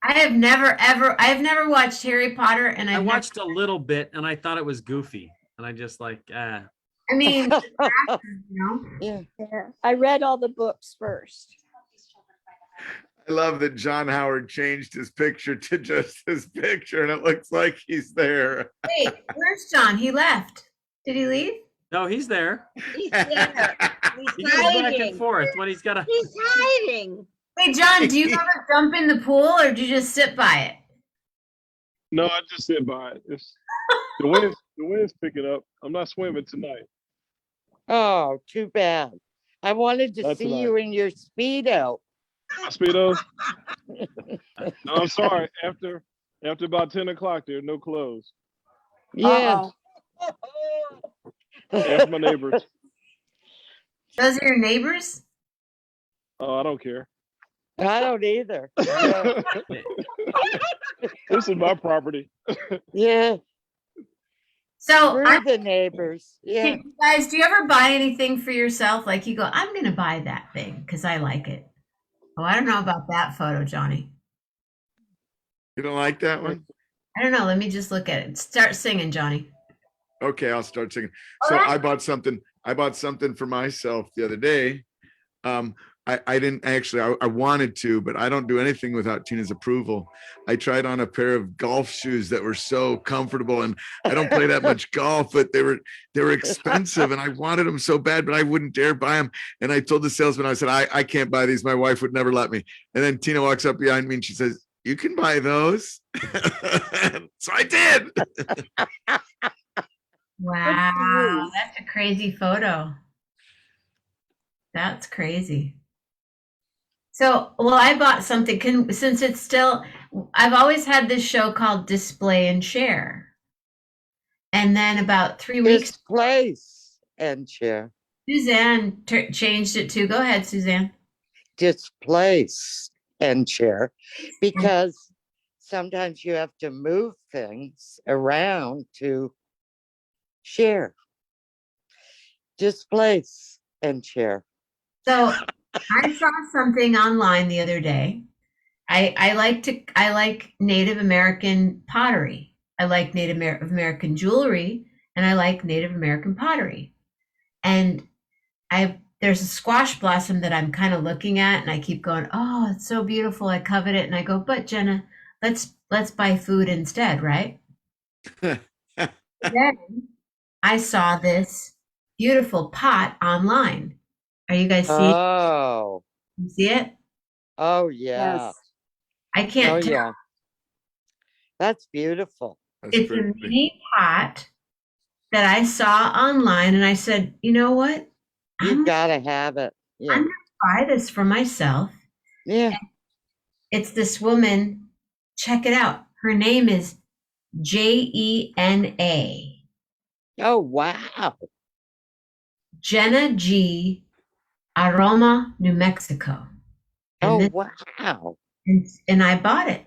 I've never watched Harry Potter, and I watched a little bit, and I thought it was goofy, and I just like, I mean, Yeah. I read all the books first. I love that John Howard changed his picture to just his picture, and it looks like he's there. Wait, where's John? He left. Did he leave? no, he's there. He's there. He He's goes back and hiding. forth when he's got a. He's hiding. Wait, John, do you ever jump in the pool or do you just sit by it? No, I just sit by it. The wind's picking up. I'm not swimming tonight. Oh, too bad. I wanted to Not see tonight. you in your Speedo. My Speedo? No, I'm sorry. After about 10 o'clock, there are no clothes. Yeah. Ask my neighbors. Those are your neighbors? Oh, I don't care. I don't either. This is my property. Yeah. So We're the neighbors. Yeah. Hey, guys, do you ever buy anything for yourself? Like you go, I'm going to buy that thing because I like it. Oh, I don't know about that photo, Johnny. You don't like that one? I don't know. Let me just look at it. Start singing, Johnny. Okay, I'll start singing. So I bought something for myself the other day. I didn't actually, I wanted to, but I don't do anything without Tina's approval. I tried on a pair of golf shoes that were so comfortable, and I don't play that much golf, but they were expensive, and I wanted them so bad, but I wouldn't dare buy them. And I told the salesman, I said, I can't buy these. My wife would never let me. And then Tina walks up behind me and she says, you can buy those. So I did. Wow, that's a crazy photo. That's crazy. So, well, I bought something since it's still, I've always had this show called Display and Share. And then about 3 weeks. Displace and share. Suzanne changed it to, go ahead, Suzanne. Displace and share, because sometimes you have to move things around to share. Displace and share. So I saw something online the other day. I like Native American pottery. I like Native American jewelry, and I like Native American pottery. And there's a squash blossom that I'm kind of looking at, and I keep going, oh, it's so beautiful. I covet it, and I go, but Jenna, let's buy food instead, right? Then I saw this beautiful pot online. Are you guys seeing? Oh. You see it? Oh yeah. Yes. I can't tell. Yeah. That's beautiful. It's a mini pot that I saw online, and I said, you know what? You gotta have it. Yeah. I'm gonna buy this for myself. Yeah. And it's this woman. Check it out. Her name is Jenna. Oh wow. Jenna G. Aroma, New Mexico. And wow. And I bought it.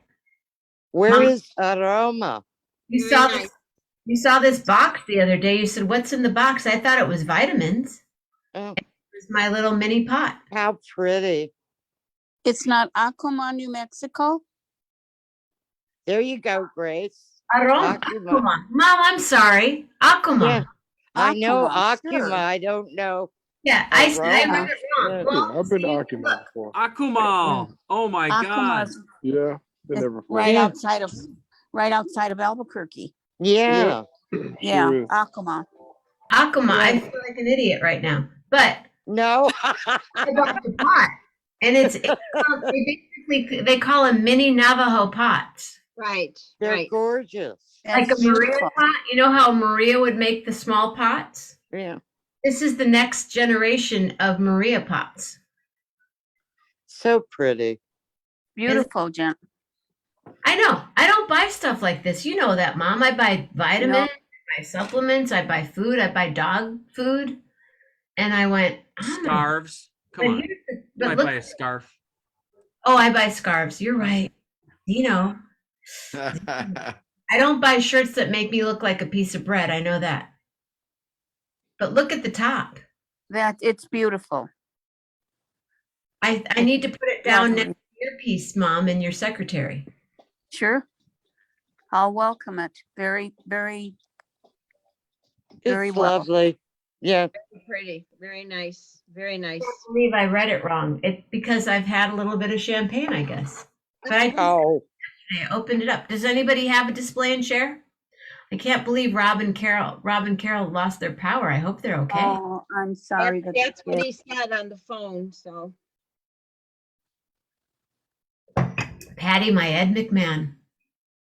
Where is Aroma? You saw this box the other day. You said, what's in the box? I thought it was vitamins. Oh. It was my little mini pot. How pretty. It's not Acoma, New Mexico? There you go, Grace. Aroma. Acoma. Mom, I'm sorry. Acoma. Yeah. I know Acoma, Akuma. sure. I don't know. Yeah, I read it wrong. Yeah, I've been to Akuma before. Akumal. Oh my God. Akuma's Yeah, been there before. right outside of Albuquerque. Yeah. Yeah, Sure is. Acoma. Acoma. I feel like an idiot right now. But no. I bought the pot. And they call them mini Navajo pots. Right. They're gorgeous. Like a Maria pot. You know how Maria would make the small pots? Yeah. This is the next generation of Maria pots. So pretty. Beautiful, Jen. I know. I don't buy stuff like this. You know that, Mom. I buy vitamins, I buy supplements, I buy food, I buy dog food. And I went, Scarves. Come on. You might buy a scarf. Oh, I buy scarves. You're right. You know. I don't buy shirts that make me look like a piece of bread. I know that. But look at the top. It's beautiful. I need to put it down next to your piece, Mom, and your secretary. Sure. I'll welcome it. Very, very, very It's well. lovely. Yeah. Very pretty. Very nice. Very nice. I can't believe I read it wrong. It's because I've had a little bit of champagne, I guess. But I opened it up. Does anybody have a display and share? I can't believe Rob and Carol lost their power. I hope they're okay. Oh, I'm sorry. That's what he said on the phone. So, Patty, my Ed McMahon,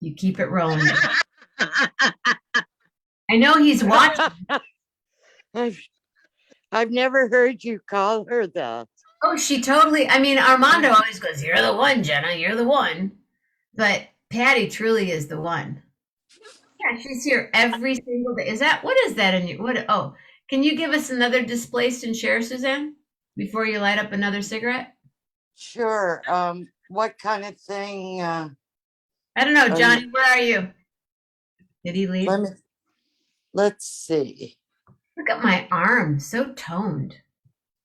you keep it rolling. I know he's watching. I've never heard you call her that. Oh, she totally. I mean, Armando always goes, "You're the one, Jenna. You're the one." But Patty truly is the one. Yeah, she's here every single day. What is that in your, what? Oh, can you give us another displaced and share, Suzanne, before you light up another cigarette? Sure. What kind of thing? I don't know, Johnny, where are you? Did he leave? Let's see. Look at my arm, so toned.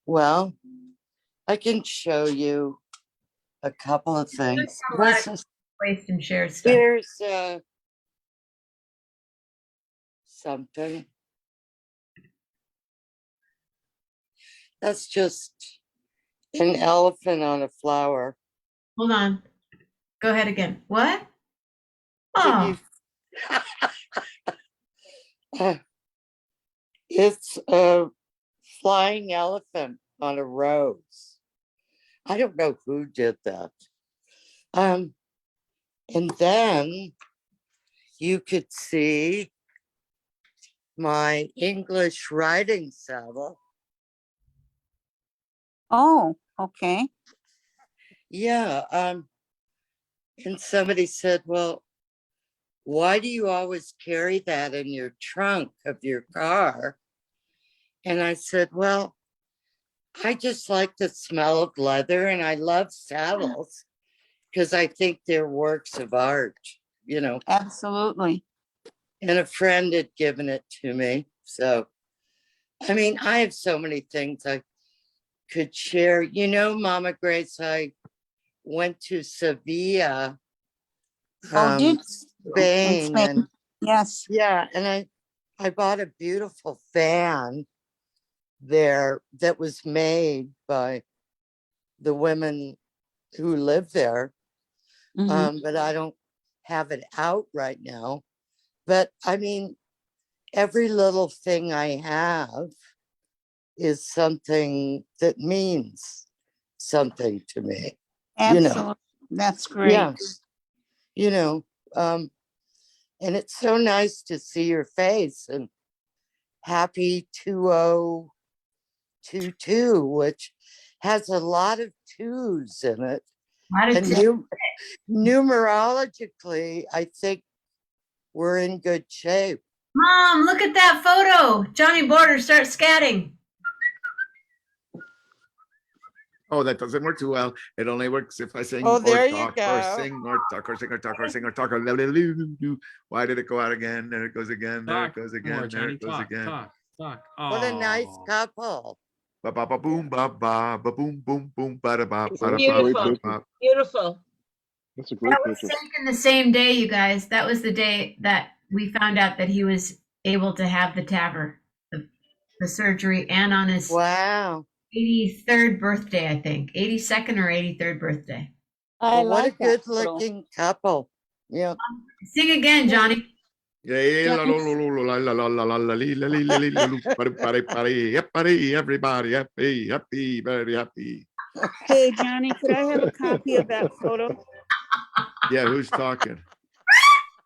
Well, I can show you a couple of things. This is displaced and share stuff. Here's something. That's just An elephant on a flower. Hold on. Go ahead again. What? Can Oh, you? It's a flying elephant on a rose. I don't know who did that. And then you could see my English riding saddle. Oh, okay. Yeah. And somebody said, well, why do you always carry that in your trunk of your car? And I said, well, I just like the smell of leather and I love saddles because I think they're works of art, you know. Absolutely. And a friend had given it to me. So, I mean, I have so many things I could share. You know, Mama Grace, I went to Sevilla, Oh, did you? In Spain, Spain. and Yes. yeah, and I bought a beautiful fan there that was made by the women who live there. But I don't have it out right now. But I mean, every little thing I have is something that means something to me. Absolutely. You know, That's great. yeah, you know, and it's so nice to see your face and happy 2022, which has a lot of twos in it. And numerologically, I think we're in good shape. Mom, look at that photo. Johnny Border, start scatting. Oh, that doesn't work too well. It only works if I sing Oh, there or you talk or go. sing or talk or sing or talk or sing or talk or why did it go out again? There it goes again. There it goes again. There it goes again. Talk. What a nice couple. Ba ba ba boom ba ba ba boom boom boom ba da ba It's ba da beautiful. ba. Beautiful. That's a great That was picture. taken the same day, you guys. That was the day that we found out that he was able to have the TAVR, the surgery, and on his Wow. 83rd birthday, I think. 82nd or 83rd birthday. Well, what a good looking couple. Yeah. Sing again, Johnny. Everybody happy, very happy. Hey, Johnny, could I have a copy of that photo? Yeah, who's talking?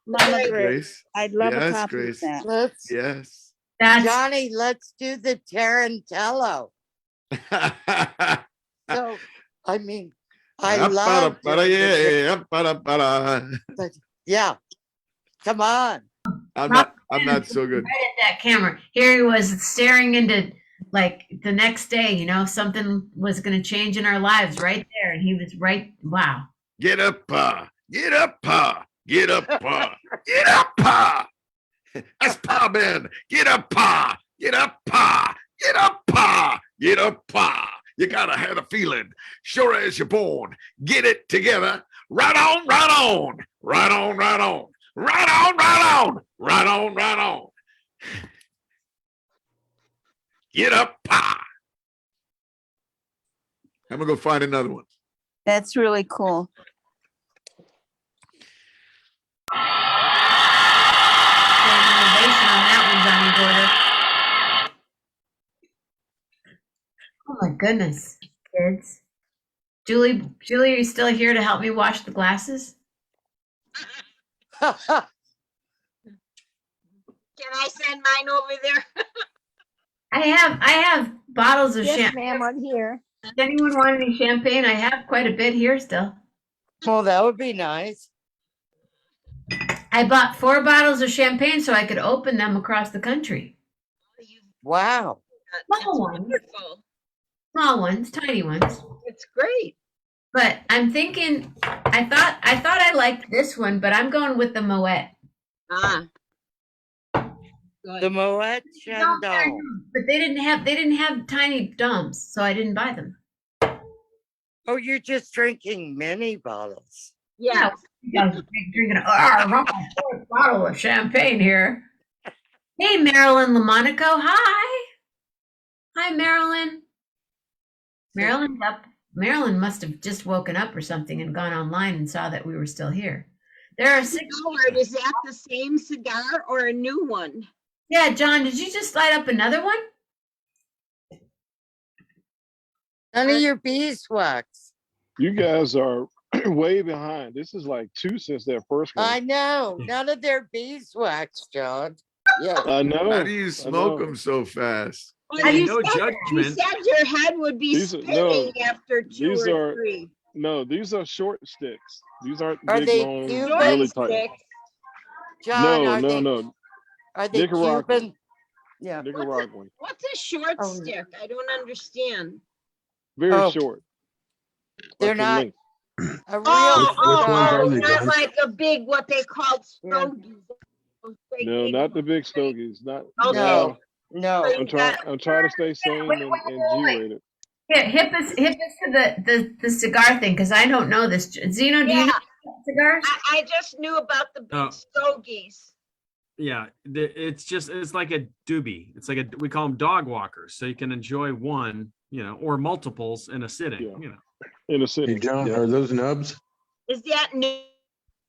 Mama Grace. Grace. I'd love a Yes, copy Grace. of that. Let's, yes. Johnny, let's do the Tarantello. So, I mean, I love doing but yeah, come on. I'm not so good. Right at that camera. Here he was staring into like the next day, you know, something was going to change in our lives right there. And he was right. Wow. Get up, get up, get up, get up, that's Pa Ben. Get up, get up, get up, get up, you gotta have a feeling. Sure as you're born, get it together. Right on, right on, right on, right on, right on, right on, right on, right on. Get up, I'm gonna go find another one. That's really cool. Oh my goodness, kids. Julie, are you still here to help me wash the glasses? Can I send mine over there? I have bottles of Yes, champagne. ma'am, I'm here. Does anyone want any champagne? I have quite a bit here still. Well, that would be nice. I bought 4 bottles of champagne so I could open them across the country. Wow. Small ones. Small ones, tiny ones. It's great. But I'm thinking, I thought I liked this one, but I'm going with the Moet. The Moet Chandon. But they didn't have tiny dumps, so I didn't buy them. Oh, you're just drinking mini bottles. Yeah. I was drinking a bottle of champagne here. Hey, Marilyn Lamonaco. Hi. Hi, Marilyn. Marilyn's up. Marilyn must have just woken up or something and gone online and saw that we were still here. There are 6. Howard, is that the same cigar or a new one? Yeah, John, did you just light up another one? None of your beeswax. You guys are way behind. This is like 2 since that first one. I know. None of their beeswax, John. Yeah. I know. How do you I smoke know. them so fast? Well, you no said, you judgment. said your head would be These are- spinning no, after 2 these or are- 3. No, these are short sticks. These aren't Are big, they long, Cuban really tight. Sticks. John, No, are no, they no. are they Nicaraguan. Cuban? Yeah. Nicaraguan. What's a short Oh, stick? I don't understand. Very Oh. short. They're Like the not length. a real Which ones are they, not John? like a big, what they called stogies. Those great No, big not the ones, big right? stogies. Not. Okay. No, no. So you got- I'm trying to stay sane and G-rated. Yeah, hip us to the cigar thing because I don't know this. Zeno, do you know cigars? I just knew about the big Oh. stogies. Yeah, it's like a doobie. It's like we call them dog walkers, so you can enjoy one, or multiples in a sitting. Yeah. In a city. Hey, John, Yeah. are those nubs? Is that new?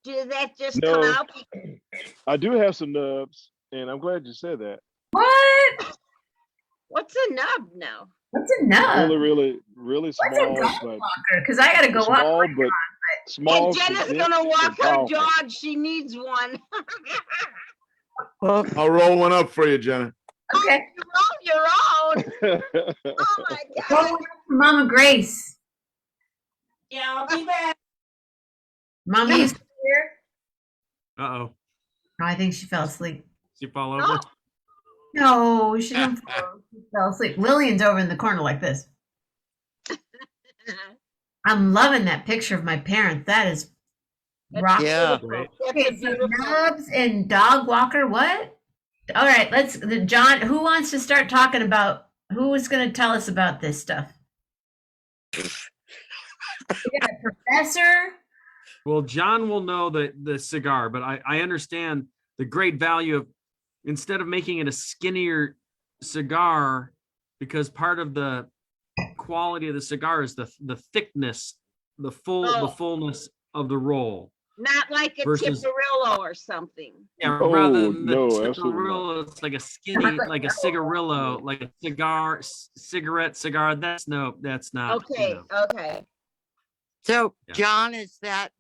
Did that just No. come out? I do have some nubs, and I'm glad you said that. What? What's a nub now? What's a nub? Really What's a small, dog but walker? Because I gotta go walk. small, but small. And Jenna's thick, gonna and walk her powerful. dog. She needs one. Well, I'll roll one up for you, Jenna. Okay. Your own. Oh my God. Mama Grace. Yeah, I'll be back. Mama, you still here? Uh-oh. No, I think she fell asleep. She fall over? No, she didn't fall. She fell asleep. Lillian's over in the corner like this. I'm loving that picture of my parents. That is rock. Yeah. Okay, so nubs and dog walker. What? All right, John, who wants to start talking about, who is going to tell us about this stuff? We got a professor. Well, John will know the cigar, but I understand the great value of, instead of making it a skinnier cigar, because part of the quality of the cigar is the thickness, the fullness of the roll. Not like a Versus- Tiparillo or something. Yeah, Oh, rather than the no, absolutely cigarillo, it's like a skinny, like a cigarillo, like a cigar. That's not. Okay, okay. So, Yeah. John, is that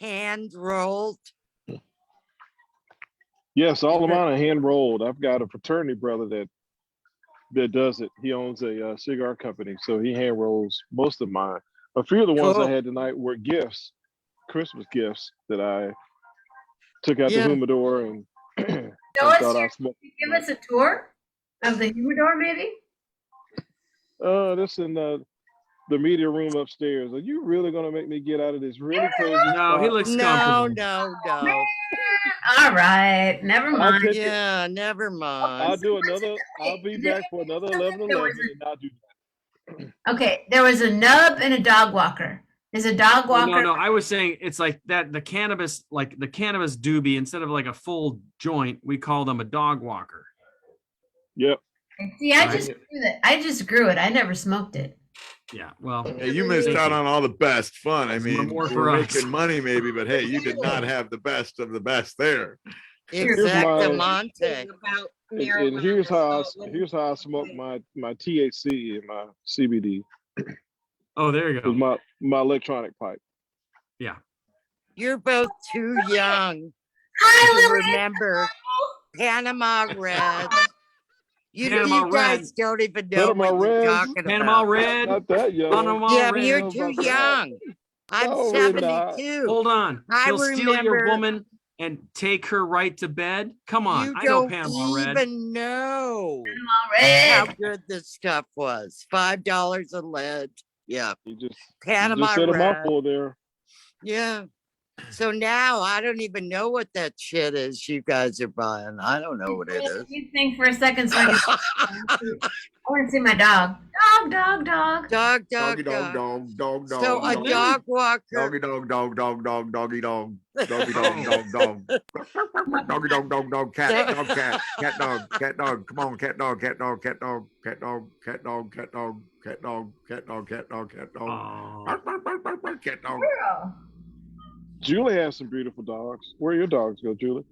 hand rolled? Yes, all of mine are hand rolled. I've got a fraternity brother that does it. He owns a cigar company, so he hand rolls most of mine. A few of the ones Cool. I had tonight were gifts, Christmas gifts that I took out Yeah. the humidor and, Show us thought your, I smoked. give us a tour of the humidor, maybe? This in the media room upstairs. Are you really gonna make me get out of this really cozy No, spot? he looks No, comfortable. no. All right, never I'll mind. take it. Yeah, never mind. I'll be back for another 11/11 and I'll do Okay, there was a nub and a dog walker. Is a dog walker? No, I was saying it's like that. The cannabis doobie, instead of like a full joint, we call them a dog walker. Yep. See, I just grew it. I never smoked it. Yeah, well, Hey, you missed out on all the best fun. I mean, more for we're us. making money maybe, but hey, you did not have the best of the best there. Exactamente. About And marijuana, here's how so I smoke my THC and my CBD Oh, there you with go. my electronic pipe. Yeah. You're both too young Hi, to Lillian. remember Panama Red. You Panama guys Red. don't even know Panama what you're Red. talking Panama about. Red. Not that young. Panama Yeah, but Red. you're too young. I'm No, we're not. 72. Hold on. I He'll steal your remember- woman and take her right to bed. Come on, You I know don't Panama Red. even know Red. how good this stuff was. $5 a lead. Yeah. You just Panama said a Red. mouthful there. Yeah. So now I don't even know what that shit is you guys are buying. I don't know what it is. You think for a second so I can. I want to see my dog. Dog. Dog, Doggy dog, dog, dog. dog, dog, So dog, a dog. dog walker. Doggy dog, dog, dog, dog, doggy dog. Doggy dog, dog, dog. Doggy dog, dog, dog, cat, dog, cat, cat dog. Come on, cat dog, cat dog, cat dog, cat dog, cat dog, cat dog, cat dog, cat dog, cat dog, cat dog. Cat dog. Julie has some beautiful dogs. Where your dogs go, Julie?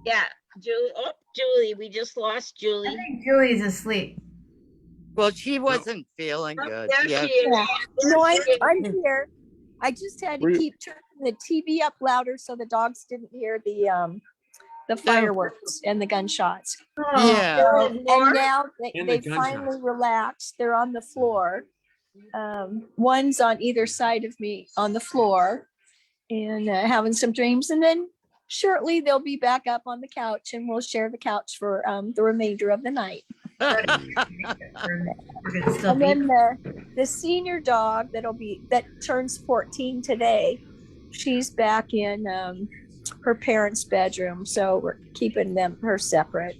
Yeah, Julie. Oh, Julie, we just lost I Julie. think Julie's asleep. Well, she wasn't feeling Oh, good. there Yeah. she is. Yeah. No, I'm here. I just had to Where you- keep turning the TV up louder so the dogs didn't hear the fireworks and the gunshots. Yeah. So, and now And the they finally gunshots. relaxed. They're on the floor. One's on either side of me on the floor and having some dreams. And then shortly they'll be back up on the couch and we'll share the couch for the remainder of the night. And then the senior dog that turns 14 today, she's back in her parents' bedroom, so we're keeping her separate.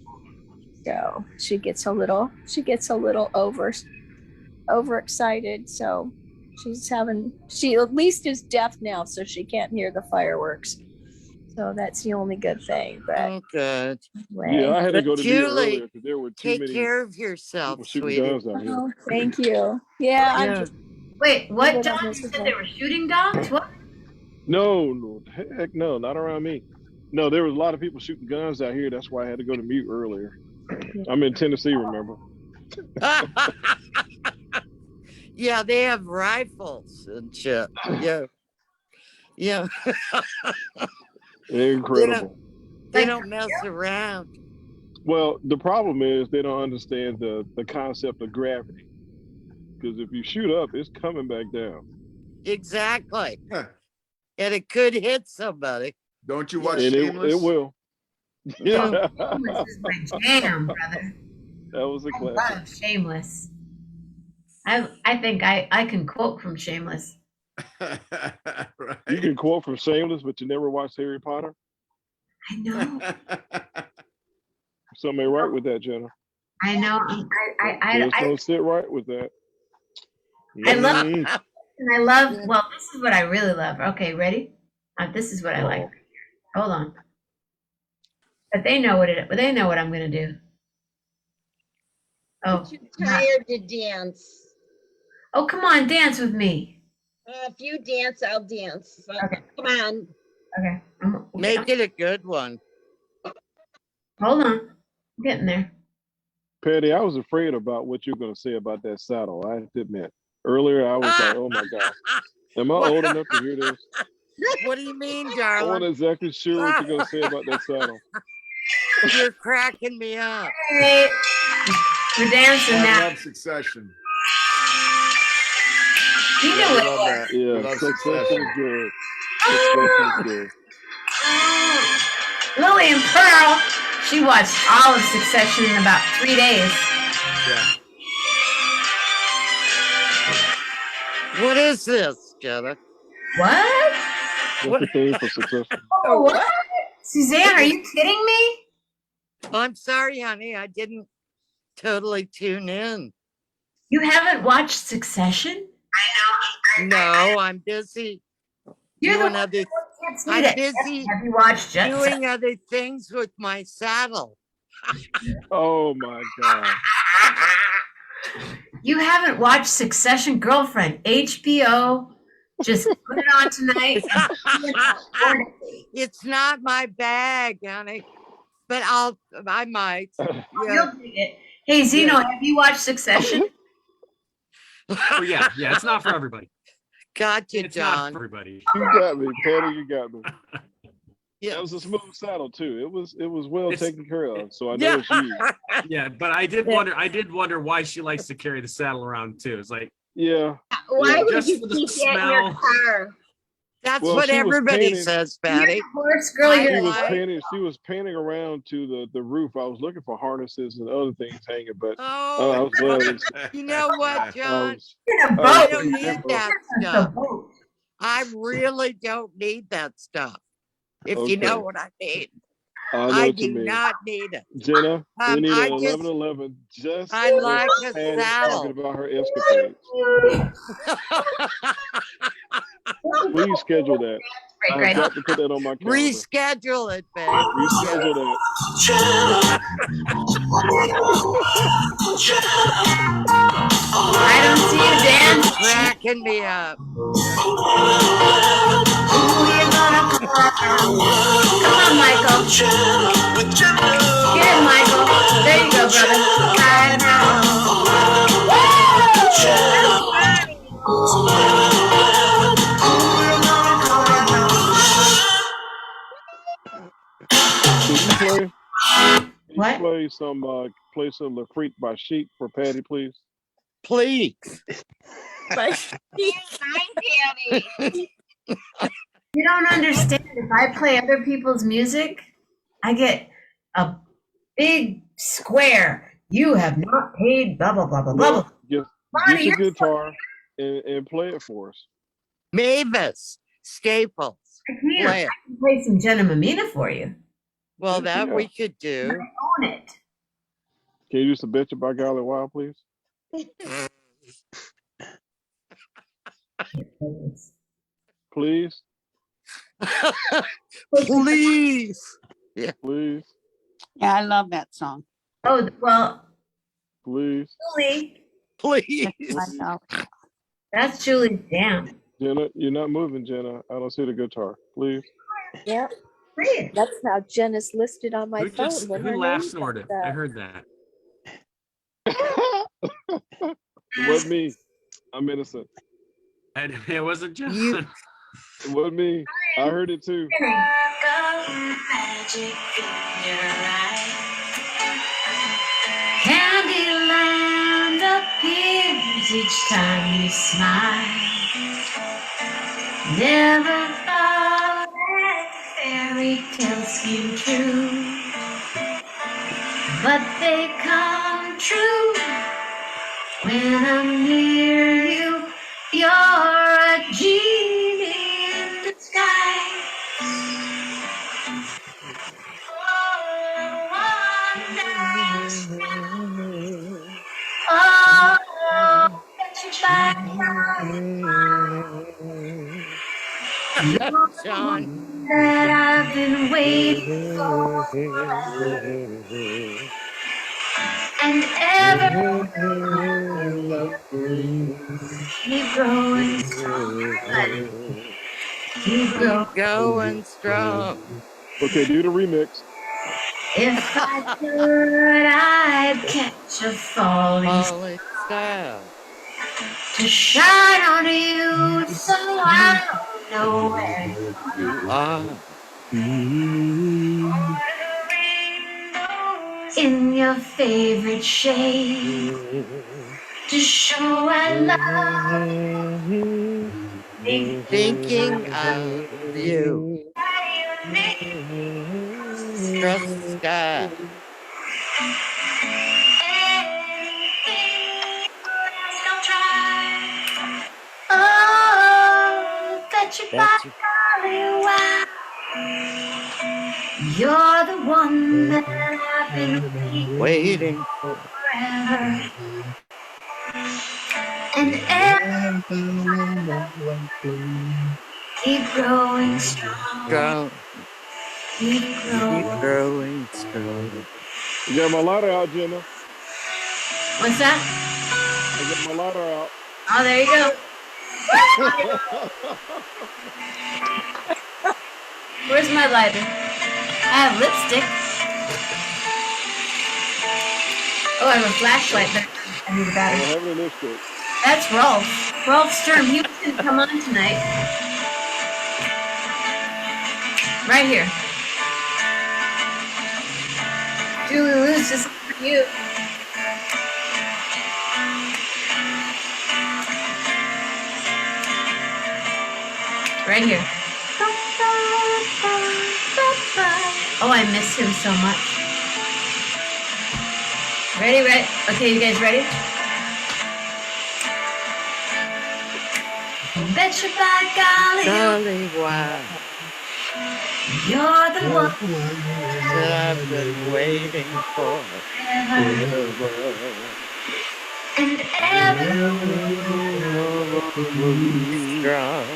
So she gets a little overexcited. So she at least is deaf now, so she can't hear the fireworks. So that's the only good thing. But Oh, good. anyway. Yeah, I had to go to mute Julie, earlier because there were too take many care of yourself, people shooting sweetie. guns out here. Oh, thank you. Yeah, I'm Yeah. just Wait, what, little John? You said miserable. they were shooting dogs? What? No, heck no, not around me. No, there was a lot of people shooting guns out here. That's why I had to go to mute earlier. I'm in Tennessee, remember? Yeah, they have rifles and shit. Yeah. Yeah. Incredible. They don't mess around. Well, the problem is they don't understand the concept of gravity. Because if you shoot up, it's coming back down. Exactly. And it could hit somebody. Don't you watch And Shameless? it will. Yeah. Shameless is my jam, brother. That was a I classic. love Shameless. I think I can quote from Shameless. You can quote from Shameless, but you never watched Harry Potter? I know. Something ain't right with that, Jenna. I know. Just don't sit right with that. I love Mm. and I love, well, this is what I really love. Okay, ready? This is what I like. Hold on. But they know what I'm gonna do. Oh, Too tired to dance. oh, come on, dance with me. If you dance, I'll dance. So, Okay. come on. Okay. Make it a good one. Hold on. I'm getting there. Patty, I was afraid about what you're going to say about that saddle. I have to admit. Earlier, I was like, oh my God. Am I old enough to hear this? What do you mean, I darling? wasn't exactly sure what you're going to say about that saddle. You're cracking me up. Hey, we're dancing I now. love Succession. You Yeah, know we it love was. that. We Yeah, love Succession Succession. is good. Succession is good. Lily and Pearl, she watched all of Succession in about 3 days. Yeah. What is this, Jenna? What? That's the thing for Succession. Oh, what? Suzanne, are you kidding me? I'm sorry, honey. I didn't totally tune in. You haven't watched Succession? No, I'm busy You're the doing one other. who gets me I'm to- busy Have you watched Jet Set? doing other things with my saddle. Oh my God. You haven't watched Succession, girlfriend. HBO. Just put it on tonight. It's not my bag, honey, but I might. Yeah. You'll dig it. Hey, Zeno, have you watched Succession? Oh, yeah, it's not for everybody. Gotcha, It's not John. for everybody. You got me, Patty. You got me. Yeah. That was a smooth saddle too. It was well It's- taken care of. So I know it's you. Yeah, but I did wonder why she likes to carry the saddle around too. It's like, Yeah. Why would just you for the keep that in your smell. car? That's Well, what she was everybody painting- says, Patty. Horse girl, I you're like- She was painting around to the roof. I was looking for harnesses and other things hanging, but I Oh, was glad it was, you know what, I John? was, in a I was I boat. don't pretty need simple. that The stuff. boat. I really don't need that stuff. If you know Okay. what I mean. I know I what you do mean. not need it. Jenna, we need I an just, 1111 just I with like a Patty talking saddle. about her escapades. Please schedule that. I have got to put that on my calendar. Reschedule it, babe. Reschedule that. I don't see you, Dan. You're cracking me up. Come on, Michael. Get it, Michael. There you go, brother. Right now. Can you play? What? Play some La Freak by Chic for Patty, please. Please. You don't understand. If I play other people's music, I get a big square. You have not paid blah blah blah blah blah. Get your guitar and play it for us. Mavis Staples. I can. Play it. I can play some Jenna Mammina for you. Well, that Yeah. we could do. I own it. Can you do some Betcha by Golly Wild, please? Please. Please. Yeah. Please. Yeah, I love that song. Oh well. Please. Julie. Please. I know. That's Julie's jam. Jenna, you're not moving, Jenna. I don't see the guitar. Please. Yep. Play That's how Jen is listed on my Who phone. just when who her laugh name snorted? comes I up. heard that. It wasn't me. I'm innocent. And it wasn't John. You- It wasn't me. I heard it too. Magic in your eye. Candyland appears each time you smile. Never thought that fairy tales came true, but they come true when I'm near you. You're a genie in disguise. Oh, get you back You're the John. one that I've been waiting for, and ever keep growing stronger. Keep Keep going strong. Okay, do the remix. If I could, I'd catch a falling star to shine on you, so I don't know where you are. In your favorite shade to show I love Thinking of you. Trust the sky. Oh, bet you Bet you- golly, wow. You're the one that I've been Waiting forever. And ever keep growing strong. strong. Keep Keep growing strong. You got my lighter out, Jenna. What's that? I got my lighter out. Oh, there you go. Where's my lighter? I have lipstick. Oh, I have a flashlight, but I need a I battery. don't have any lipstick. That's Rolf. Rolf Sturm. He didn't come on tonight. Right here. Julie Lou's just for you. Right here. Oh, I miss him so much. Ready? Okay, you guys ready? Bet you by golly. Golly, wow. You're the one that I've been waiting for forever. and ever Strong.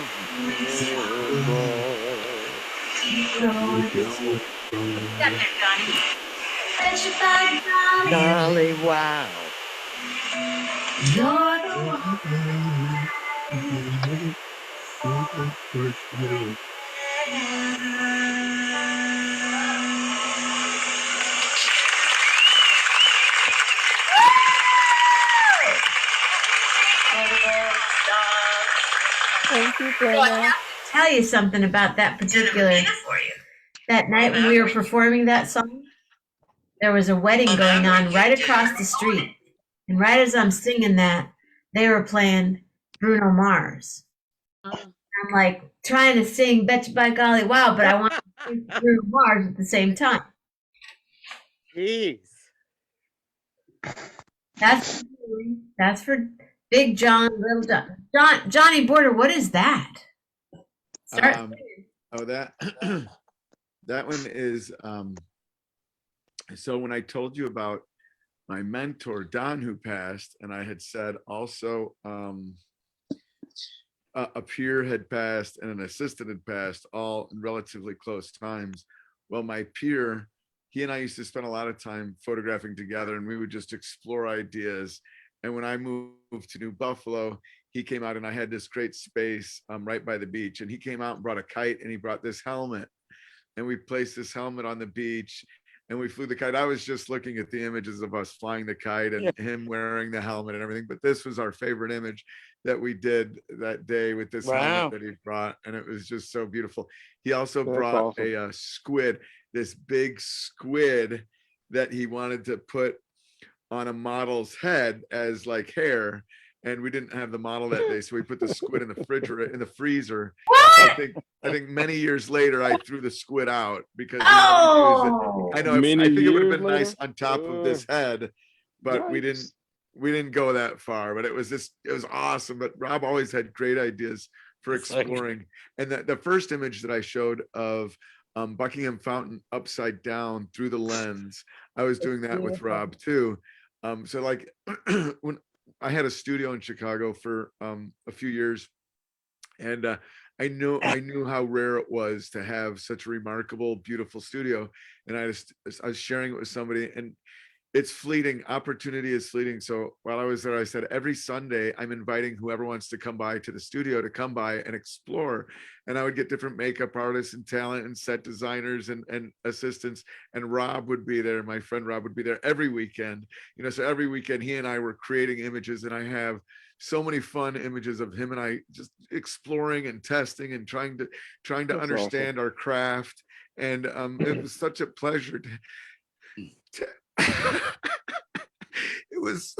Dolly, wow. You're the Thank you, So I Jenna. have to tell you something about that particular. That night when we were performing that song, there was a wedding going on right across the street, and right as I'm singing that, they were playing Bruno Mars. I'm like trying to sing "Betcha by Golly Wow," but I want to sing Bruno Mars at the same time. Jeez. That's for Big John, Little John, Johnny Border. What is that? Start. That that one is so when I told you about my mentor Don who passed, and I had said also a peer had passed and an assistant had passed, all in relatively close times. Well, my peer, he and I used to spend a lot of time photographing together, and we would just explore ideas. And when I moved to New Buffalo, he came out and I had this great space right by the beach, and he came out and brought a kite, and he brought this helmet, and we placed this helmet on the beach and we flew the kite. I was just looking at the images of us flying the kite and him wearing the helmet and everything, but this was our favorite image that we did that day with this helmet that he brought, and it was just so beautiful. He also brought a squid, this big squid that he wanted to put on a model's head as like hair, and we didn't have the model that day, so we put the squid in the refrigerator, in the freezer. I think many years later I threw the squid out because we wanted to use it. I know, I think it would have been nice on top of this head, but we didn't go that far. But it was awesome. But Rob always had great ideas for exploring. And the first image that I showed of Buckingham Fountain upside down through the lens, I was doing that with Rob too. So like when I had a studio in Chicago for a few years, and I knew how rare it was to have such a remarkable, beautiful studio. And I was sharing it with somebody, and it's fleeting. Opportunity is fleeting. So while I was there, I said, every Sunday I'm inviting whoever wants to come by to the studio to come by and explore. And I would get different makeup artists and talent and set designers and assistants. And Rob would be there. My friend Rob would be there every weekend. You know, so every weekend he and I were creating images, and I have so many fun images of him and I just exploring and testing and trying to understand our craft. And it was such a pleasure to it was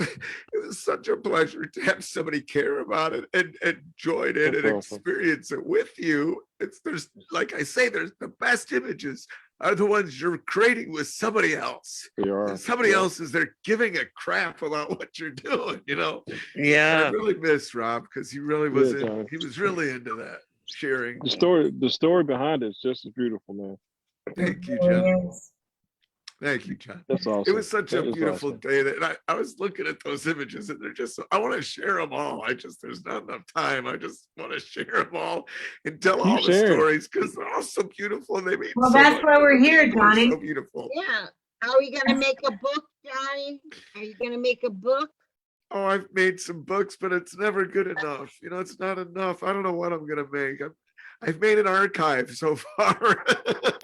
such a pleasure to have somebody care about it and join it and experience it with you. There's like I say, there's the best images are the ones you're creating with somebody else. Somebody else is there giving a crap about what you're doing, you know? Yeah. I really miss Rob because he really was he was really into that sharing. The story behind it is just as beautiful, man. Thank you, John. Thank you, John. That's awesome. It was such a beautiful day that I was looking at those images, and they're just, I want to share them all. There's not enough time. I just want to share them all and tell all the stories because they're all so beautiful. And they mean that's why we're here, Johnny. So beautiful. Yeah. Are we going to make a book, Johnny? Are you going to make a book? Oh, I've made some books, but it's never good enough. You know, it's not enough. I don't know what I'm going to make. I've made an archive so far.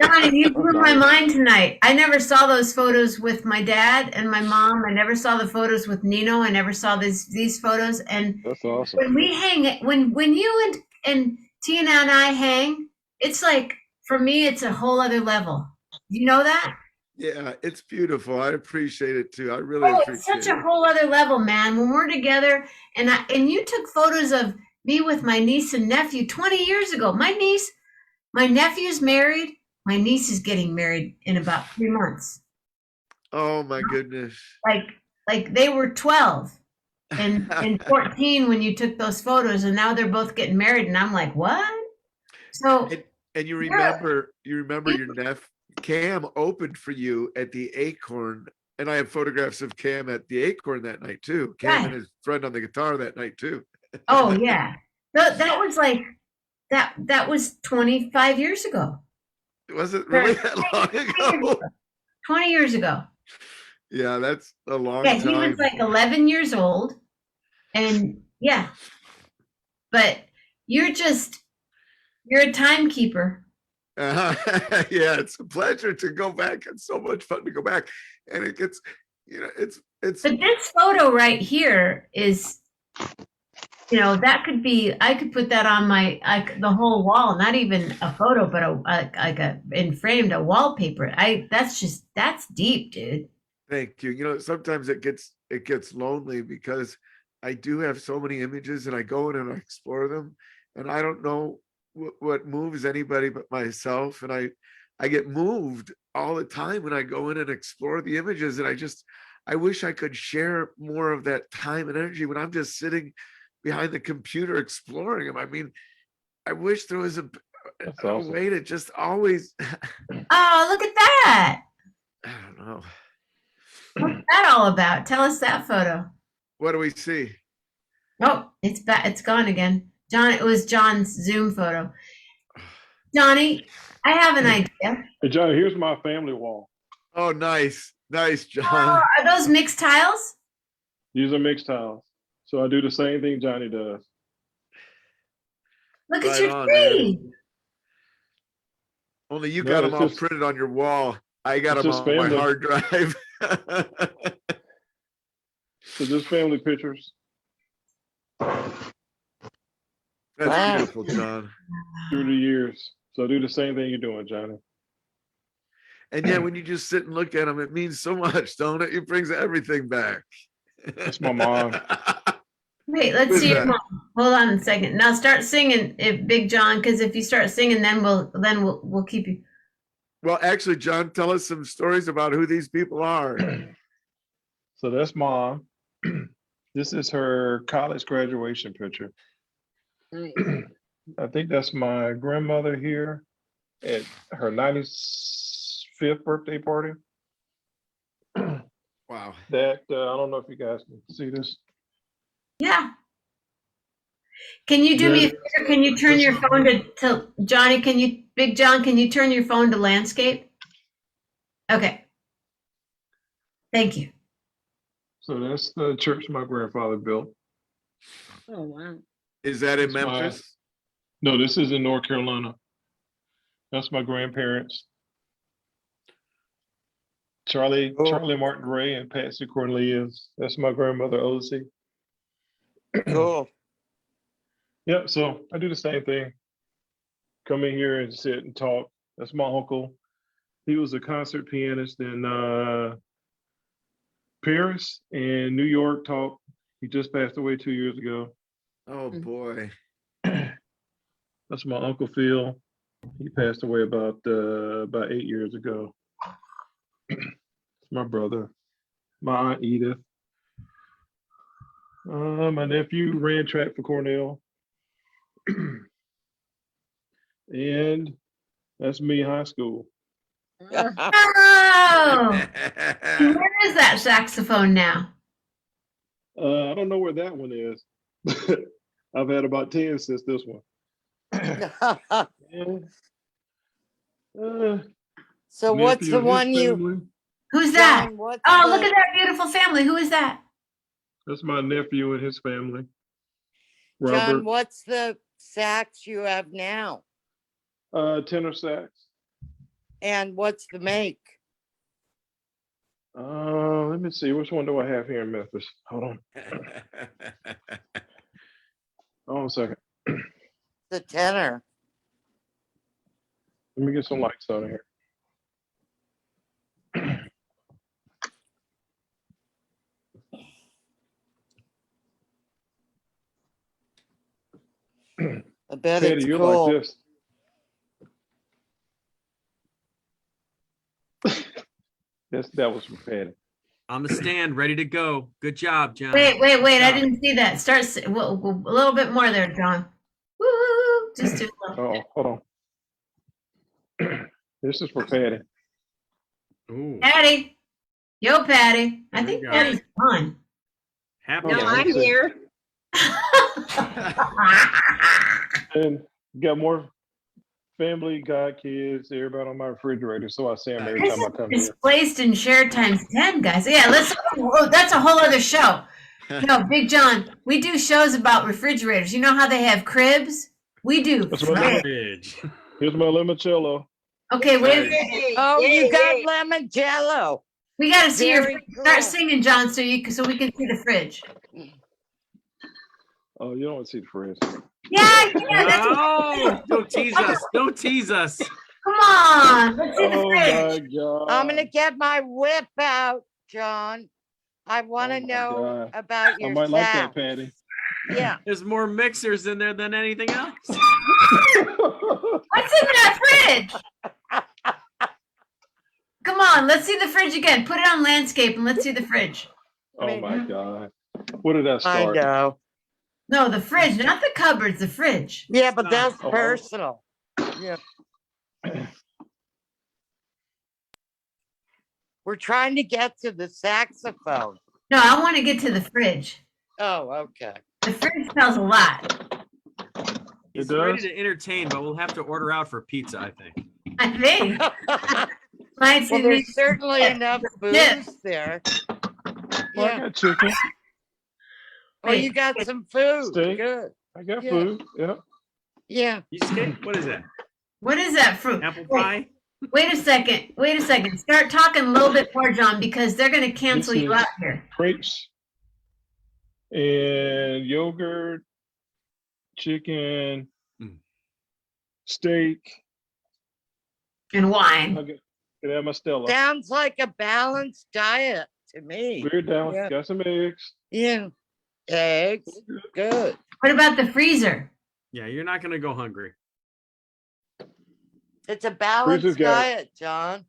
Johnny, you blew my mind tonight. I never saw those photos with my dad and my mom. I never saw the photos with Nino. I never saw these photos. And that's awesome. When we hang, when you and Tina and I hang, it's like, for me, it's a whole other level. You know that? Yeah, it's beautiful. I appreciate it too. I really appreciate it. It's such a whole other level, man. When we're together, and you took photos of me with my niece and nephew 20 years ago. My nephew's married. My niece is getting married in about 3 months. Oh my goodness. Like they were 12 and 14 when you took those photos, and now they're both getting married. And I'm like, what? So And you remember your Cam opened for you at the Acorn, and I have photographs of Cam at the Acorn that night too. Cam and his friend on the guitar that night too. Oh yeah. That was like that was 25 years ago. Was it really that long ago? 20 years ago. Yeah, that's a long Yeah, time. he was like 11 years old. And yeah. But you're a timekeeper. Yeah, it's a pleasure to go back. It's so much fun to go back. And it gets, it's But this photo right here is, that could be, I could put that on the whole wall, not even a photo, but framed a wallpaper. That's deep, dude. Thank you. Sometimes it gets lonely because I do have so many images and I go in and I explore them and I don't know what moves anybody but myself. And I get moved all the time when I go in and explore the images. And I wish I could share more of that time and energy when I'm just sitting behind the computer exploring them. I mean, I wish there was a way to just always. Oh, look at that. I don't know. What's that all about? Tell us that photo. What do we see? Oh, it's back. It's gone again. John, it was John's Zoom photo. Johnny, I have an idea. Hey, Johnny, here's my family wall. Oh, nice. Nice, John. Oh, are those mixed tiles? These are mixed tiles. So I do the same thing Johnny does. Look at your tree. Man. Only you got them all printed on your wall. I got them on my hard drive. So just family pictures. That's beautiful, John. Through the years. So do the same thing you're doing, Johnny. And yeah, when you just sit and look at them, it means so much, don't it? It brings everything back. That's my mom. Wait, let's see your mom. Hold on a second. Now start singing, Big John, because if you start singing, then we'll keep you. Well, actually, John, tell us some stories about who these people are. So that's mom. This is her college graduation picture. I think that's my grandmother here at her 95th birthday party. Wow. That I don't know if you guys can see this. Yeah. Can you do me a favor? Can you turn your phone to Johnny? Big John, can you turn your phone to landscape? Okay. Thank you. So that's the church my grandfather built. Oh, wow. Is that in Memphis? No, this is in North Carolina. That's my grandparents. Charlie Martin Ray and Patsy Cornelius. That's my grandmother, Ozy. Cool. Yeah, so I do the same thing. Come in here and sit and talk. That's my uncle. He was a concert pianist in Paris and New York. He just passed away 2 years ago. Oh boy. That's my Uncle Phil. He passed away about 8 years ago. My brother, my Aunt Edith. My nephew ran track for Cornell. And that's me in high school. Oh! Where is that saxophone now? I don't know where that one is. I've had about 10 since this one. So what's the one you? Who's that? John, what's Look at that beautiful family. Who is that? That's my nephew and his family. Robert. John, what's the sax you have now? Tenor sax. And what's the make? Let me see. Which one do I have here in Memphis? Hold on. Hold on a second. The tenor. Let me get some lights out of here. I bet Patty, it's you're cool. like this. That was from Patty. On the stand, ready to go. Good job, John. Wait. I didn't see that. Start a little bit more there, John. Woo! Just do a little. Oh, hold on. This is for Patty. Ooh. Patty. Yo, Patty. I There think we go. Patty's gone. Happy. No, Okay, I'm let's see. here. And got more family, God, kids, everybody on my refrigerator. So I see them every This time I is come here. displaced and shared times 10, guys. Yeah, that's a whole other show. No, Big John, we do shows about refrigerators. You know how they have cribs? We do That's what I fridge. do. Here's my limoncello. Okay, wait a Nice. minute. Oh, you Yay, got yay. lemon jello. We got to see your Very fridge. Start cool. singing, John, so we can see the fridge. Oh, you don't want to see the fridge. Yeah, that's No, don't tease us. Don't tease us. come on. Let's see the Oh fridge. my God. I'm gonna get my whip out, John. I want to Oh my know God. about I your might like that, sack. Patty. Yeah. There's more mixers in there than anything else. What's in that fridge? Come on, let's see the fridge again. Put it on landscape and let's see the fridge. Oh my God. What did I I start? know. No, the fridge, not the cupboards, the fridge. Yeah, but that's Oh. personal. Yeah. We're trying to get to the saxophone. No, I want to get to the fridge. Oh, okay. The fridge tells a lot. He's It ready does? to entertain, but we'll have to order out for pizza, I think. I think. Might see Well, me- there's certainly enough Yeah. booze there. Well, I Yeah. got chicken, Oh, you got some food. steak. Good. I got Yeah. food. Yeah. Yeah. You steak? What is that? What is that fruit? Apple Wait, pie? wait a second. Wait a second. Start talking a little bit more, John, because they're going to cancel This you is out here. grapes and yogurt, chicken, steak. And wine. Can I have my Stella? Sounds like a balanced diet to me. Very down. Yeah. Got some eggs. Yeah. Eggs. Good. What about the freezer? Yeah, you're not going to go hungry. It's a balanced Freezer's got diet, John.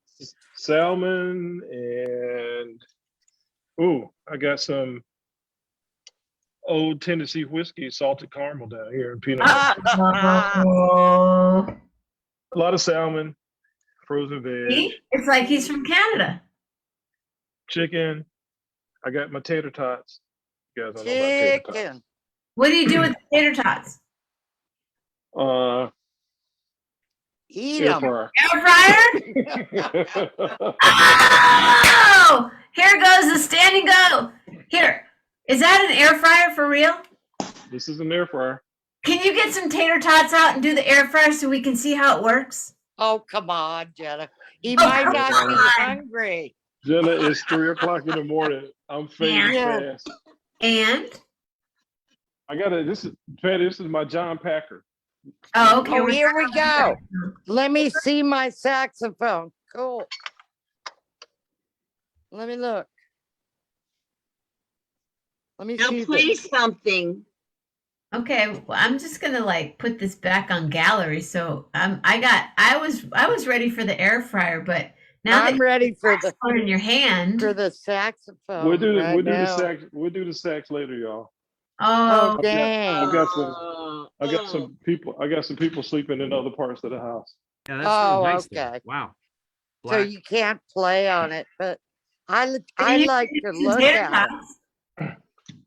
salmon and I got some old Tennessee whiskey, salted caramel down here in peanut butter. Oh. A lot of salmon, frozen veg, See? It's like he's from Canada. chicken. I got my tater tots. You guys don't know about tater tots. Chicken. What do you do with the tater tots? Eat Air them. fryer. Air fryer? Oh! Here goes the standing go. Here. Is that an air fryer for real? This is an air fryer. Can you get some tater tots out and do the air fryer so we can see how it works? Oh, come on, Jenna. He Oh, might come not be on. hungry. Jenna, it's 3 o'clock in the morning. I'm fading Yeah. fast. And? I gotta. This is Patty. This is my John Packer. Oh, okay. Oh, here we go. Let me see my saxophone. Cool. Let me look. Let me Now see play this. something. Okay, well, I'm just gonna like put this back on gallery. So I was ready for the air fryer, but now I'm that ready for the in your hand. for the saxophone. We'll do the right we'll do the now. sax. We'll do the sax later, y'all. Oh, dang. I got some people. I got some people sleeping in other parts of the house. Yeah, that's Oh, really nice there. okay. Wow. So Black. you can't play on it, but I you like can to use look tater at it. tots.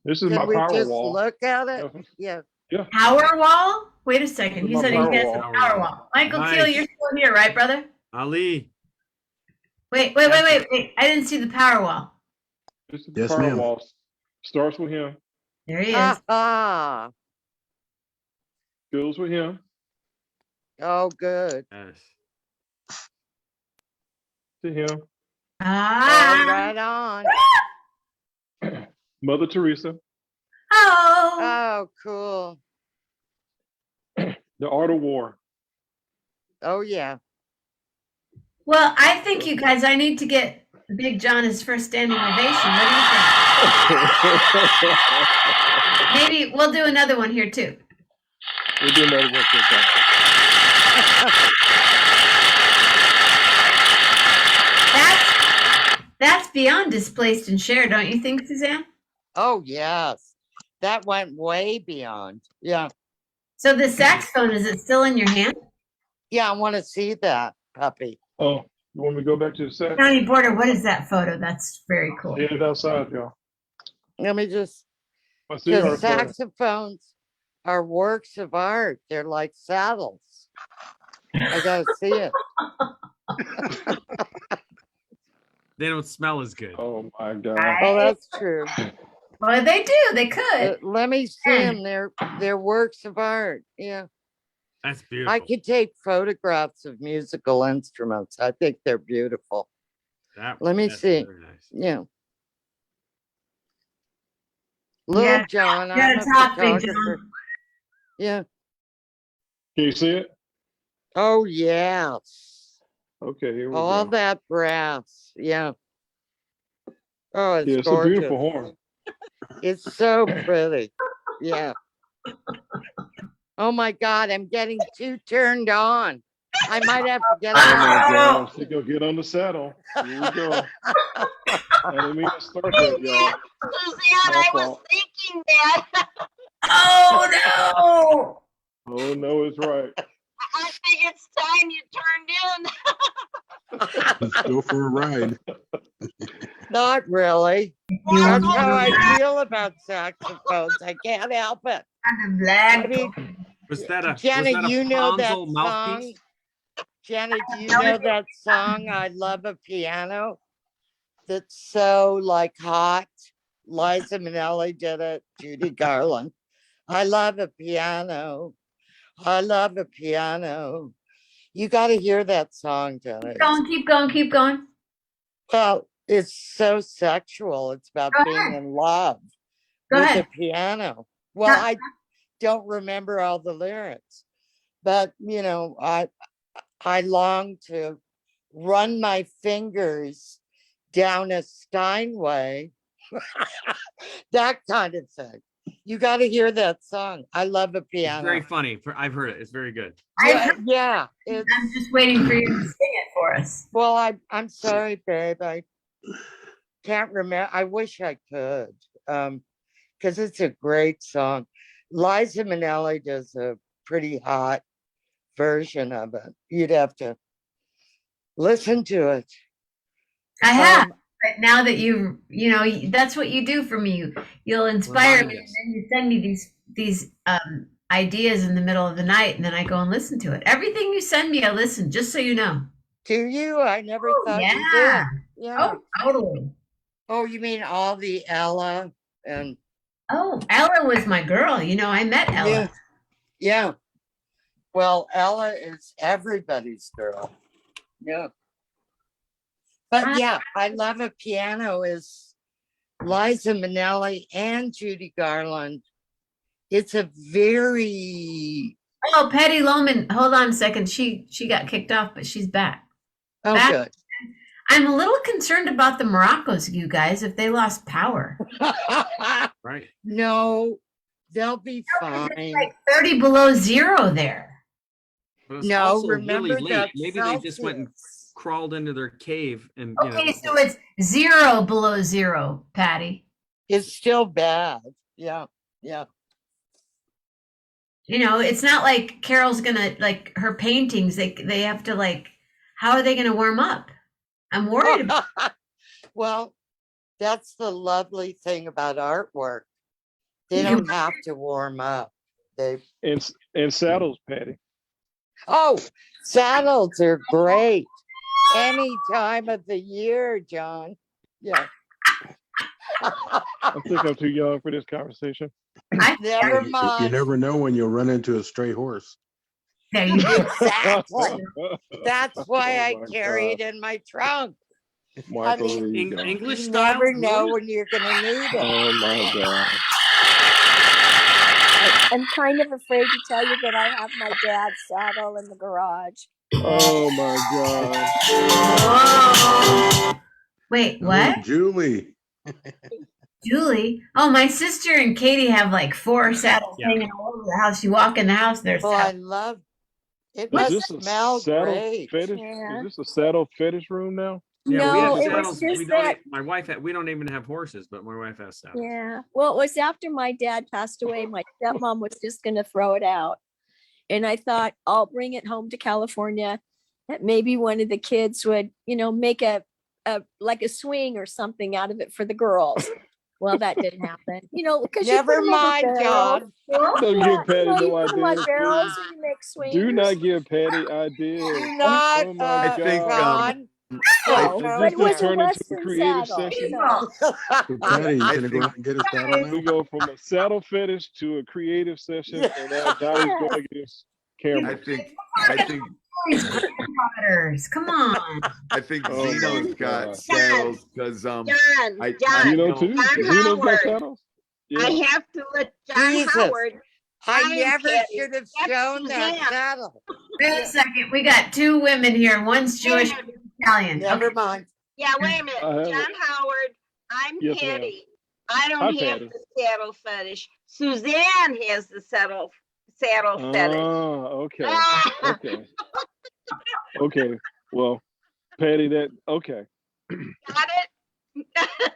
This is Can my we power just wall. look at it? Yeah. Yeah. Power wall? Wait a second. He My said he power has wall. a power wall. Michael Nice. Keel, you're still here, right, brother? Ali. Wait. I didn't see the power wall. This is Yes, the power ma'am. wall. Starts with him. There he is. Ah, Goes with him. oh, good. Yes. To him. Oh, Ah. right on. Mother Teresa. Oh. Oh, cool. The Art of War. Oh, yeah. Well, I think you guys, I need to get Big John his first standing ovation. What do you think? Maybe we'll do another one here too. We'll do another one. That's beyond displaced and shared, don't you think, Suzanne? Oh, yes. That went way beyond. Yeah. So the saxophone, is it still in your hand? Yeah, I want to see that. puppy. Oh, you want me to go back to the set? County Border, what is that photo? That's very cool. Headed outside, y'all. Let me just, I see because our photo. saxophones are works of art. They're like saddles. I gotta see it. They don't smell as good. Oh my God. Oh, that's true. Well, they do. They could. Let me see them. They're works of art. Yeah. That's beautiful. I could take photographs of musical instruments. I think they're beautiful. Let me That's see. very nice. Yeah. Little John, You gotta I'm a talk, Big photographer. John. Yeah. Can you see it? Oh, yes. Okay, here we All go. that brass. Yeah. Oh, it's Yeah, it's gorgeous. a beautiful horn. It's so pretty. Yeah. Oh my God, I'm getting too turned on. I might have to get Oh on. my gosh, they go get on the saddle. Here we go. I didn't mean to start that, y'all. Suzanne, I was thinking that. Oh no! Oh no, it's right. I think it's time you turned in. Let's go for a ride. Not really. That's how I feel about saxophones. I can't help it. I mean, Was that a Jenna, was that a you know that Ponzel mouthpiece? song? Jenna, do you know that song, I Love a Piano? That's so like hot. Liza Minnelli did it, Judy Garland. I love a piano. I love a piano. You got to hear that song, Jenna. Keep going, keep going. Well, it's so sexual. It's about being in love with a piano. Well, I don't remember all the lyrics, but you know, I long to run my fingers down a Steinway, that kind of thing. You got to hear that song. I love a piano. It's very funny. I've heard it. It's very good. Yeah. I'm just waiting for you to sing it for us. Well, I'm sorry, babe. I can't remember. I wish I could, because it's a great song. Liza Minnelli does a pretty hot version of it. You'd have to listen to it. I have, but now that you know, that's what you do for me. You'll inspire me, and then you send me these ideas in the middle of the night, and then I go and listen to it. Everything you send me, I listen. Just so you know. Do you? I never thought you did. Yeah. Yeah. Oh, totally. Oh, you mean all the Ella and? Oh, Ella was my girl. You know, I met Ella. Yeah. Yeah. Well, Ella is everybody's girl. Yeah. But yeah, I Love a Piano is Liza Minnelli and Judy Garland. It's a very... Oh, Patty Loman. Hold on a second. She got kicked off, but she's back. Oh, good. I'm a little concerned about the Moroccos, you guys, if they lost power. Right. No, they'll be fine. It's like 30 below zero there. But it's No, also remember really late. that Maybe they just went and crawled into their cave and Okay, so it's 0 below zero, Patty. It's still bad. Yeah, yeah. You know, it's not like Carol's gonna, like, her paintings, they have to, like, how are they gonna warm up? I'm worried about Well, that's the lovely thing about artwork. They don't have to warm up. And saddles, Patty. Oh, saddles are great. Any time of the year, John. Yeah. I think I'm too young for this conversation. Never You mind. never know when you'll run into a stray horse. There you go. Exactly. That's why I Oh my carry God. it in my trunk. Michael, I mean, there you go. English You style. never know when you're going to need it. Oh my God. I'm kind of afraid to tell you that I have my dad's saddle in the garage. Oh my God. Whoa. Wait, what? Oh, Julie. Julie? Oh, my sister and Katie have like 4 saddles hanging all over the house. You walk in the house, there's Well, I saddles. love it. Is Must this a smell saddle great. fetish? Yeah. Is this a saddle fetish room now? Yeah, we No, have it was saddles. just We don't. that. My wife had. We don't even have horses, but my wife has saddles. Yeah. Well, it was after my dad passed away. My stepmom was just going to throw it out. And I thought, I'll bring it home to California that maybe one of the kids would, make a like a swing or something out of it for the girls. Well, that didn't happen, because you put Never them over mind, barrels. John. Don't give Patty You no put them on ideas. barrels Please. and you make swings. Do not give Patty ideas. Do not, Oh my I think, God. John. No, Does Go this but it was just a turn into a Western creative saddle. session? So Patty, you I gonna go think out and get a saddle now? We go from a saddle fetish to a creative session, and now Johnny's Yes. going against I camera. think These granddaughters, come on. I think Oh my Zeno's got God. saddles because John, I John, Zeno don't too? John Zeno's got Howard. saddles? I Yeah. have to let John Jesus. Howard. I am never Patty. should have That's shown that Suzanne. saddle. Wait a second. We got two women here. One's Jewish, Wait a one's Italian. Never Okay. mind. Yeah, wait a minute. I have John it. Howard, I'm Yes, ma'am. Patty. I Hi, don't have Patty. the saddle fetish. Suzanne has the saddle fetish. Okay. Okay. Okay. Well, Patty, Got okay. it?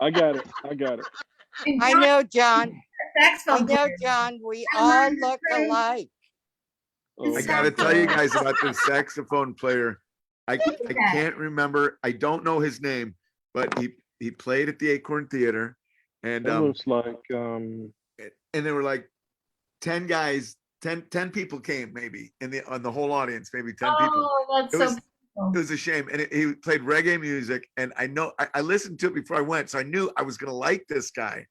I got it. I got it. I know, John. I Saxophone know, player. John. We I all learned look to play. alike. Oh I my gotta tell you God. guys about this saxophone player. I that. can't remember. I don't know his name, but he played at the Acorn Theater, and That looks like and there were like 10 guys, 10 people came maybe on the whole audience, maybe 10 people. Oh, that's It so was beautiful. it was a shame, and he played reggae music, and I know I listened to it before I went, so I knew I was gonna like this guy.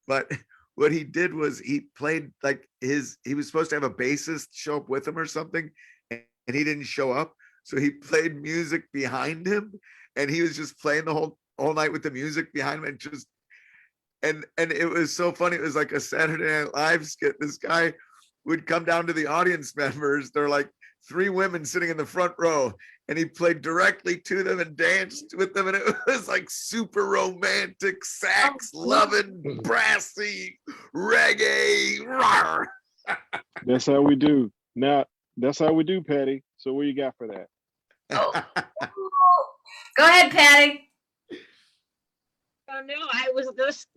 But what he did was he played like he was supposed to have a bassist show up with him or something, and he didn't show up, so he played music behind him, and he was just playing the whole night with the music behind him, and just and it was so funny. It was like a Saturday Night Live skit. This guy would come down to the audience members. They're like 3 women sitting in the front row, and he played directly to them and danced with them, and it was like super romantic, sax loving, brassy reggae. Rawr. that's how we do. Now, that's how we do, Patty. So what you got for that? Go ahead, Patty. Oh no, I was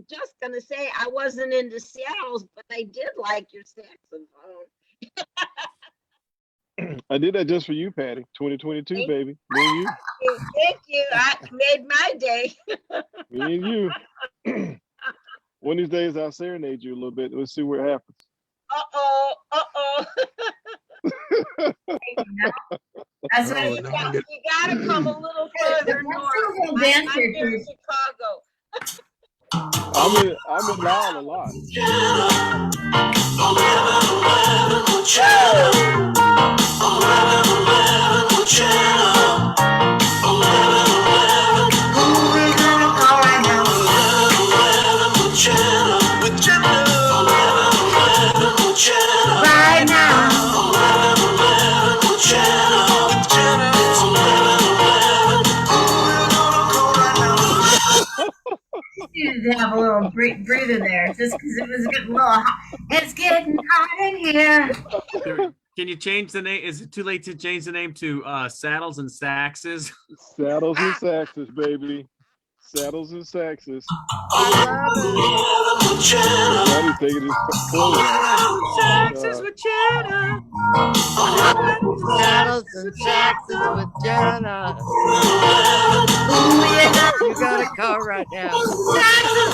just gonna say I wasn't into saddles, but I did like your saxophone. I did that just for you, Patty. 2022, baby. Me and you. Thank you. I made my day. Me and you. One of these days I'll serenade you a little bit. Let's see what happens. Uh-oh. That's Oh, You gotta come a little further north. We'll I'm dance here, near too. Chicago. I'm in Lyle a lot. Right now. You need to have a little breather there, just because it was getting a little hot. It's getting hot in here. Can you change the name? Is it too late to change the name to Saddles and Saxes? Saddles and Saxes, baby. Saddles and Saxes. Johnny's taking his clothes off. Saxes with Jenna. Saddles and saxes with Jenna. You gotta go right now. Saddles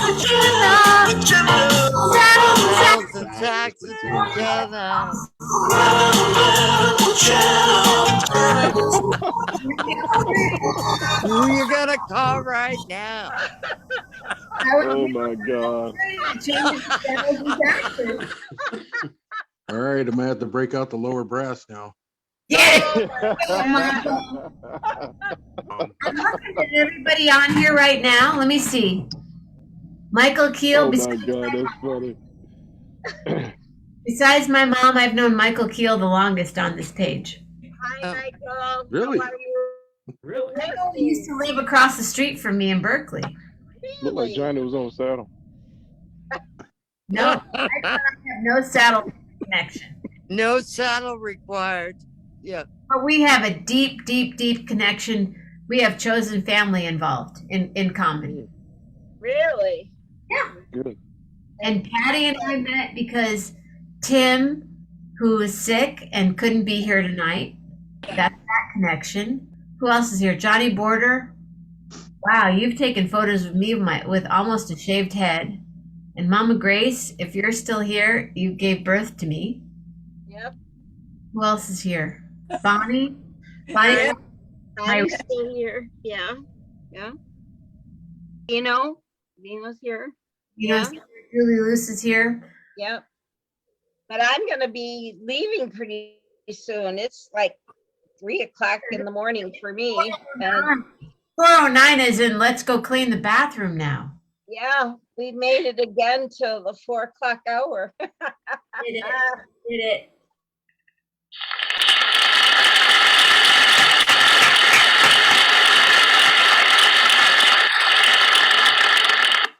and saxes with Jenna. Who you gonna call right now? Oh my God. All right, I'm gonna have to break out the lower brass now. I'm looking at everybody on here right now. Let me see. Michael Keel. Oh my God, that's funny. Besides my mom, I've known Michael Keel the longest on this page. Hi, Michael. Really? How are you? Really? Michael used to live across the street from me in Berkeley. Looked like Johnny was on saddle. No, I have no saddle connection. No saddle required. Yeah. But we have a deep, deep, deep connection. We have chosen family involved in common. Really? Yeah. Good. And Patty and I met because Tim, who was sick and couldn't be here tonight, that's that connection. Who else is here? Johnny Border. Wow, you've taken photos of me with almost a shaved head. And Mama Grace, if you're still here, you gave birth to me. Yep. Who else is here? Bonnie? Bonnie? Yeah. My- I'm still here. Yeah. Yeah. Dino's here. Julie Luce is here. Yep. But I'm gonna be leaving pretty soon. It's like 3:00 in the morning for me. And 409 is in let's go clean the bathroom now. yeah, we made it again till the 4:00 hour. Did it.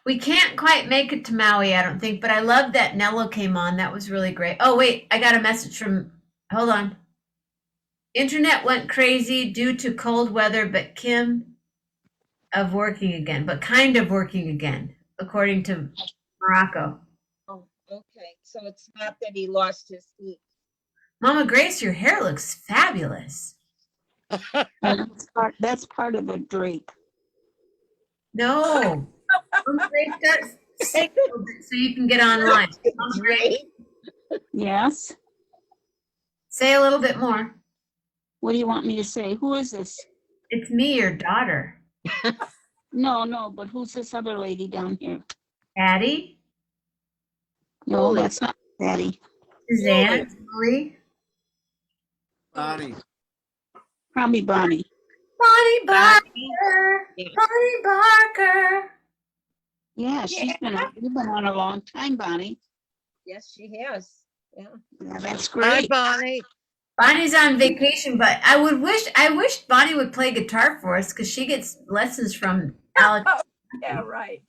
We can't quite make it to Maui, I don't think, but I love that Nello came on. That was really great. Oh, wait, I got a message from, hold on. Internet went crazy due to cold weather, but kind of working again, according to Morocco. Oh, okay. So it's not that he lost his heat. Mama Grace, your hair looks fabulous. That's part of a drape. No. Mama Grace got sick a little bit so you can get online. Mama Grace, Yes. say a little bit more. What do you want me to say? Who is this? It's me, your daughter. No, but who's this other lady down here? Addie? No, that's not Patty. Suzanne? Julie? Bonnie. Probably Bonnie. Bonnie Barker. Bonnie Barker. Yeah, you've been on a long time, Bonnie. Yes, she has. Yeah. Yeah, that's Hi, great. Bonnie. Bonnie's on vacation, but I wish Bonnie would play guitar for us because she gets lessons from Alex. Yeah, right.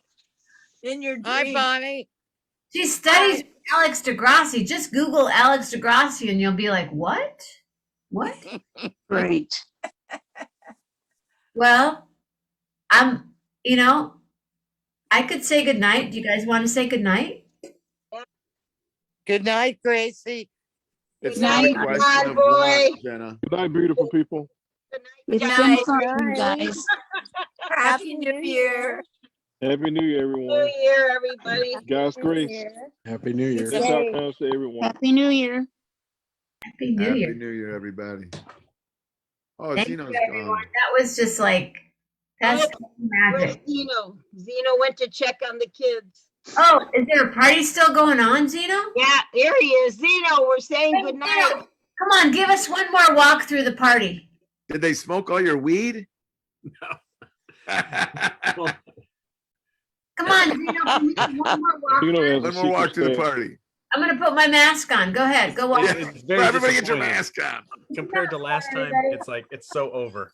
In your dream. Hi, Bonnie. She studies with Alex DeGrassi. Just Google Alex DeGrassi and you'll be like, what? What? Great. Well, I could say goodnight. Do you guys want to say goodnight? Good night, Gracie. It's Good not a night, question bad of boy. want, Jenna. Good night, beautiful people. It's Good been night. fun, guys. Happy New Year. Happy New Year, everyone. New Year, everybody. God's grace. Happy New Year. Best outcomes to everyone. Happy New Year. Happy New Happy Year. New Year, everybody. Oh, Thank you, Zeno's everyone. gone. That was just like, that's Where's magic. Zeno? Zeno went to check on the kids. Oh, is there a party still going on, Zeno? Yeah, here he is. Zeno, we're saying Hey, good night. Zeno, come on, give us one more walk through the party. Did they smoke all your weed? Come on, Zeno, can we have one more walk Zeno through? has a One more walk secret to the stash. party. I'm gonna put my mask on. Go ahead, go walk. Yeah. It's very Everybody get your disappointing. mask on. Compared to last time, Everybody. it's so over.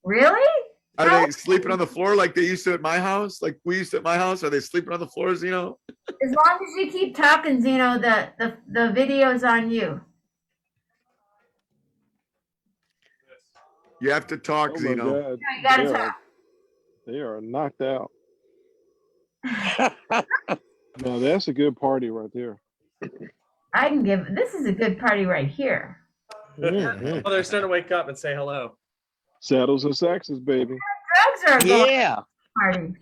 Really? Are they sleeping on the floor like they used to at my house? Like we used to at my house? Are they sleeping on the floors, As long as you keep talking, Zeno, the video's on you. You have to talk, Oh my Zeno. God. You gotta They are- talk. They are knocked out. Now that's a good party right there. This is a good party right here. Mhm. Oh, they're starting to wake up and say hello. Saddles and Saxons, baby. Drugs are going Yeah. party.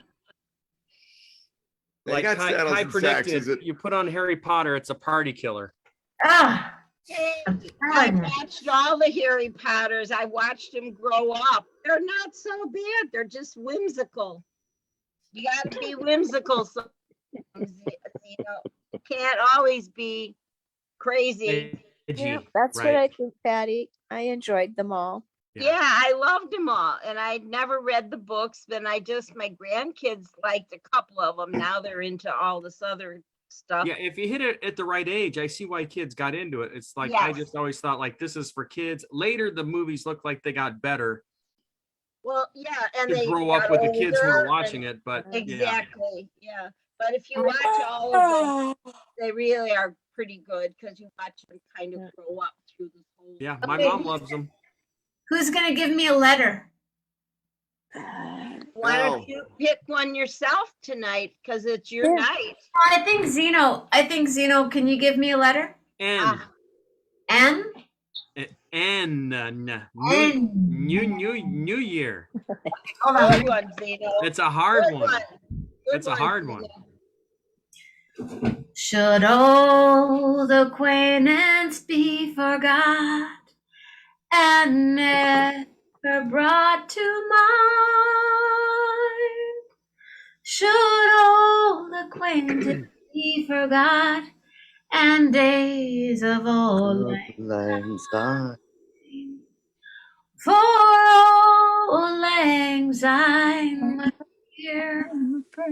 They Like got Kai, saddles Kai and predicted, Saxons at- you put on Harry Potter, it's a party killer. Ah, Hey, I'm I telling you. watched all the Harry Potters. I watched them grow up. They're not so bad. They're just whimsical. You got to be whimsical. So you can't always be crazy. Yeah, that's what I think, Patty. I enjoyed them all. Yeah, I loved them all. And I never read the books. Then my grandkids liked a couple of them. Now they're into all this other stuff. Yeah, if you hit it at the right age, I see why kids got into it. It's like I Yes. just always thought like this is for kids. Later, the movies look like they got better Well, yeah, and to they grow up got with the kids who are older watching and- it. But yeah, Exactly. Yeah. But if you watch all of them, they really are pretty good because you watch them kind of grow up through this whole. yeah, my Okay. mom loves them. Who's gonna give me a letter? Why No. don't you pick one yourself tonight? Because it's your Yeah. night. I think Zeno, can you give me a letter? And Ah, N? New Year. Hold on. Good one, Zeno. It's a hard Good one. Good It's a hard one. Should old acquaintance be forgot and never brought to mind? Should old acquaintance be forgot and days of old Lang syne. for old lang syne, here for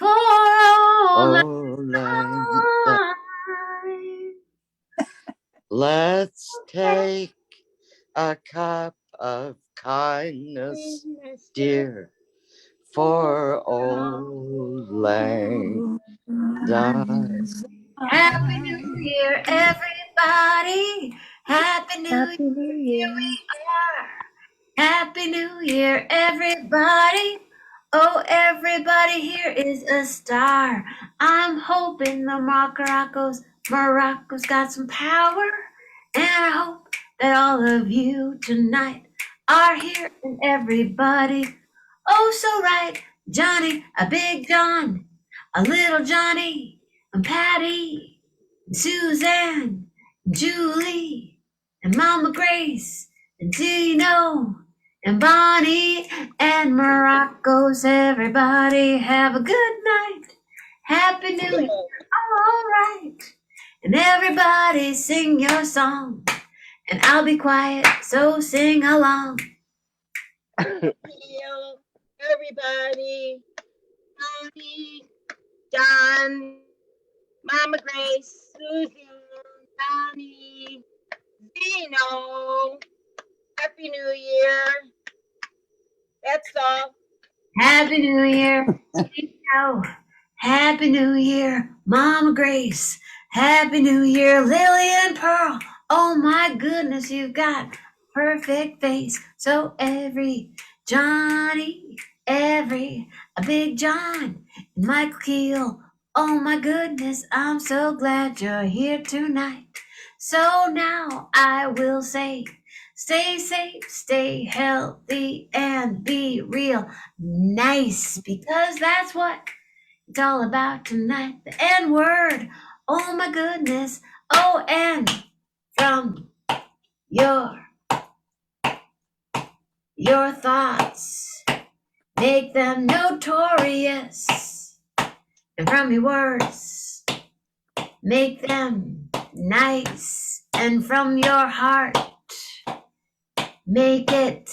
old lang Oh, lang syne. Let's take a cup of kindness, dear, for old lang syne. Happy New Year, everybody. Happy New Year. Here we are. Happy New Year, everybody. Oh, everybody here is a star. I'm hoping the Morocco's got some power. And I hope that all of you tonight are here and everybody. Oh, so right. Johnny, a big John, a little Johnny, and Patty, and Suzanne, and Julie, and Mama Grace, and Dino, and Bonnie, and Morocco's. Everybody have a good night. Happy New Year. All right. And everybody sing your song. And I'll be quiet, so sing along. Everybody, Tony, John, Mama Grace, Susan, Tony, Zeno. Happy New Year. That's all. Happy New Year. Zeno. Happy New Year, Mama Grace. Happy New Year, Lily and Pearl. Oh my goodness, you've got perfect face. So every Johnny, every a big John, and Michael Keel. Oh my goodness, I'm so glad you're here tonight. So now I will say, stay safe, stay healthy, and be real nice, because that's what it's all about tonight. The N word. Oh my goodness. Oh, and from your thoughts, make them notorious. And from your words, make them nice. And from your heart, make it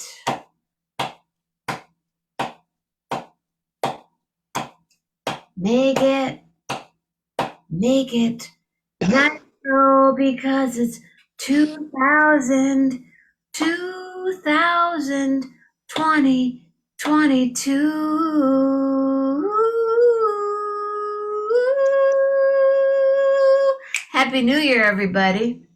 natural, because it's 2022. Happy New Year, everybody.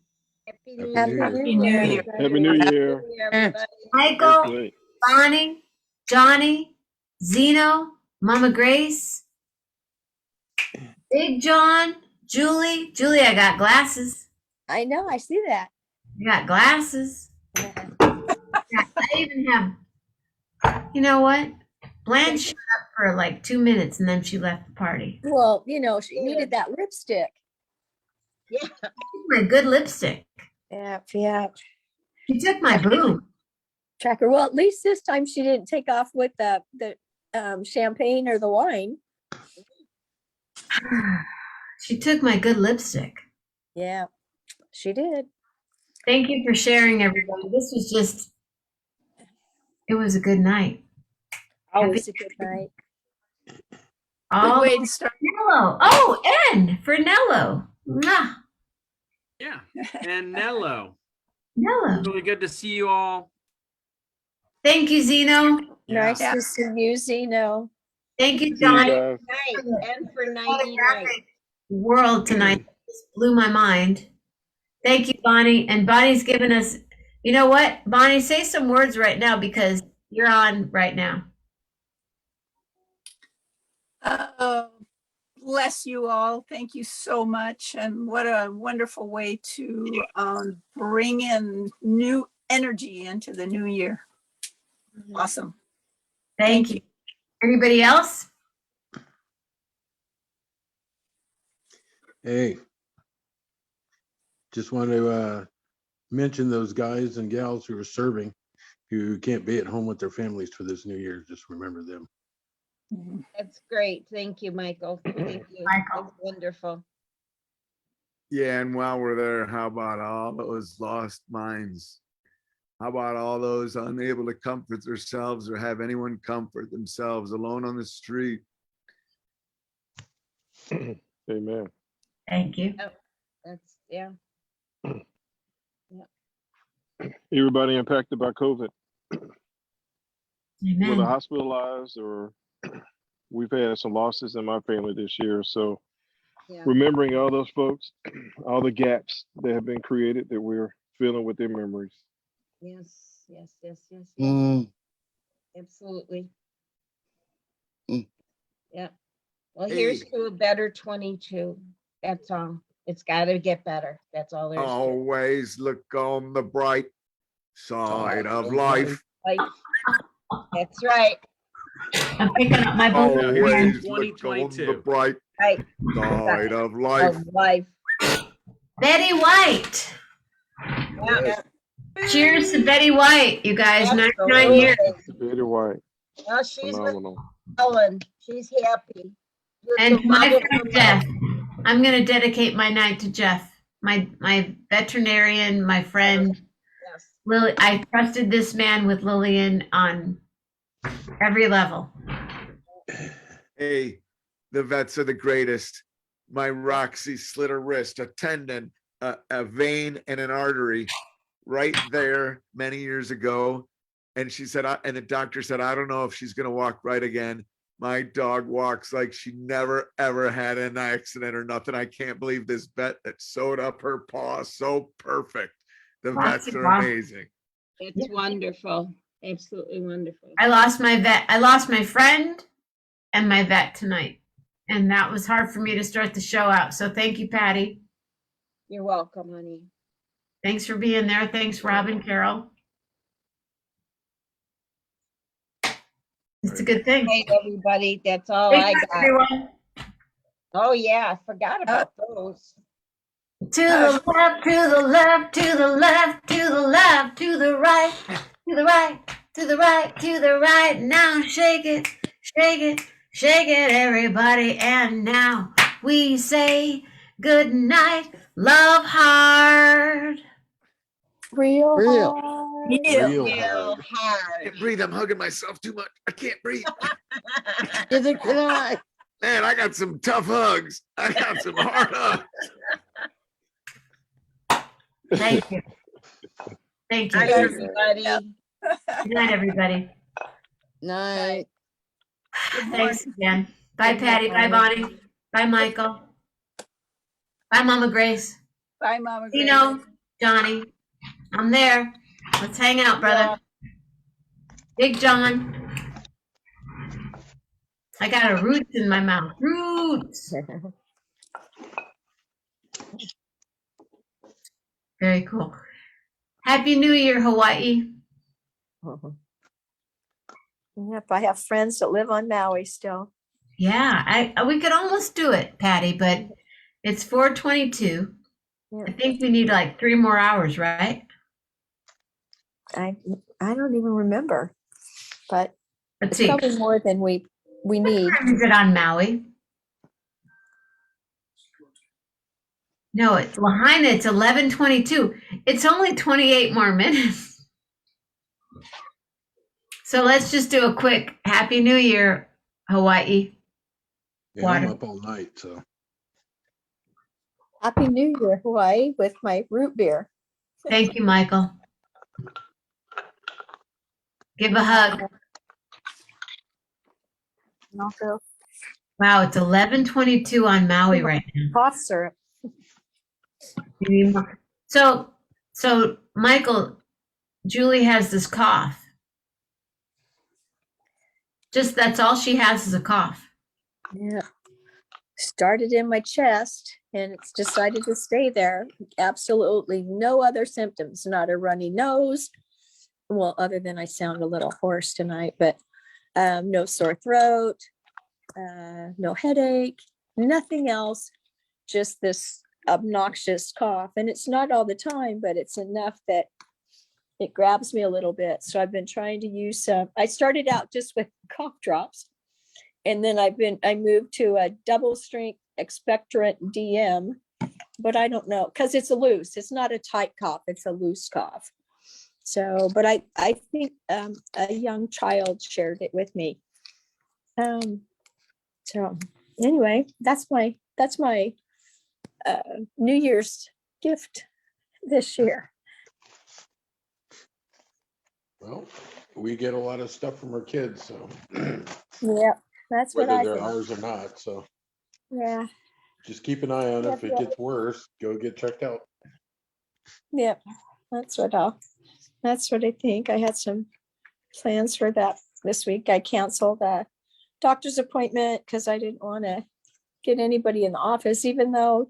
Happy New Year. Year. Happy New Year. Happy New Year. Everybody. Michael, Great. Bonnie, Johnny, Zeno, Mama Grace, Big John, Julie. Julie, I got glasses. I know, I see that. I got glasses. I even have, you know what? Blanche shut up for like 2 minutes and then she left the party. Well, you know, she needed that lipstick. Yeah. My good lipstick. Yeah, yeah. She took my boob. Tracker. Well, at least this time she didn't take off with the champagne or the wine. She took my good lipstick. Yeah, she did. Thank you for sharing, everybody. This was just, it was a good night. Always a good night. All way to start. Nello. Oh, N for Nello. Mwah. Yeah. And Nello. Nello. Really good to see you all. Thank you, Zeno. Nice to see you, Zeno. Thank you, See you John. guys. Night. And for 90 night. World tonight just blew my mind. Thank you, Bonnie. And Bonnie's given us, you know what? Bonnie, say some words right now because you're on right now. bless you all. Thank you so much. And what a wonderful way to bring in new energy into the new year. Awesome. Thank you. Anybody else? Hey, just want to mention those guys and gals who are serving, who can't be at home with their families for this New Year. Just remember them. That's great. Thank you, Michael. Thank you. That's wonderful. Yeah, and while we're there, how about all those lost minds? How about all those unable to comfort themselves or have anyone comfort themselves alone on the street? Amen. Thank you. Yep. That's, yeah. Everybody impacted by COVID, Amen. whether hospitalized or we've had some losses in my family this year. So Yeah. remembering all those folks, all the gaps that have been created that we're filling with their memories. Yes, yes, yes, yes, yes. Mm. Absolutely. Mm. Yeah. Well, here's Hey. to a better 22. That's all. It's got to get better. That's all there's to it. Always look on the bright side of life. Like, that's right. I'm picking up my book. Always look on the bright Right. side of life. Of life. Betty White. Yeah. Cheers to Betty White, you guys. 99 Absolutely. years. Betty White. Well, she's Phenomenal. with Ellen. She's happy. And my friend Jeff. I'm going to dedicate my night to Jeff, my veterinarian, my friend. Yes. Lily, I trusted this man with Lillian on every level. Hey, the vets are the greatest. My Roxy slit her wrist, a tendon, a vein, and an artery right there many years ago. And she said, and the doctor said, I don't know if she's going to walk right again. My dog walks like she never, ever had an accident or nothing. I can't believe this vet that sewed up her paw so perfect. The vets are amazing. It's wonderful. Absolutely wonderful. I lost my vet. I lost my friend and my vet tonight. And that was hard for me to start the show out. So thank you, Patty. You're welcome, honey. Thanks for being there. Thanks, Rob and Carol. It's a good thing. Hey, everybody. That's all Thanks, I got. everyone. Oh, yeah. I forgot about those. To the left, to the left, to the left, to the left, to the right, to the right, to the right, to the right. Now shake it, shake it, shake it, everybody. And now we say good night. Love hard. Real Real. Real hard. I can't breathe. I'm hugging myself too much. I can't breathe. Neither can I. Man, I got some tough hugs. I got some hard hugs. Thank you. Thank you. Hi, everybody. Good night, everybody. Night. Thanks again. Bye, Patty. Bye, Bonnie. Bye, Michael. Bye, Mama Grace. Bye, Mama Grace. Tino, Johnny. I'm there. Let's hang out, brother. Big John. I got a roots in my mouth. Roots. Very cool. Happy New Year, Hawaii. Yep, I have friends that live on Maui still. Yeah, we could almost do it, Patty, but it's 4:22. I think we need like 3 more hours, right? I don't even remember, but Let's it's see. probably more than we need. What time is it on Maui? No, it's Lahaina. It's 11:22. It's only 28 more minutes. So let's just do a quick Happy New Year, Hawaii. Yeah, I'm up all night, so. Happy New Year, Hawaii, with my root beer. Thank you, Michael. Give a hug. Also, Wow, it's 11:22 on Maui right now. cough syrup. You need more. So Michael, Julie has this cough. Just that's all she has is a cough. Yeah. started in my chest and it's decided to stay there. Absolutely no other symptoms, not a runny nose. Well, other than I sound a little hoarse tonight, but no sore throat, no headache, nothing else, just this obnoxious cough. And it's not all the time, but it's enough that it grabs me a little bit. So I've been trying to use some, I started out just with cough drops. And then I moved to a double strength expectorant DM, but I don't know, because it's a loose, it's not a tight cough, it's a loose cough. So, but I think a young child shared it with me. So anyway, that's my New Year's gift this year. Well, we get a lot of stuff from our kids, so Yeah, that's what whether I they're think. ours or not. So Yeah, just keep an eye on it. If it Yep. gets worse, go get checked out. yep, that's what I think. I had some plans for that this week. I canceled a doctor's appointment because I didn't want to get anybody in the office, even though,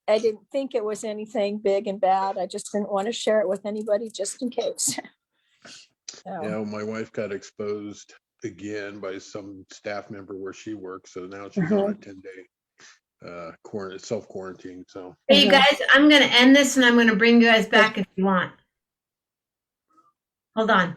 I didn't think it was anything big and bad. I just didn't want to share it with anybody just in case. So, Yeah, my wife got exposed again by some staff member where she works, so now she's on a 10-day self quarantine. So Hey, you guys, I'm going to end this and I'm going to bring you guys back if you want. Hold on.